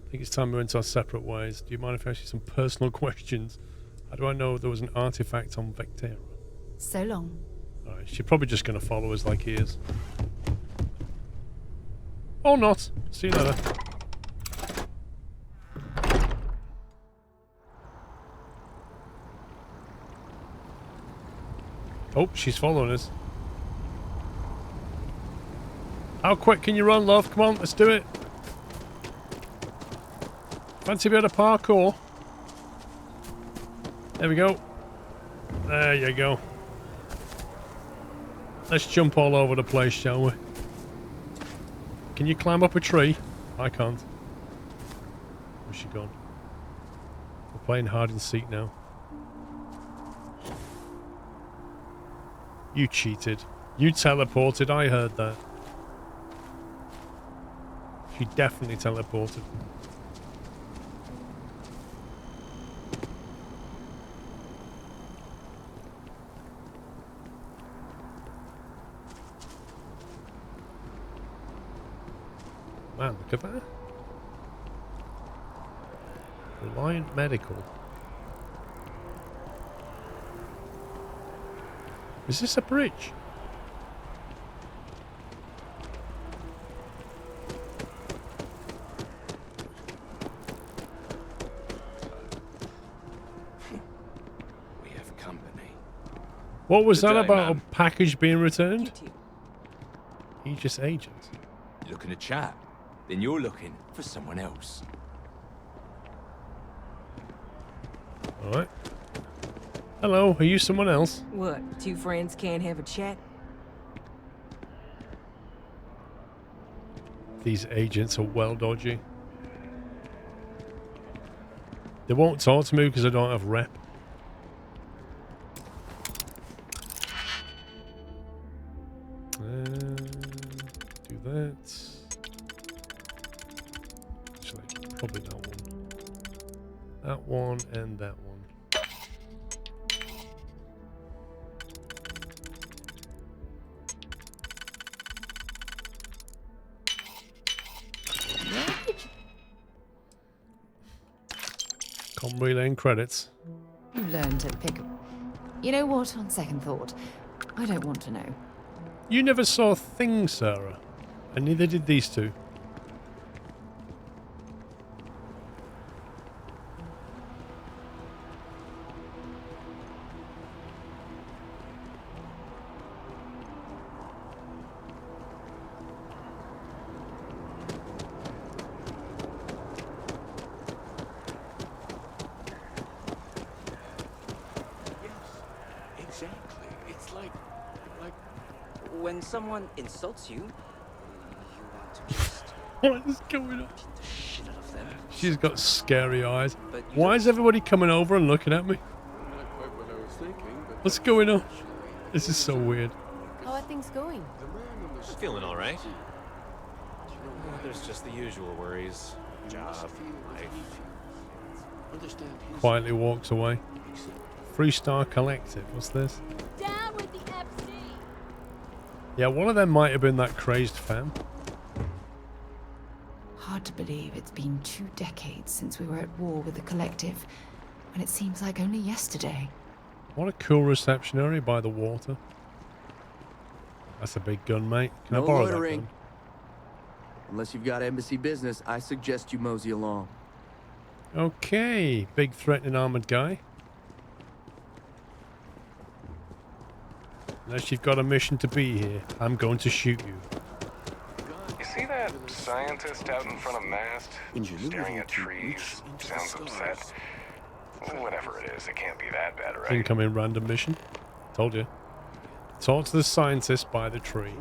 I think it's time we went our separate ways. Do you mind if I ask you some personal questions? How do I know there was an artifact on Vectera? So long. Alright, she's probably just going to follow us like he is. Or not. See you later. Oh, she's following us. How quick can you run, love? Come on, let's do it. Fancy a bit of parkour. There we go. There you go. Let's jump all over the place, shall we? Can you climb up a tree? I can't. Where's she gone? We're playing hide and seek now. You cheated. You teleported, I heard that. She definitely teleported. Man, look at that. Reliant Medical. Is this a bridge? We have company. What was Good that day, about man. a package being returned? Aegis agents. Looking to chat? Then you're looking for someone else. Alright. Hello, are you someone else? What, two friends can't have a chat? These agents are well dodgy. They won't talk to me because I don't have rep. Do that. Actually, probably that one. That one and that one. Com relaying credits. You learn to pick up. You know what? On second thought, I don't want to know. You never saw Thing, Sarah. And neither did these two. Exactly. It's like when someone insults you, you want to just What is going on? beat the shit out of them. She's got scary eyes. But you Why is everybody coming over and looking at me? Not quite what I was thinking, but What's going on? This is so weird. How are things going? I'm feeling all right. There's just the usual worries. Job, life. understand his Quietly walks away. Freestar Collective. What's this? Down with the FC! Yeah, one of them might have been that crazed fan. Hard to believe it's been 2 decades since we were at war with the Collective, when it seems like only yesterday. What a cool reception area by the water. That's a big gun, mate. Can No I borrow that loitering. gun? Unless you've got embassy business, I suggest you mosey along. Okay, big threatening armored guy. Unless you've got a mission to be here, I'm going to shoot you. You see that Scientist out in front of mast, staring at trees, sounds upset. Whatever it is, it can't be that bad, right? Incoming random mission. Told you. Talk to the scientist by the tree.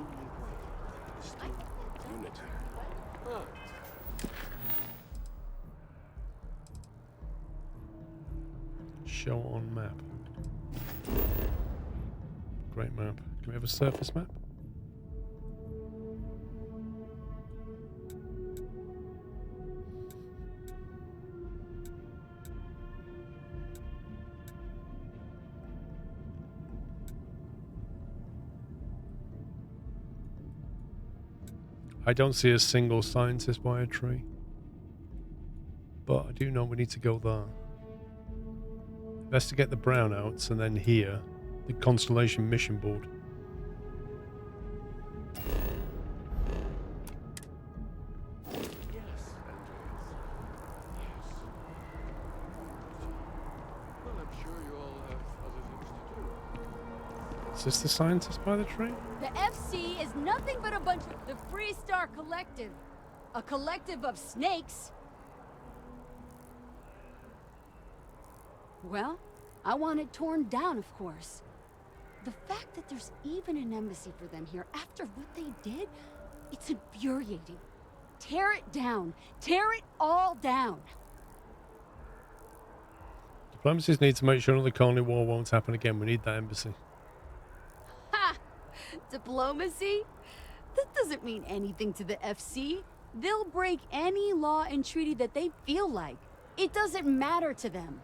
Show on map. Great map. Can we have a surface map? I don't see a single scientist by a tree. But I do know we need to go there. Best to get the brownouts and then here, the Constellation mission board. Is this the scientist by the tree? The FC is nothing but a bunch of the Free Star Collective. A collective of snakes. Well, I want it torn down, of course. The fact that there's even an embassy for them here after what they did, it's infuriating. Tear it down. Tear it all down. Diplomacies need to make sure another colony war won't happen again. We need that embassy. Ha! Diplomacy? That doesn't mean anything to the FC. They'll break any law and treaty that they feel like. It doesn't matter to them.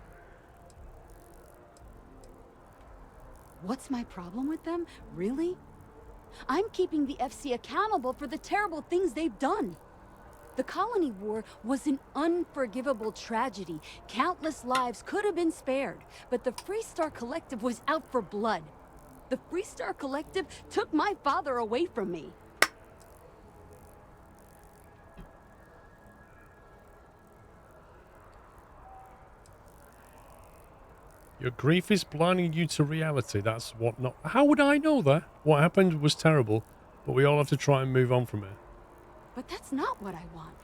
What's my problem with them? Really? I'm keeping the FC accountable for the terrible things they've done. The colony war was an unforgivable tragedy. Countless lives could have been spared, but the Free Star Collective was out for blood. The Free Star Collective took my father away from me. Your grief is blinding you to reality. That's what not... How would I know that? What happened was terrible, but we all have to try and move on from it. But that's not what I want.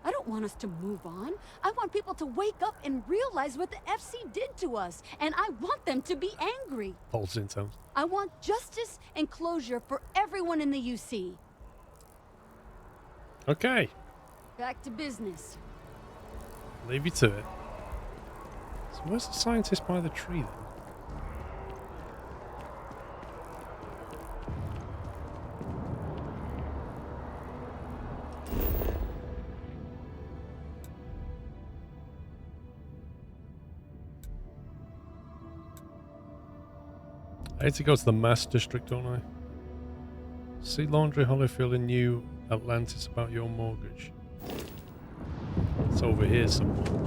I don't want us to move on. I want people to wake up and realize what the FC did to us, and I want them to be angry. Holds in tones. I want justice and closure for everyone in the UC. Okay. Back to business. Leave you to it. So where's the scientist by the tree then? I need to go to the Mass District, don't I? See Laundry Holyfield in New Atlantis about your mortgage. It's over here somewhere.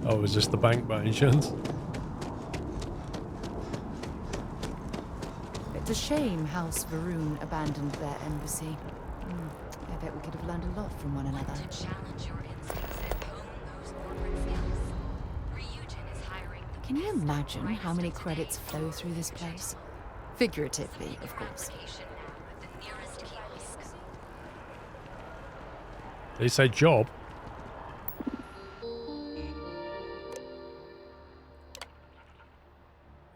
Oh, is this the bank by any chance? It's a shame House Varun abandoned their embassy. I bet we could have learned a lot from one another. Can you imagine how many credits flow through this place? Figuratively, of course. They say job.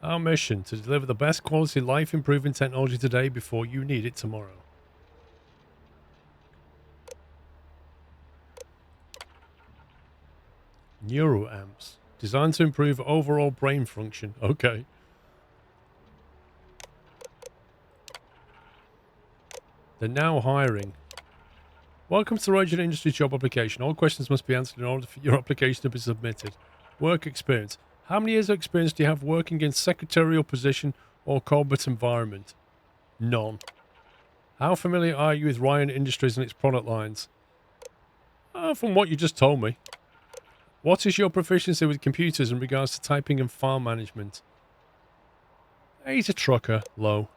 Our mission to deliver the best quality life-improving technology today before you need it tomorrow. Neuroamps. Designed to improve overall brain function. Okay. They're now hiring. Welcome to the Roger Industry job application. All questions must be answered in order for your application to be submitted. Work experience. How many years of experience do you have working in secretarial position or corporate environment? None. How familiar are you with Ryan Industries and its product lines? From what you just told me. What is your proficiency with computers in regards to typing and file management? He's a trucker. Low.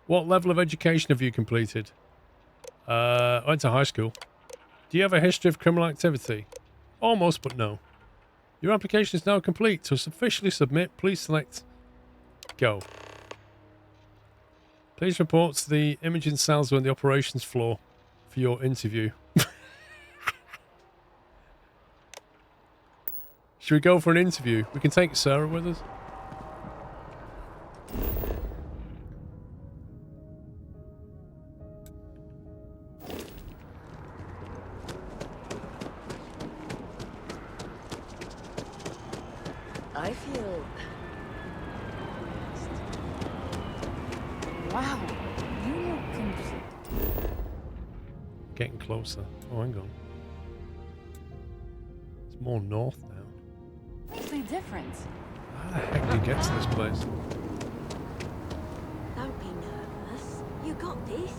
What level of education have you completed? I went to high school. Do you have a history of criminal activity? Almost, but no. Your application is now complete. To officially submit, please select Go. Please report to the imaging sales on the operations floor for your interview. Should we go for an interview? We can take Sarah with us. I feel... Wow. You look complete. Getting closer. Oh, hang on. It's more north now. Makes me different. How the heck do you get to this place? Don't be nervous. You got this.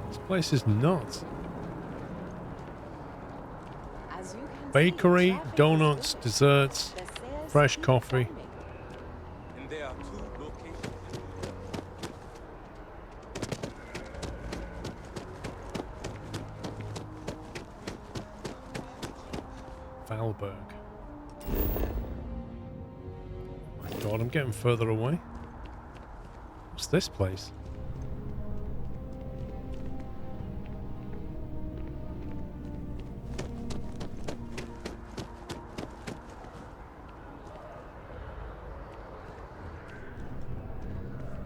This place is nuts. As you can Bakery, traffic is donuts, good. desserts, The sales fresh keep coffee. coming. And there are 2 locations. Valberg. Oh my god, I'm getting further away. What's this place?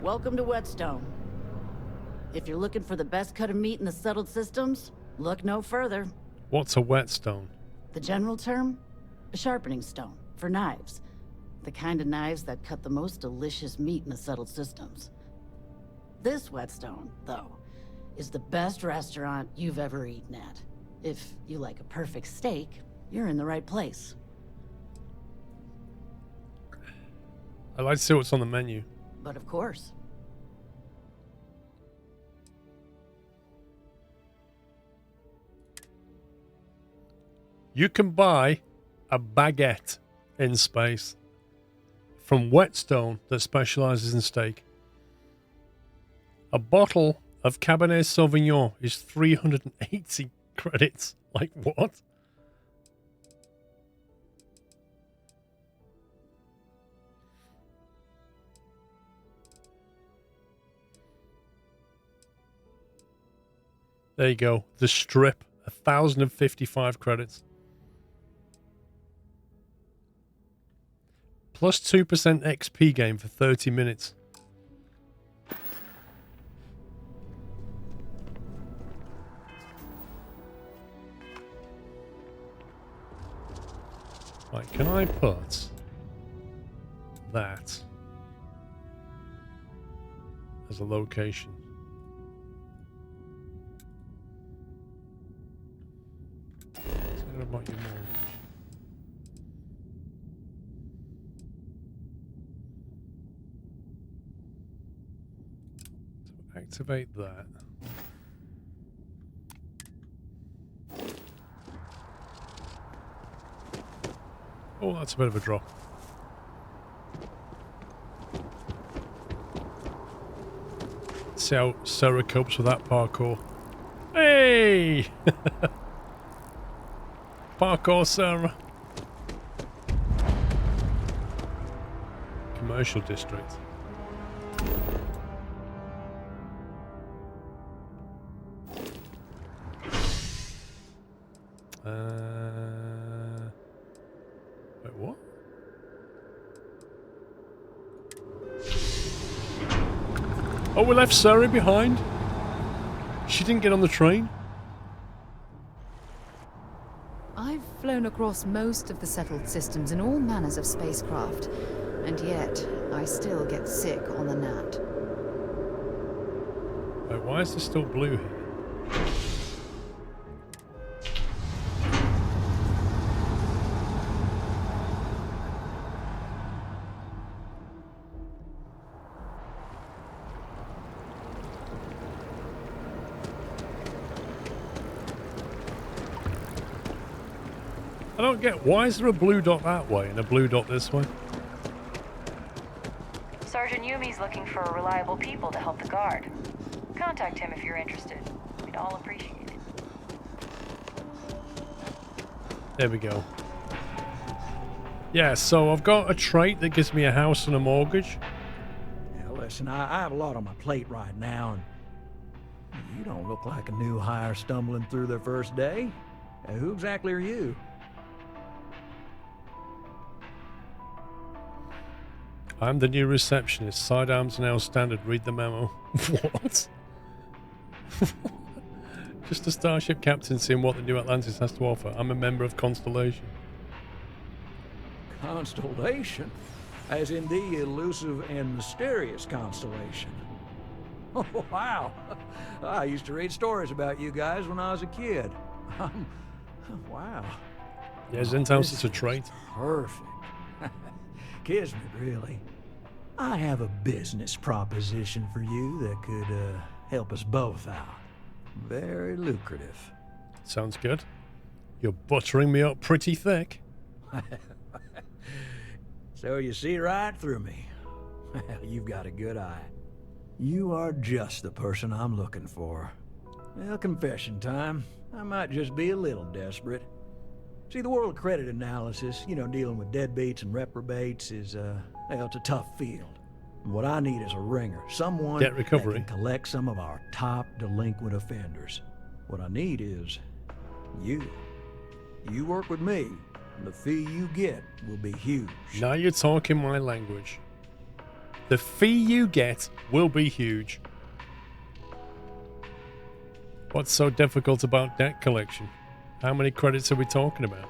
Welcome to Whetstone. If you're looking for the best cut of meat in the settled systems, look no further. What's a whetstone? The general term? A sharpening stone, for knives. The kind of knives that cut the most delicious meat in the settled systems. This Whetstone, though, is the best restaurant you've ever eaten at. If you like a perfect steak, you're in the right place. I'd like to see what's on the menu. But of course, You can buy a baguette in space from Whetstone that specializes in steak. A bottle of Cabernet Sauvignon is 380 credits. Like what? There you go. The strip, 1,055 credits. Plus 2% XP gain for 30 minutes. Right, can I put that as a location? What about your mortgage? So activate that. Oh, that's a bit of a drop. See how Sarah copes with that parkour. Hey! Parkour, Sarah. Commercial district. Wait, what? Oh, we left Sarah behind. She didn't get on the train. I've flown across most of the settled systems in all manners of spacecraft, and yet I still get sick on the gnat. Wait, why is there still blue here? I don't get, why is there a blue dot that way and a blue dot this way? Sergeant Yumi's looking for reliable people to help the guard. Contact him if you're interested. We'd all appreciate it. There we go. Yeah, so I've got a trait that gives me a house and a mortgage. Yeah, listen, I have a lot on my plate right now, and you don't look like a new hire stumbling through their first day. Who exactly are you? I'm the new receptionist. Sidearms now standard. Read the memo. What? Just a starship captain seeing what the new Atlantis has to offer. I'm a member of Constellation. Constellation? As in the elusive and mysterious Constellation. Oh, wow. I used to read stories about you guys when I was a kid. Wow. Yeah, Zentouse is a trait. Perfect. Kismet, really. I have a business proposition for you that could help us both out. Very lucrative. Sounds good. You're buttering me up pretty thick. So you see right through me. Well, you've got a good eye. You are just the person I'm looking for. Well, confession time. I might just be a little desperate. See, the world of credit analysis, you know, dealing with deadbeats and reprobates is, well, it's a tough field. What I need is a ringer, someone Debt recovery. that can collect some of our top delinquent offenders. What I need is you. You work with me, and the fee you get will be huge. Now you're talking my language. The fee you get will be huge. What's so difficult about debt collection? How many credits are we talking about?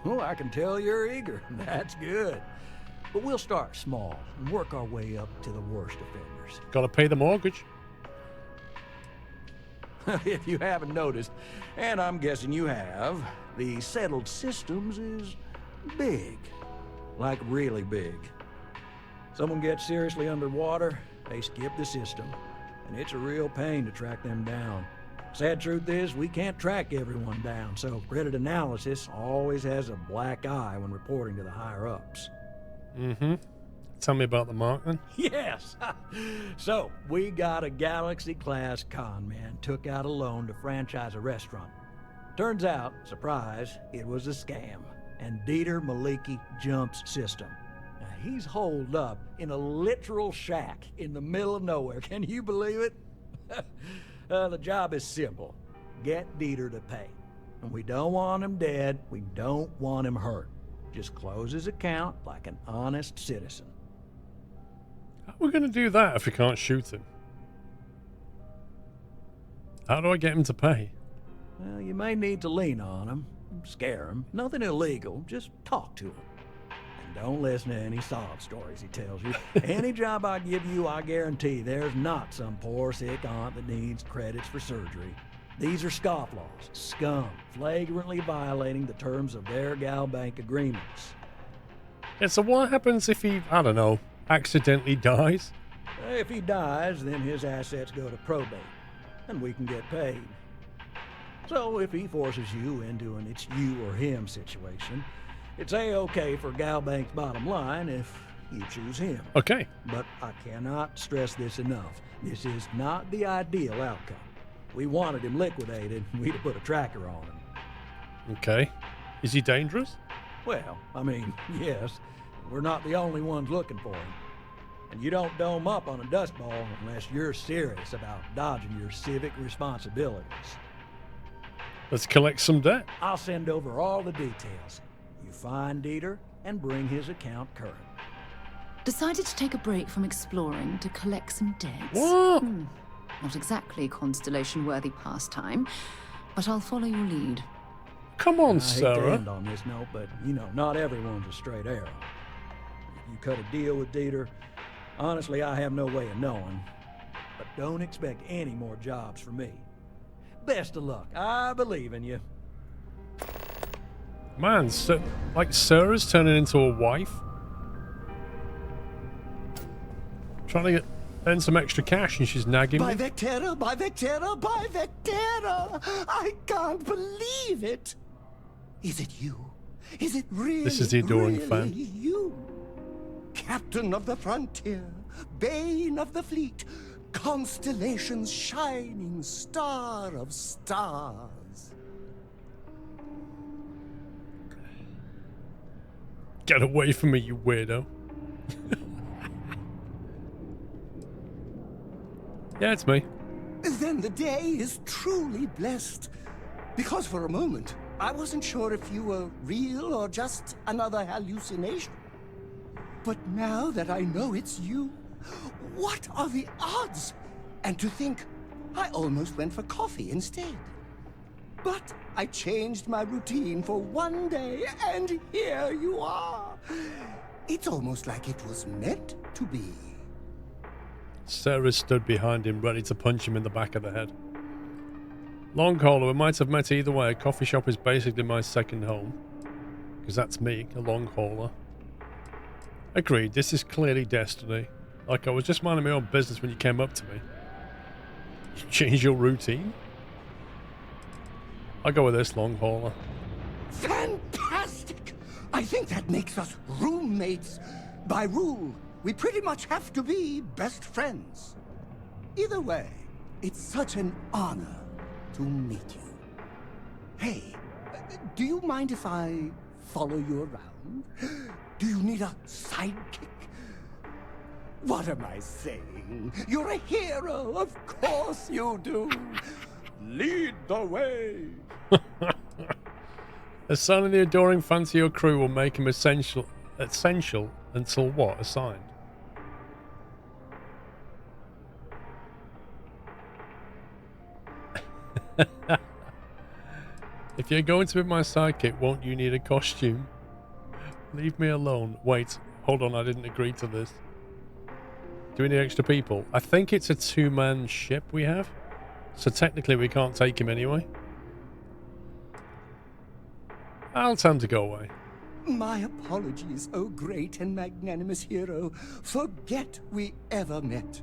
Oh, I can tell you're eager. That's good. But we'll start small and work our way up to the worst offenders. Gotta pay the mortgage. If you haven't noticed, and I'm guessing you have, the settled systems is big. Like really big. Someone gets seriously underwater, they skip the system. And it's a real pain to track them down. Sad truth is, we can't track everyone down, so credit analysis always has a black eye when reporting to the higher-ups. Mm-hmm. Tell me about the mark, then. Yes! So, we got a Galaxy-class con man took out a loan to franchise a restaurant. Turns out, surprise, it was a scam, and Dieter Maliki jumps system. Now, he's holed up in a literal shack in the middle of nowhere. Can you believe it? The job is simple. Get Dieter to pay. And we don't want him dead. We don't want him hurt. Just close his account like an honest citizen. How are we going to do that if we can't shoot him? How do I get him to pay? Well, you may need to lean on him, scare him. Nothing illegal. Just talk to him. And don't listen to any sob stories he tells you. Any job I give you, I guarantee there's not some poor sick aunt that needs credits for surgery. These are scofflaws, scum, flagrantly violating the terms of their GalBank agreements. Yeah, so what happens if he, I don't know, accidentally dies? If he dies, then his assets go to probate, and we can get paid. So if he forces you into an it's you or him situation, it's A-okay for GalBank's bottom line if you choose him. Okay. But I cannot stress this enough. This is not the ideal outcome. We wanted him liquidated, we'd have put a tracker on him. Okay. Is he dangerous? Well, I mean, yes. We're not the only ones looking for him. And you don't dome up on a dust ball unless you're serious about dodging your civic responsibilities. Let's collect some debt. I'll send over all the details. You find Dieter and bring his account current. Decided to take a break from exploring to collect some debts. What? Not exactly Constellation-worthy pastime, but I'll follow your lead. Come on, I hate to Sarah. end on this note, but, you know, not everyone's a straight arrow. If you cut a deal with Dieter, honestly, I have no way of knowing. But don't expect any more jobs from me. Best of luck. I believe in you. Man, so, like Sarah's turning into a wife. Trying to earn some extra cash and she's nagging By me. Vectera, by Vectera, by Vectera! I can't believe it! Is it you? Is it really, This is the adoring really fan. you? Captain of the frontier, bane of the fleet, Constellation's shining star of stars. Get away from me, you weirdo. Yeah, it's me. Then the day is truly blessed. Because for a moment, I wasn't sure if you were real or just another hallucination. But now that I know it's you, what are the odds? And to think, I almost went for coffee instead. But I changed my routine for one day, and here you are. It's almost like it was meant to be. Sarah stood behind him, ready to punch him in the back of the head. Long hauler, we might have met either way. A coffee shop is basically my second home. Because that's me, a long hauler. Agreed, this is clearly destiny. Like I was just minding my own business when you came up to me. You change your routine? I'll go with this, long hauler. Fantastic! I think that makes us roommates. By rule, we pretty much have to be best friends. Either way, it's such an honor to meet you. Hey, do you mind if I follow you around? Do you need a sidekick? What am I saying? You're a hero, of course you do. Lead the way. Assigning the adoring fan to your crew will make him essential until what? Assigned. If you're going to be my sidekick, won't you need a costume? Leave me alone. Wait, hold on, I didn't agree to this. Do we need extra people? I think it's a two-man ship we have. So technically we can't take him anyway. I'll tell him to go away. My apologies, oh great and magnanimous hero. Forget we ever met.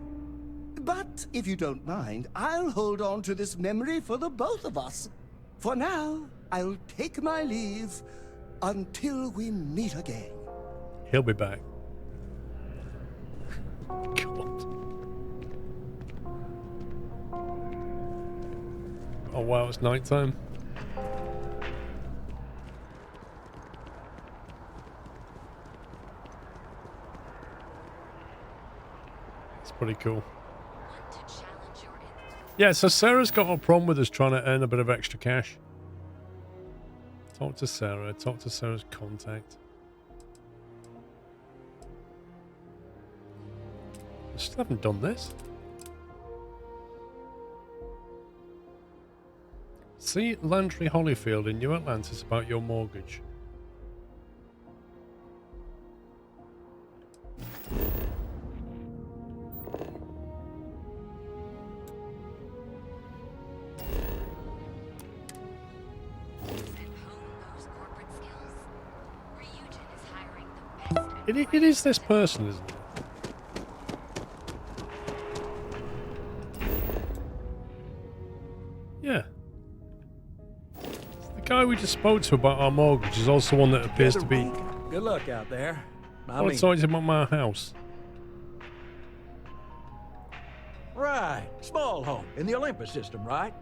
But if you don't mind, I'll hold on to this memory for the both of us. For now, I'll take my leave until we meet again. He'll be back. God. Oh wow, it's nighttime. It's pretty cool. Yeah, so Sarah's got a problem with us trying to earn a bit of extra cash. Talk to Sarah. Talk to Sarah's contact. I still haven't done this. See Landry Holyfield in New Atlantis about your mortgage. It is this person, isn't it? Yeah. The guy we just spoke to about our mortgage is also one that appears to be... Good luck out there. Well, it's always about my house. Right. Small home in the Olympus system, right?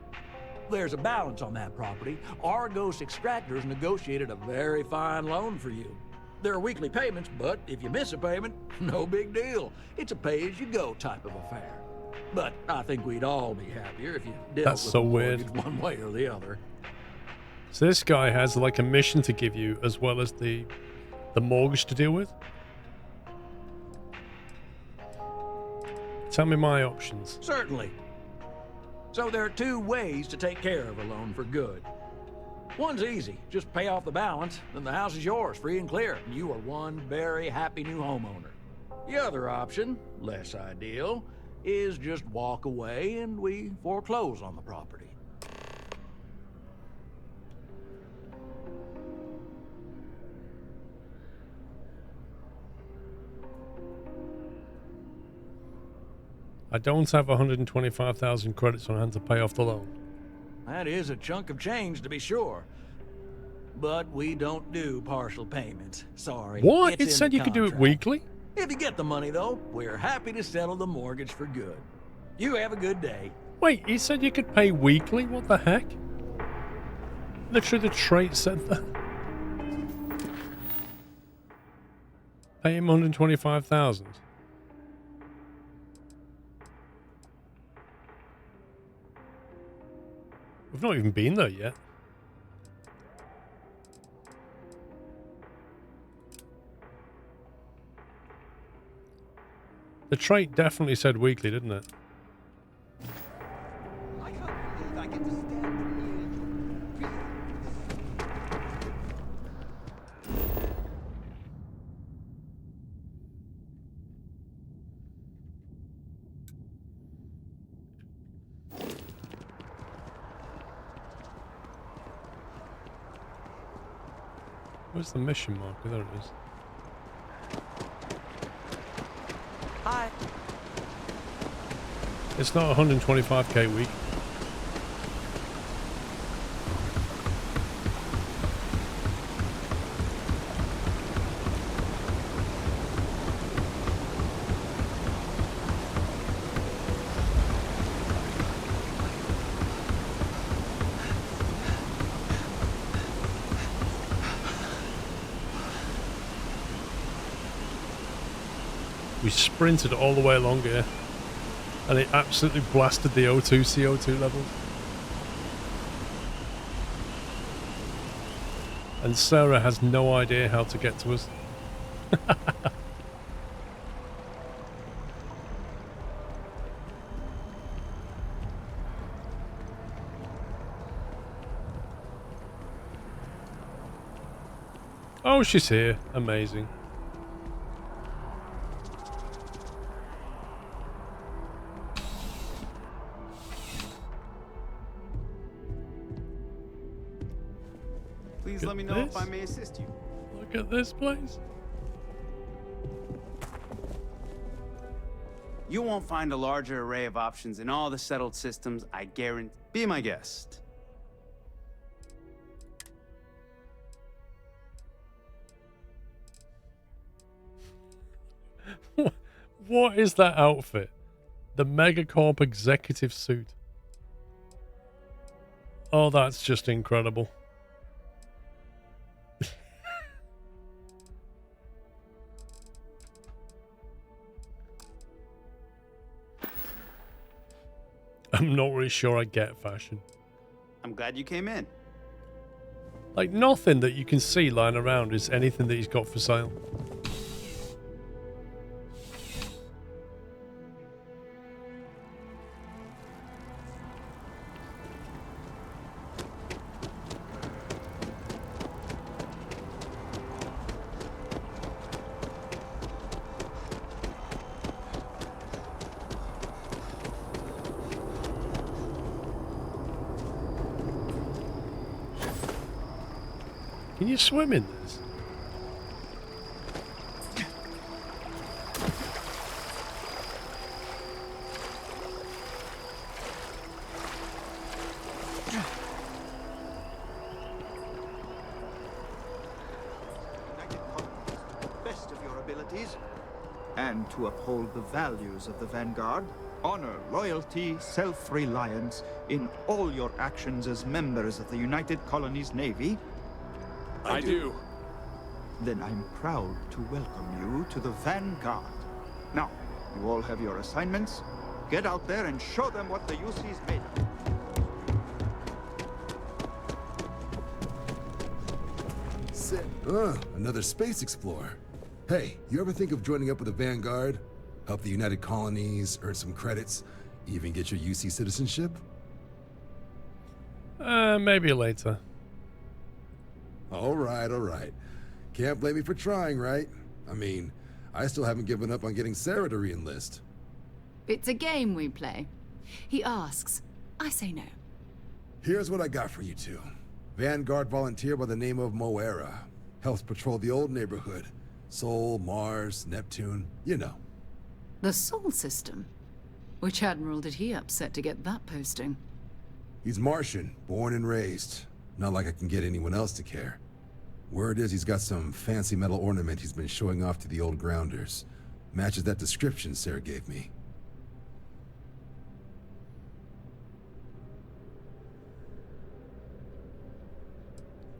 There's a balance on that property. Argos Extractors negotiated a very fine loan for you. There are weekly payments, but if you miss a payment, no big deal. It's a pay-as-you-go type of affair. But I think we'd all be happier if you dealt with the mortgage one way or the other. So this guy has like a mission to give you as well as the mortgage to deal with? Tell me my options. Certainly. So there are two ways to take care of a loan for good. One's easy. Just pay off the balance, then the house is yours, free and clear. And you are one very happy new homeowner. The other option, less ideal, is just walk away and we foreclose on the property. I don't have 125,000 credits on hand to pay off the loan. That is a chunk of change, to be sure. But we don't do partial payments. Sorry. What? It's It in said the you could do it contract. weekly? If you get the money, though, we're happy to settle the mortgage for good. You have a good day. Wait, he said you could pay weekly? What the heck? Literally the trait said that. Pay him 125,000. We've not even been there yet. The trait definitely said weekly, didn't it? I can't believe I get to stand here. Where's the mission marker? There it is. Hi. It's not 125k a week. We sprinted all the way along here and it absolutely blasted the O2 CO2 levels. And Sarah has no idea how to get to us. Oh, she's here. Amazing. Please let me know if I may assist you. Look at this place. You won't find a larger array of options in all the settled systems, I guarantee. Be my guest. What is that outfit? The Megacorp executive suit. Oh, that's just incredible. I'm not really sure I get fashion. I'm glad you came in. Like, nothing that you can see lying around is anything that he's got for sale. Can you swim in this? Best of your abilities, and to uphold the values of the Vanguard, honor, loyalty, self-reliance in all your actions as members of the United Colonies Navy. I do. Then I'm proud to welcome you to the Vanguard. Now, you all have your assignments. Get out there and show them what the UC's made of. Another space explorer. Hey, you ever think of joining up with the Vanguard? Help the United Colonies, earn some credits, even get your UC citizenship? Maybe later. All right. Can't blame me for trying, right? I mean, I still haven't given up on getting Sarah to re-enlist. It's a game we play. He asks, I say no. Here's what I got for you two. Vanguard volunteer by the name of Moera. Helps patrol the old neighborhood. Sol, Mars, Neptune, you know. The Sol system? Which admiral did he upset to get that posting? He's Martian, born and raised. Not like I can get anyone else to care. Word is he's got some fancy metal ornament he's been showing off to the old grounders. Matches that description Sarah gave me.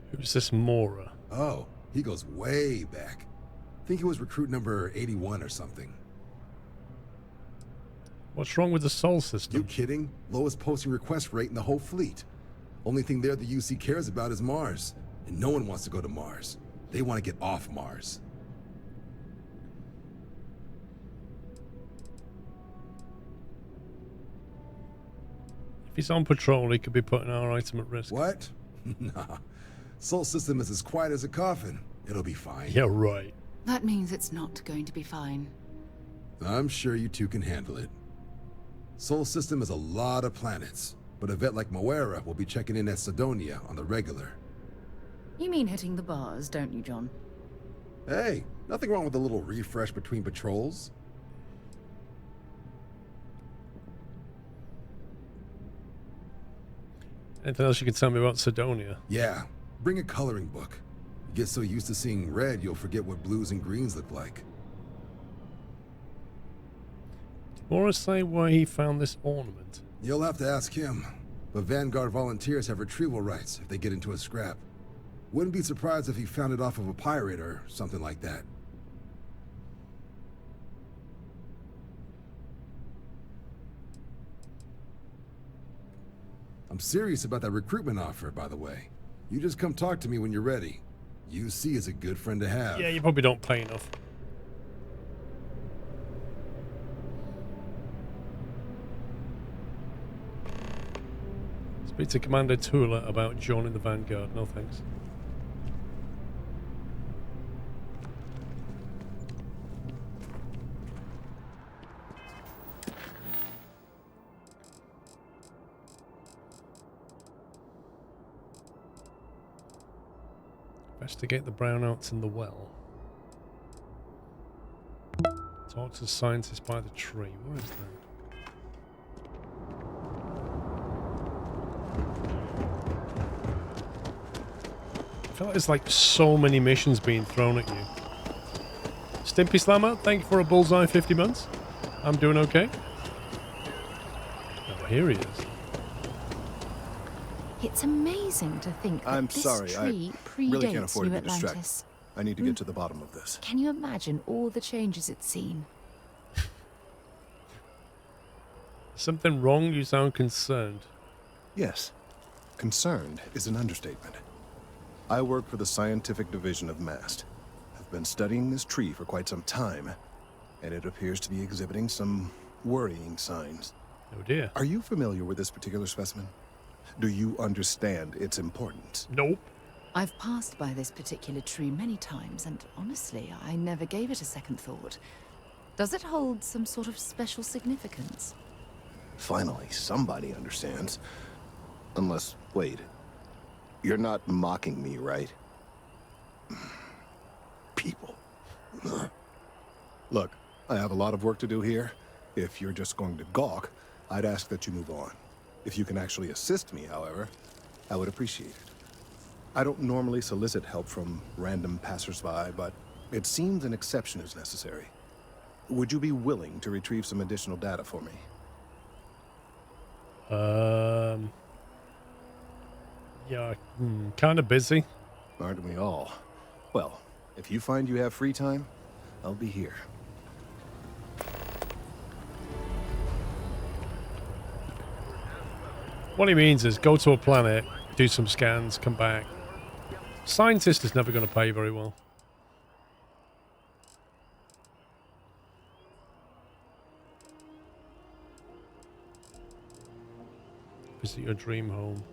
Who's this Mora? Oh, he goes way back. Think it was recruit number 81 or something. What's wrong with the Sol system? You kidding? Lowest posting request rate in the whole fleet. Only thing there the UC cares about is Mars. And no one wants to go to Mars. They want to get off Mars. If he's on patrol, he could be putting our item at risk. What? Nah. Sol system is as quiet as a coffin. It'll be fine. Yeah, right. That means it's not going to be fine. I'm sure you two can handle it. Sol system is a lot of planets, but a vet like Moera will be checking in at Sidonia on the regular. You mean hitting the bars, don't you, John? Hey, nothing wrong with a little refresh between patrols. Anything else you can tell me about Sidonia? Yeah, bring a coloring book. You get so used to seeing red, you'll forget what blues and greens look like. Did Morris say why he found this ornament? You'll have to ask him. But Vanguard volunteers have retrieval rights if they get into a scrap. Wouldn't be surprised if he found it off of a pirate or something like that. I'm serious about that recruitment offer, by the way. You just come talk to me when you're ready. UC is a good friend to have. Yeah, you probably don't pay enough. Speak to Commander Tula about joining the Vanguard. No thanks. Investigate the brownouts in the well. Talk to the scientist by the tree. Where is that? I feel like there's like so many missions being thrown at you. Stimpy Slammer, thank you for a bullseye 50 months. I'm doing okay. Oh, here he is. It's amazing to think that this tree predates really can't afford New to be distracted. Atlantis. I need to get to the bottom of this. Can you imagine all the changes it's seen? Something wrong? You sound concerned. Yes. Concerned is an understatement. I work for the scientific division of MAST. I've been studying this tree for quite some time, and it appears to be exhibiting some worrying signs. Oh dear. Are you familiar with this particular specimen? Do you understand its importance? Nope. I've passed by this particular tree many times, and honestly, I never gave it a second thought. Does it hold some sort of special significance? Finally, somebody understands. Unless, wait. You're not mocking me, right? People. Look, I have a lot of work to do here. If you're just going to gawk, I'd ask that you move on. If you can actually assist me, however, I would appreciate it. I don't normally solicit help from random passersby, but it seems an exception is necessary. Would you be willing to retrieve some additional data for me? Yeah, kind of busy. Aren't we all? Well, if you find you have free time, I'll be here. What he means is go to a planet, do some scans, come back. Scientist is never going to pay very well. Visit your dream home.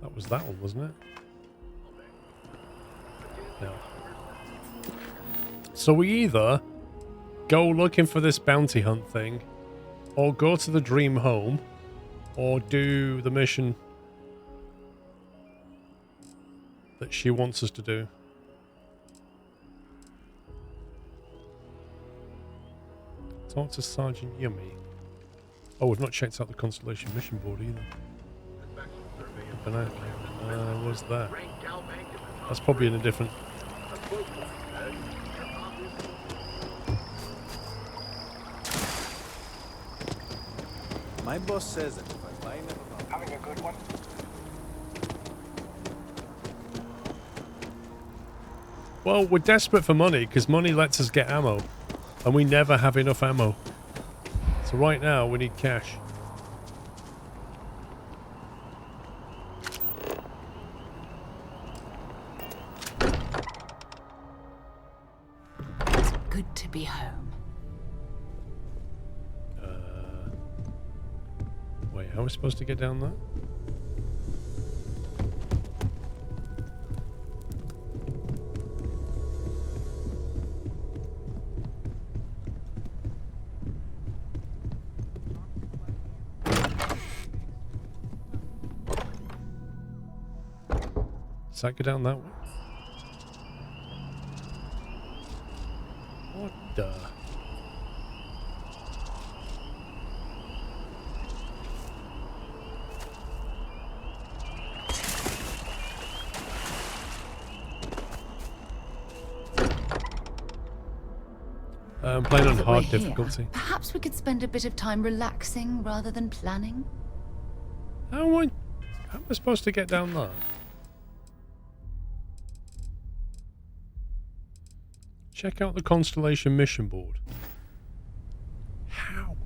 That was that one, wasn't it? Yeah. So we either go looking for this bounty hunt thing, or go to the dream home, or do the mission that she wants us to do. Talk to Sergeant Yummy. Oh, we've not checked out the Constellation mission board either. What's that? That's probably in a different... My boss says that if I buy enough of them... Having a good one? Well, we're desperate for money because money lets us get ammo. And we never have enough ammo. So right now we need cash. It's good to be home. Wait, how are we supposed to get down there? Does that go down that way? What the? I'm playing on hard We're here. difficulty. Perhaps we could spend a bit of time relaxing rather than planning. How am I supposed to get down there? Check out the Constellation mission board. How?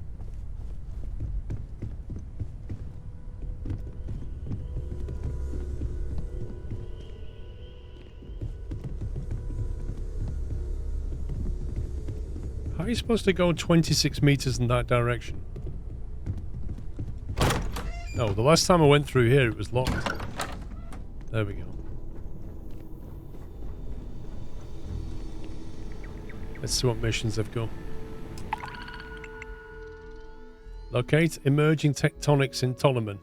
How are you supposed to go 26 meters in that direction? No, the last time I went through here it was locked. There we go. Let's see what missions they've got. Locate emerging tectonics in Ptolemy.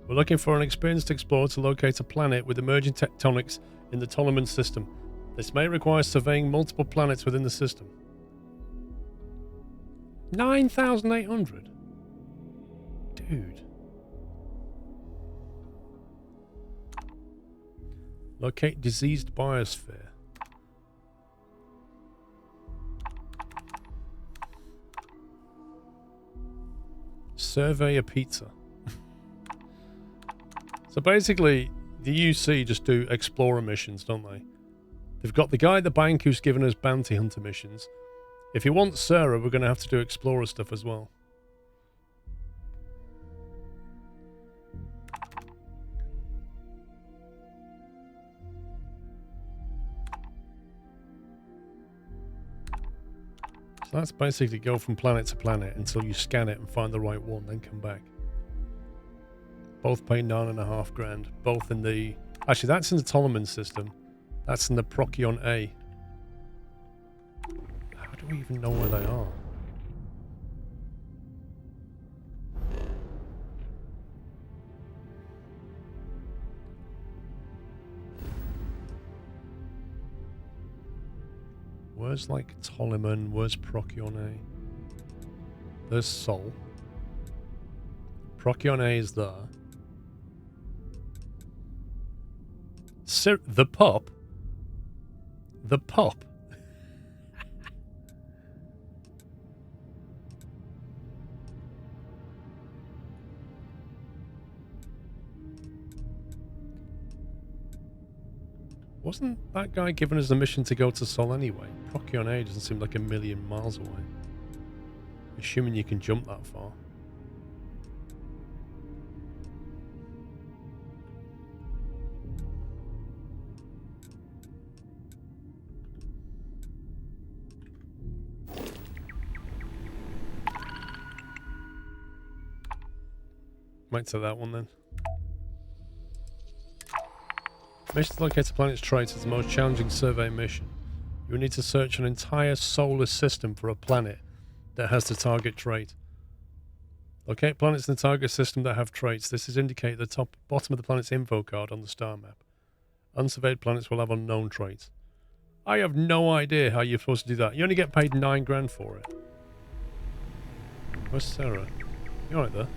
We're looking for an experienced explorer to locate a planet with emerging tectonics in the Ptolemy system. This may require surveying multiple planets within the system. 9,800? Dude. Locate diseased biosphere. Survey a pizza. So basically, the UC just do explorer missions, don't they? They've got the guy at the bank who's given us bounty hunter missions. If you want Sarah, we're going to have to do explorer stuff as well. So that's basically go from planet to planet until you scan it and find the right one, then come back. Both pay 9.5 grand. Both in the... Actually, that's in the Ptolemy system. That's in the Procyon A. How do we even know where they are? Where's like Ptolemy? Where's Procyon A? There's Sol. Procyon A is there. The pup? The pup? Wasn't that guy giving us the mission to go to Sol anyway? Procyon A doesn't seem like a million miles away. Assuming you can jump that far. Might say that one then. Mission to locate a planet's traits is the most challenging survey mission. You will need to search an entire solar system for a planet that has the target trait. Locate planets in the target system that have traits. This is indicated at the bottom of the planet's info card on the star map. Unsurveyed planets will have unknown traits. I have no idea how you're supposed to do that. You only get paid 9 grand for it. Where's Sarah? You alright there?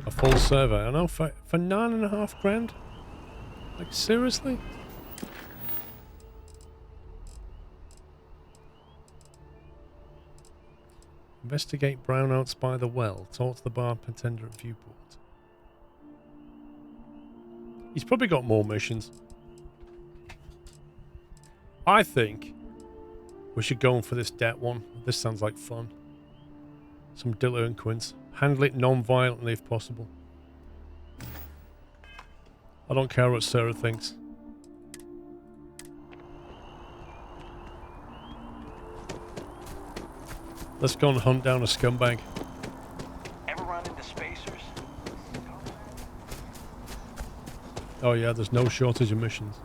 A full survey. I know for 9.5 grand? Like seriously? Investigate brownouts by the well. Talk to the bartender at Viewport. He's probably got more missions. I think we should go on for this debt one. This sounds like fun. Some delinquents. Handle it non-violently if possible. I don't care what Sarah thinks. Let's go and hunt down a scumbag. Ever run into spacers? Oh yeah, there's no shortage of missions.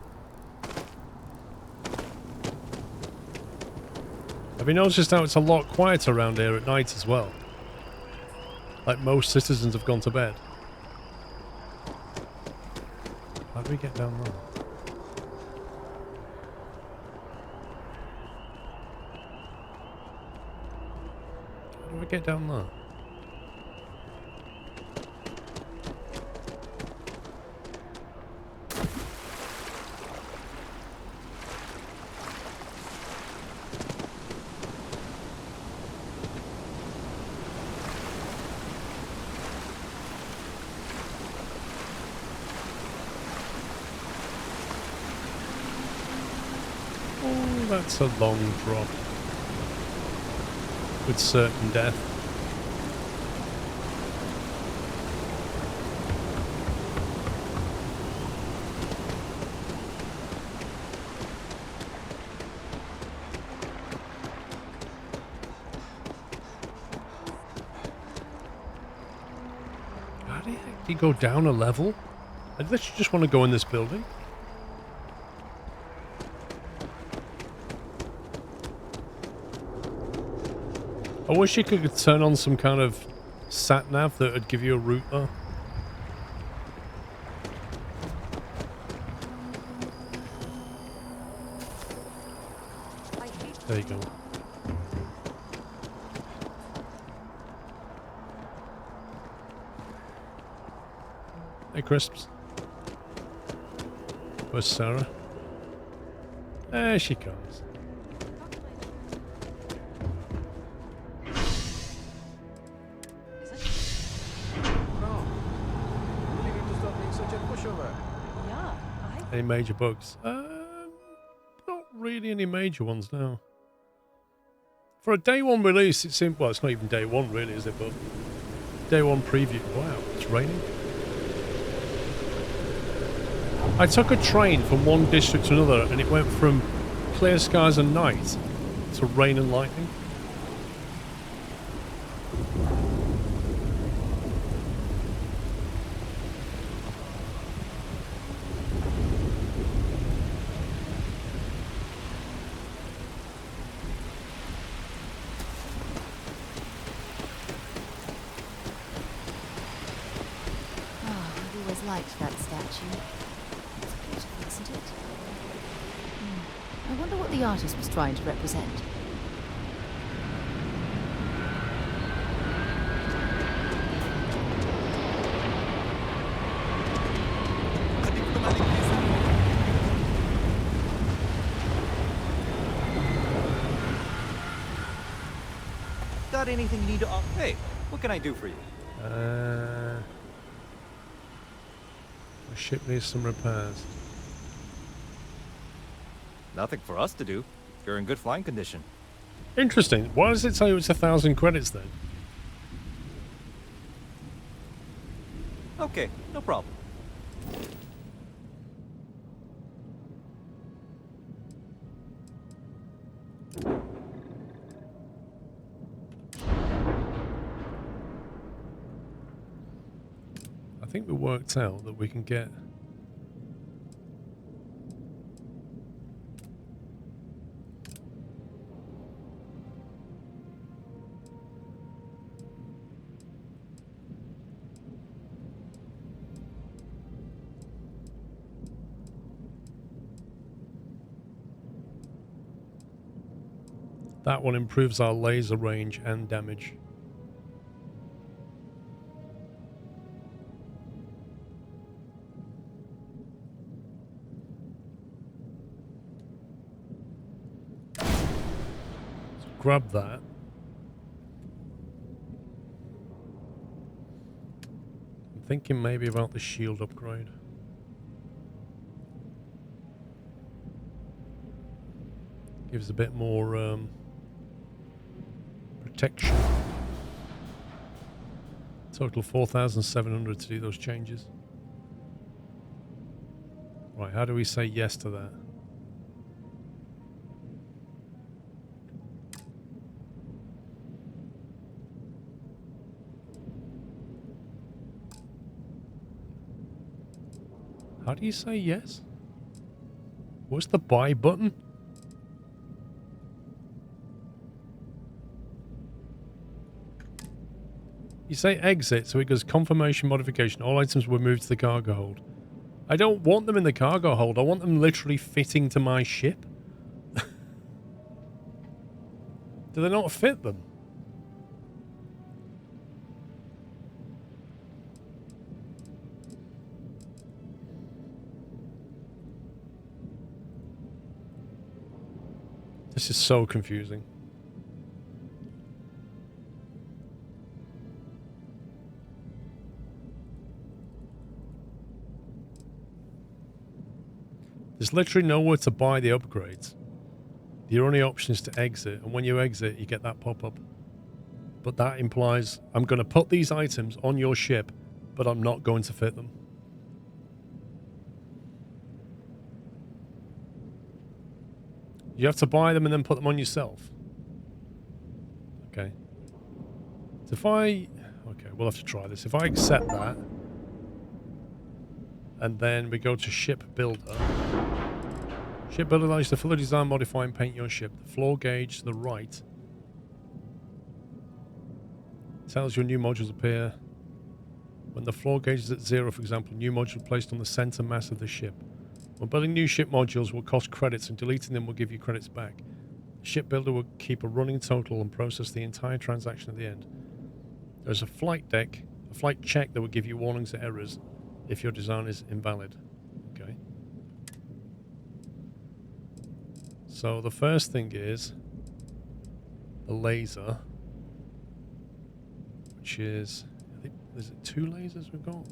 Have you noticed how it's a lot quieter around here at night as well? Like most citizens have gone to bed. How do we get down there? How do we get down there? Oh, that's a long drop. With certain death. How do you go down a level? I literally just want to go in this building. I wish you could turn on some kind of sat-nav that would give you a route there. There you go. Hey, Crisps. Where's Sarah? There she comes. Any major bugs? Not really any major ones now. For a day one release, it seemed, well, it's not even day one really, is it? But day one preview. Wow, it's raining. I took a train from one district to another and it went from clear skies and night to rain and lightning. Liked that statue. It's beautiful, isn't it? I wonder what the artist was trying to represent. Got anything you need to... Hey, what can I do for you? The ship needs some repairs. Nothing for us to do. You're in good flying condition. Interesting. Why does it tell you it's 1,000 credits then? Okay, no problem. I think we worked out that we can get that one improves our laser range and damage. Grab that. Thinking maybe about the shield upgrade. Gives a bit more protection. Total 4,700 to do those changes. Right, how do we say yes to that? How do you say yes? What's the buy button? You say exit, so it goes confirmation modification. All items were moved to the cargo hold. I don't want them in the cargo hold. I want them literally fitting to my ship. Do they not fit them? This is so confusing. There's literally nowhere to buy the upgrades. Your only option is to exit, and when you exit, you get that pop-up. But that implies I'm going to put these items on your ship, but I'm not going to fit them. You have to buy them and then put them on yourself. Okay. So if I... Okay, we'll have to try this. If I accept that, and then we go to Ship Builder. Ship Builder allows you to fully design, modify, and paint your ship. The floor gauge to the right tells you new modules appear. When the floor gauge is at 0, for example, new module placed on the center mass of the ship. When building new ship modules will cost credits, and deleting them will give you credits back. The Ship Builder will keep a running total and process the entire transaction at the end. There's a flight deck, a flight check that will give you warnings and errors if your design is invalid. Okay. So the first thing is the laser, which is, I think, is it 2 lasers we've got?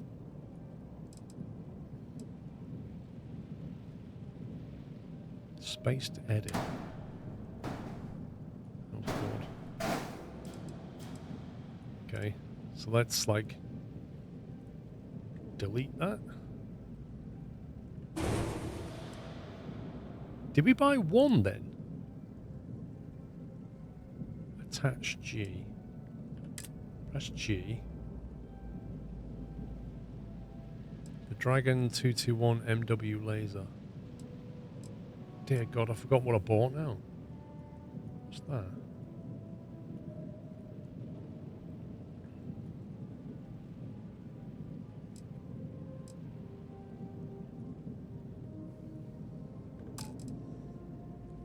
Spaced edit. Oh god. Okay, so let's like delete that. Did we buy 1 then? Attach G. Press G. The Dragon 221 MW laser. Dear God, I forgot what I bought now. What's that?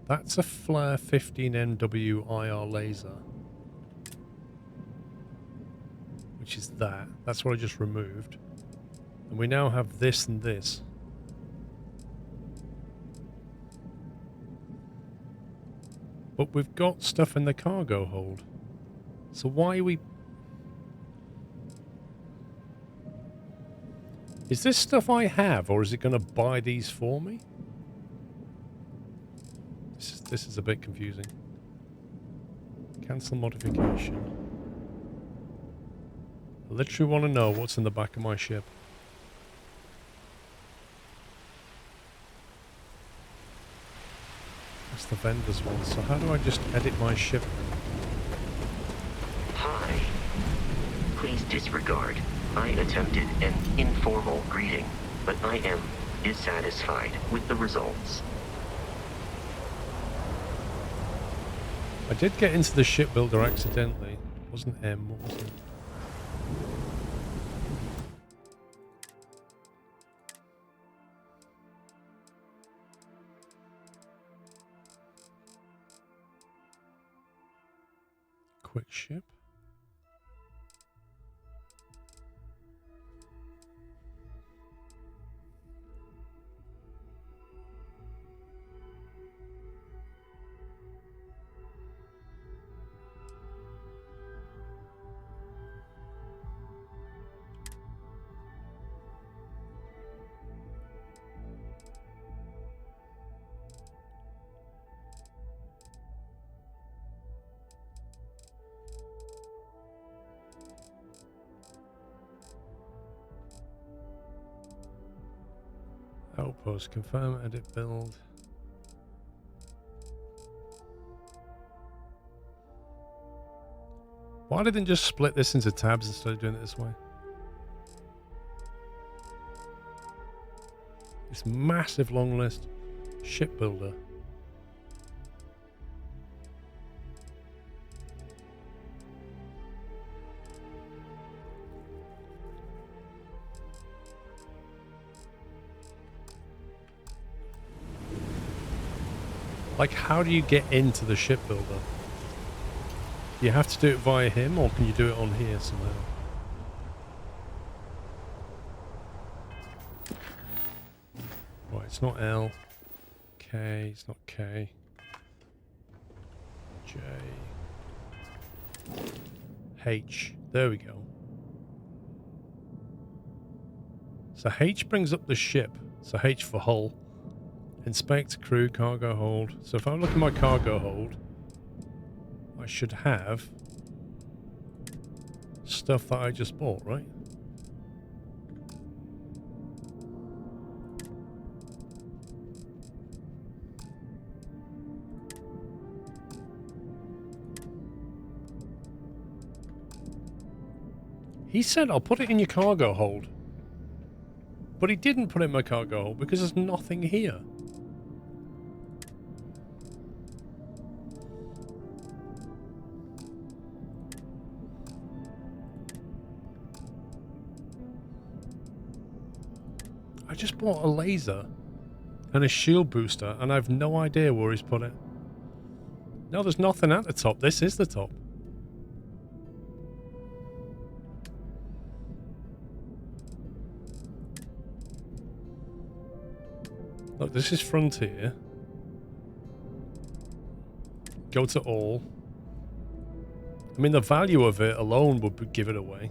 That's a Flare 15 MW IR laser. Which is that. That's what I just removed. And we now have this and this. But we've got stuff in the cargo hold. So why are we... Is this stuff I have, or is it going to buy these for me? This is a bit confusing. Cancel modification. I literally want to know what's in the back of my ship. That's the vendor's one. So how do I just edit my ship? Hi. Please disregard. I attempted an informal greeting, but I am dissatisfied with the results. I did get into the shipbuilder accidentally. It wasn't M, what was it? Quick ship. Outpost, confirm, edit, build. Why didn't just split this into tabs instead of doing it this way? This massive long list. Shipbuilder. Like, how do you get into the shipbuilder? Do you have to do it via him, or can you do it on here somehow? Right, it's not L. K, it's not K. J. H. There we go. So H brings up the ship. So H for hull. Inspect, crew, cargo hold. So if I look at my cargo hold, I should have stuff that I just bought, right? He said, I'll put it in your cargo hold. But he didn't put it in my cargo hold because there's nothing here. I just bought a laser and a shield booster and I have no idea where he's put it. No, there's nothing at the top. This is the top. Look, this is Frontier. Go to all. I mean, the value of it alone would give it away.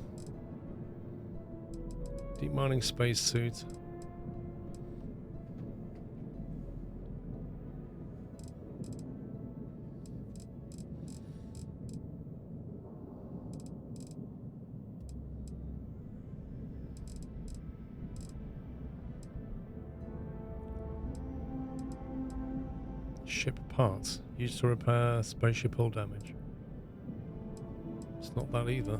Deep mining spacesuit. Ship parts. Used to repair spaceship hull damage. It's not that either.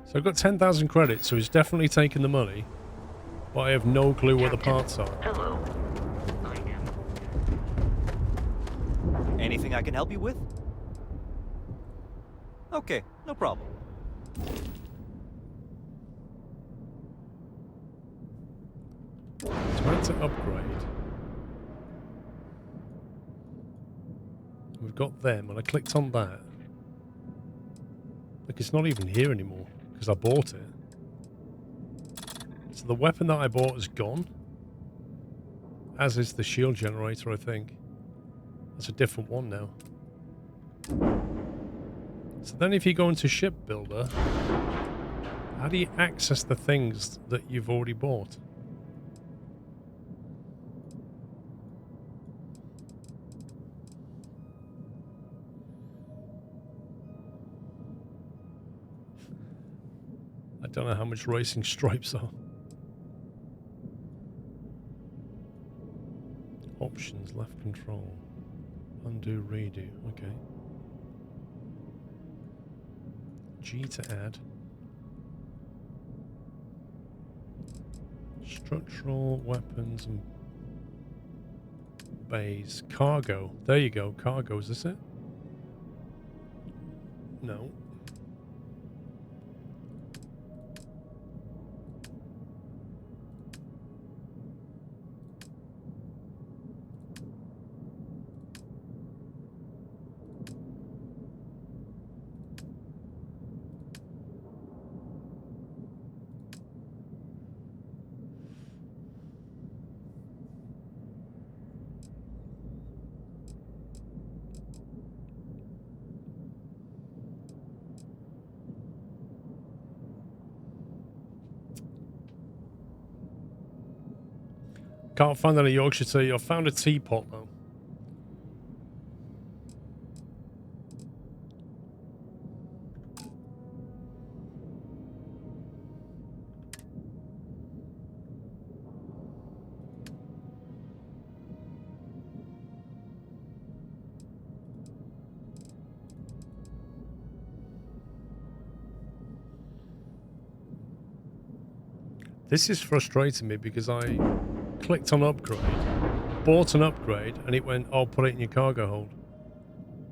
So I've got 10,000 credits, so he's definitely taking the money. But I have no clue where the parts are. Hello. Anything I can help you with? Okay, no problem. So I had to upgrade. We've got them, and I clicked on that. Look, it's not even here anymore, because I bought it. So the weapon that I bought is gone. As is the shield generator, I think. That's a different one now. So then if you go into Shipbuilder, how do you access the things that you've already bought? I don't know how much racing stripes are. Options, left control. Undo, redo. Okay. G to add. Structural weapons and bays. Cargo. There you go. Cargo. Is this it? No. Can't find any Yorkshire tea. I found a teapot though. This is frustrating me because I clicked on upgrade, bought an upgrade, and it went, "Oh, put it in your cargo hold."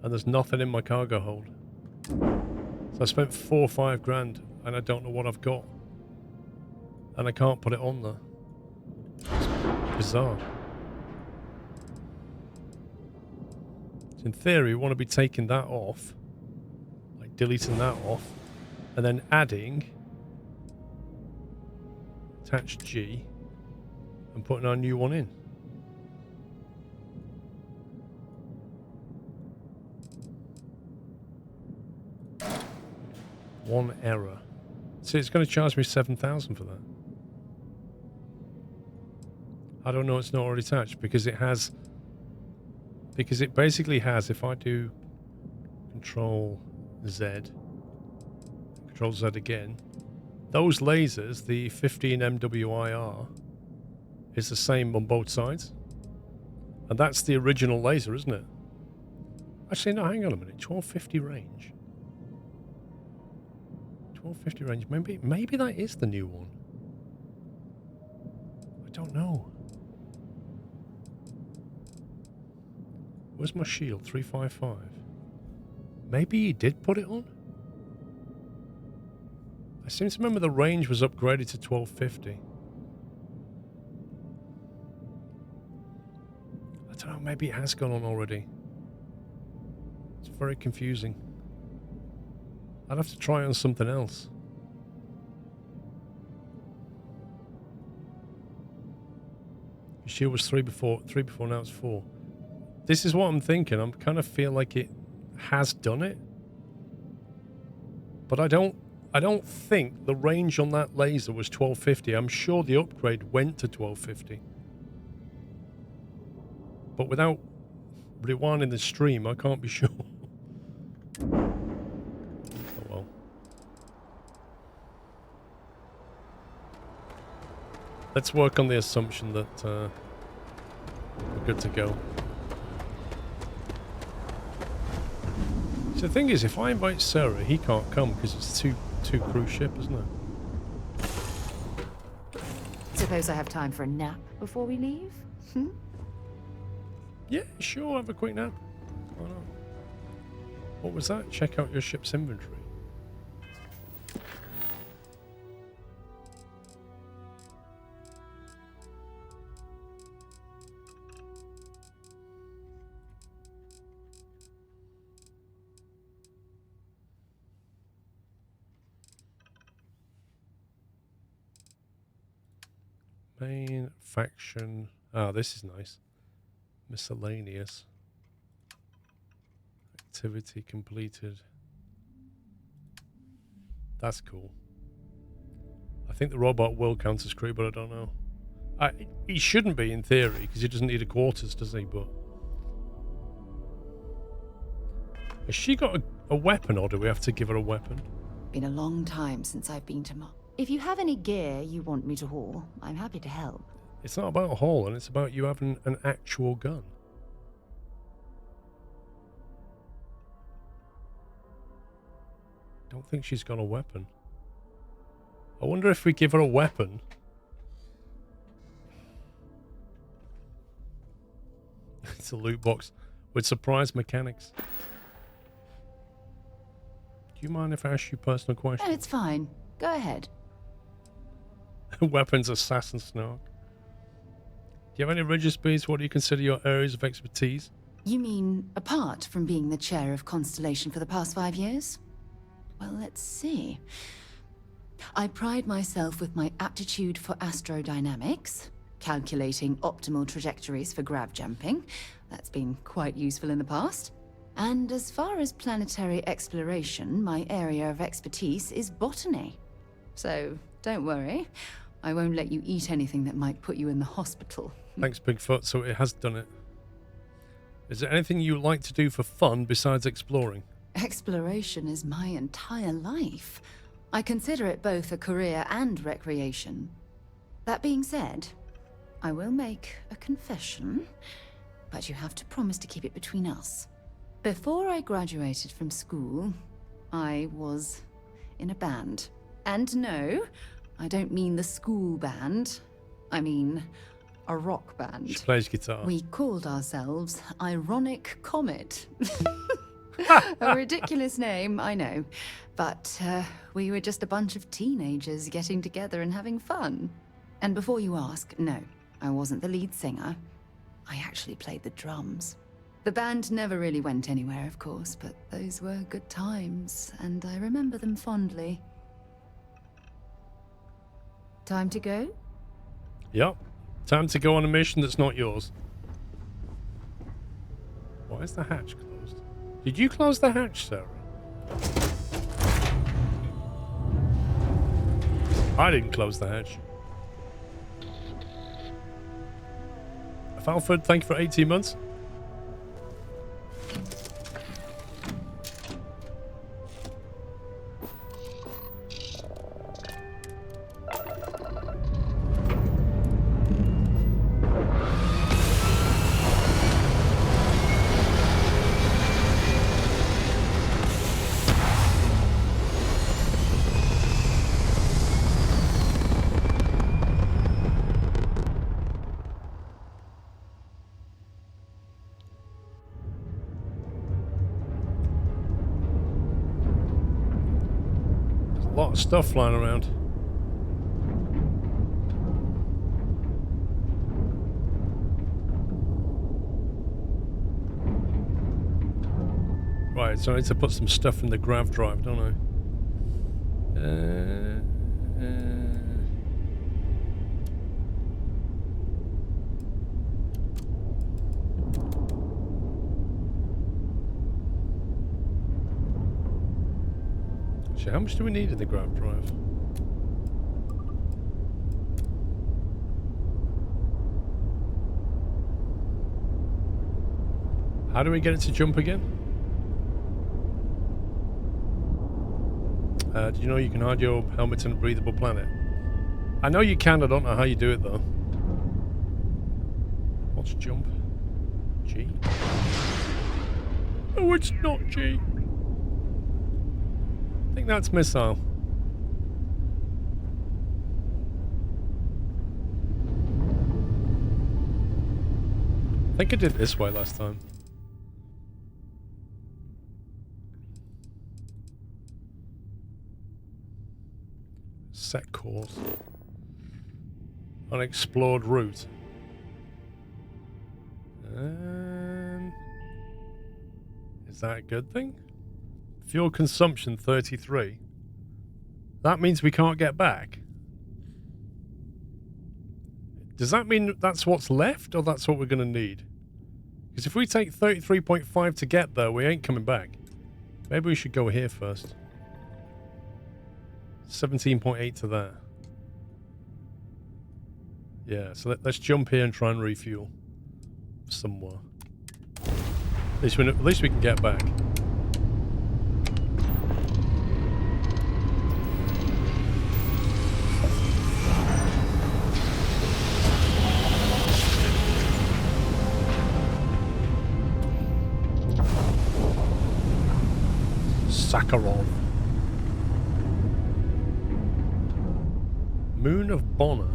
And there's nothing in my cargo hold. So I spent 4 or 5 grand and I don't know what I've got. And I can't put it on there. It's bizarre. So in theory, we want to be taking that off, like deleting that off, and then adding attach G and putting our new one in. One error. See, it's going to charge me 7,000 for that. I don't know it's not already attached because it has. Because it basically has, if I do Control Z, Control Z again, those lasers, the 15 MWIR, is the same on both sides. And that's the original laser, isn't it? Actually, no, hang on a minute. 1250 range. 1250 range. Maybe that is the new one. I don't know. Where's my shield? 355. Maybe he did put it on? I seem to remember the range was upgraded to 1250. I don't know, maybe it has gone on already. It's very confusing. I'd have to try on something else. Your shield was 3 before, now it's 4. This is what I'm thinking. I kind of feel like it has done it. But I don't think the range on that laser was 1250. I'm sure the upgrade went to 1250. But without rewinding the stream, I can't be sure. Oh well. Let's work on the assumption that we're good to go. So the thing is, if I invite Sarah, he can't come because it's two cruise ship, isn't it? Suppose I have time for a nap before we leave? Hmm? Yeah, sure, have a quick nap. Why not? What was that? Check out your ship's inventory. Main faction. Ah, this is nice. Miscellaneous. Activity completed. That's cool. I think the robot will count as crew, but I don't know. He shouldn't be in theory because he doesn't need a quarters, does he? But has she got a weapon, or do we have to give her a weapon? Been a long time since I've been to If you have any gear you want me to haul, I'm happy to help. It's not about hauling, it's about you having an actual gun. Don't think she's got a weapon. I wonder if we give her a weapon. It's a loot box with surprise mechanics. Do you mind if I ask you a personal question? No, it's fine. Go ahead. Weapons assassin snark. Do you have any religious beliefs? What do you consider your areas of expertise? You mean apart from being the chair of Constellation for the past 5 years? Well, let's see. I pride myself with my aptitude for astrodynamics, calculating optimal trajectories for grav jumping. That's been quite useful in the past. And as far as planetary exploration, my area of expertise is botany. So don't worry, I won't let you eat anything that might put you in the hospital. Thanks, Bigfoot. So it has done it. Is there anything you like to do for fun besides exploring? Exploration is my entire life. I consider it both a career and recreation. That being said, I will make a confession, but you have to promise to keep it between us. Before I graduated from school, I was in a band. And no, I don't mean the school band. I mean a rock band. She plays guitar. We called ourselves Ironic Comet. A ridiculous name, I know. But we were just a bunch of teenagers getting together and having fun. And before you ask, no, I wasn't the lead singer. I actually played the drums. The band never really went anywhere, of course, but those were good times, and I remember them fondly. Time to go? Yep. Time to go on a mission that's not yours. Why is the hatch closed? Did you close the hatch, Sarah? I didn't close the hatch. Alfred, thank you for 18 months. Stuff flying around. Right, so I need to put some stuff in the grav drive, don't I? How much do we need in the grav drive? How do we get it to jump again? Do you know you can hide your helmet in a breathable planet? I know you can, I don't know how you do it though. What's jump? G? Oh, it's not G. I think that's missile. I think I did this way last time. Set course. Unexplored route. Is that a good thing? Fuel consumption 33. That means we can't get back. Does that mean that's what's left, or that's what we're going to need? Because if we take 33.5 to get there, we ain't coming back. Maybe we should go here first. 17.8 to there. Yeah, so let's jump here and try and refuel somewhere. At least we can get back. Sakharov. Moon of Bonner.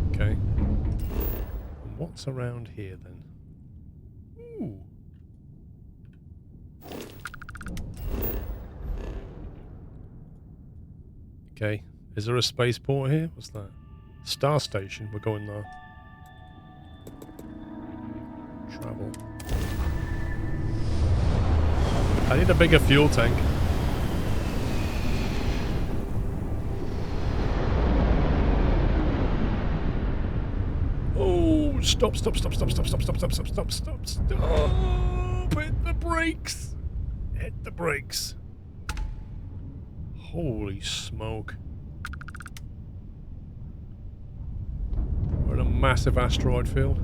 Okay. And what's around here then? Ooh. Okay. Is there a spaceport here? What's that? Star Station. We're going there. Travel. I need a bigger fuel tank. Oh, stop. Hit the brakes. Hit the brakes. Holy smoke. We're in a massive asteroid field.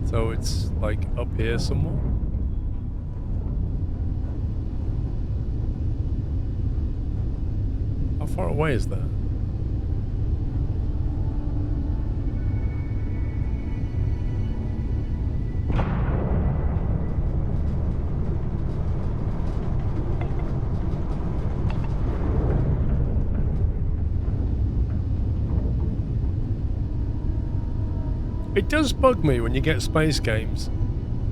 So it's like up here somewhere. How far away is that? It does bug me when you get space games.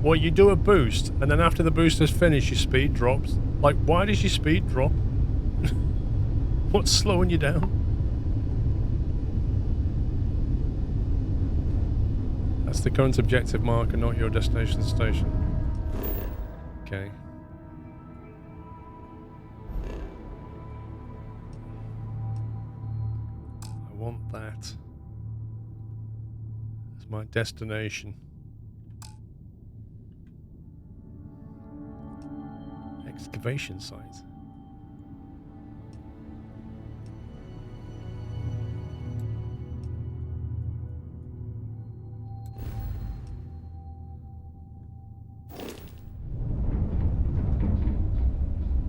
Well, you do a boost, and then after the boost is finished, your speed drops. Like, why does your speed drop? What's slowing you down? That's the current objective marker, not your destination station. Okay. I want that as my destination. Excavation site.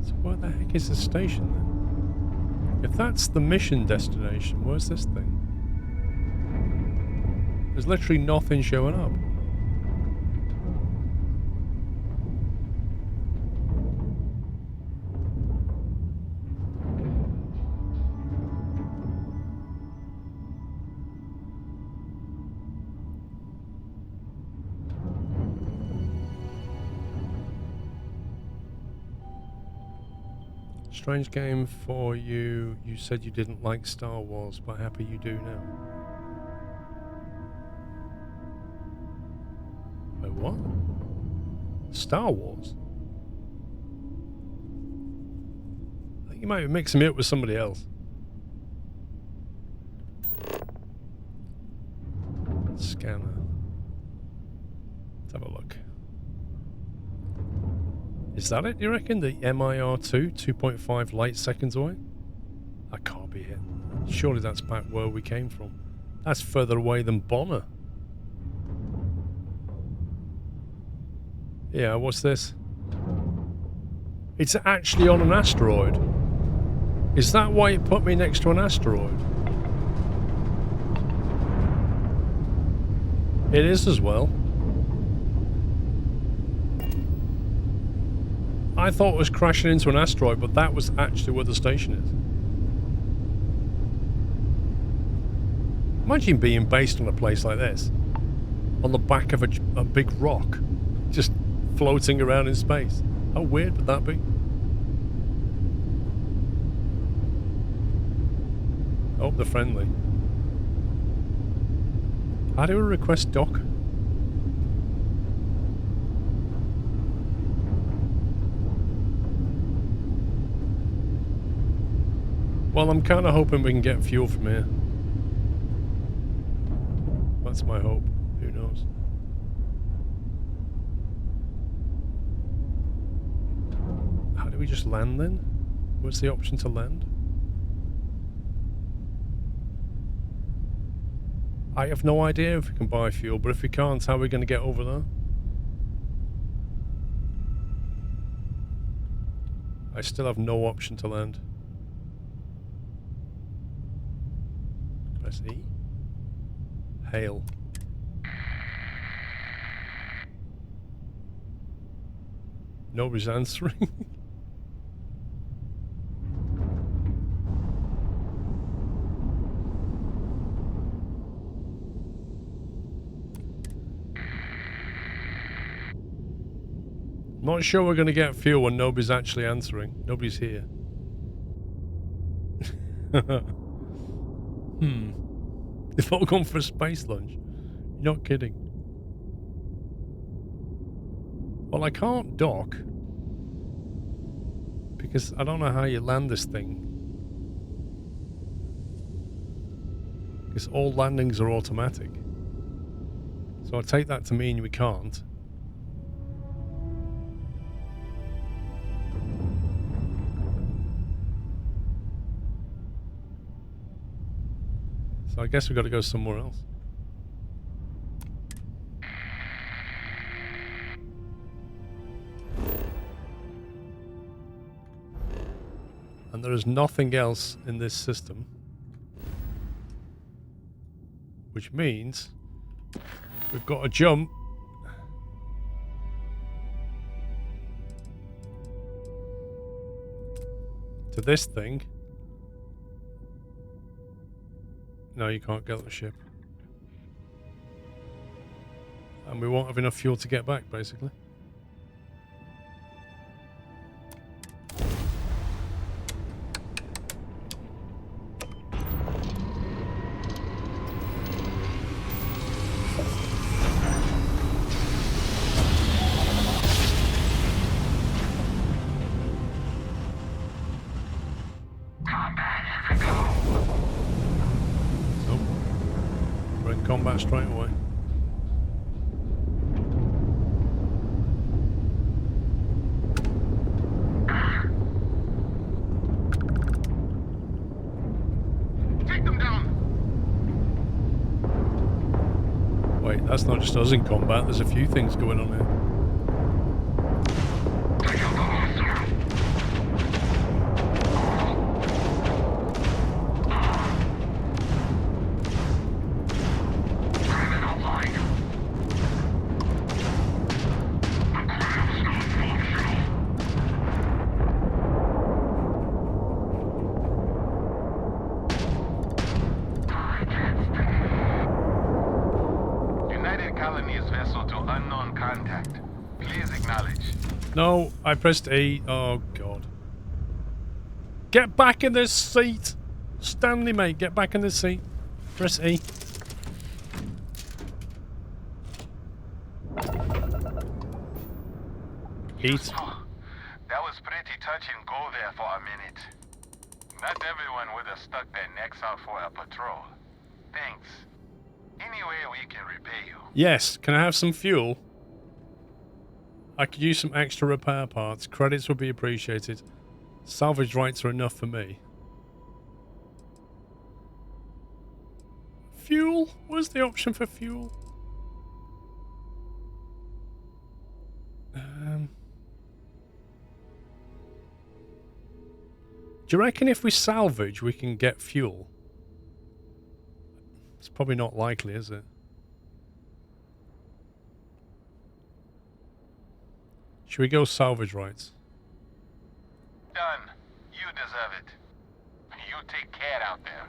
So where the heck is the station then? If that's the mission destination, where's this thing? There's literally nothing showing up. Strange game for you. You said you didn't like Star Wars, but happy you do now. Wait, what? Star Wars? I think you might be mixing me up with somebody else. Scanner. Let's have a look. Is that it, you reckon? The MIR2, 2.5 light seconds away? That can't be it. Surely that's back where we came from. That's further away than Bonner. Yeah, what's this? It's actually on an asteroid. Is that why it put me next to an asteroid? It is as well. I thought it was crashing into an asteroid, but that was actually where the station is. Imagine being based on a place like this. On the back of a big rock. Just floating around in space. How weird would that be? Oh, they're friendly. How do we request dock? Well, I'm kind of hoping we can get fuel from here. That's my hope. Who knows? How do we just land then? What's the option to land? I have no idea if we can buy fuel, but if we can't, how are we going to get over there? I still have no option to land. Press E. Hail. Nobody's answering. Not sure we're going to get fuel when nobody's actually answering. Nobody's here. They've all gone for a space lunch. You're not kidding. Well, I can't dock. Because I don't know how you land this thing. Because all landings are automatic. So I take that to mean we can't. So I guess we've got to go somewhere else. And there is nothing else in this system. Which means we've got to jump to this thing. No, you can't get on the ship. and we won't have enough fuel to get back, basically. Nope. We're in combat straight away. Wait, that's not just us in combat, there's a few things going on here. No, I pressed E. Oh, God. Get back in this seat! Stanley, mate, get back in this seat. Press E. Eat. That was pretty touch and go there for a minute. Not everyone would have stuck their necks out for a patrol. Thanks. Anyway, we can repay you. Yes, can I have some fuel? I could use some extra repair parts. Credits would be appreciated. Salvage rights are enough for me. Fuel? Where's the option for fuel? Do you reckon if we salvage, we can get fuel? It's probably not likely, is it? Should we go salvage rights? Done. You deserve it. You take care out there.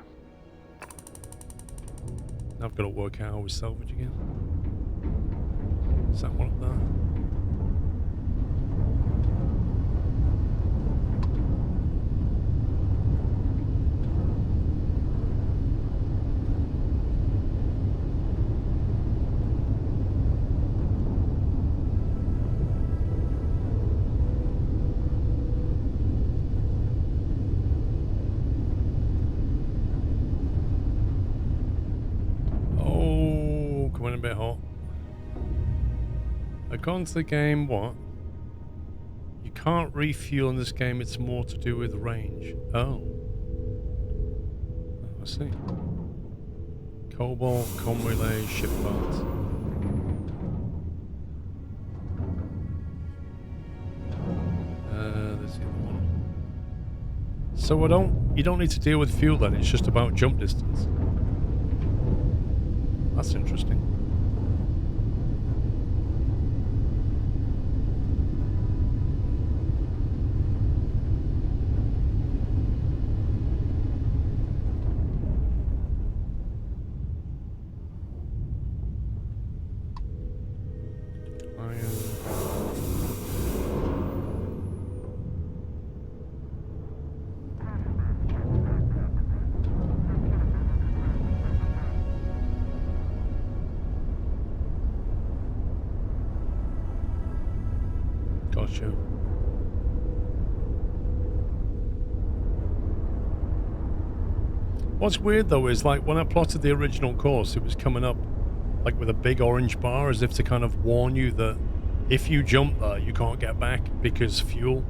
Now I've got to work out how we salvage again. Is that one up there? A bit hot. According to the game, what? You can't refuel in this game, it's more to do with range. Oh. I see. Cobalt, com relay, ship parts. There's the other one. So you don't need to deal with fuel then, it's just about jump distance. That's interesting. Gotcha. What's weird though is like when I plotted the original course, it was coming up like with a big orange bar as if to kind of warn you that if you jump there, you can't get back because fuel.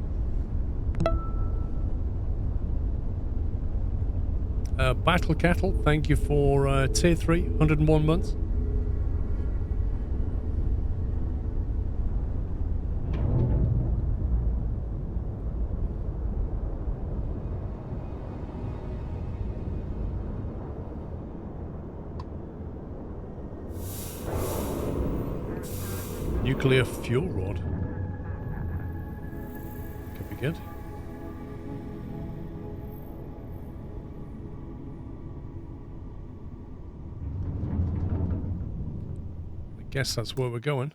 Battle Kettle, thank you for tier 3, 101 months. Nuclear fuel rod. Could be good. guess that's where we're going.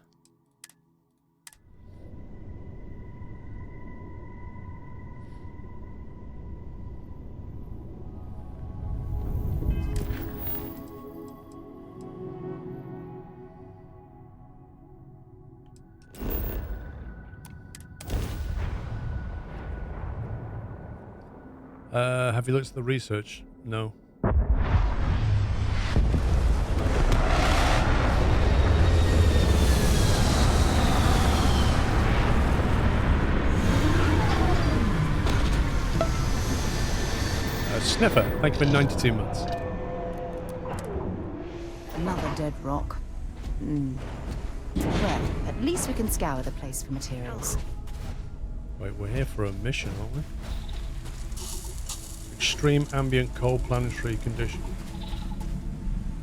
Have you looked at the research? No. Sniffer, thank you for 92 months. Another dead rock. Well, at least we can scour the place for materials. Wait, we're here for a mission, aren't we? Extreme ambient cold planetary condition.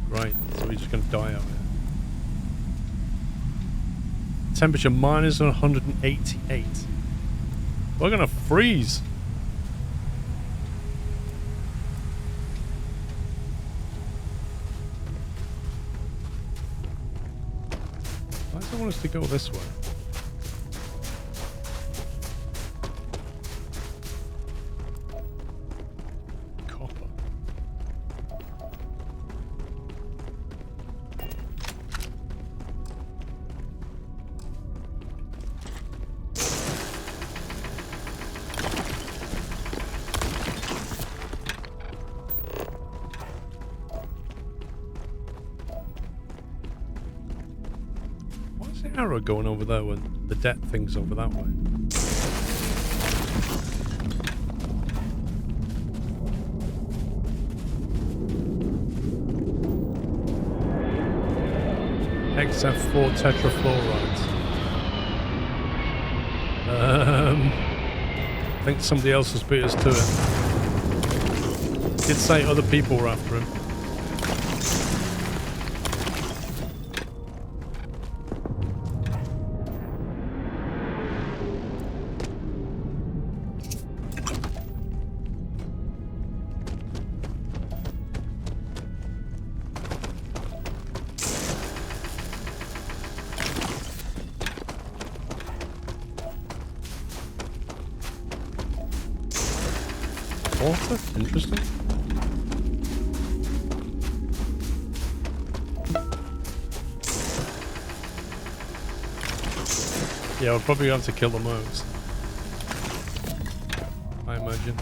Right, so we're just going to die out here. Temperature minus 188. We're going to freeze. Why does it want us to go this way? Arrow going over there when the debt thing's over that way. XF4 tetrafluorides. I think somebody else has beat us to it. Did say other people were after him. Water? Interesting. Yeah, we'll probably have to kill the mercs, I imagine.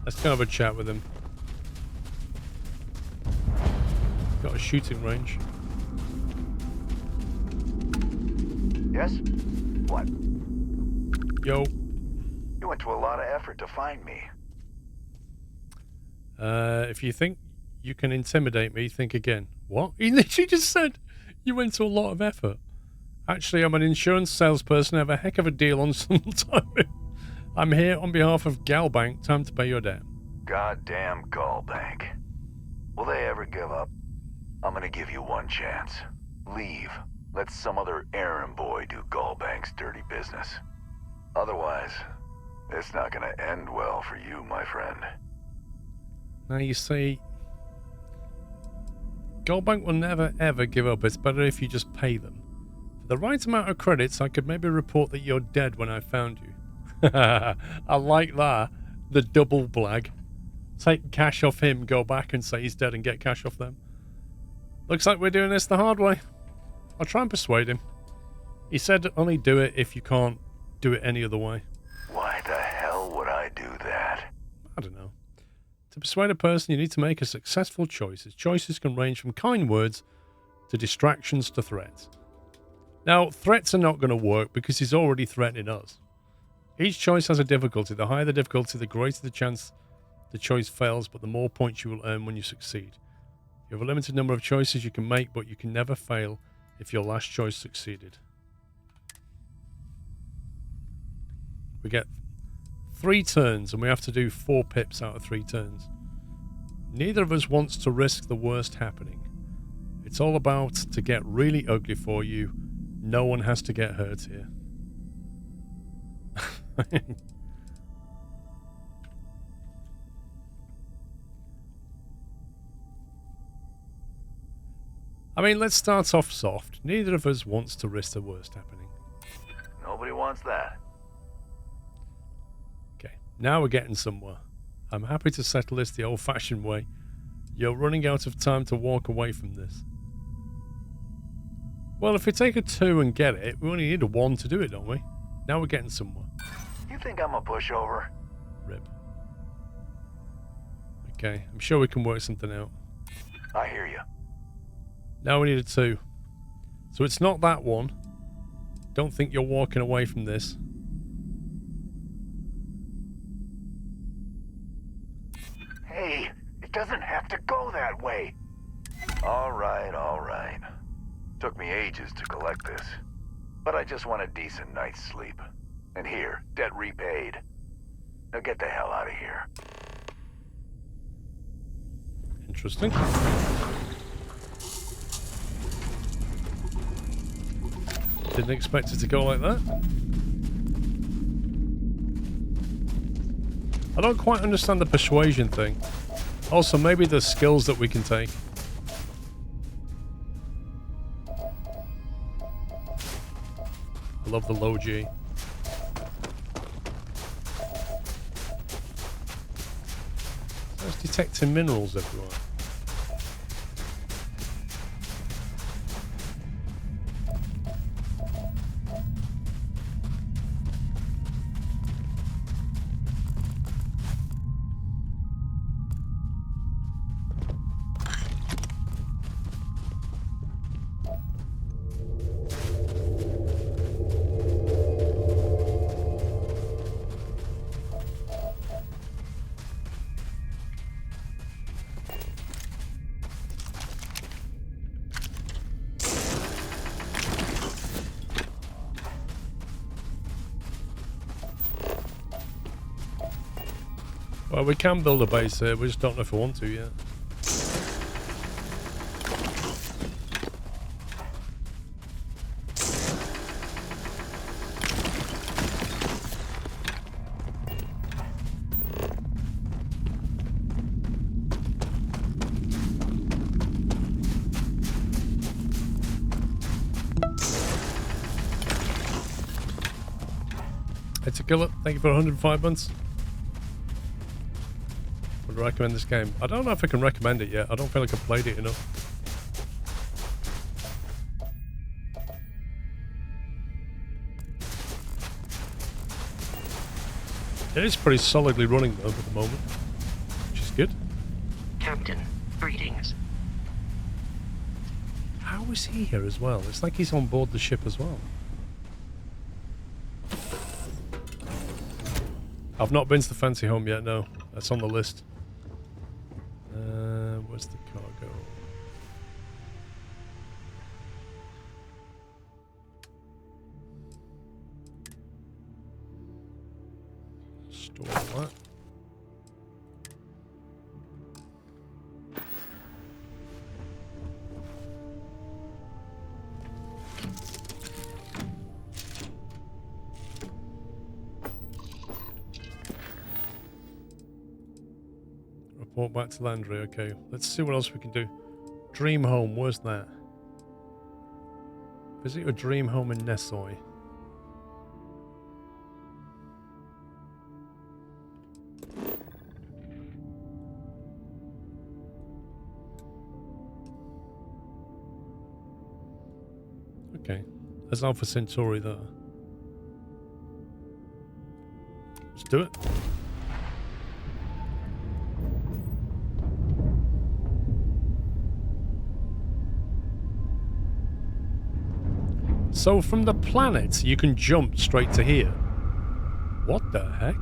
Let's go have a chat with him. Got a shooting range. Yes? What? Yo. You went to a lot of effort to find me. If you think you can intimidate me, think again. What? He literally just said you went to a lot of effort. Actually, I'm an insurance salesperson. I have a heck of a deal on some time. I'm here on behalf of Galbank. Time to pay your debt. Goddamn Gallbank. Will they ever give up? I'm gonna give you one chance. Leave. Let some other errand boy do Gallbank's dirty business. Otherwise, it's not gonna end well for you, my friend. Now you see, Galbank will never ever give up. It's better if you just pay them. For the right amount of credits, I could maybe report that you're dead when I found you. I like that. The double blag. Take cash off him, go back and say he's dead and get cash off them. Looks like we're doing this the hard way. I'll try and persuade him. He said only do it if you can't do it any other way. Why the hell would I do that? I don't know. To persuade a person, you need to make a successful choice. His choices can range from kind words to distractions to threats. Now, threats are not going to work because he's already threatening us. Each choice has a difficulty. The higher the difficulty, the greater the chance the choice fails, but the more points you will earn when you succeed. You have a limited number of choices you can make, but you can never fail if your last choice succeeded. We get 3 turns, and we have to do 4 pips out of 3 turns. Neither of us wants to risk the worst happening. It's all about to get really ugly for you. No one has to get hurt here. I mean, let's start off soft. Neither of us wants to risk the worst happening. Nobody wants that. Okay, now we're getting somewhere. I'm happy to settle this the old-fashioned way. You're running out of time to walk away from this. Well, if we take a 2 and get it, we only need a 1 to do it, don't we? Now we're getting somewhere. You think I'm a pushover? Rip. Okay, I'm sure we can work something out. I hear you. Now we need a 2. So it's not that one. Don't think you're walking away from this. Hey, it doesn't have to go that way. All right, all right. Took me ages to collect this. But I just want a decent night's sleep. And here, debt repaid. Now get the hell out of here. Interesting. Didn't expect it to go like that. I don't quite understand the persuasion thing. Also, maybe there's skills that we can take. I love the low G. It's detecting minerals everywhere. Well, we can build a base here, we just don't know if we want to yet. Hey, Tequila, thank you for 105 months. Would recommend this game. I don't know if I can recommend it yet. I don't feel like I've played it enough. It is pretty solidly running though at the moment, which is good. Captain, greetings. How is he here as well? It's like he's on board the ship as well. I've not been to the fancy home yet, no. That's on the list. Where's the cargo? Store that. Report back to Landry. Okay, let's see what else we can do. Dream home, where's that? Visit your dream home in Nessoy. Okay, there's Alpha Centauri there. Let's do it. So from the planet, you can jump straight to here. What the heck?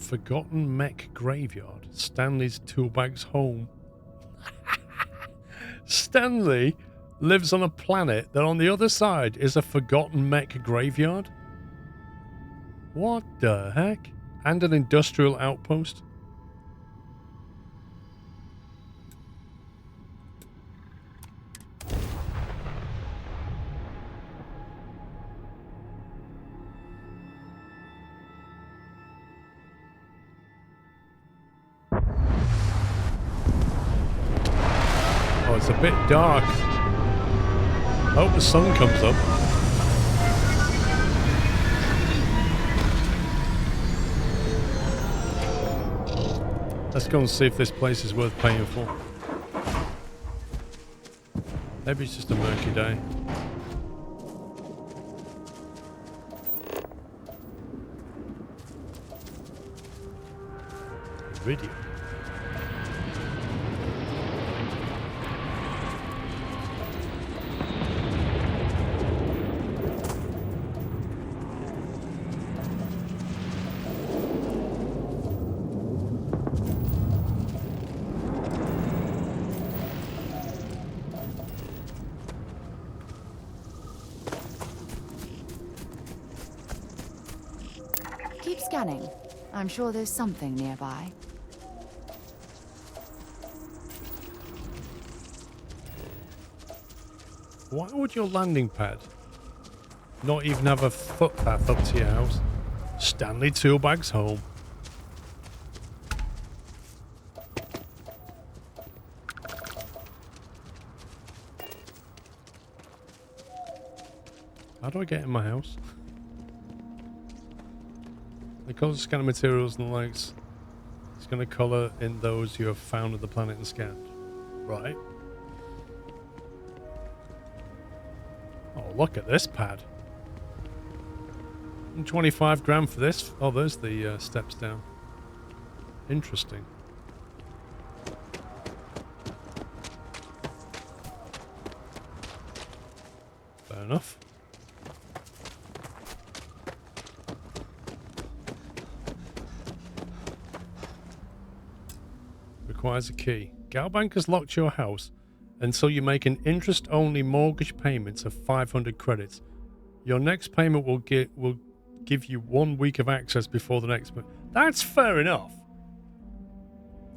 Forgotten Mech Graveyard. Stanley's Toolbag's home. Stanley lives on a planet that on the other side is a forgotten mech graveyard? What the heck? And an industrial outpost? Oh, it's a bit dark. Hope the sun comes up. Let's go and see if this place is worth paying for. Maybe it's just a murky day. Video. Keep scanning. I'm sure there's something nearby. Why would your landing pad not even have a footpath up to your house? Stanley Toolbag's home. How do I get in my house? The color scanner materials and lights. It's going to color in those you have found on the planet and scanned. Right. Oh, look at this pad. 25 grand for this. Oh, there's the steps down. Interesting. Fair enough. Requires a key. Galbank has locked your house until you make an interest-only mortgage payment of 500 credits. Your next payment will give you 1 week of access before the next month. That's fair enough.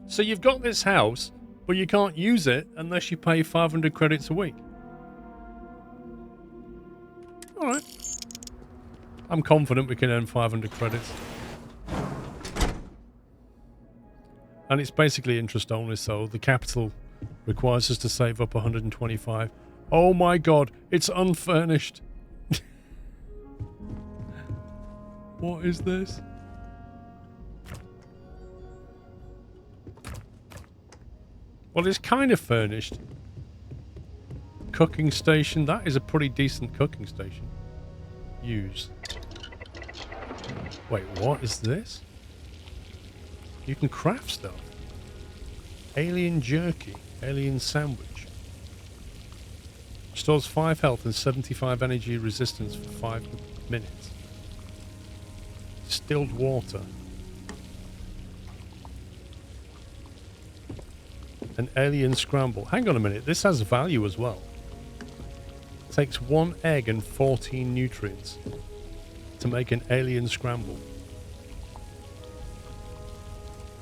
So you've got this house, but you can't use it unless you pay 500 credits a week. Alright. I'm confident we can earn 500 credits. And it's basically interest only, so the capital requires us to save up 125. Oh my god, it's unfurnished. What is this? Well, it's kind of furnished. Cooking station. That is a pretty decent cooking station. Use. Wait, what is this? You can craft stuff. Alien jerky. Alien sandwich. Stores 5 health and 75 energy resistance for 5 minutes. Distilled water. An alien scramble. Hang on a minute. This has value as well. Takes 1 egg and 14 nutrients to make an alien scramble.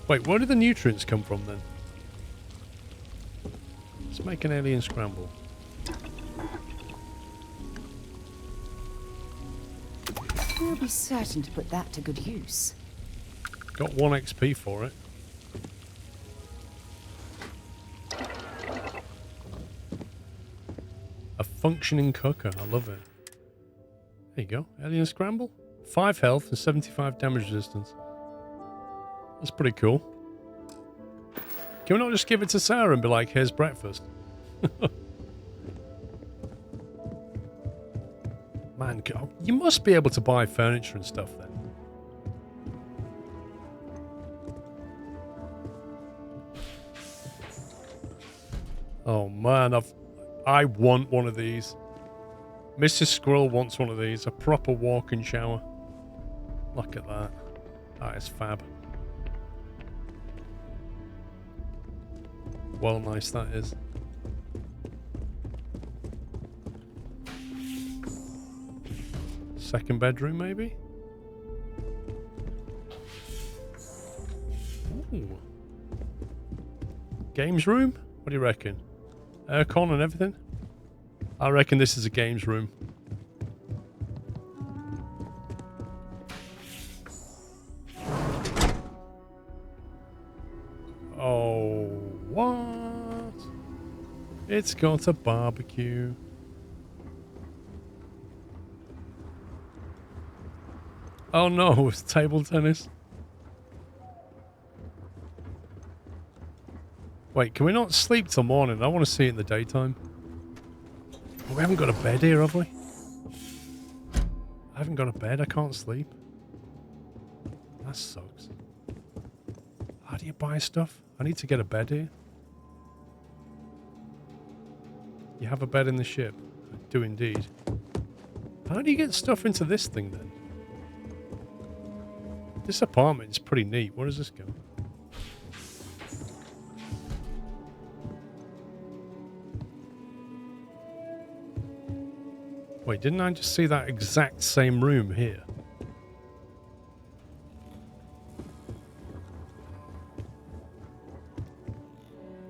Wait, where did the nutrients come from then? Let's make an alien scramble. We'll be certain to put that to good use. Got 1 XP for it. A functioning cooker. I love it. There you go. Alien scramble. 5 health and 75 damage resistance. That's pretty cool. Can we not just give it to Sarah and be like, here's breakfast? Man, you must be able to buy furniture and stuff then. Oh man, I want one of these. Mrs. Squirrel wants one of these. A proper walk-in shower. Look at that. That is fab. Well, nice that is. Second bedroom, maybe? Ooh. Games room? What do you reckon? Aircon and everything? I reckon this is a games room. Oh, what? It's got a barbecue. Oh no, it's table tennis. Wait, can we not sleep till morning? I want to see it in the daytime. We haven't got a bed here, have we? I haven't got a bed. I can't sleep. That sucks. How do you buy stuff? I need to get a bed here. You have a bed in the ship? I do indeed. How do you get stuff into this thing then? This apartment is pretty neat. Where does this go? Wait, didn't I just see that exact same room here?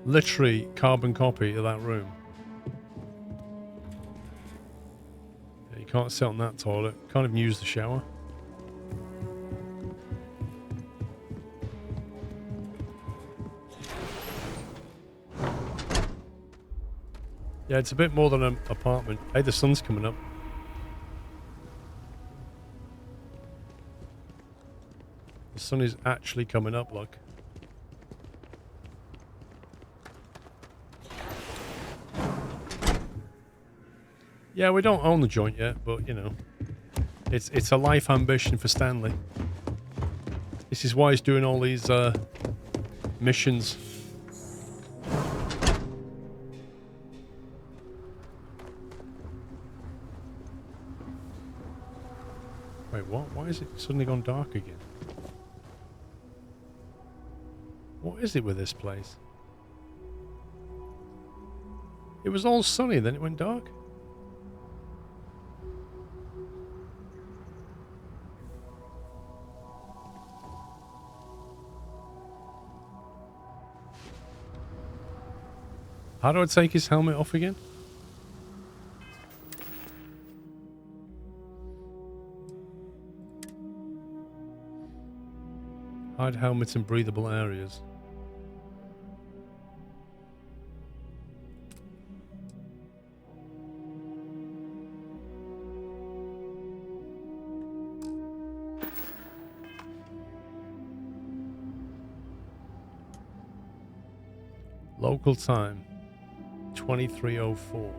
Literally carbon copy of that room. Yeah, you can't sit on that toilet. Can't even use the shower. Yeah, it's a bit more than an apartment. Hey, the sun's coming up. The sun is actually coming up, look. Yeah, we don't own the joint yet, but, you know, it's a life ambition for Stanley. This is why he's doing all these missions. Wait, what? Why is it suddenly gone dark again? What is it with this place? It was all sunny, then it went dark? How do I take his helmet off again? Hide helmets in breathable areas. Local time, 23:04.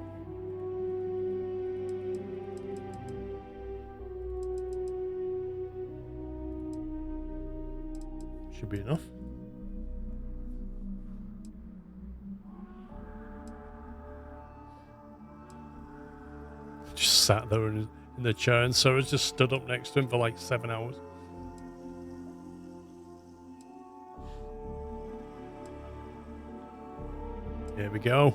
Should be enough. Just sat there in the chair and Sarah's just stood up next to him for like 7 hours. Here we go.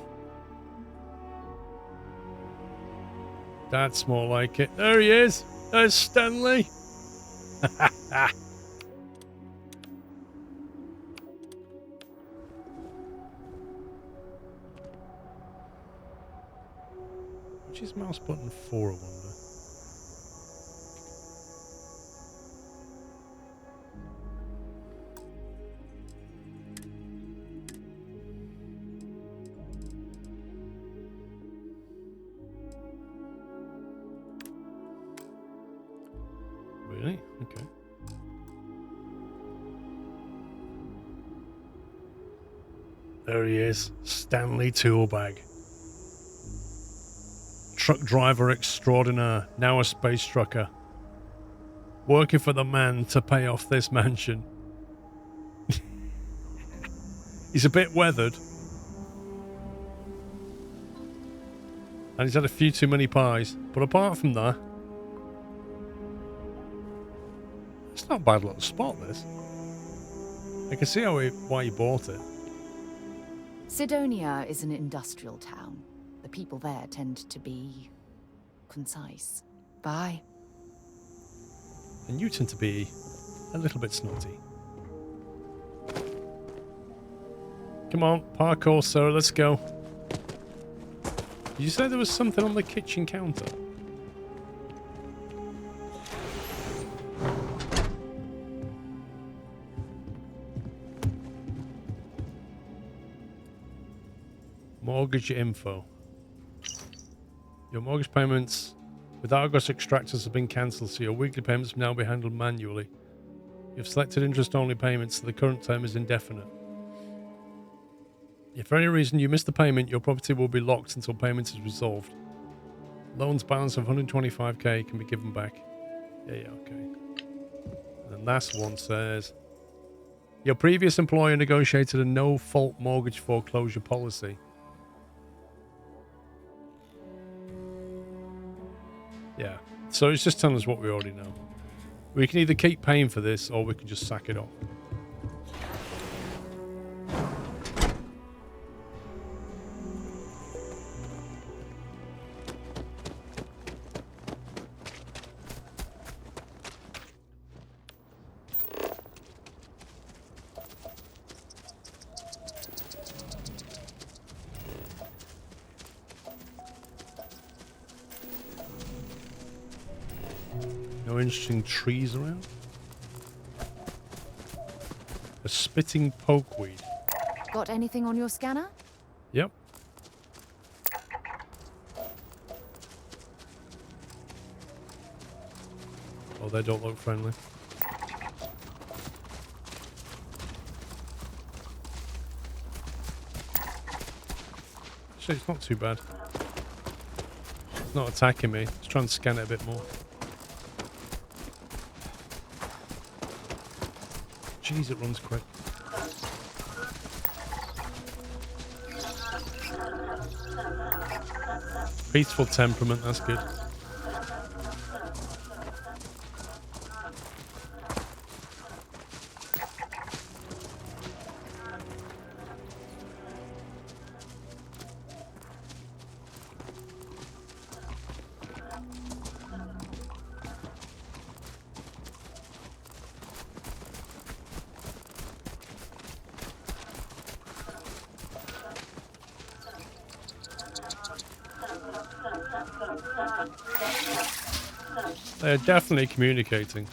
That's more like it. There he is. There's Stanley. Which is mouse button 4, I wonder? Really? Okay. There he is, Stanley Toolbag. Truck driver extraordinaire, now a space trucker. Working for the man to pay off this mansion. He's a bit weathered. And he's had a few too many pies. But apart from that, it's not a bad little spot, this. I can see why he bought it. Sidonia is an industrial town. The people there tend to be concise. Bye. And you tend to be a little bit snotty. Come on, parkour, sir, let's go. Did you say there was something on the kitchen counter? Mortgage info. Your mortgage payments with Argos extractors have been cancelled, so your weekly payments will now be handled manually. You've selected interest-only payments, so the current term is indefinite. If for any reason you miss the payment, your property will be locked until payment is resolved. Loans balance of 125k can be given back. Yeah, okay. And the last one says, your previous employer negotiated a no-fault mortgage foreclosure policy. Yeah, so it's just telling us what we already know. We can either keep paying for this or we can just sack it off. No interesting trees around. A spitting pokeweed. Got anything on your scanner? Yep. Oh, they don't look friendly. Actually, it's not too bad. It's not attacking me. Let's try and scan it a bit more. Jeez, it runs quick. Peaceful temperament, that's good. They are definitely communicating.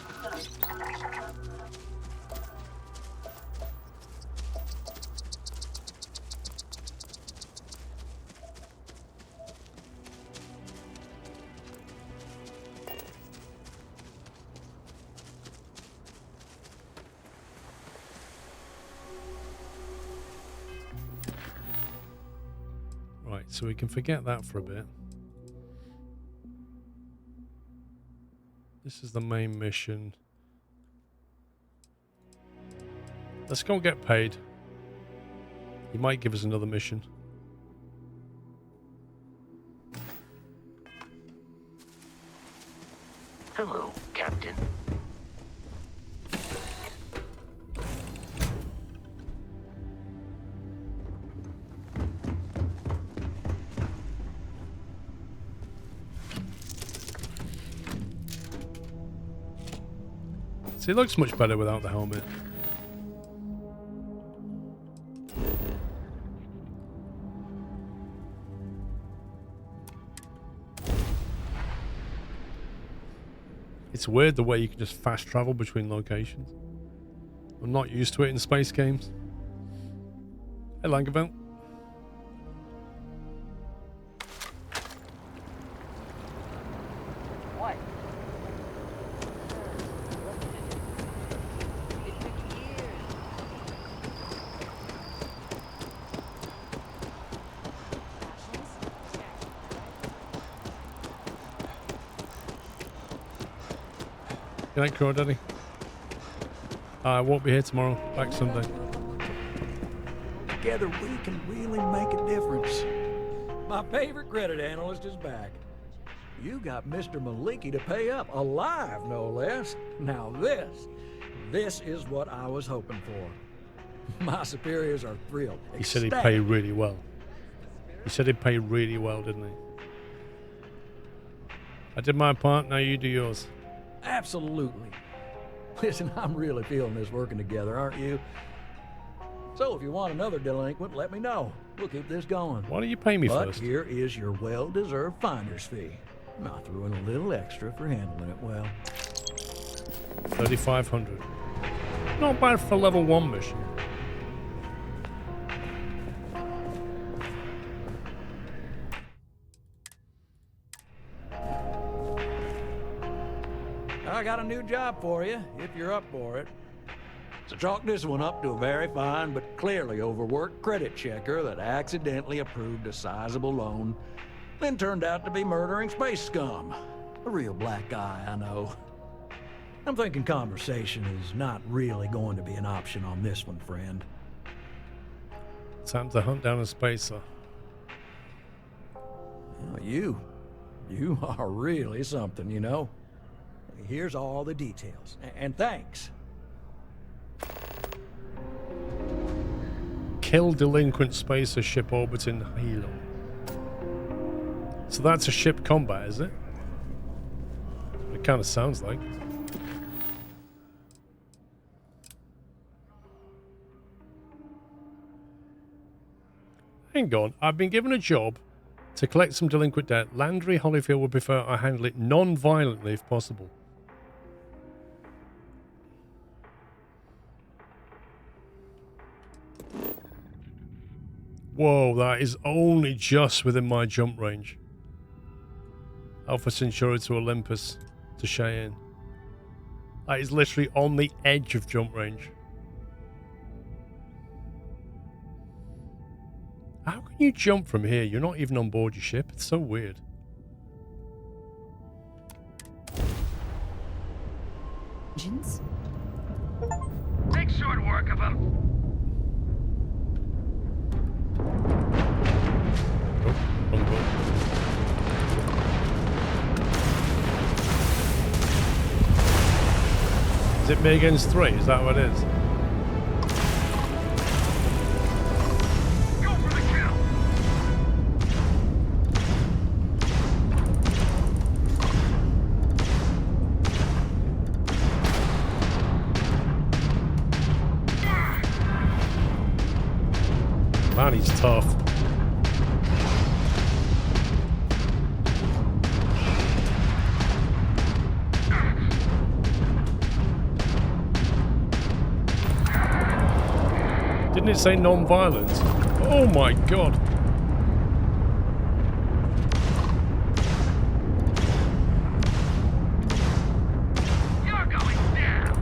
Right, so we can forget that for a bit. This is the main mission. Let's go and get paid. He might give us another mission. Hello, Captain. See, it looks much better without the helmet. It's weird the way you can just fast travel between locations. I'm not used to it in space games. Hey, Langeveld. What? Good night, Crow Daddy. I won't be here tomorrow. Back Sunday. Together we can really make a difference. My favorite credit analyst is back. You got Mr. Maliki to pay up, alive no less. Now this is what I was hoping for. My superiors are thrilled. He said he'd pay really well. He said he'd pay really well, didn't he? I did my part, now you do yours. Absolutely. Listen, I'm really feeling this working together, aren't you? So if you want another delinquent, let me know. We'll keep this going. Why don't you pay me but first? Here is your well-deserved finder's fee. I threw in a little extra for handling it well. 3,500. Not bad for level 1 mission. I got a new job for you, if you're up for it. So chalk this one up to a very fine but clearly overworked credit checker that accidentally approved a sizable loan, then turned out to be murdering space scum. A real black guy, I know. I'm thinking conversation is not really going to be an option on this one, friend. Time to hunt down a spacer. Well, you are really something, you know. Here's all the details, and thanks. Kill delinquent spacer ship orbiting Hilo. So that's a ship combat, is it? It kind of sounds like. Hang on, I've been given a job to collect some delinquent debt. Landry Holyfield would prefer I handle it non-violently if possible. Whoa, that is only just within my jump range. Alpha Centauri to Olympus to Cheyenne. That is literally on the edge of jump range. How can you jump from here? You're not even on board your ship. It's so weird. Engines? Make short work of them. Is it me against 3? Is that what it is? Go for the kill. Man, he's tough. Didn't it say non-violent? Oh my god. You're going down.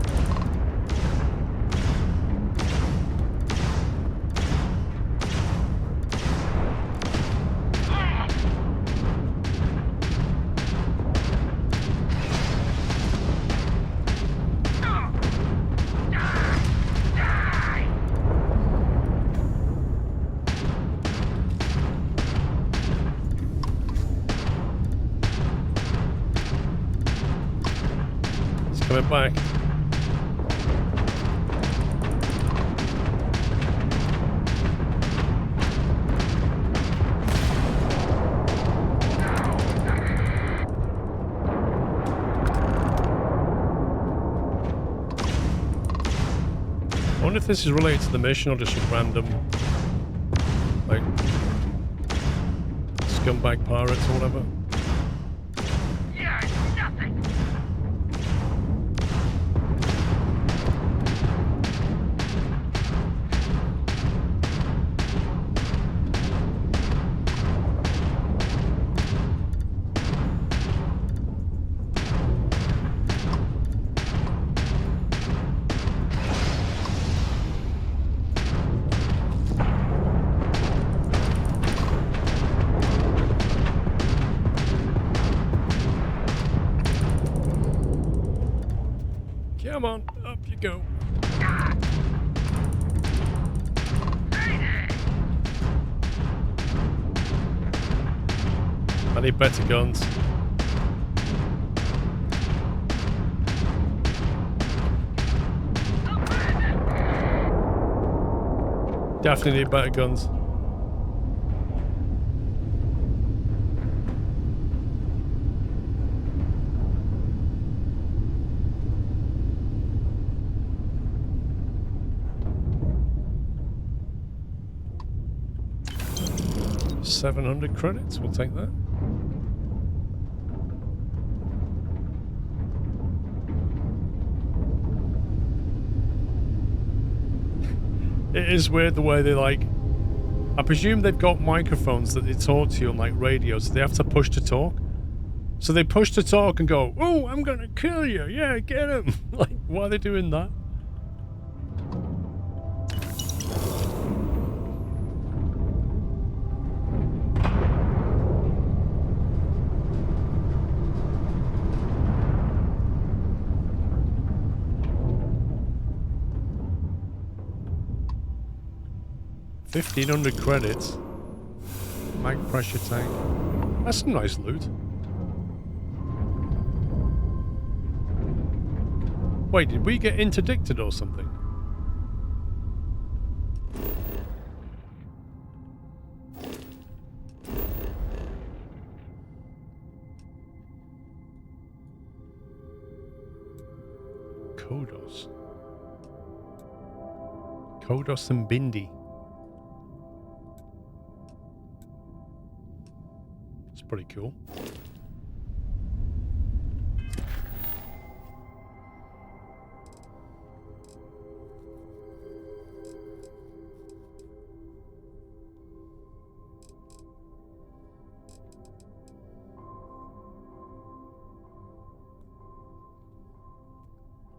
Coming back. I wonder if this is related to the mission or just a random, like, scumbag pirates or whatever. Come on, up you go. I need better guns. definitely need better guns. $700 credits, we'll take that. It is weird the way they like. I presume they've got microphones that they talk to you on like radios. So they have to push to talk. So they push to talk and go, "Oh, I'm gonna kill you! Yeah, get him!" Like, why are they doing that? $1,500 credits. Mag pressure tank. That's some nice loot. Wait, did we get interdicted or something? Kodos. Kodos and Bindi. It's pretty cool.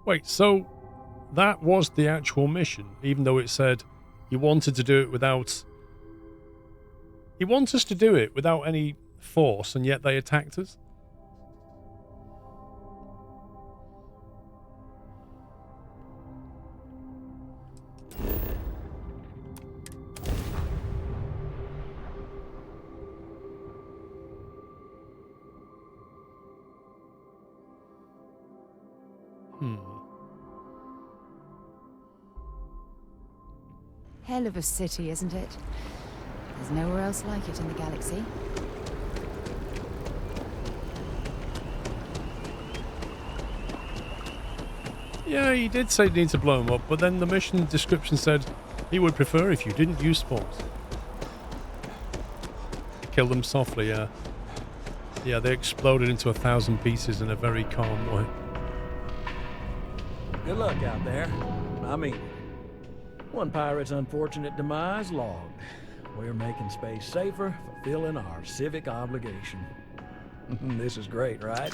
Wait, so that was the actual mission, even though it said you wanted to do it without... He wants us to do it without any force, and yet they attacked us? Hell of a city, isn't it? There's nowhere else like it in the galaxy. Yeah, he did say he needs to blow him up, but then the mission description said he would prefer if you didn't use force. Kill them softly, yeah. Yeah, they exploded into 1,000 pieces in a very calm way. Good luck out there. I mean, one pirate's unfortunate demise logged. We're making space safer, fulfilling our civic obligation. This is great, right?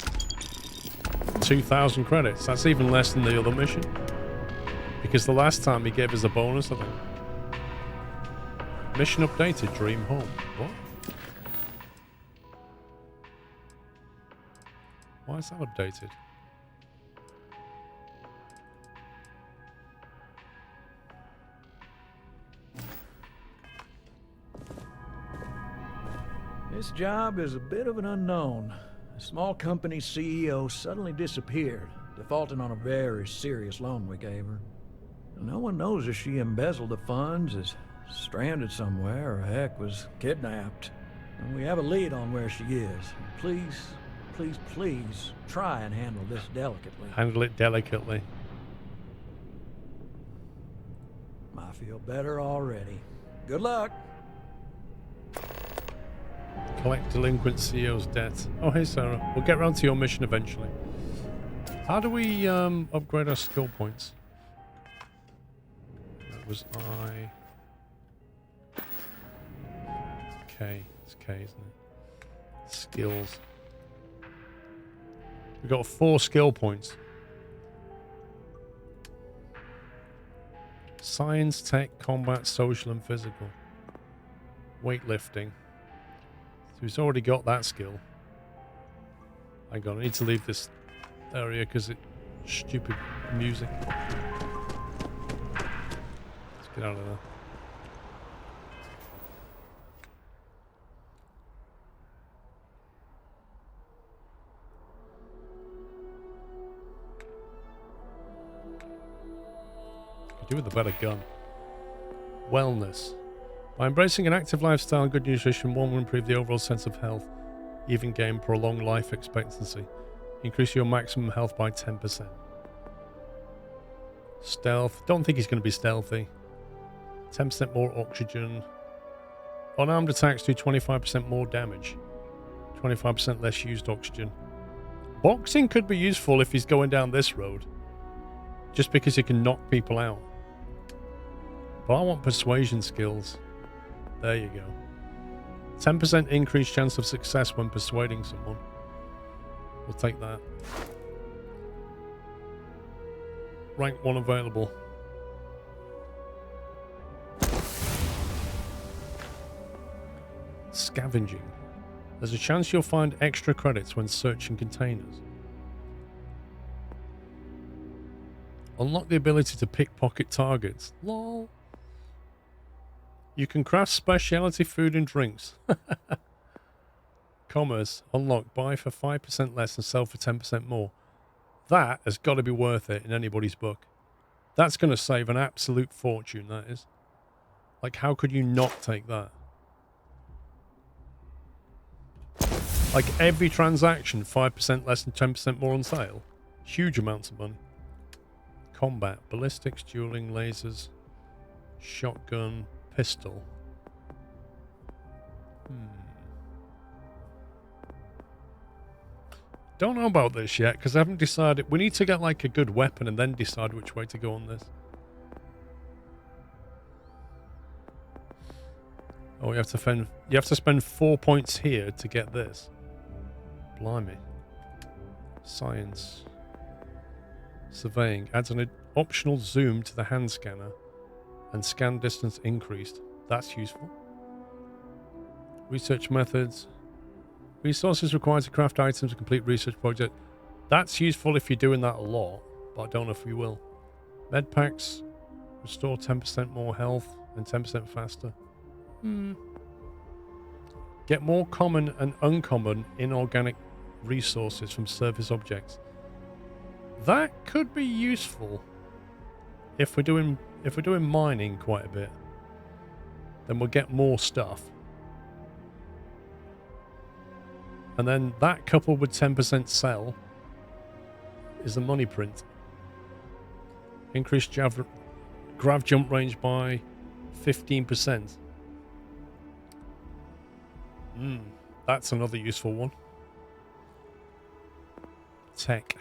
2,000 credits. That's even less than the other mission. Because the last time he gave us a bonus, I think. Mission updated, Dream Home. What? Why is that updated? This job is a bit of an unknown. A small company CEO suddenly disappeared, defaulting on a very serious loan we gave her. No one knows if she embezzled the funds, is stranded somewhere, or heck, was kidnapped. And we have a lead on where she is. Please, please, please try and handle this delicately. Handle it delicately. I feel better already. Good luck. Collect delinquent CEO's debt. Oh, hey, Sarah. We'll get round to your mission eventually. How do we upgrade our skill points? That was I. K. It's K, isn't it? Skills. We've got 4 skill points. Science, tech, combat, social, and physical. Weightlifting. So he's already got that skill. Hang on, I need to leave this area because it's stupid music. Let's get out of there. Could do with a better gun. Wellness. By embracing an active lifestyle and good nutrition, one will improve the overall sense of health, even gain prolonged life expectancy. Increase your maximum health by 10%. Stealth. Don't think he's going to be stealthy. 10% more oxygen. Unarmed attacks do 25% more damage. 25% less used oxygen. Boxing could be useful if he's going down this road. Just because he can knock people out. But I want persuasion skills. There you go. 10% increased chance of success when persuading someone. We'll take that. Rank 1 available. Scavenging. There's a chance you'll find extra credits when searching containers. Unlock the ability to pickpocket targets. Lol. You can craft specialty food and drinks. Commerce. Unlock. Buy for 5% less and sell for 10% more. That has got to be worth it in anybody's book. That's going to save an absolute fortune, that is. Like, how could you not take that? Like, every transaction, 5% less and 10% more on sale. Huge amounts of money. Combat. Ballistics, dueling, lasers, shotgun, pistol. Don't know about this yet, because I haven't decided. We need to get, like, a good weapon and then decide which way to go on this. Oh, you have to spend 4 points here to get this. Blimey. Science. Surveying. Adds an optional zoom to the hand scanner and scan distance increased. That's useful. Research methods. Resources required to craft items and complete research project. That's useful if you're doing that a lot, but I don't know if you will. Med packs. Restore 10% more health and 10% faster. Get more common and uncommon inorganic resources from surface objects. That could be useful if we're doing mining quite a bit. Then we'll get more stuff. And then that coupled with 10% sell is a money print. Increased grav jump range by 15%. That's another useful one. Tech.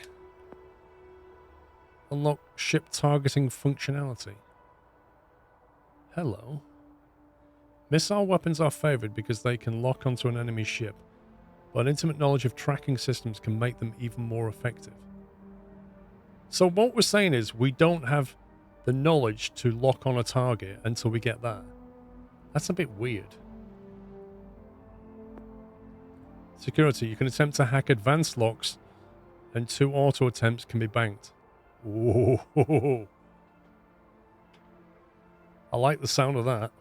Unlock ship targeting functionality. Hello. Missile weapons are favored because they can lock onto an enemy ship, but intimate knowledge of tracking systems can make them even more effective. So what we're saying is we don't have the knowledge to lock on a target until we get that. That's a bit weird. Security. You can attempt to hack advanced locks and 2 auto attempts can be banked. Whoa. I like the sound of that.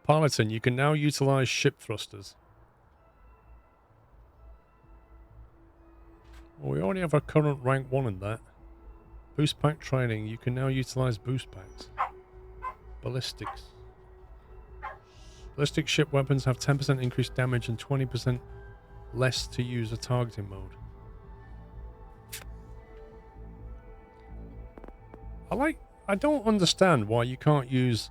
Piloting. You can now utilize ship thrusters. Well, we already have our current rank 1 in that. Boost pack training. You can now utilize boost packs. Ballistics. Ballistic ship weapons have 10% increased damage and 20% less to use a targeting mode. I don't understand why you can't use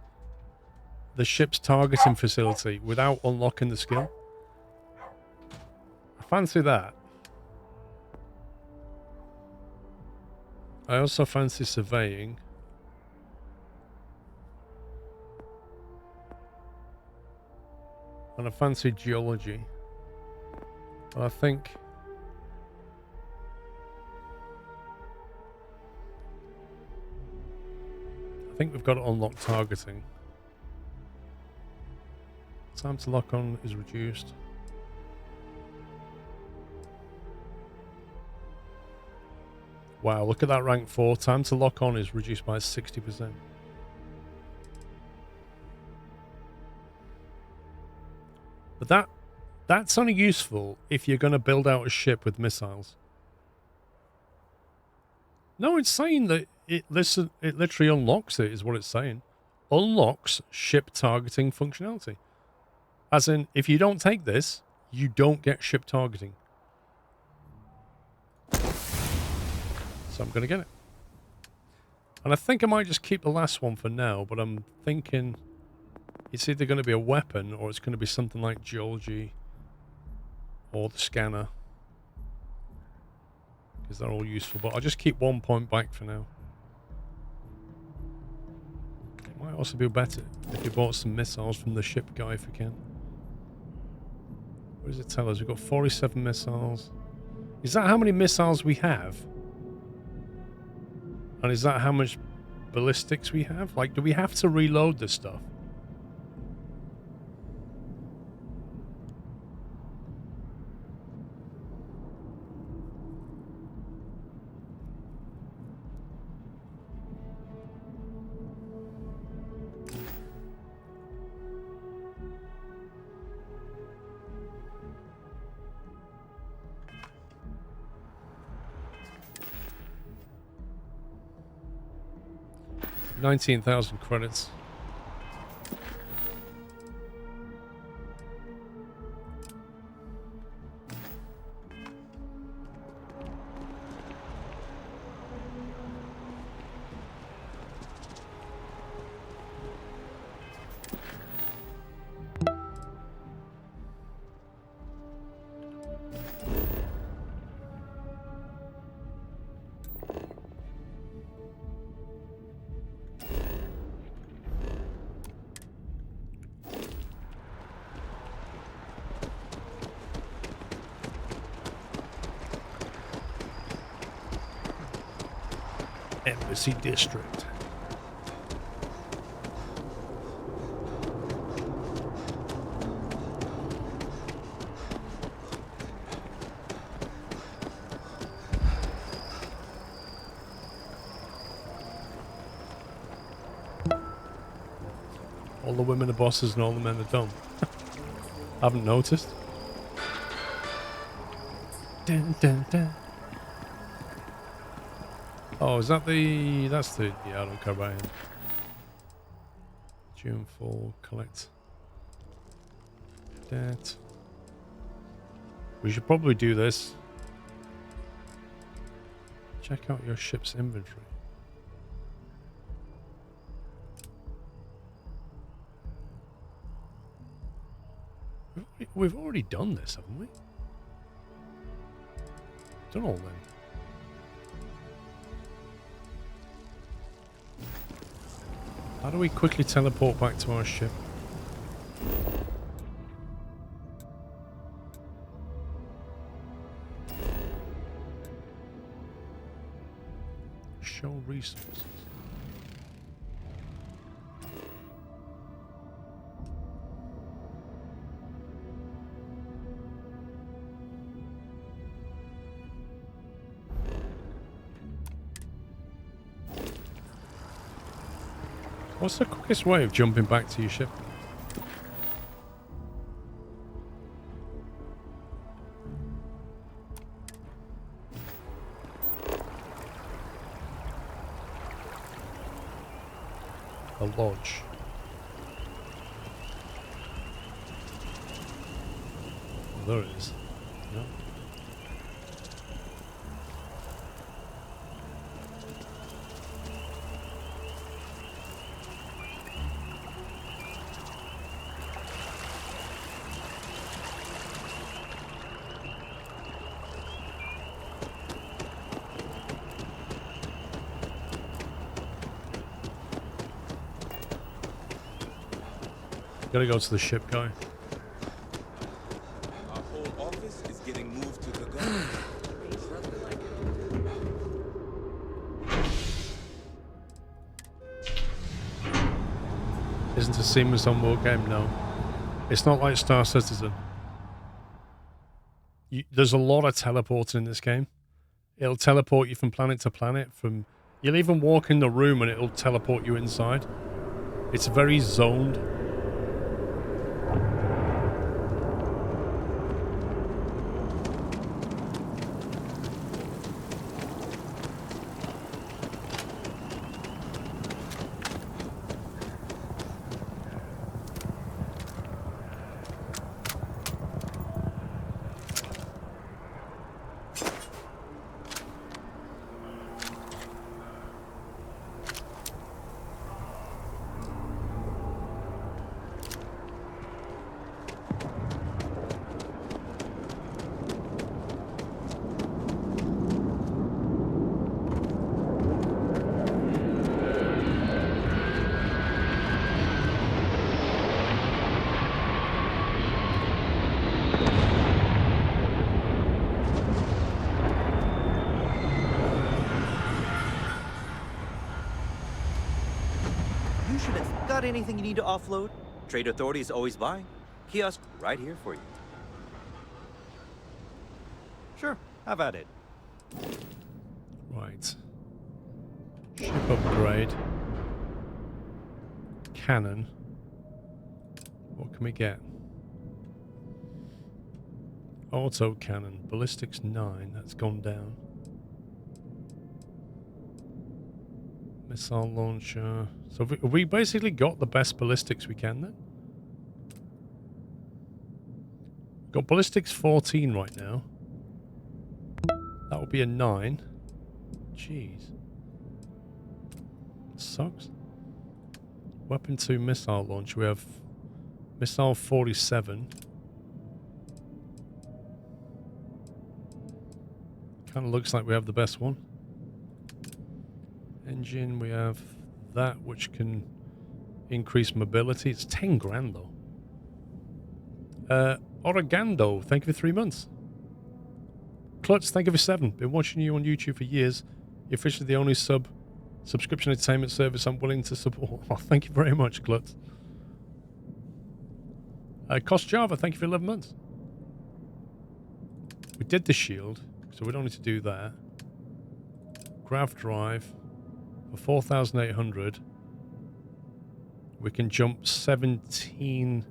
the ship's targeting facility without unlocking the skill. I fancy that. I also fancy surveying. And I fancy geology. But I think we've got to unlock targeting. Time to lock on is reduced. Wow, look at that rank 4. Time to lock on is reduced by 60%. But that's only useful if you're going to build out a ship with missiles. No, it's saying that it literally unlocks it, is what it's saying. unlocks ship targeting functionality. As in, if you don't take this, you don't get ship targeting. So I'm going to get it. And I think I might just keep the last one for now, but I'm thinking it's either going to be a weapon or it's going to be something like geology or the scanner. Because they're all useful, but I'll just keep 1 point back for now. It might also be better if you bought some missiles from the ship guy if you can. What does it tell us? We've got 47 missiles. Is that how many missiles we have? And is that how much ballistics we have? Like, do we have to reload this stuff? $19,000 credits. Embassy District. All the women are bosses and all the men are dumb. Haven't noticed. Dun, dun, dun. Oh, is that the... That's the... Yeah, I don't care about him. June 4, collect. Debt. We should probably do this. Check out your ship's inventory. We've already done this, haven't we? Done all then. How do we quickly teleport back to our ship? Show resources. What's the quickest way of jumping back to your ship? A lodge. Oh, there it is. No. Gotta go to the ship guy. Our whole office is getting moved to the garden. Isn't a seamless onboard game? No. It's not like Star Citizen. There's a lot of teleporting in this game. It'll teleport you from planet to planet. You'll even walk in the room and it'll teleport you inside. It's very zoned. Got anything you need to offload? Trade Authority is always buying. Kiosk right here for you. Sure, have at it. Right. Ship upgrade. Cannon. What can we get? Auto cannon. Ballistics 9. That's gone down. Missile launcher. So have we basically got the best ballistics we can then? Got ballistics 14 right now. That would be a 9. Jeez. Sucks. Weapon 2 missile launch. We have missile 47. Kind of looks like we have the best one. Engine, we have that which can increase mobility. It's 10 grand though. Origando, thank you for 3 months. Klutz, thank you for 7. Been watching you on YouTube for years. You're officially the only subscription entertainment service I'm willing to support. Oh, thank you very much, Klutz. Cost Java, thank you for 11 months. We did the shield, so we don't need to do that. Grav drive for 4,800. We can jump 17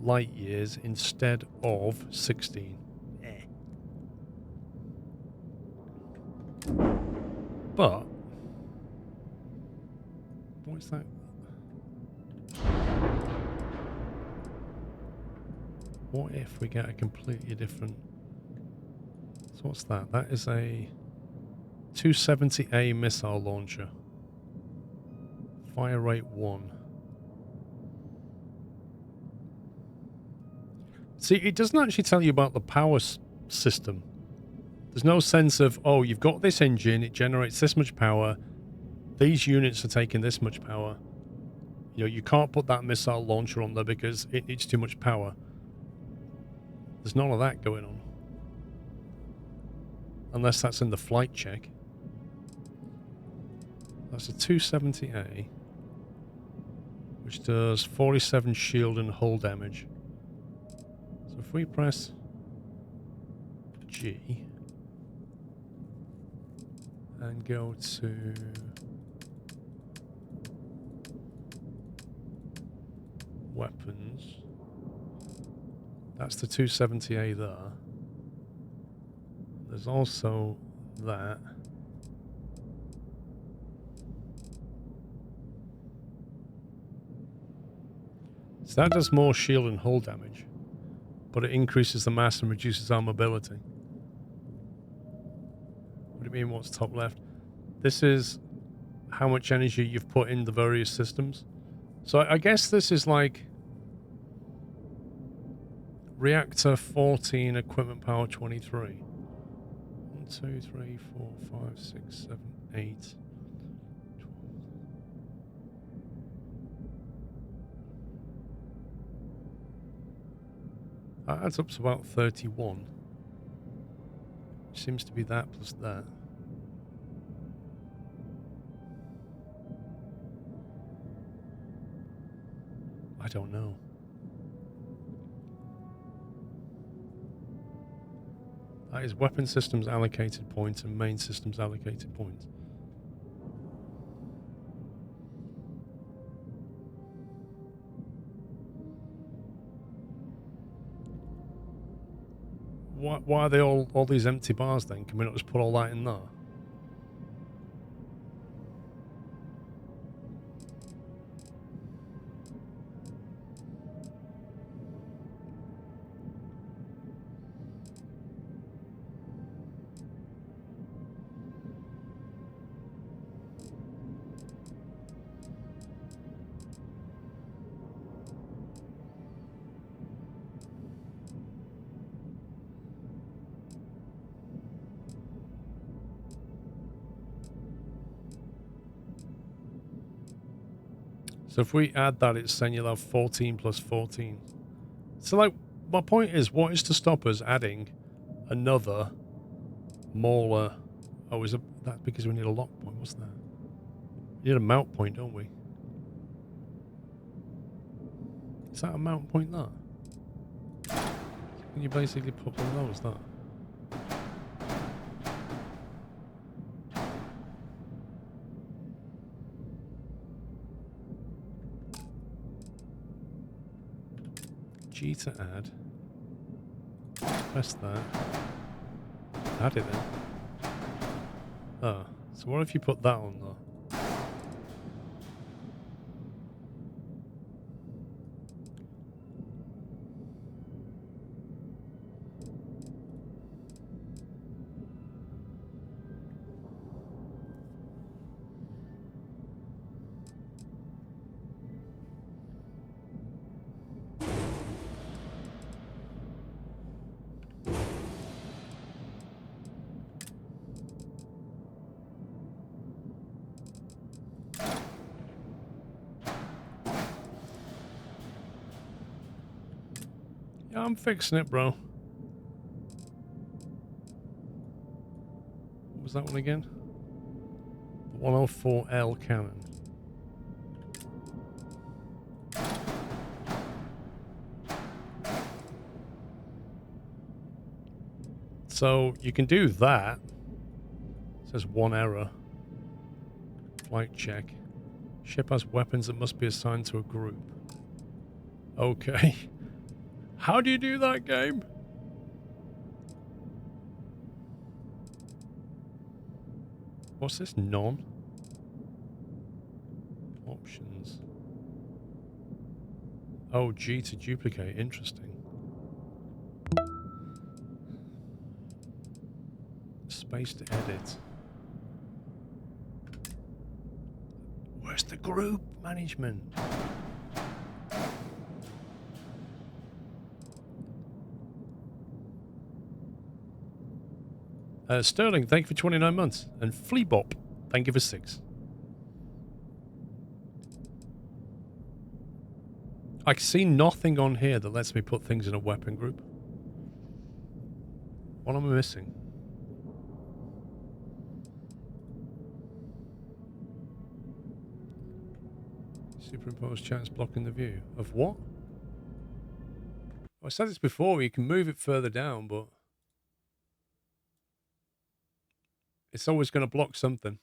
light years instead of 16. But what's that? What if we get a completely different? So what's that? That is a 270A missile launcher. Fire rate 1. See, it doesn't actually tell you about the power system. There's no sense of, oh, you've got this engine, it generates this much power, these units are taking this much power. You know, you can't put that missile launcher on there because it needs too much power. There's none of that going on. Unless that's in the flight check. That's a 270A, which does 47 shield and hull damage. So if we press G and go to weapons, that's the 270A there. There's also that. So that does more shield and hull damage, but it increases the mass and reduces our mobility. What do you mean, what's top left? This is how much energy you've put in the various systems. So I guess this is like reactor 14, equipment power 23. 1, 2, 3, 4, 5, 6, 7, 8. That adds up to about 31. Seems to be that plus that. I don't know. That is weapon systems allocated points and main systems allocated points. Why are they all these empty bars then? Can we not just put all that in there? So if we add that, it's saying you'll have 14 plus 14. So, like, my point is, what is to stop us adding another Mauler? Oh, is that because we need a lock point? What's that? We need a mount point, don't we? Is that a mount point that? Can you basically put one of those that? G to add. Press that. Add it then. Ah, so what if you put that on though? Yeah, I'm fixing it, bro. What was that one again? The 104L cannon. So you can do that. It says one error. Flight check. Ship has weapons that must be assigned to a group. Okay. How do you do that, game? What's this? None? Options. Oh, G to duplicate. Interesting. Space to edit. Where's the group management? Sterling, thank you for 29 months. And Fleabop, thank you for 6. I see nothing on here that lets me put things in a weapon group. What am I missing? Superimpose chats blocking the view. Of what? I said this before, you can move it further down, but it's always going to block something.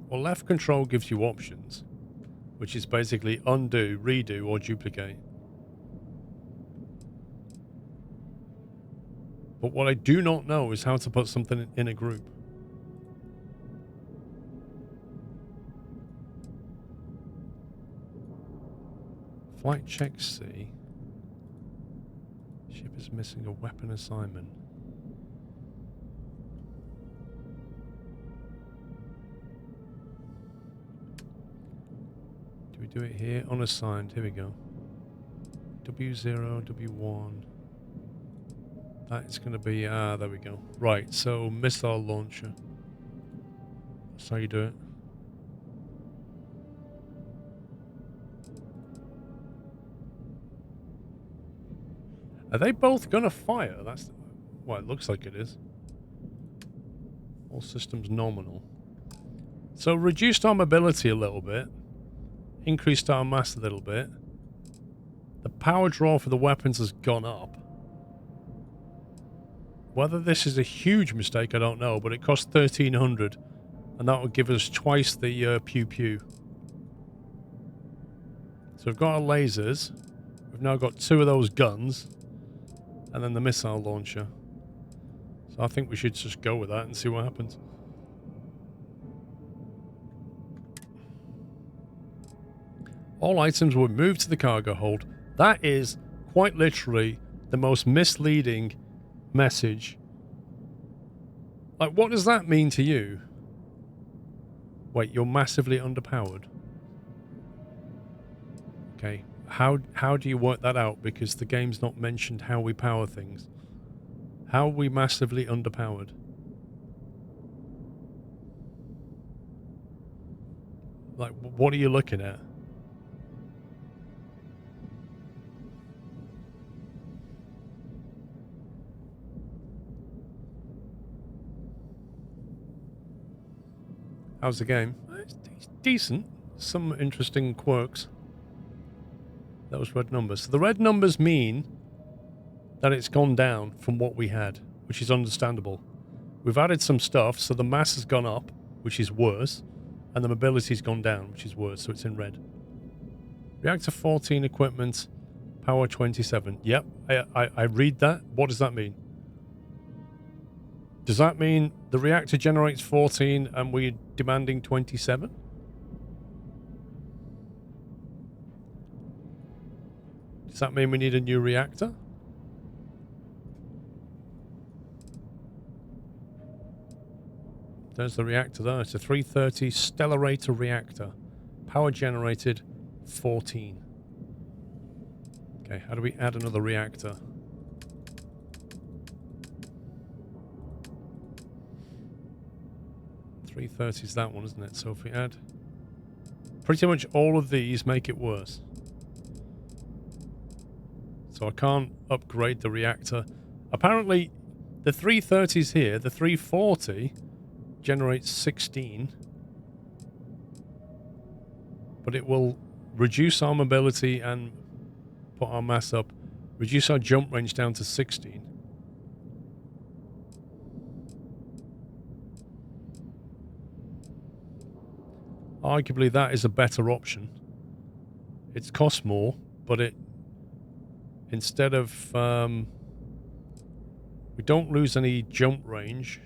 Well, left control gives you options, which is basically undo, redo, or duplicate. But what I do not know is how to put something in a group. Flight check C. Ship is missing a weapon assignment. Do we do it here? Unassigned. Here we go. W0, W1. That is going to be... there we go. Right, so missile launcher. That's how you do it. Are they both going to fire? That's... Well, it looks like it is. All systems nominal. So reduced our mobility a little bit. Increased our mass a little bit. The power draw for the weapons has gone up. Whether this is a huge mistake, I don't know, but it costs 1,300, and that will give us twice the pew-pew. So we've got our lasers. We've now got 2 of those guns, and then the missile launcher. So I think we should just go with that and see what happens. All items were moved to the cargo hold. That is quite literally the most misleading message. Like, what does that mean to you? Wait, you're massively underpowered. Okay, how do you work that out? Because the game's not mentioned how we power things. How are we massively underpowered? Like, what are you looking at? How's the game? It's decent. Some interesting quirks. Those red numbers. So the red numbers mean that it's gone down from what we had, which is understandable. We've added some stuff, so the mass has gone up, which is worse, and the mobility's gone down, which is worse, so it's in red. Reactor 14 equipment, power 27. Yep, I read that. What does that mean? Does that mean the reactor generates 14 and we're demanding 27? Does that mean we need a new reactor? There's the reactor there. It's a 330 Stellarator reactor. Power generated 14. Okay, how do we add another reactor? .330 is that one, isn't it? So if we add... Pretty much all of these make it worse. So I can't upgrade the reactor. Apparently, the 330s here, the 340... generates 16, but it will reduce our mobility and put our mass up, reduce our jump range down to 16. Arguably that is a better option. It costs more, but it, instead of we don't lose any jump range,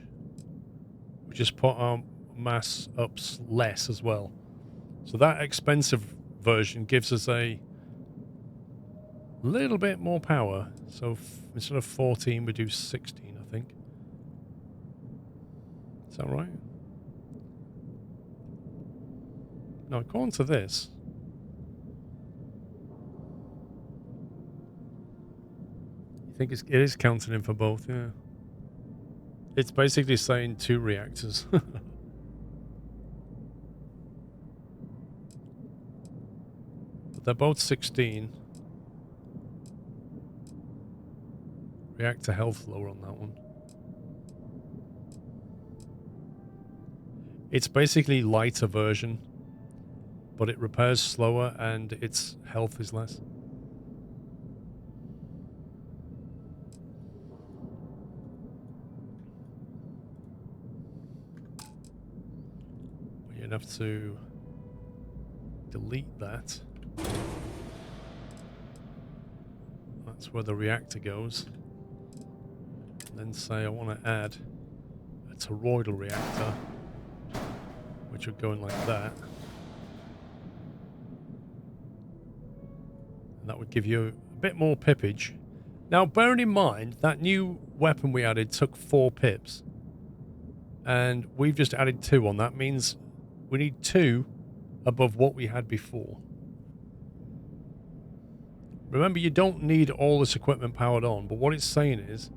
just put our mass up less as well. So that expensive version gives us a little bit more power. So instead of 14, we do 16, I think. Is that right? Now, according to this, I think it is counting in for both, yeah. It's basically saying 2 reactors. But they're both 16. Reactor health lower on that one. It's basically lighter version, but it repairs slower and its health is less. You'd have to delete that. That's where the reactor goes. And then say I want to add a toroidal reactor, which would go in like that. And that would give you a bit more pippage. Now, bearing in mind, that new weapon we added took 4 pips. And we've just added 2 on. That means we need 2 above what we had before. Remember, you don't need all this equipment powered on, but what it's saying is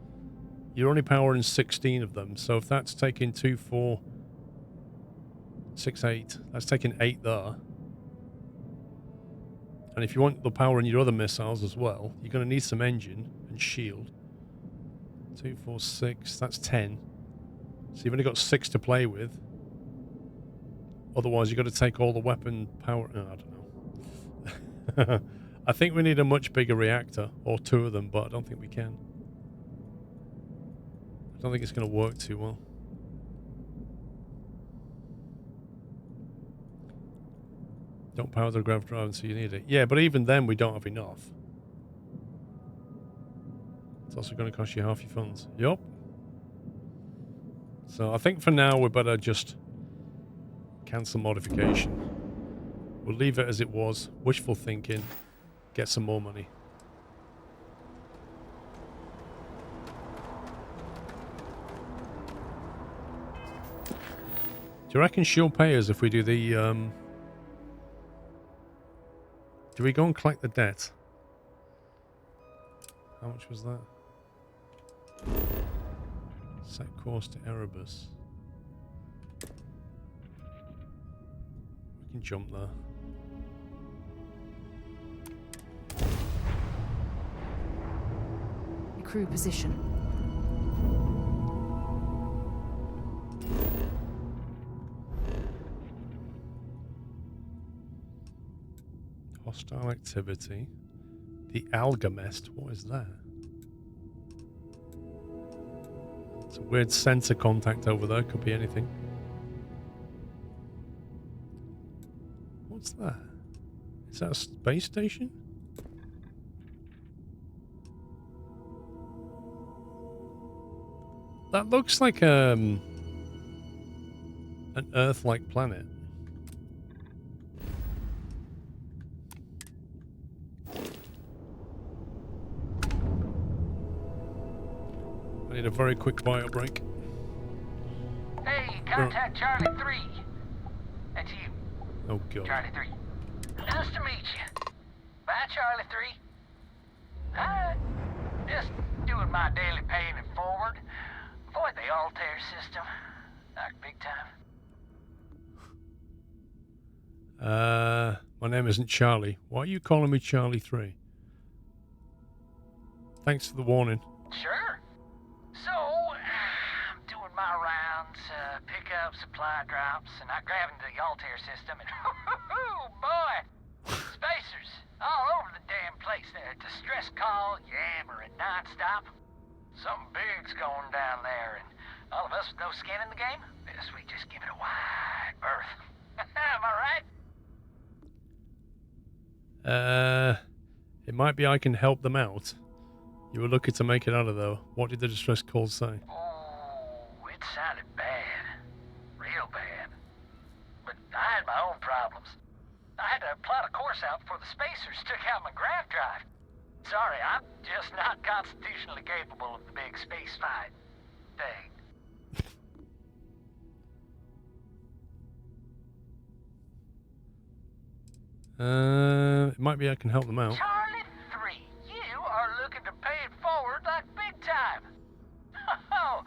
you're only powering 16 of them. So if that's taking 2, 4, 6, 8, that's taking 8 there. And if you want the power in your other missiles as well, you're going to need some engine and shield. 2, 4, 6, that's 10. So you've only got 6 to play with. Otherwise, you've got to take all the weapon power... Oh, I don't know. I think we need a much bigger reactor, or 2 of them, but I don't think we can. I don't think it's going to work too well. Don't power the grav drive until you need it. Yeah, but even then, we don't have enough. It's also going to cost you half your funds. Yup. So I think for now, we better just cancel modification. We'll leave it as it was. Wishful thinking. Get some more money. Do you reckon she'll pay us if we do the... Do we go and collect the debt? How much was that? Set course to Erebus. We can jump there. Crew position. Hostile activity. The Algamest. What is that? It's a weird sensor contact over there. Could be anything. What's that? Is that a space station? That looks like an Earth-like planet. I need a very quick bio break. Hey, contact Charlie 3. That's you. Oh god. Charlie 3. Nice to meet you. Bye, Charlie 3. Hi. Just doing my daily paying it forward. Avoid the Altair system. Like big time. My name isn't Charlie. Why are you calling me Charlie 3? Thanks for the warning. Sure. So, I'm doing my rounds, pick up supply drops, and I grab into the Altair system, and oh boy, spacers all over the damn place there. Distress call, yammering nonstop. Something big's going down there, and all of us with no skin in the game, best we just give it a wide berth. Am I right? It might be I can help them out. You were lucky to make it out of there. What did the distress call say? Oh, it sounded bad. Real bad. But I had my own problems. I had to plot a course out before the spacers took out my grav drive. Sorry, I'm just not constitutionally capable of the big space fight thing. It might be I can help them out. Charlie 3, you are looking to pay it forward like big time. Oh,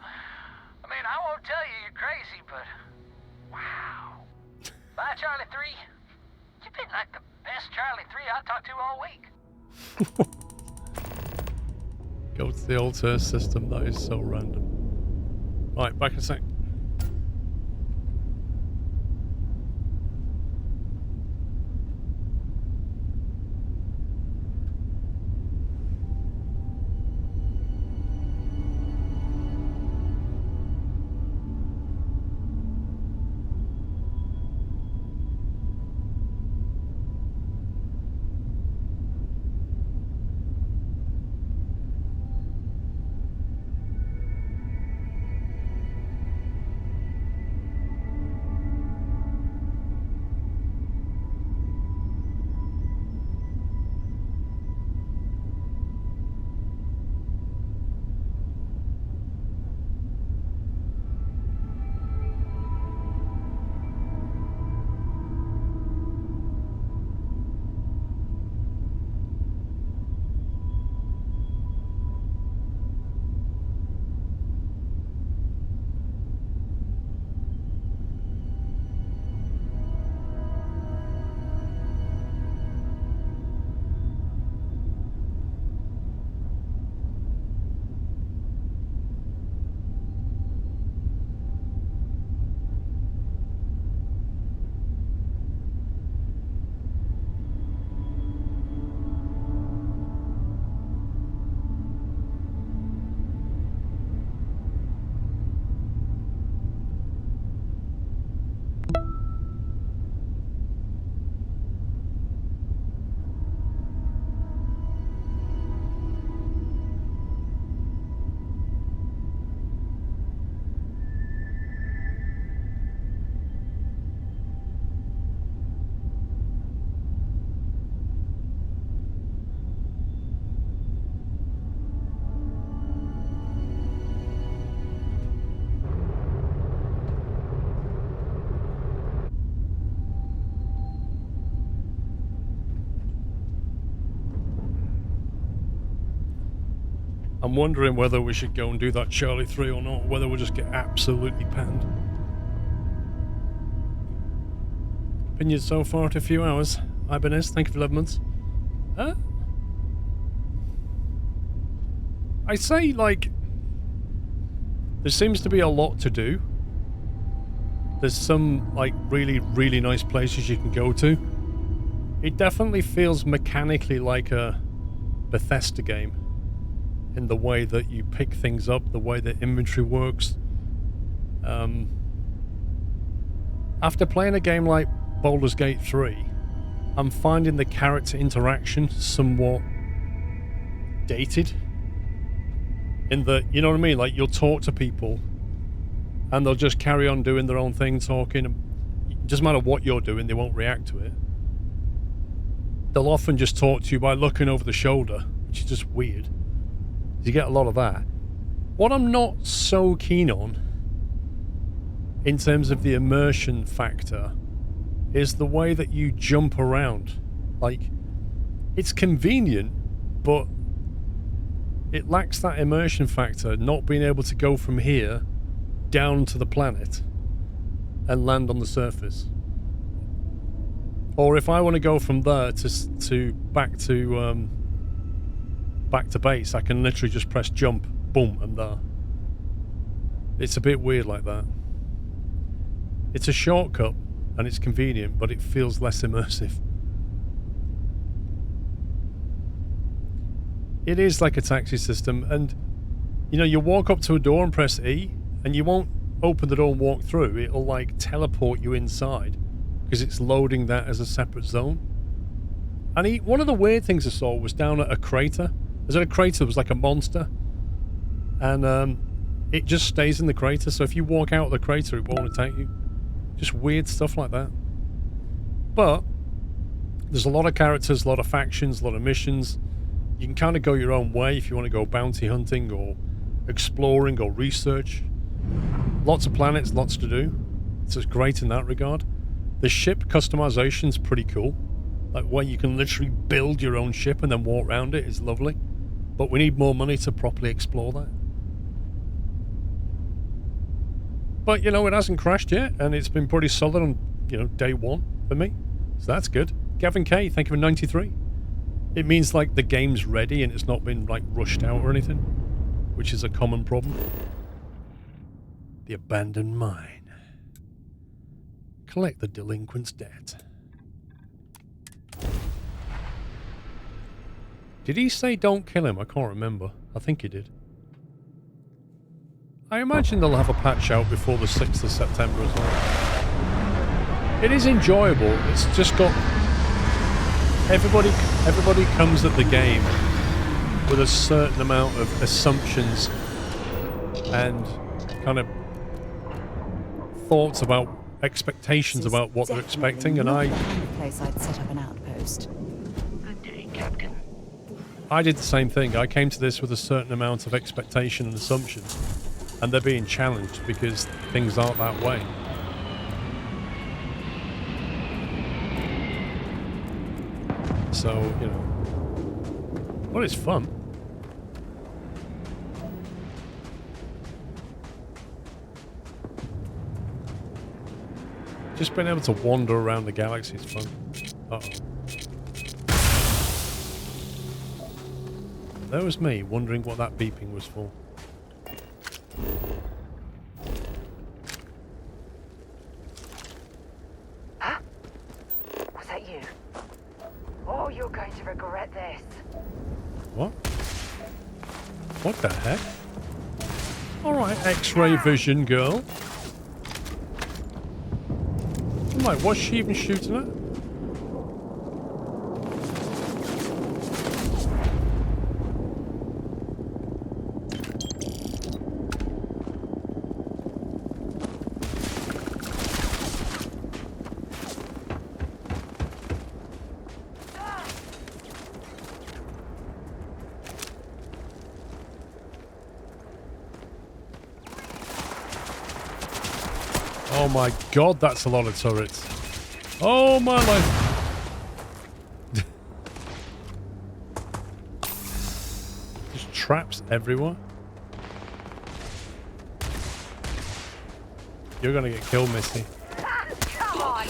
I mean, I won't tell you you're crazy, but wow. Bye, Charlie 3. You've been like the best Charlie 3 I talked to all week. Go to the Altair system. That is so random. Right, back in a sec. I'm wondering whether we should go and do that Charlie 3 or not, whether we'll just get absolutely panned. Opinions so far at a few hours. Ibanez, thank you for 11 months. I say, like, there seems to be a lot to do. There's some, like, really, really nice places you can go to. It definitely feels mechanically like a Bethesda game in the way that you pick things up, the way that inventory works. After playing a game like Baldur's Gate 3, I'm finding the character interaction somewhat dated. In that, you know what I mean? Like, you'll talk to people and they'll just carry on doing their own thing, talking. It doesn't matter what you're doing, they won't react to it. They'll often just talk to you by looking over the shoulder, which is just weird. You get a lot of that. What I'm not so keen on, in terms of the immersion factor, is the way that you jump around. Like, it's convenient, but it lacks that immersion factor, not being able to go from here down to the planet and land on the surface. Or if I want to go from there to back to base, I can literally just press jump, boom, and there. It's a bit weird like that. It's a shortcut and it's convenient, but it feels less immersive. It is like a taxi system, and you know, you walk up to a door and press E, and you won't open the door and walk through. It'll like teleport you inside because it's loading that as a separate zone. And one of the weird things I saw was down at a crater. There's a crater that was like a monster, and it just stays in the crater. So if you walk out of the crater, it won't attack you. Just weird stuff like that. But there's a lot of characters, a lot of factions, a lot of missions. You can kind of go your own way if you want to go bounty hunting or exploring or research. Lots of planets, lots to do. So it's great in that regard. The ship customization's pretty cool. Like, where you can literally build your own ship and then walk around it is lovely. But we need more money to properly explore that. But, you know, it hasn't crashed yet, and it's been pretty solid on, you know, day one for me. So that's good. Gavin K, thank you for 93. It means, like, the game's ready and it's not been, like, rushed out or anything, which is a common problem. The abandoned mine. Collect the delinquent's debt. Did he say don't kill him? I can't remember. I think he did. I imagine they'll have a patch out before the 6th of September as well. It is enjoyable. It's just got... Everybody comes at the game with a certain amount of assumptions and kind of thoughts about expectations about what they're expecting, and I... place I'd set up an outpost. Good day, Captain. I did the same thing. I came to this with a certain amount of expectation and assumption, and they're being challenged because things aren't that way. So, you know, well, it's fun. Just being able to wander around the galaxy is fun. Uh-oh. There was me wondering what that beeping was for. Huh? Was that you? Oh, you're going to regret this. What? What the heck? Alright, X-ray vision girl. I'm like, what's she even shooting at? Oh my god, that's a lot of turrets. Oh my life. Just traps everywhere. You're gonna get killed, Misty. Come on!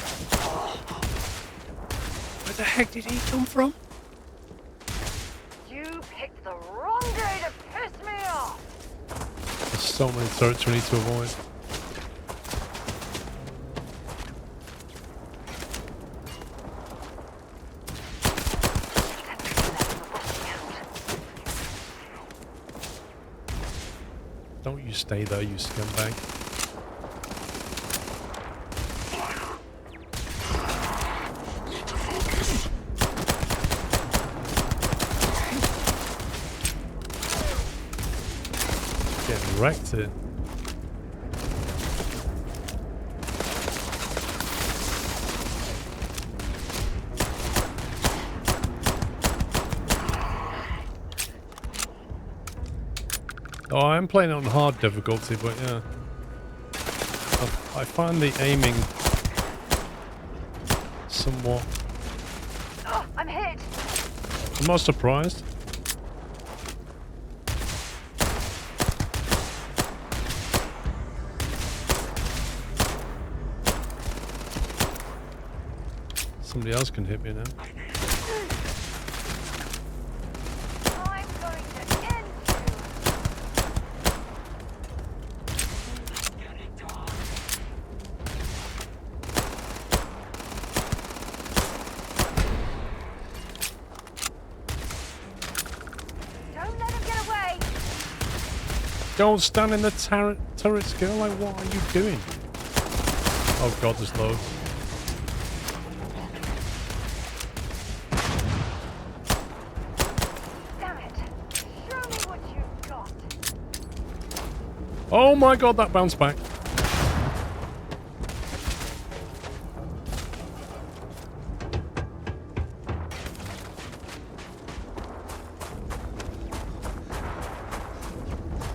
Where the heck did he come from? You picked the wrong day to piss me off! There's so many turrets we need to avoid. Don't you stay there, you scumbag. Getting wrecked here. Oh, I'm playing on hard difficulty, but yeah. I find the aiming somewhat... Oh, I'm hit. I'm not surprised. Somebody else can hit me now. I'm going to end you. Don't let him get away. Don't stand in the turrets, girl. Like, what are you doing? Oh god, there's loads. Damn it. Show me what you've got. Oh my god, that bounced back.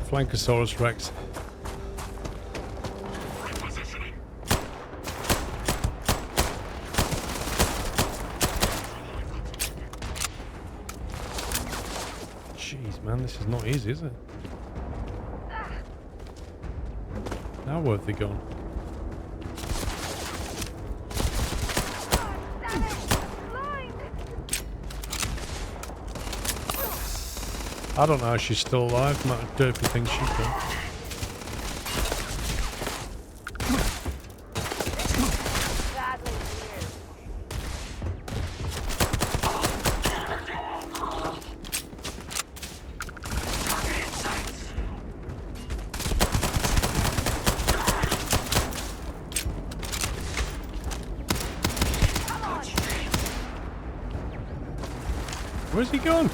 Flankosaurus Rex. Jeez, man, this is not easy, is it? Now where have they gone? I don't know how she's still alive. Not a dirty thing she's done. Where's he gone?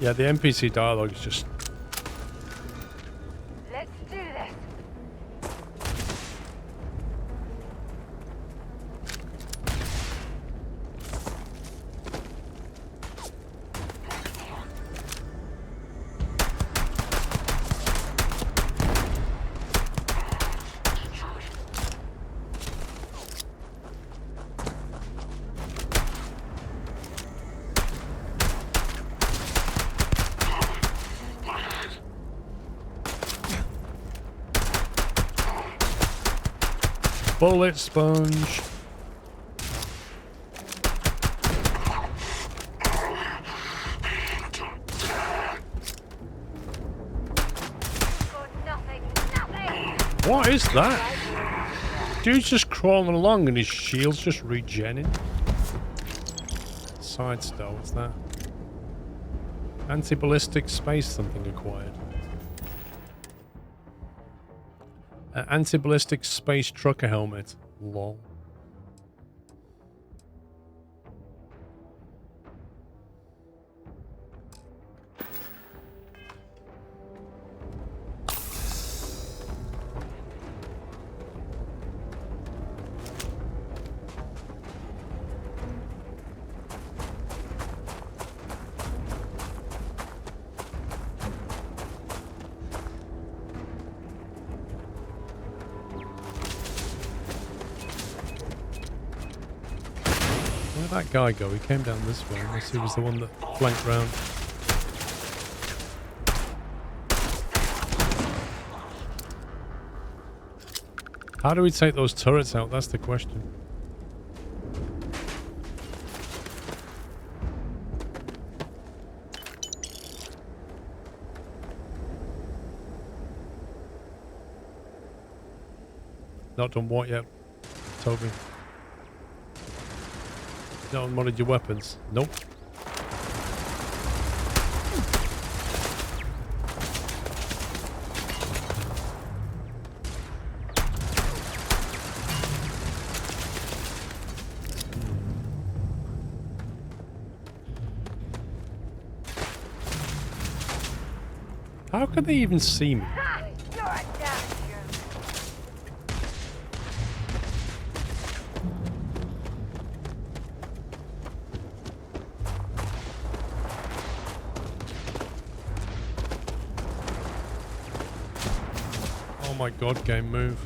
Yeah, the NPC dialogue is just... Let's do this. Bullet sponge. What is that? Dude's just crawling along and his shield's just regenning. Side star, what's that? Anti-ballistic space something acquired. An anti-ballistic space trucker helmet. Lol. Where'd that guy go? He came down this way, unless he was the one that flanked round. How do we take those turrets out? That's the question. Not done what yet? Toby. You unmodded your weapons? Nope. How can they even see me? Oh my god, game move.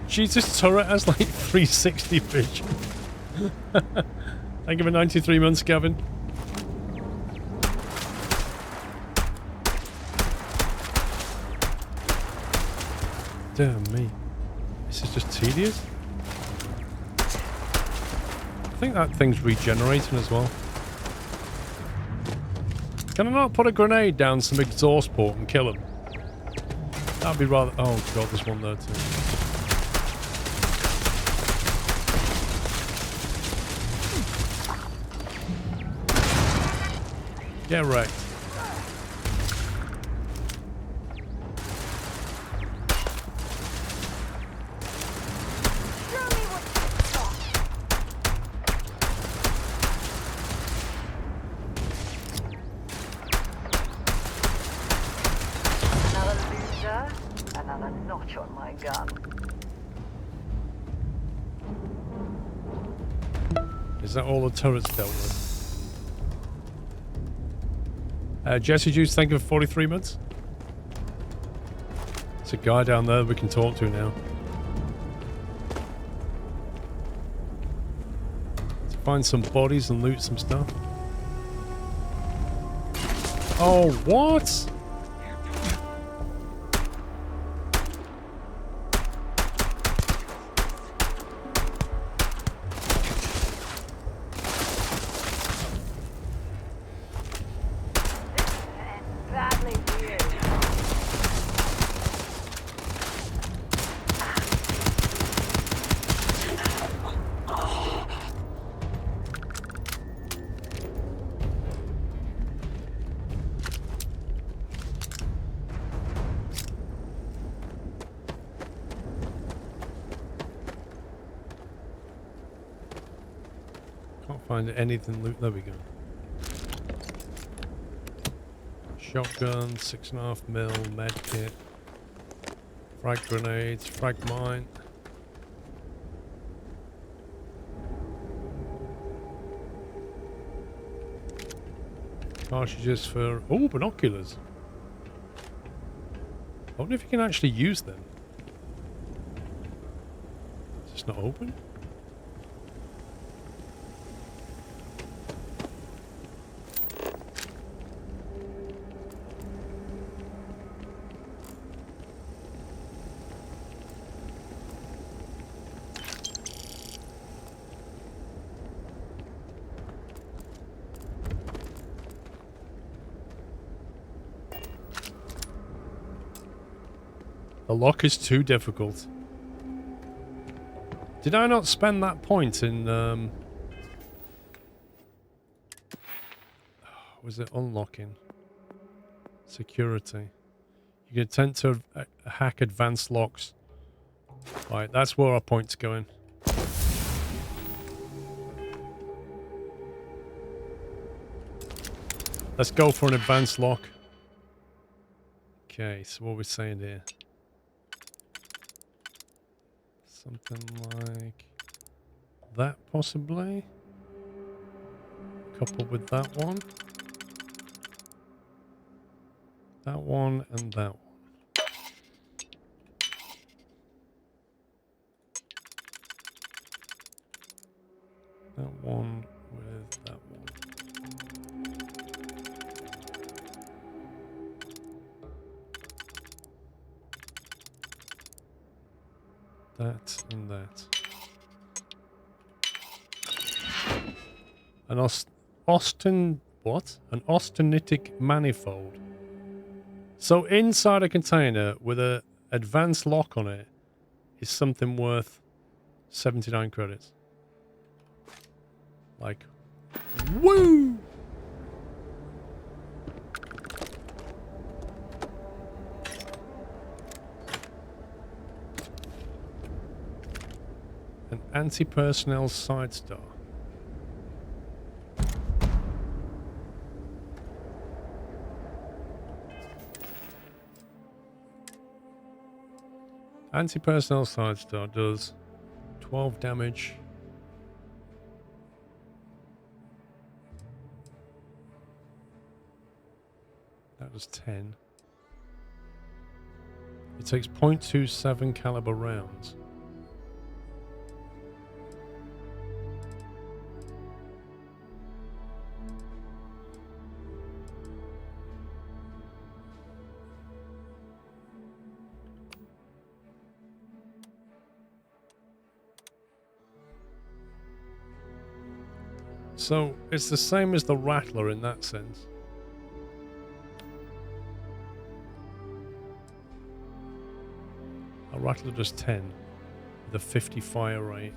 Jeez, this turret has like 360 vision. Thank you for 93 months, Gavin. Damn me. This is just tedious. I think that thing's regenerating as well. Can I not put a grenade down some exhaust port and kill him? That'd be rather... Oh god, there's one there too. Get wrecked. Another loser, another notch on my gun. Is that all the turrets dealt with? Jesse Juice, thank you for 43 months. There's a guy down there we can talk to now. Let's find some bodies and loot some stuff. Oh, what? Badly for you. Can't find anything loot. There we go. Shotgun, 6.5mm, med kit, frag grenades, frag mine. Cartridges for... Oh, binoculars. I wonder if you can actually use them. Is this not open? The lock is too difficult. Did I not spend that point in, was it unlocking? Security. You can attempt to hack advanced locks. Right, that's where our point's going. Let's go for an advanced lock. Okay, so what are we saying here? Something like that, possibly. Coupled with that one. That one and that one. That one with that one. That and that. An Austin... What? An austenitic manifold. So inside a container with a advanced lock on it is something worth 79 credits. Like, woo! An anti-personnel side star. Anti-personnel side star does 12 damage. That was 10. It takes .27 caliber rounds. So it's the same as the Rattler in that sense. A Rattler does 10 with a 50 fire rate.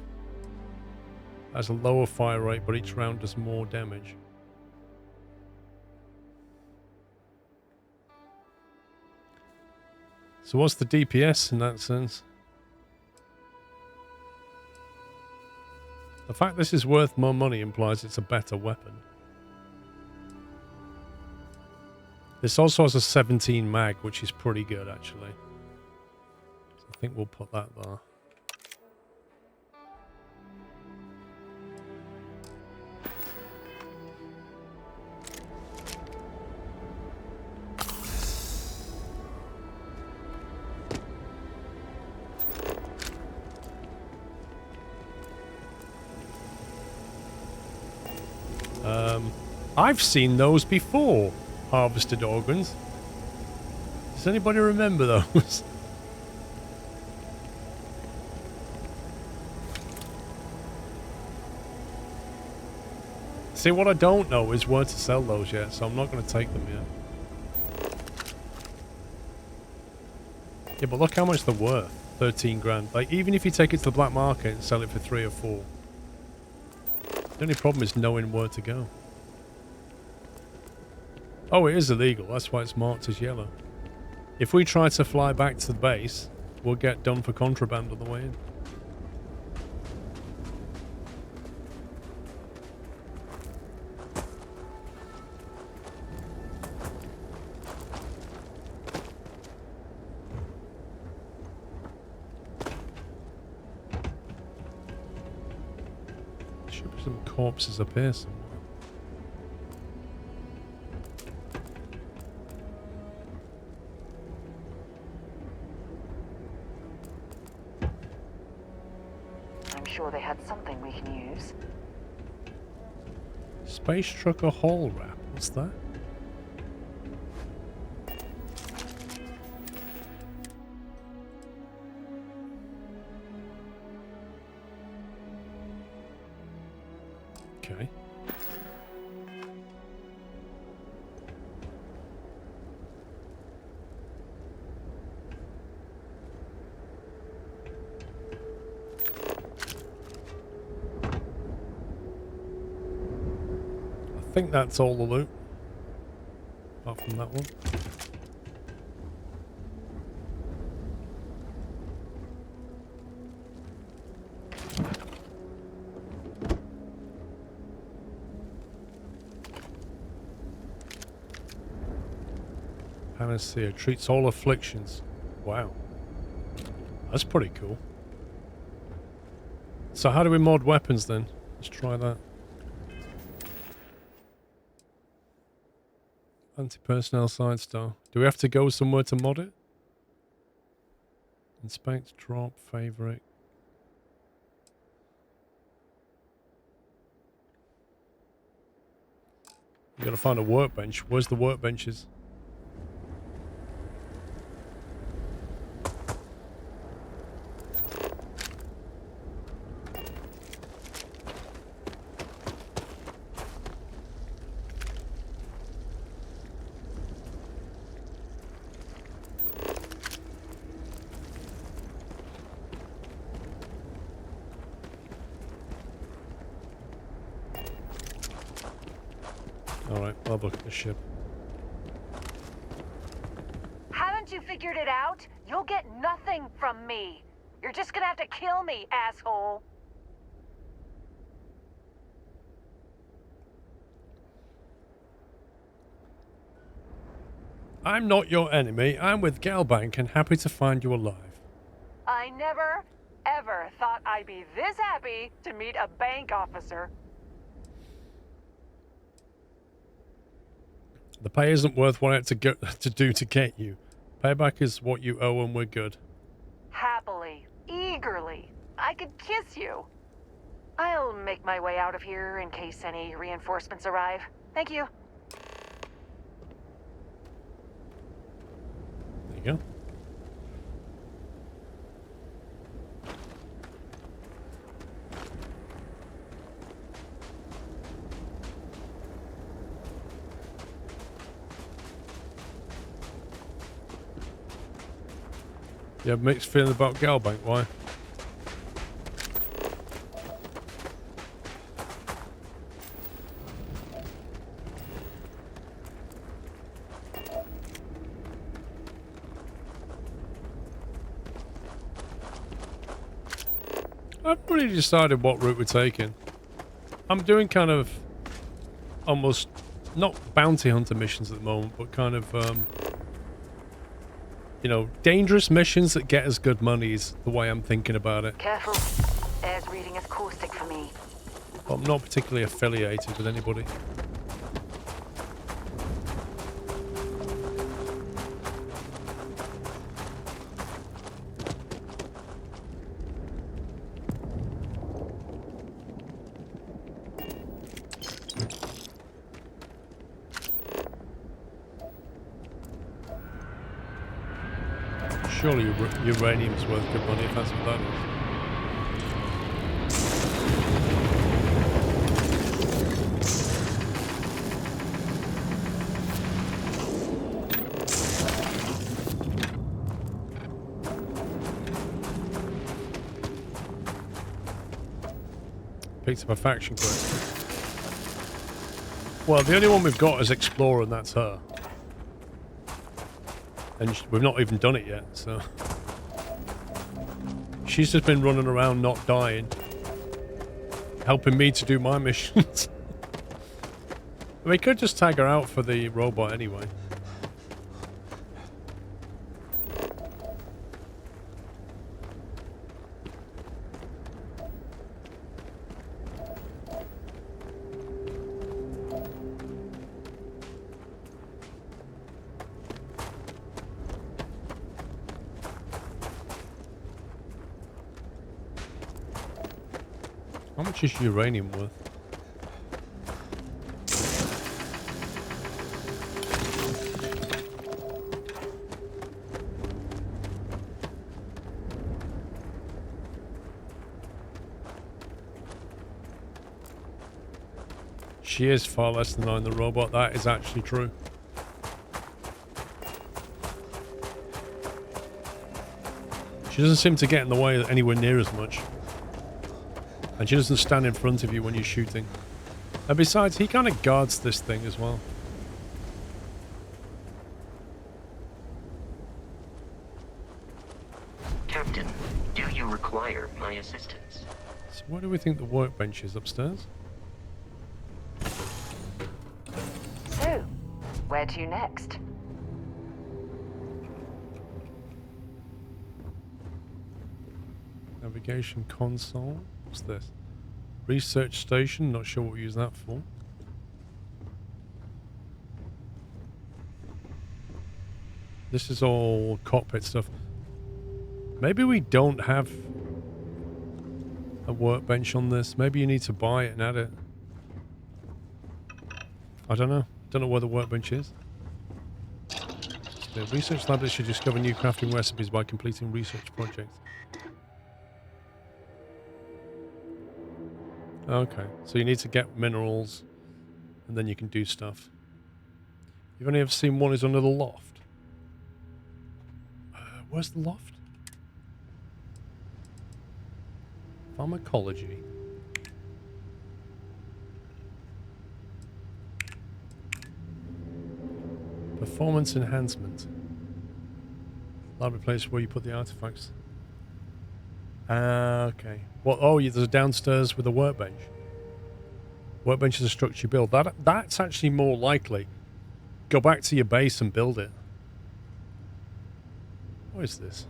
Has a lower fire rate, but each round does more damage. So what's the DPS in that sense? The fact this is worth more money implies it's a better weapon. This also has a 17 mag, which is pretty good actually. So I think we'll put that there. I've seen those before, harvested organs. Does anybody remember those? See, what I don't know is where to sell those yet, so I'm not going to take them yet. Yeah, but look how much they're worth. 13 grand. Like, even if you take it to the black market and sell it for 3 or 4. The only problem is knowing where to go. Oh, it is illegal. That's why it's marked as yellow. If we try to fly back to the base, we'll get done for contraband on the way in. Should be some corpses up here somewhere. Sure they had something we can use. Space trucker haul wrap. What's that? Okay. I think that's all the loot. Apart from that one. Panacea treats all afflictions. Wow. That's pretty cool. So how do we mod weapons then? Let's try that. Anti-personnel side star. Do we have to go somewhere to mod it? Inspect, drop, favorite. You gotta find a workbench. Where's the workbenches? I'll have a look at the ship. Haven't you figured it out? You'll get nothing from me. You're just gonna have to kill me, asshole. I'm not your enemy. I'm with Galbank and happy to find you alive. I never, ever thought I'd be this happy to meet a bank officer. The pay isn't worth what I had to do to get you. Payback is what you owe and we're good. Happily, eagerly, I could kiss you. I'll make my way out of here in case any reinforcements arrive. Thank you. There you go. You have mixed feelings about Galbank, why? I've really decided what route we're taking. I'm doing kind of almost not bounty hunter missions at the moment, but kind of you know, dangerous missions that get us good money is the way I'm thinking about it. Careful. Air's reading is caustic for me. I'm not particularly affiliated with anybody. Surely uranium's worth good money if that's what that is. Picked up a faction quest. Well, the only one we've got is Explorer, and that's her. And we've not even done it yet, so... She's just been running around not dying. Helping me to do my missions. We could just tag her out for the robot anyway. How much is uranium worth? She is far less than I in the robot. That is actually true. She doesn't seem to get in the way anywhere near as much. And she doesn't stand in front of you when you're shooting. And besides, he kind of guards this thing as well. Captain, do you require my assistance? So where do we think the workbench is? Upstairs? So, where to next? Navigation console. What's this? Research station. Not sure what we use that for. This is all cockpit stuff. Maybe we don't have a workbench on this. Maybe you need to buy it and add it. I don't know. Don't know where the workbench is. The research lab that should discover new crafting recipes by completing research projects. Okay, so you need to get minerals and then you can do stuff. You've only ever seen one is under the loft. Where's the loft? Pharmacology. Performance enhancement. Library place where you put the artifacts. Okay. Well, oh, yeah, there's a downstairs with a workbench. Workbench is a structure you build. That's actually more likely. Go back to your base and build it. What is this?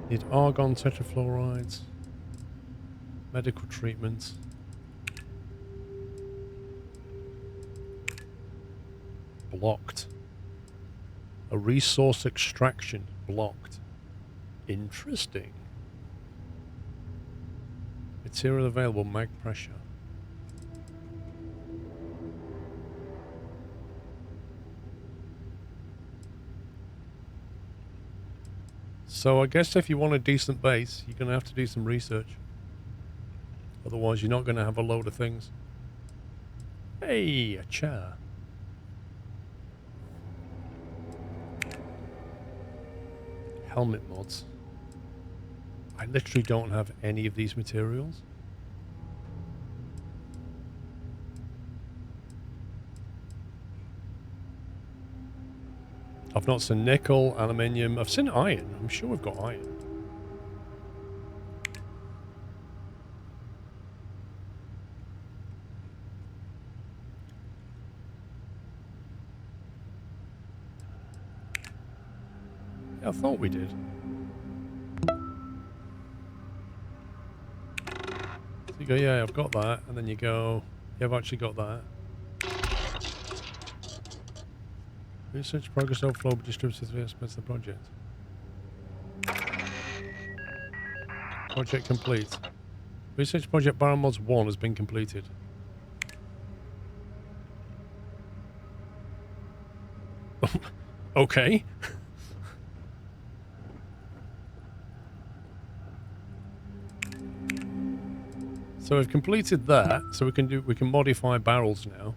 Need argon tetrafluorides. Medical treatment. Blocked. A resource extraction. Blocked. Interesting. Material available. Mag pressure. So I guess if you want a decent base, you're going to have to do some research. Otherwise, you're not going to have a load of things. Hey, a chair. Helmet mods. I literally don't have any of these materials. I've not seen nickel, aluminium. I've seen iron. I'm sure we've got iron. Yeah, I thought we did. So you go, yeah, I've got that. And then you go, yeah, I've actually got that. Research progress overflow distributed to the aspects of the project. Project complete. Research project Barrel Mods 1 has been completed. Okay. So we've completed that, so we can modify barrels now.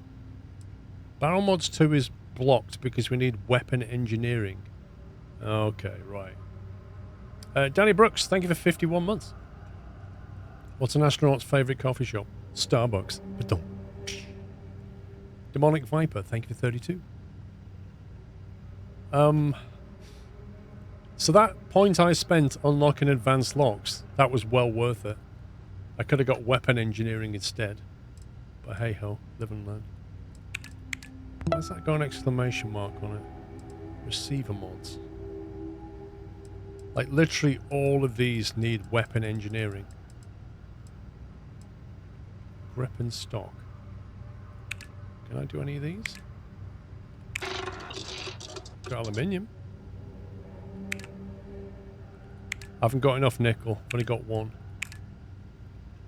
Barrel Mods 2 is blocked because we need weapon engineering. Okay, right. Danny Brooks, thank you for 51 months. What's an astronaut's favourite coffee shop? Starbucks. Demonic Viper, thank you for 32. So that point I spent unlocking advanced locks, that was well worth it. I could have got weapon engineering instead. But hey ho, live and learn. Why's that got an exclamation mark on it? Receiver mods. Like literally all of these need weapon engineering. Grip and stock. Can I do any of these? Got aluminium. I haven't got enough nickel. I've only got one.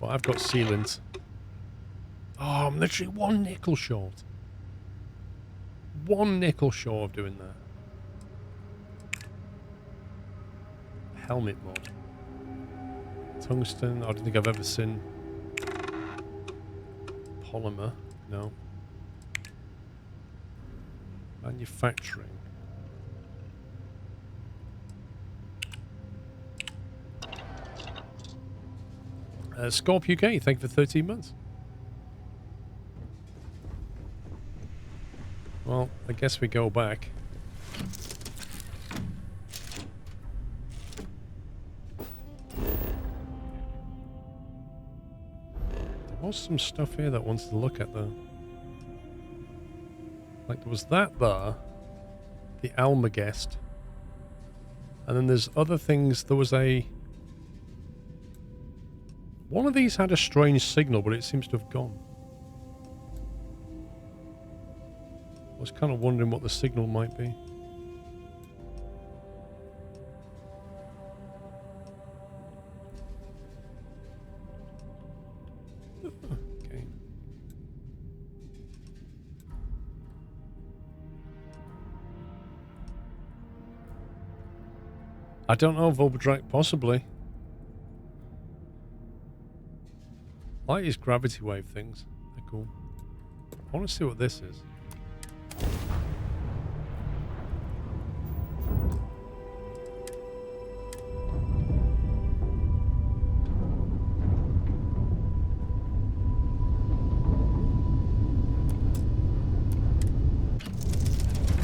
But I've got sealant. Oh, I'm literally one nickel short. One nickel short of doing that. Helmet mod. Tungsten. I don't think I've ever seen polymer. No. Manufacturing. Scorp UK, thank you for 13 months. Well, I guess we go back. There was some stuff here that wants to look at though. Like there was that there, the Almagest, and then there's other things. There was a... One of these had a strange signal, but it seems to have gone. I was kind of wondering what the signal might be. Okay. I don't know, Volbadrak, possibly. I like these gravity wave things. They're cool. I want to see what this is.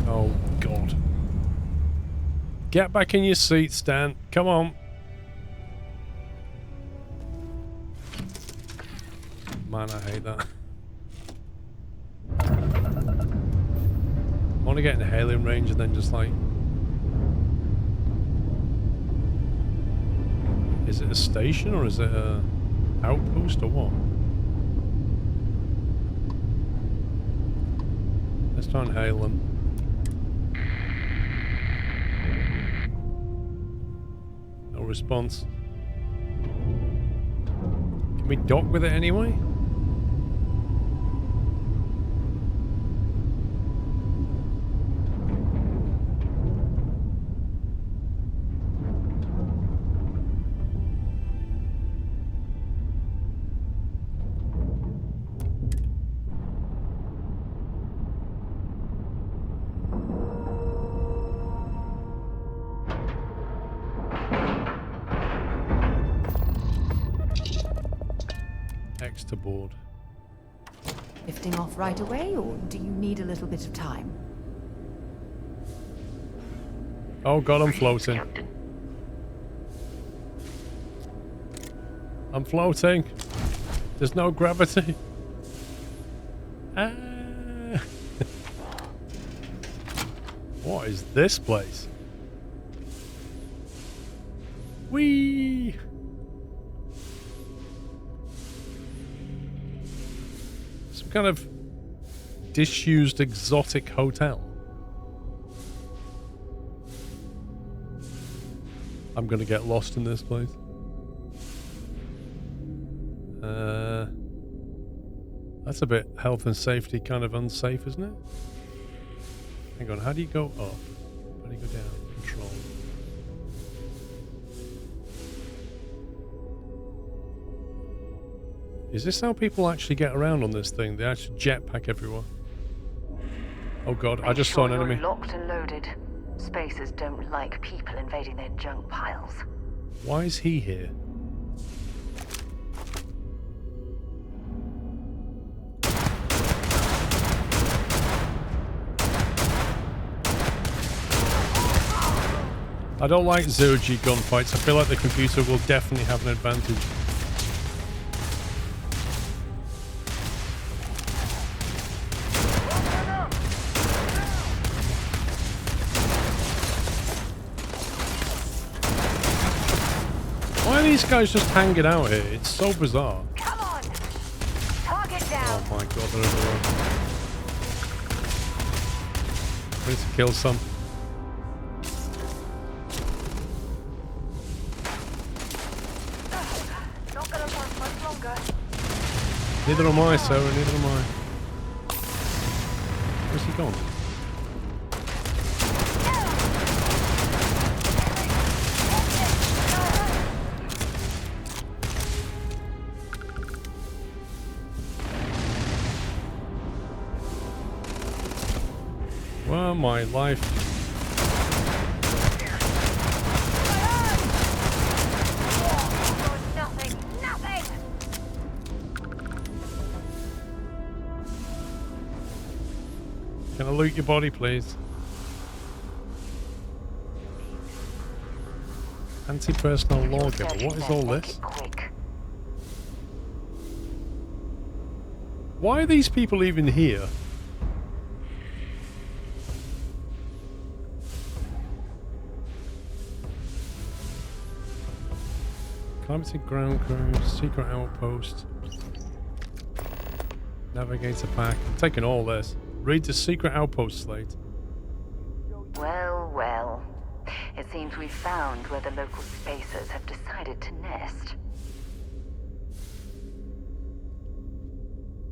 Oh, God. Get back in your seat, Stan. Come on. Man, I hate that. I want to get in hailing range and then just like... Is it a station or is it a outpost or what? Let's try and hail them. No response. Can we dock with it anyway? To board. Lifting off right away, or do you need a little bit of time? Oh God, I'm floating. I'm floating. There's no gravity. Ah. What is this place? Whee! Kind of disused exotic hotel. I'm gonna get lost in this place. That's a bit health and safety kind of unsafe, isn't it? Hang on, how do you go up? How do you go down? Control. Is this how people actually get around on this thing? They actually jetpack everywhere. Oh God, I just saw an enemy. Locked and loaded. Spacers don't like people invading their junk piles. Why is he here? I don't like zero-G gunfights. I feel like the computer will definitely have an advantage. Why are these guys just hanging out here? It's so bizarre. Come on! Target down! Oh my God, they're everywhere. I need to kill some. Not gonna last much longer. Neither am I, Sarah, neither am I. Where's he gone? Well, my life. Nothing! Can I loot your body, please? Anti-personnel lawgiver. What is all this? Why are these people even here? Climate ground crew, secret outpost, navigator pack. I'm taking all this. Read the secret outpost slate. Well, well. It seems we've found where the local spacers have decided to nest.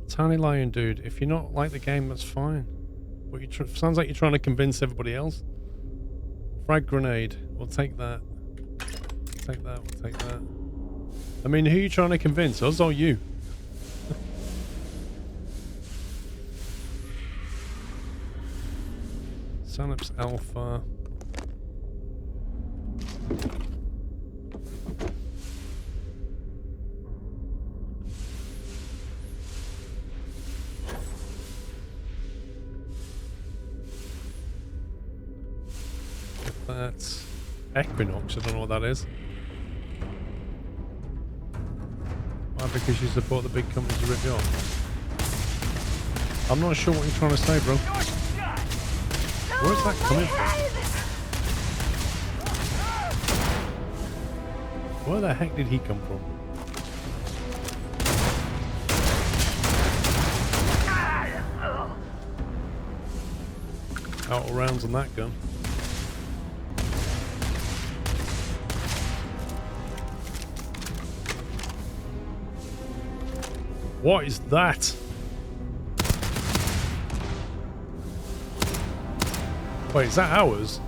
Tiny lion dude, if you're not like the game, that's fine. But you sounds like you're trying to convince everybody else. Frag grenade. We'll take that. Take that. We'll take that. I mean, who are you trying to convince? Us or you? Synapse Alpha. That's Equinox. I don't know what that is. Why? Because you support the big companies to rip you off. I'm not sure what you're trying to say, bro. Where's that coming from? Where the heck did he come from? Out of rounds on that gun. What is that? Wait, is that ours?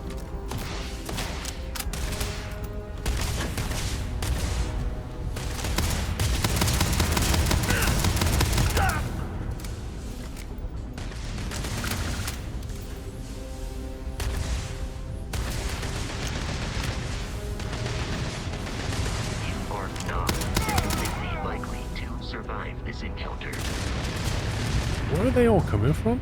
Where are they all coming from?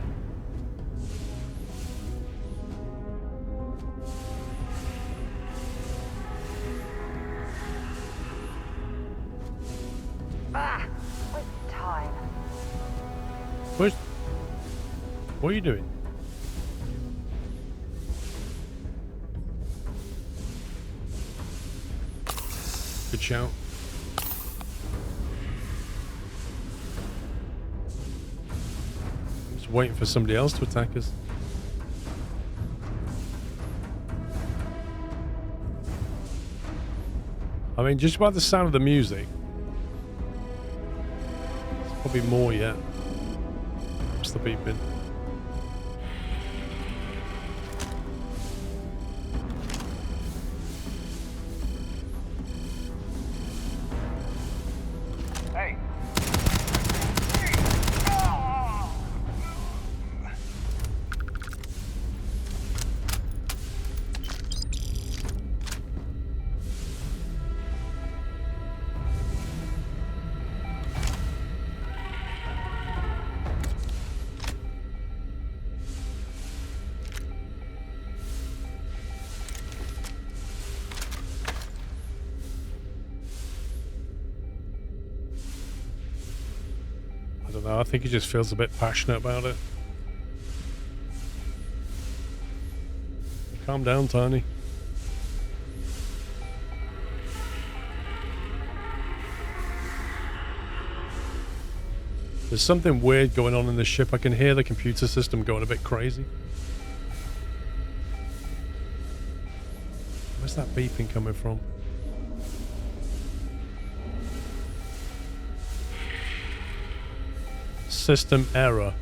Ah, waste time. What are you doing? Good shout. I'm just waiting for somebody else to attack us. I mean, just by the sound of the music, there's probably more yet. What's the beeping? Hey. I don't know, I think he just feels a bit passionate about it. Calm down, Tiny. There's something weird going on in the ship. I can hear the computer system going a bit crazy. Where's that beeping coming from? System error.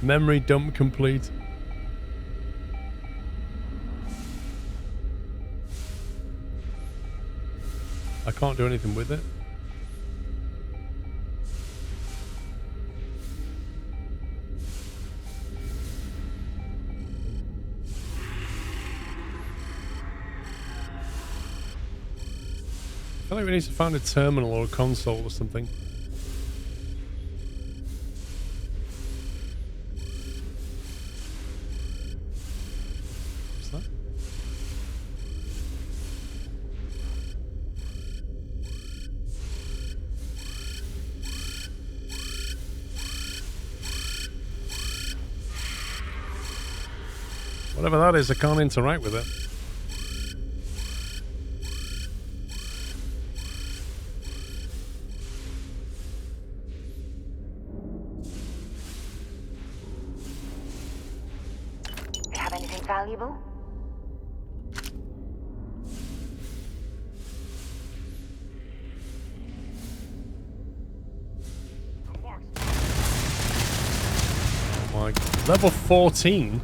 Memory dump complete. I can't do anything with it. I feel like we need to find a terminal or a console or something. What's that? Whatever that is, I can't interact with it. You have anything valuable? My level 14?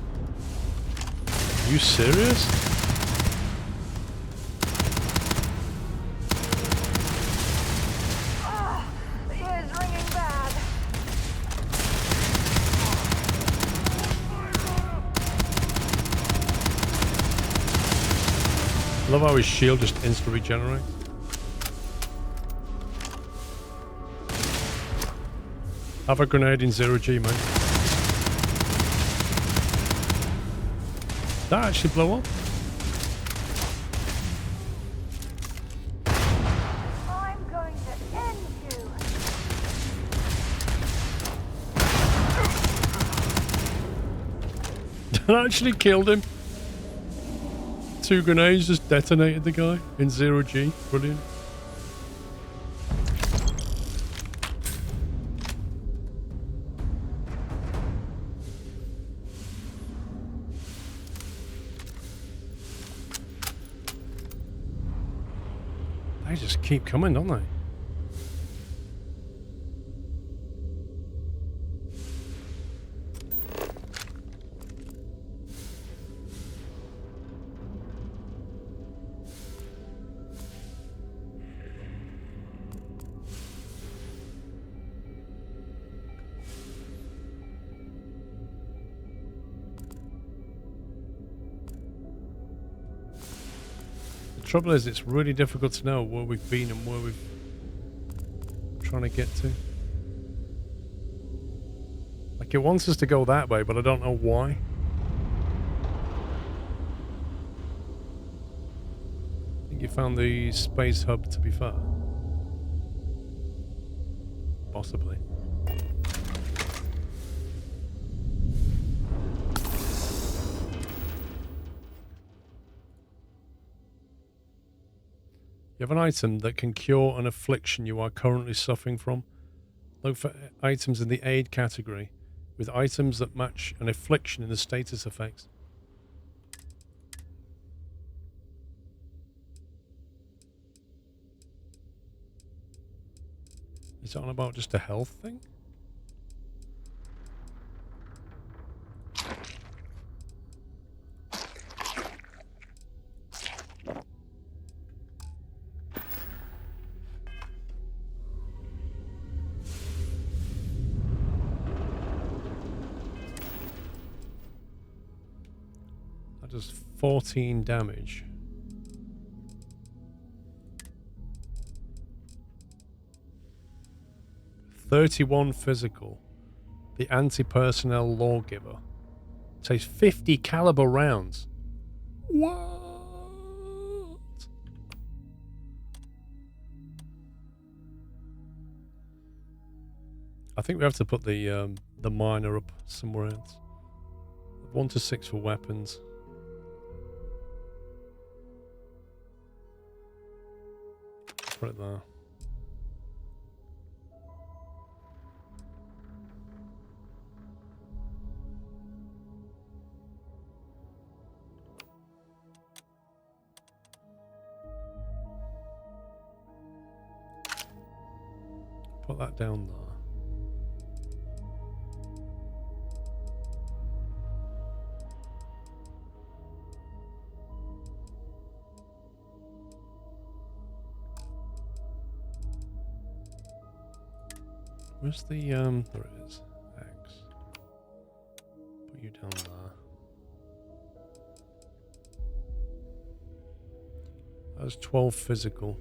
Are you serious? Ah, the ear's ringing bad. I love how his shield just instantly regenerates. Have a grenade in 0G, mate. That actually blew up. I'm going to end you. That actually killed him. 2 grenades just detonated the guy in 0G. Brilliant. They just keep coming, don't they? The trouble is, it's really difficult to know where we've been and where we're trying to get to. Like, it wants us to go that way, but I don't know why. I think you found the space hub, to be fair. Possibly. You have an item that can cure an affliction you are currently suffering from. Look for items in the aid category with items that match an affliction in the status effects. Is it on about just a health thing? Does 14 damage. $31 physical. The anti-personnel lawgiver. Takes 50 caliber rounds. What? I think we have to put the miner up somewhere else. 1 to 6 for weapons. Put it there. Put that down there. Where's the, there it is. X. Put you down there. That's 12 physical.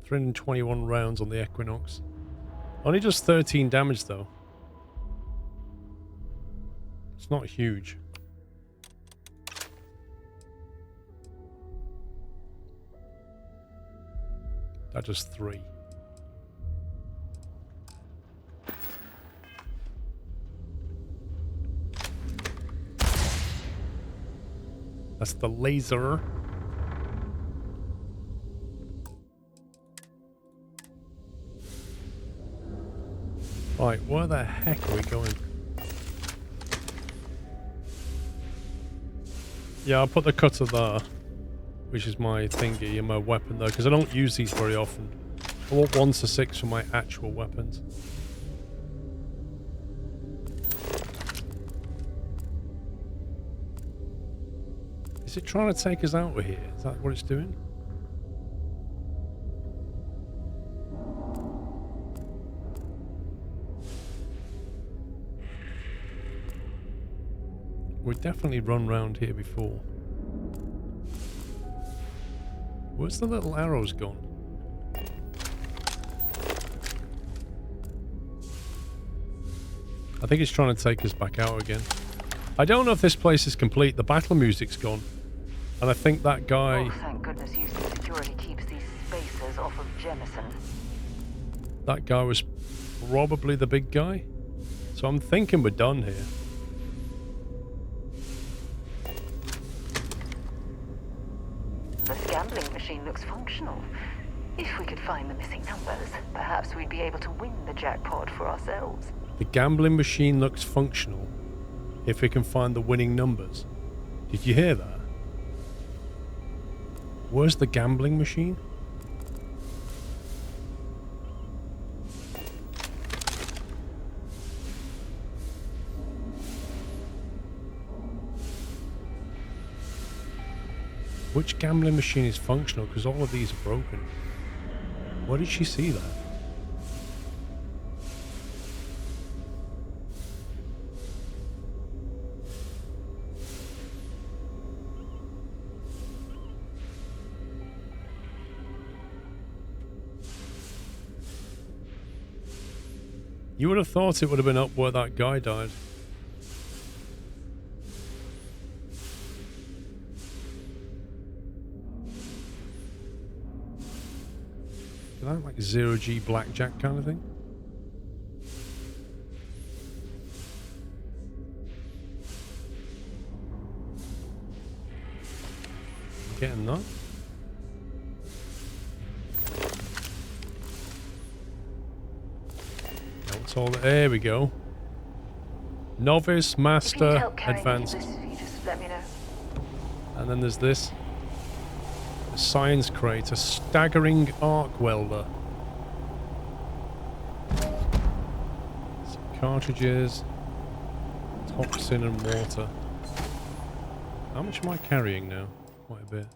321 rounds on the Equinox. Only does 13 damage though. It's not huge. That does 3. That's the laser. Right, where the heck are we going? Yeah, I'll put the cutter there, which is my thingy and my weapon though, because I don't use these very often. I want 1 to 6 for my actual weapons. Is it trying to take us out of here? Is that what it's doing? We've definitely run round here before. Where's the little arrows gone? I think it's trying to take us back out again. I don't know if this place is complete. The battle music's gone. And I think that guy... Oh, thank goodness Houston Security keeps these spacers off of Jemison. That guy was probably the big guy. So I'm thinking we're done here. The gambling machine looks functional. If we could find the missing numbers, perhaps we'd be able to win the jackpot for ourselves. The gambling machine looks functional if we can find the winning numbers. Did you hear that? Where's the gambling machine? Which gambling machine is functional? Because all of these are broken. Where did she see that? You would have thought it would have been up where that guy died. Is that like 0G blackjack kind of thing? Getting that? That's all. There we go. Novice, master, advanced. Just let me know. And then there's this. A science crate, a staggering arc welder. Some cartridges. Toxin and water. How much am I carrying now? Quite a bit.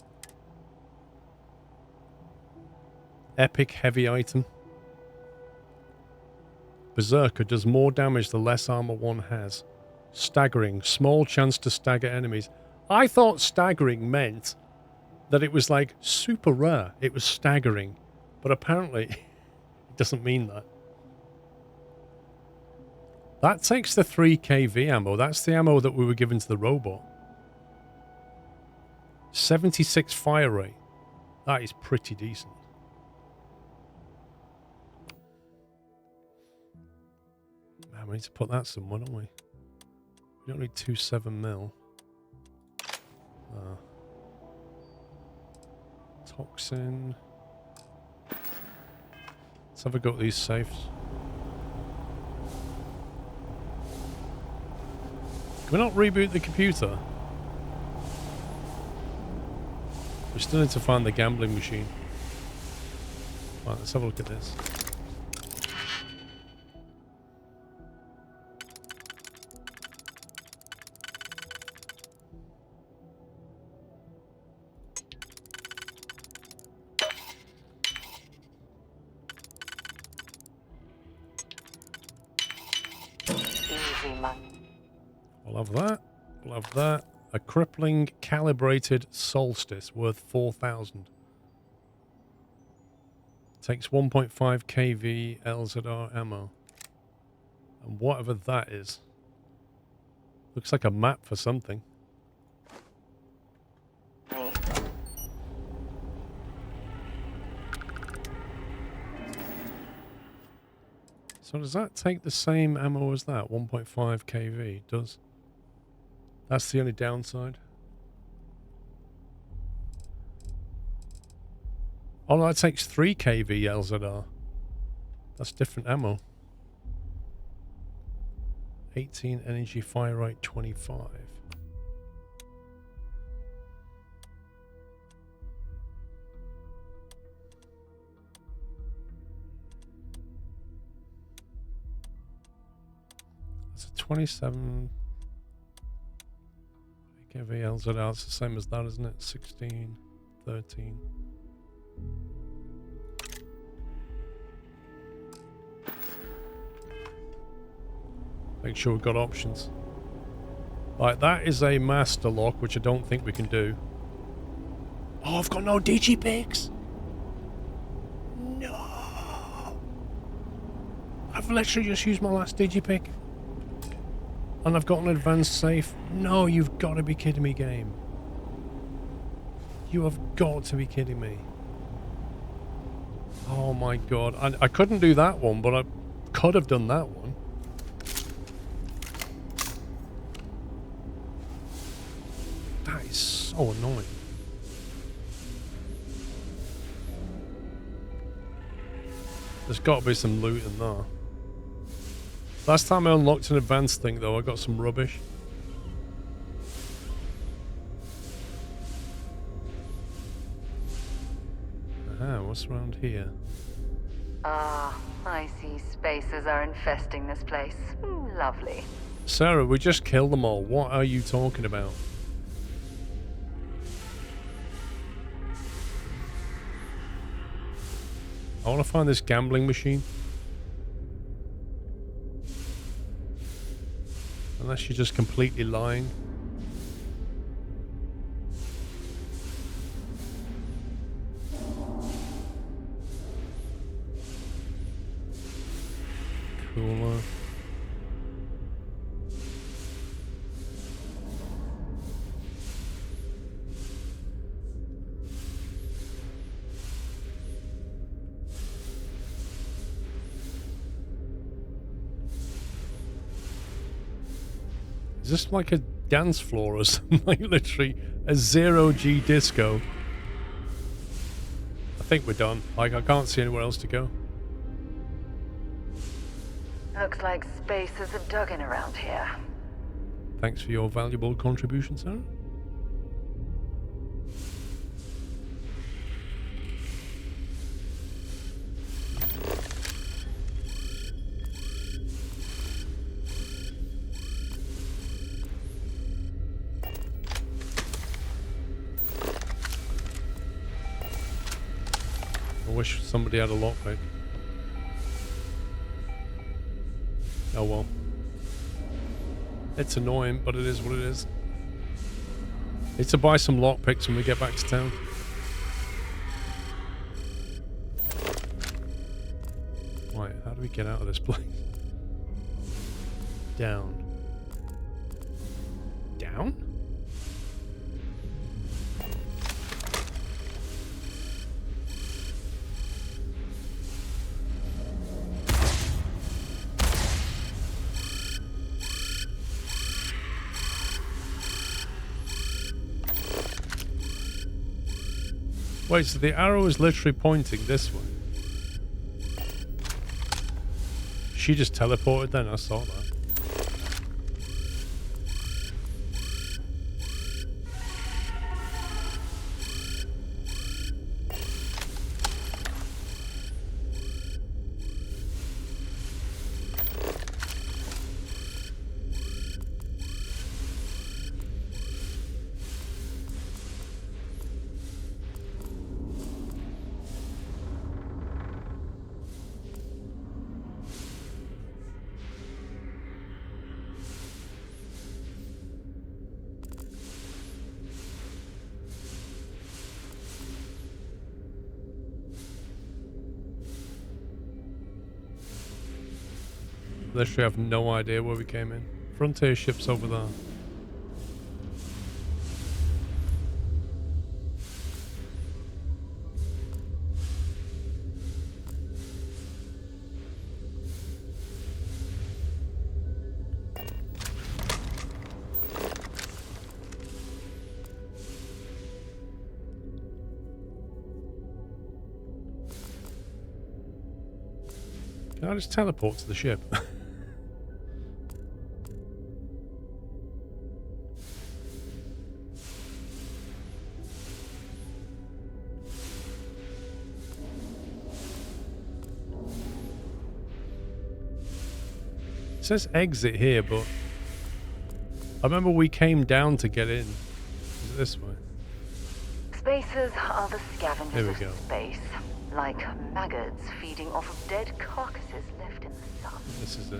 Epic heavy item. Berserker does more damage the less armor one has. Staggering. Small chance to stagger enemies. I thought staggering meant that it was like super rare. It was staggering. But apparently it doesn't mean that. That takes the 3 kV ammo. That's the ammo that we were given to the robot. 76 fire rate. That is pretty decent. Man, we need to put that somewhere, don't we? We don't need 2.7mm. Toxin. Let's have a go at these safes. Can we not reboot the computer? We still need to find the gambling machine. Right, let's have a look at this. We'll have that. We'll have that. A crippling calibrated solstice worth 4,000. Takes 1.5 kV LZR ammo. And whatever that is. Looks like a map for something. So does that take the same ammo as that? 1.5 kV? It does. That's the only downside. Oh no, that takes 3 kV LZR. That's different ammo. 18 energy fire rate 25. That's a 27 kV LZR. It's the same as that, isn't it? 16, 13. Make sure we've got options. Right, that is a master lock, which I don't think we can do. Oh, I've got no digipics. No. I've literally just used my last digipick. And I've got an advanced safe. No, you've got to be kidding me, game. You have got to be kidding me. Oh my god. I couldn't do that one, but I could have done that one. That is so annoying. There's got to be some loot in there. Last time I unlocked an advanced thing, though, I got some rubbish. Aha, what's around here? Ah, I see spacers are infesting this place. Lovely. Sarah, we just killed them all. What are you talking about? I want to find this gambling machine. Unless you're just completely lying. Cooler. Is this like a dance floor or something? Like literally a 0G disco. I think we're done. Like I can't see anywhere else to go. Looks like spacers have dug in around here. Thanks for your valuable contribution, Sarah. I wish somebody had a lockpick. Oh well. It's annoying, but it is what it is. Need to buy some lockpicks when we get back to town. Right, how do we get out of this place? Down. Down? Wait, so the arrow is literally pointing this way. She just teleported then, I saw that. Literally have no idea where we came in. Frontier ship's over there. Can I just teleport to the ship? It says exit here, but I remember we came down to get in. Is it this way? Spacers are the scavengers There we of go. space, like maggots feeding off of dead carcasses left in the sun. This is it.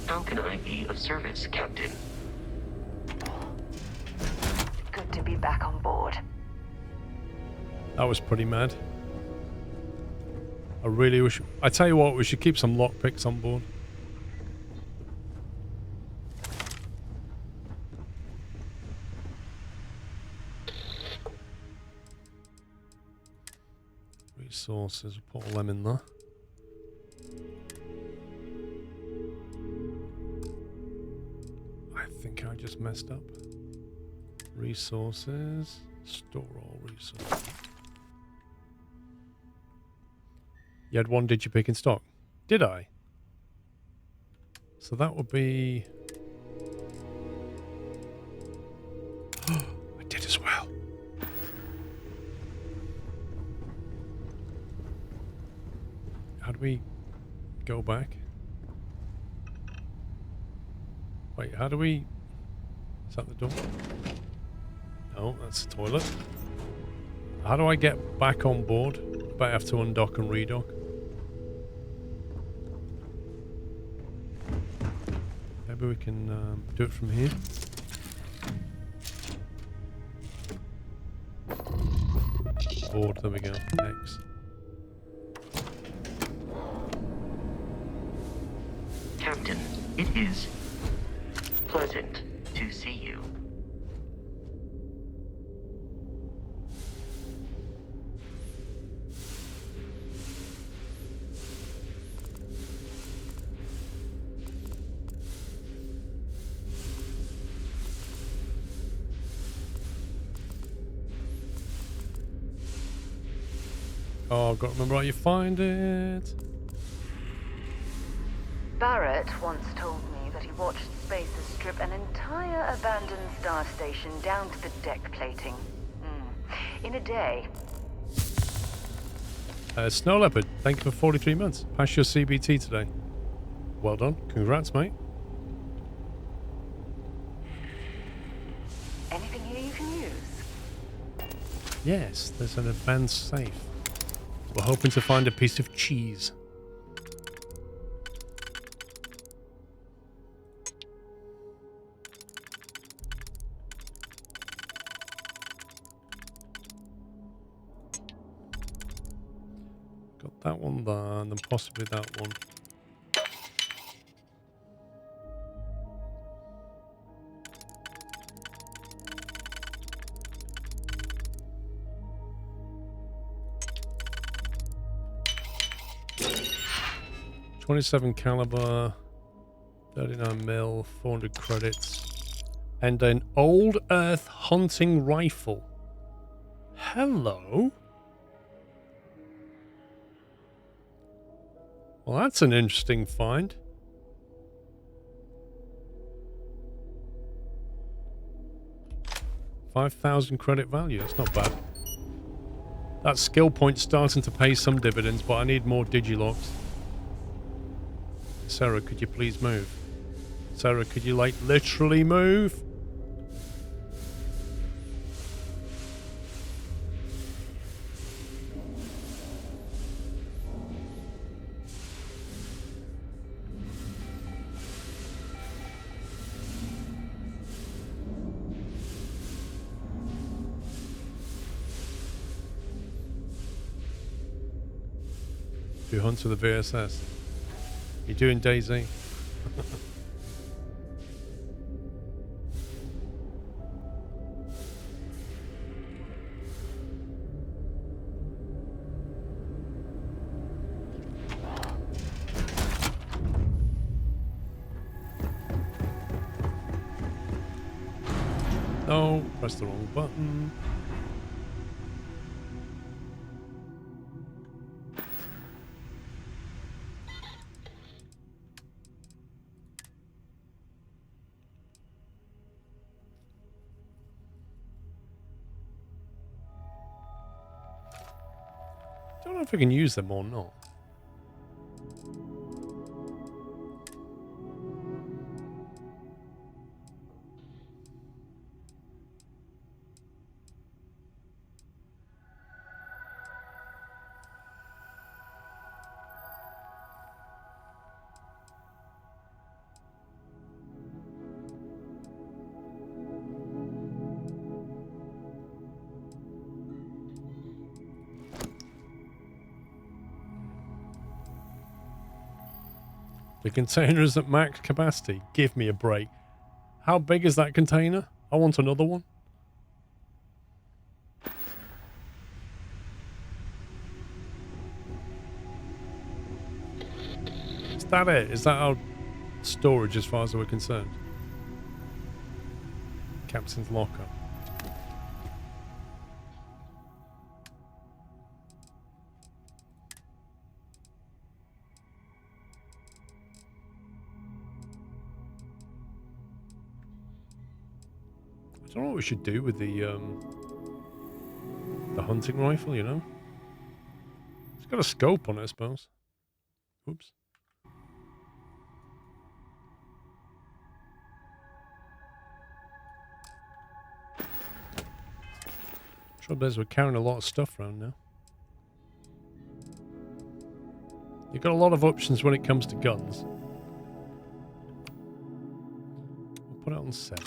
How can I be of service, Captain? Good to be back on board. That was pretty mad. I really wish... I tell you what, we should keep some lockpicks on board. Resources, we'll put all them in there. I think I just messed up. Resources, store all resources. You had one digipick in stock. Did I? So that would be... I did as well. How do we go back? Wait, how do we... Is that the door? No, that's the toilet. How do I get back on board? I have to undock and redock. Maybe we can do it from here. Board, there we go. X. Captain, it is pleasant to see you. Oh, I've got to remember how you find it. Barrett once told me that he watched spacers strip an entire abandoned star station down to the deck plating. In a day. Snow Leopard, thank you for 43 months. Pass your CBT today. Well done. Congrats, mate. Anything here you can use? Yes, there's an advanced safe. We're hoping to find a piece of cheese. Got that one there, and then possibly that one. .27 caliber, 39 mil, 400 credits, and an old Earth hunting rifle. Hello. Well, that's an interesting find. $5,000 credit value. That's not bad. That skill point's starting to pay some dividends, but I need more digilocks. Sarah, could you please move? Sarah, could you, like, literally move? Do hunt to the VSS. You're doing Daisy. No, press the wrong button. Don't know if I can use them or not. The container is at max capacity. Give me a break. How big is that container? I want another one. Is that it? Is that our storage as far as we're concerned? Captain's locker. I don't know what we should do with the hunting rifle, you know? It's got a scope on it, I suppose. Oops. Trouble is, we're carrying a lot of stuff around now. You've got a lot of options when it comes to guns. We'll put it on 7.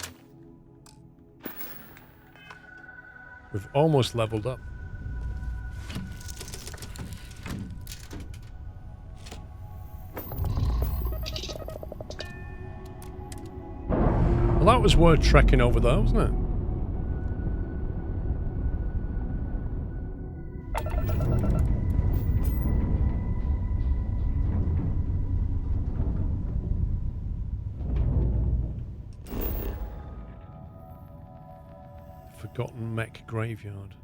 We've almost leveled up. Well, that was worth trekking over there, wasn't it? Forgotten mech graveyard.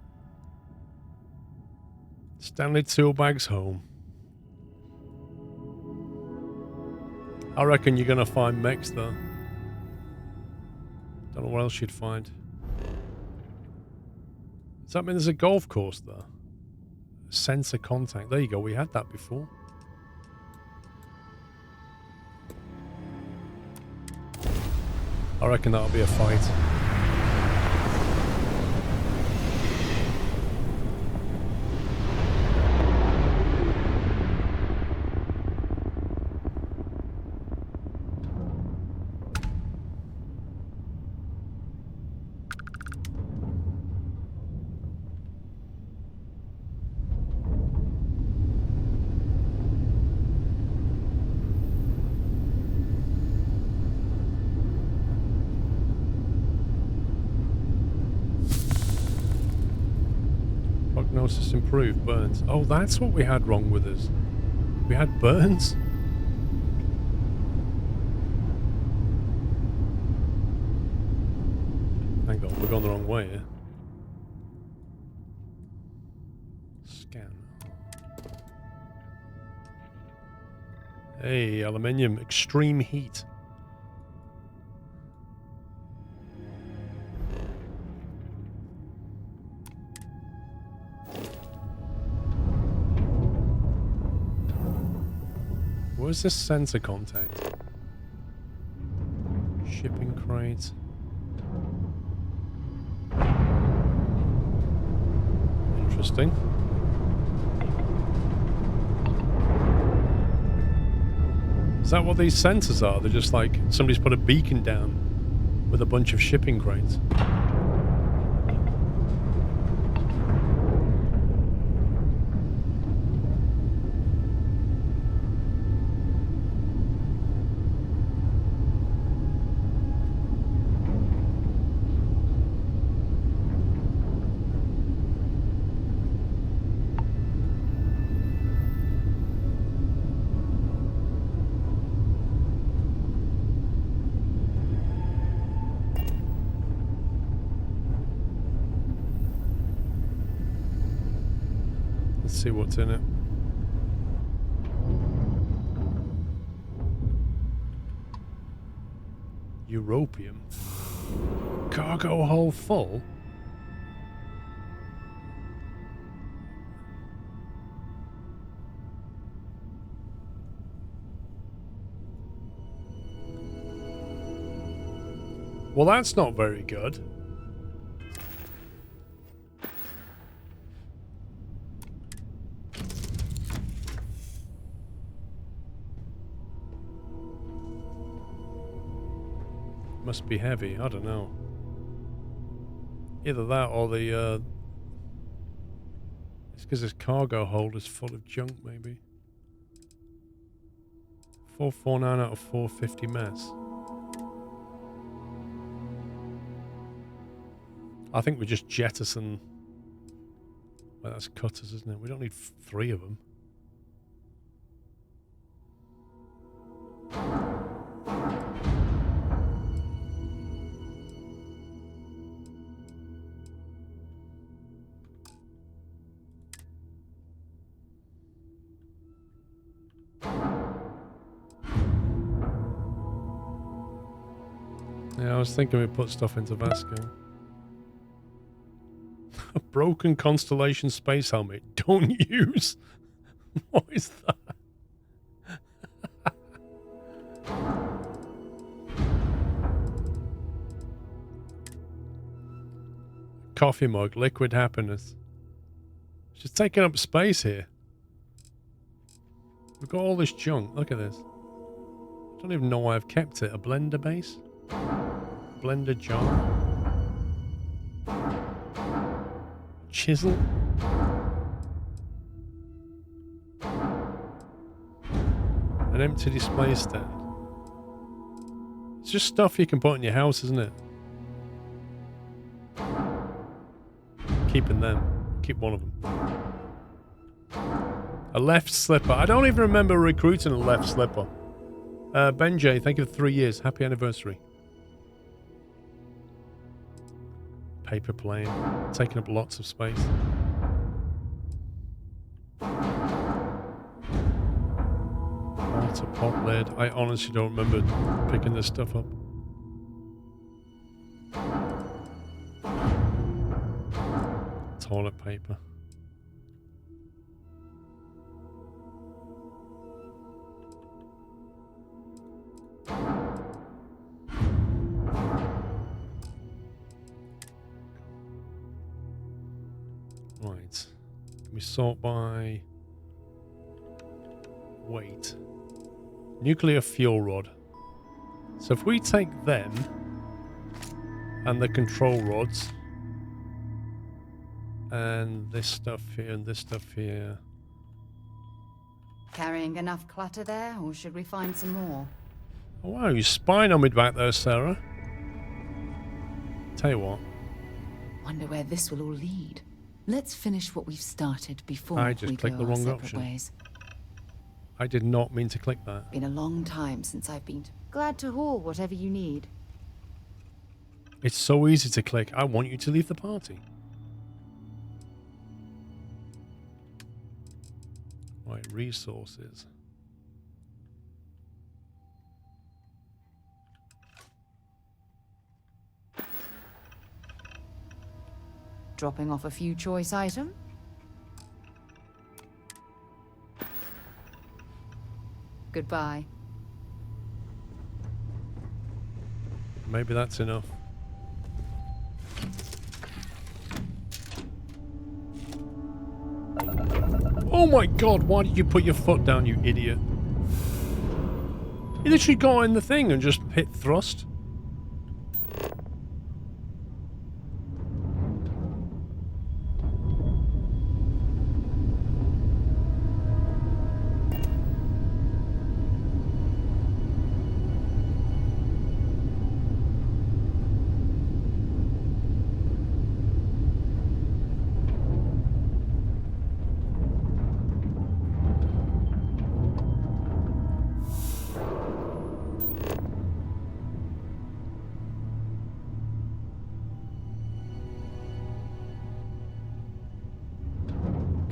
Stanley Toolbag's home. I reckon you're gonna find mechs there. Don't know what else you'd find. Does that mean there's a golf course there? Sensor contact. There you go. We had that before. I reckon that'll be a fight. Prognosis improved. Burns. Oh, that's what we had wrong with us. We had burns? Hang on, we're going the wrong way here. Scan. Hey, aluminium. Extreme heat. Where's this sensor contact? Shipping crate. Interesting. Is that what these sensors are? They're just like somebody's put a beacon down with a bunch of shipping crates. See what's in it. Europium. Cargo hold full? Well, that's not very good. Must be heavy, I don't know. Either that or the it's because this cargo hold is full of junk, maybe. 449 out of 450 mass. I think we just jettison. Well, that's cutters, isn't it? We don't need 3 of them. Yeah, I was thinking we'd put stuff into Vasco. A broken Constellation space helmet. Don't use. What is that? Coffee mug. Liquid happiness. It's just taking up space here. We've got all this junk. Look at this. I don't even know why I've kept it. A blender base? Blender jar? Chisel? An empty display stand. It's just stuff you can put in your house, isn't it? Keeping them. Keep one of them. A left slipper. I don't even remember recruiting a left slipper. Ben J, thank you for 3 years. Happy anniversary. Paper plane. Taking up lots of space. Water pot lid. I honestly don't remember picking this stuff up. Toilet paper. Right. Can we sort by weight? Nuclear fuel rod. So if we take them and the control rods and this stuff here and this stuff here. Carrying enough clutter there, or should we find some more? Oh, wow, you're spying on me back there, Sarah. Tell you what. Wonder where this will all lead. Let's finish what we've started before I just we clicked go the our wrong separate option. ways. I did not mean to click that. Been a long time since I've been. Glad to haul whatever you need. It's so easy to click. I want you to leave the party. Right, resources. Dropping off a few choice items. Goodbye. Maybe that's enough. Oh my god, why did you put your foot down, you idiot? You literally got in the thing and just hit thrust.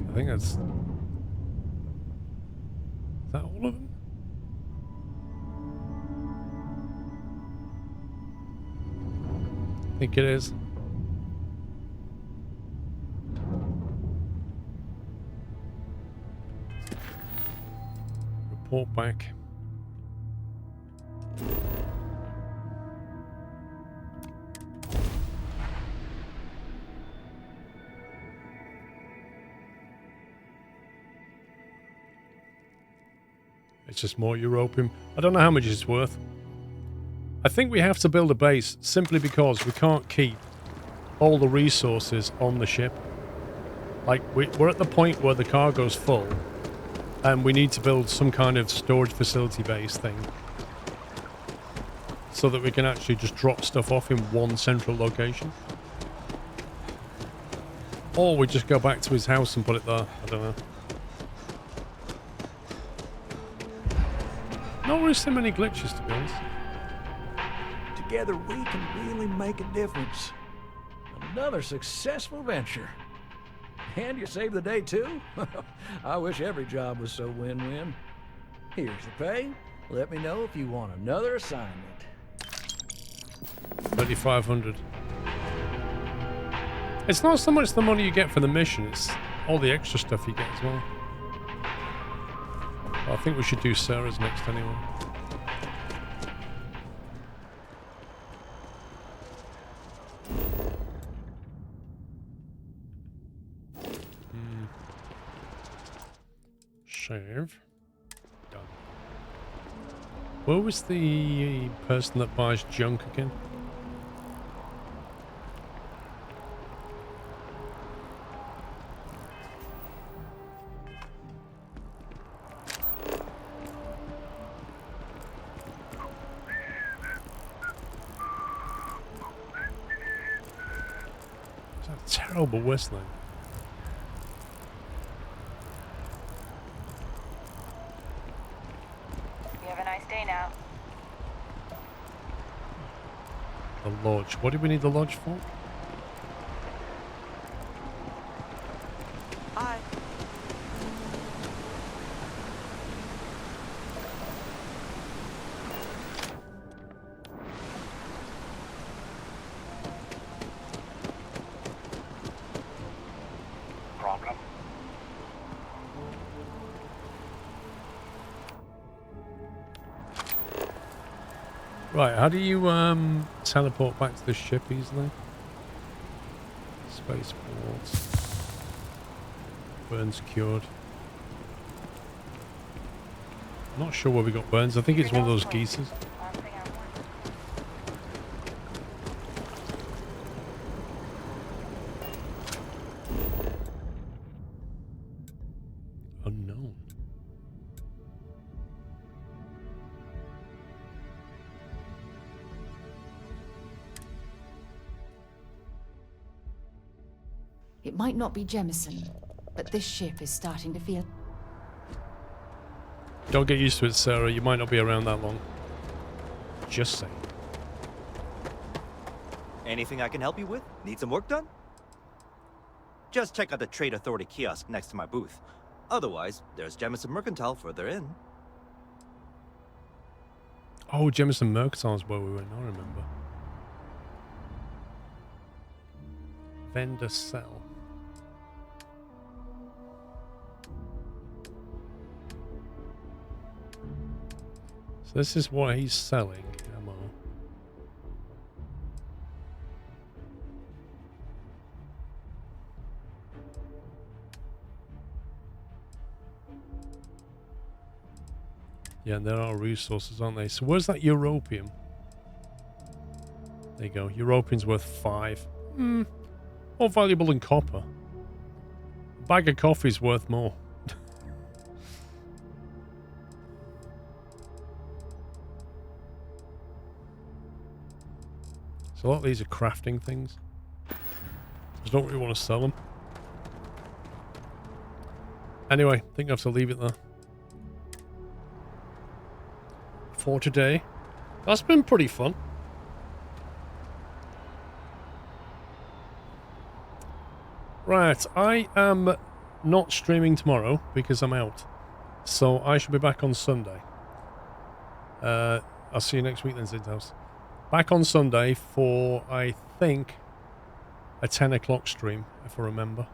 I think that's... Is that all of them? I think it is. Report back. It's just more Europium. I don't know how much it's worth. I think we have to build a base simply because we can't keep all the resources on the ship. Like, we're at the point where the cargo's full And we need to build some kind of storage facility base thing so that we can actually just drop stuff off in one central location. Or we just go back to his house and put it there. I don't know. Not really so many glitches, to be honest. Together we can really make a difference. Another successful venture. And you saved the day too? I wish every job was so win-win. Here's the pay. Let me know if you want another assignment. 3,500. It's not so much the money you get for the mission, it's all the extra stuff you get as well. I think we should do Sarah's next anyway. Save. Done. Where was the person that buys junk again? It's a terrible whistling. The lodge. What do we need the lodge for? Hi. Problem? Right, how do you teleport back to the ship easily? Spaceports. Burns cured. I'm not sure where we got burns. I think it's one of those geysers. Unknown. It might not be Jemison, but this ship is starting to feel... Don't get used to it, Sarah. You might not be around that long. Just saying. Anything I can help you with? Need some work done? Just check out the Trade Authority kiosk next to my booth. Otherwise, there's Jemison Mercantile further in. Oh, Jemison Mercantile is where we went. I remember. Vendor sell. So this is what he's selling. Ammo. Yeah, and there are resources, aren't they? So where's that European? There you go. European's worth 5. More valuable than copper. A bag of coffee's worth more. So a lot of these are crafting things. I don't really want to sell them. Anyway, I think I have to leave it there. For today. That's been pretty fun. Right, I am not streaming tomorrow because I'm out. So I shall be back on Sunday. I'll see you next week then, Zid's house. Back on Sunday for, I think, a 10 o'clock stream, if I remember.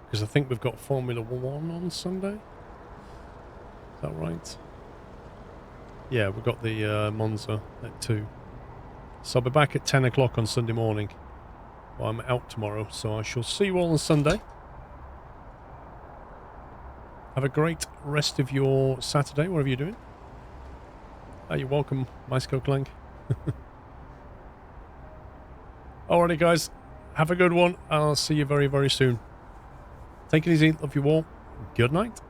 Because I think we've got Formula 1 on Sunday. Is that right? Yeah, we've got the Monza at 2. So I'll be back at 10 o'clock on Sunday morning. Well, I'm out tomorrow, so I shall see you all on Sunday. Have a great rest of your Saturday, whatever you're doing. You're welcome, Mysko Clank. Alrighty, guys. Have a good one. I'll see you very, very soon. Take it easy. Love you all. Good night.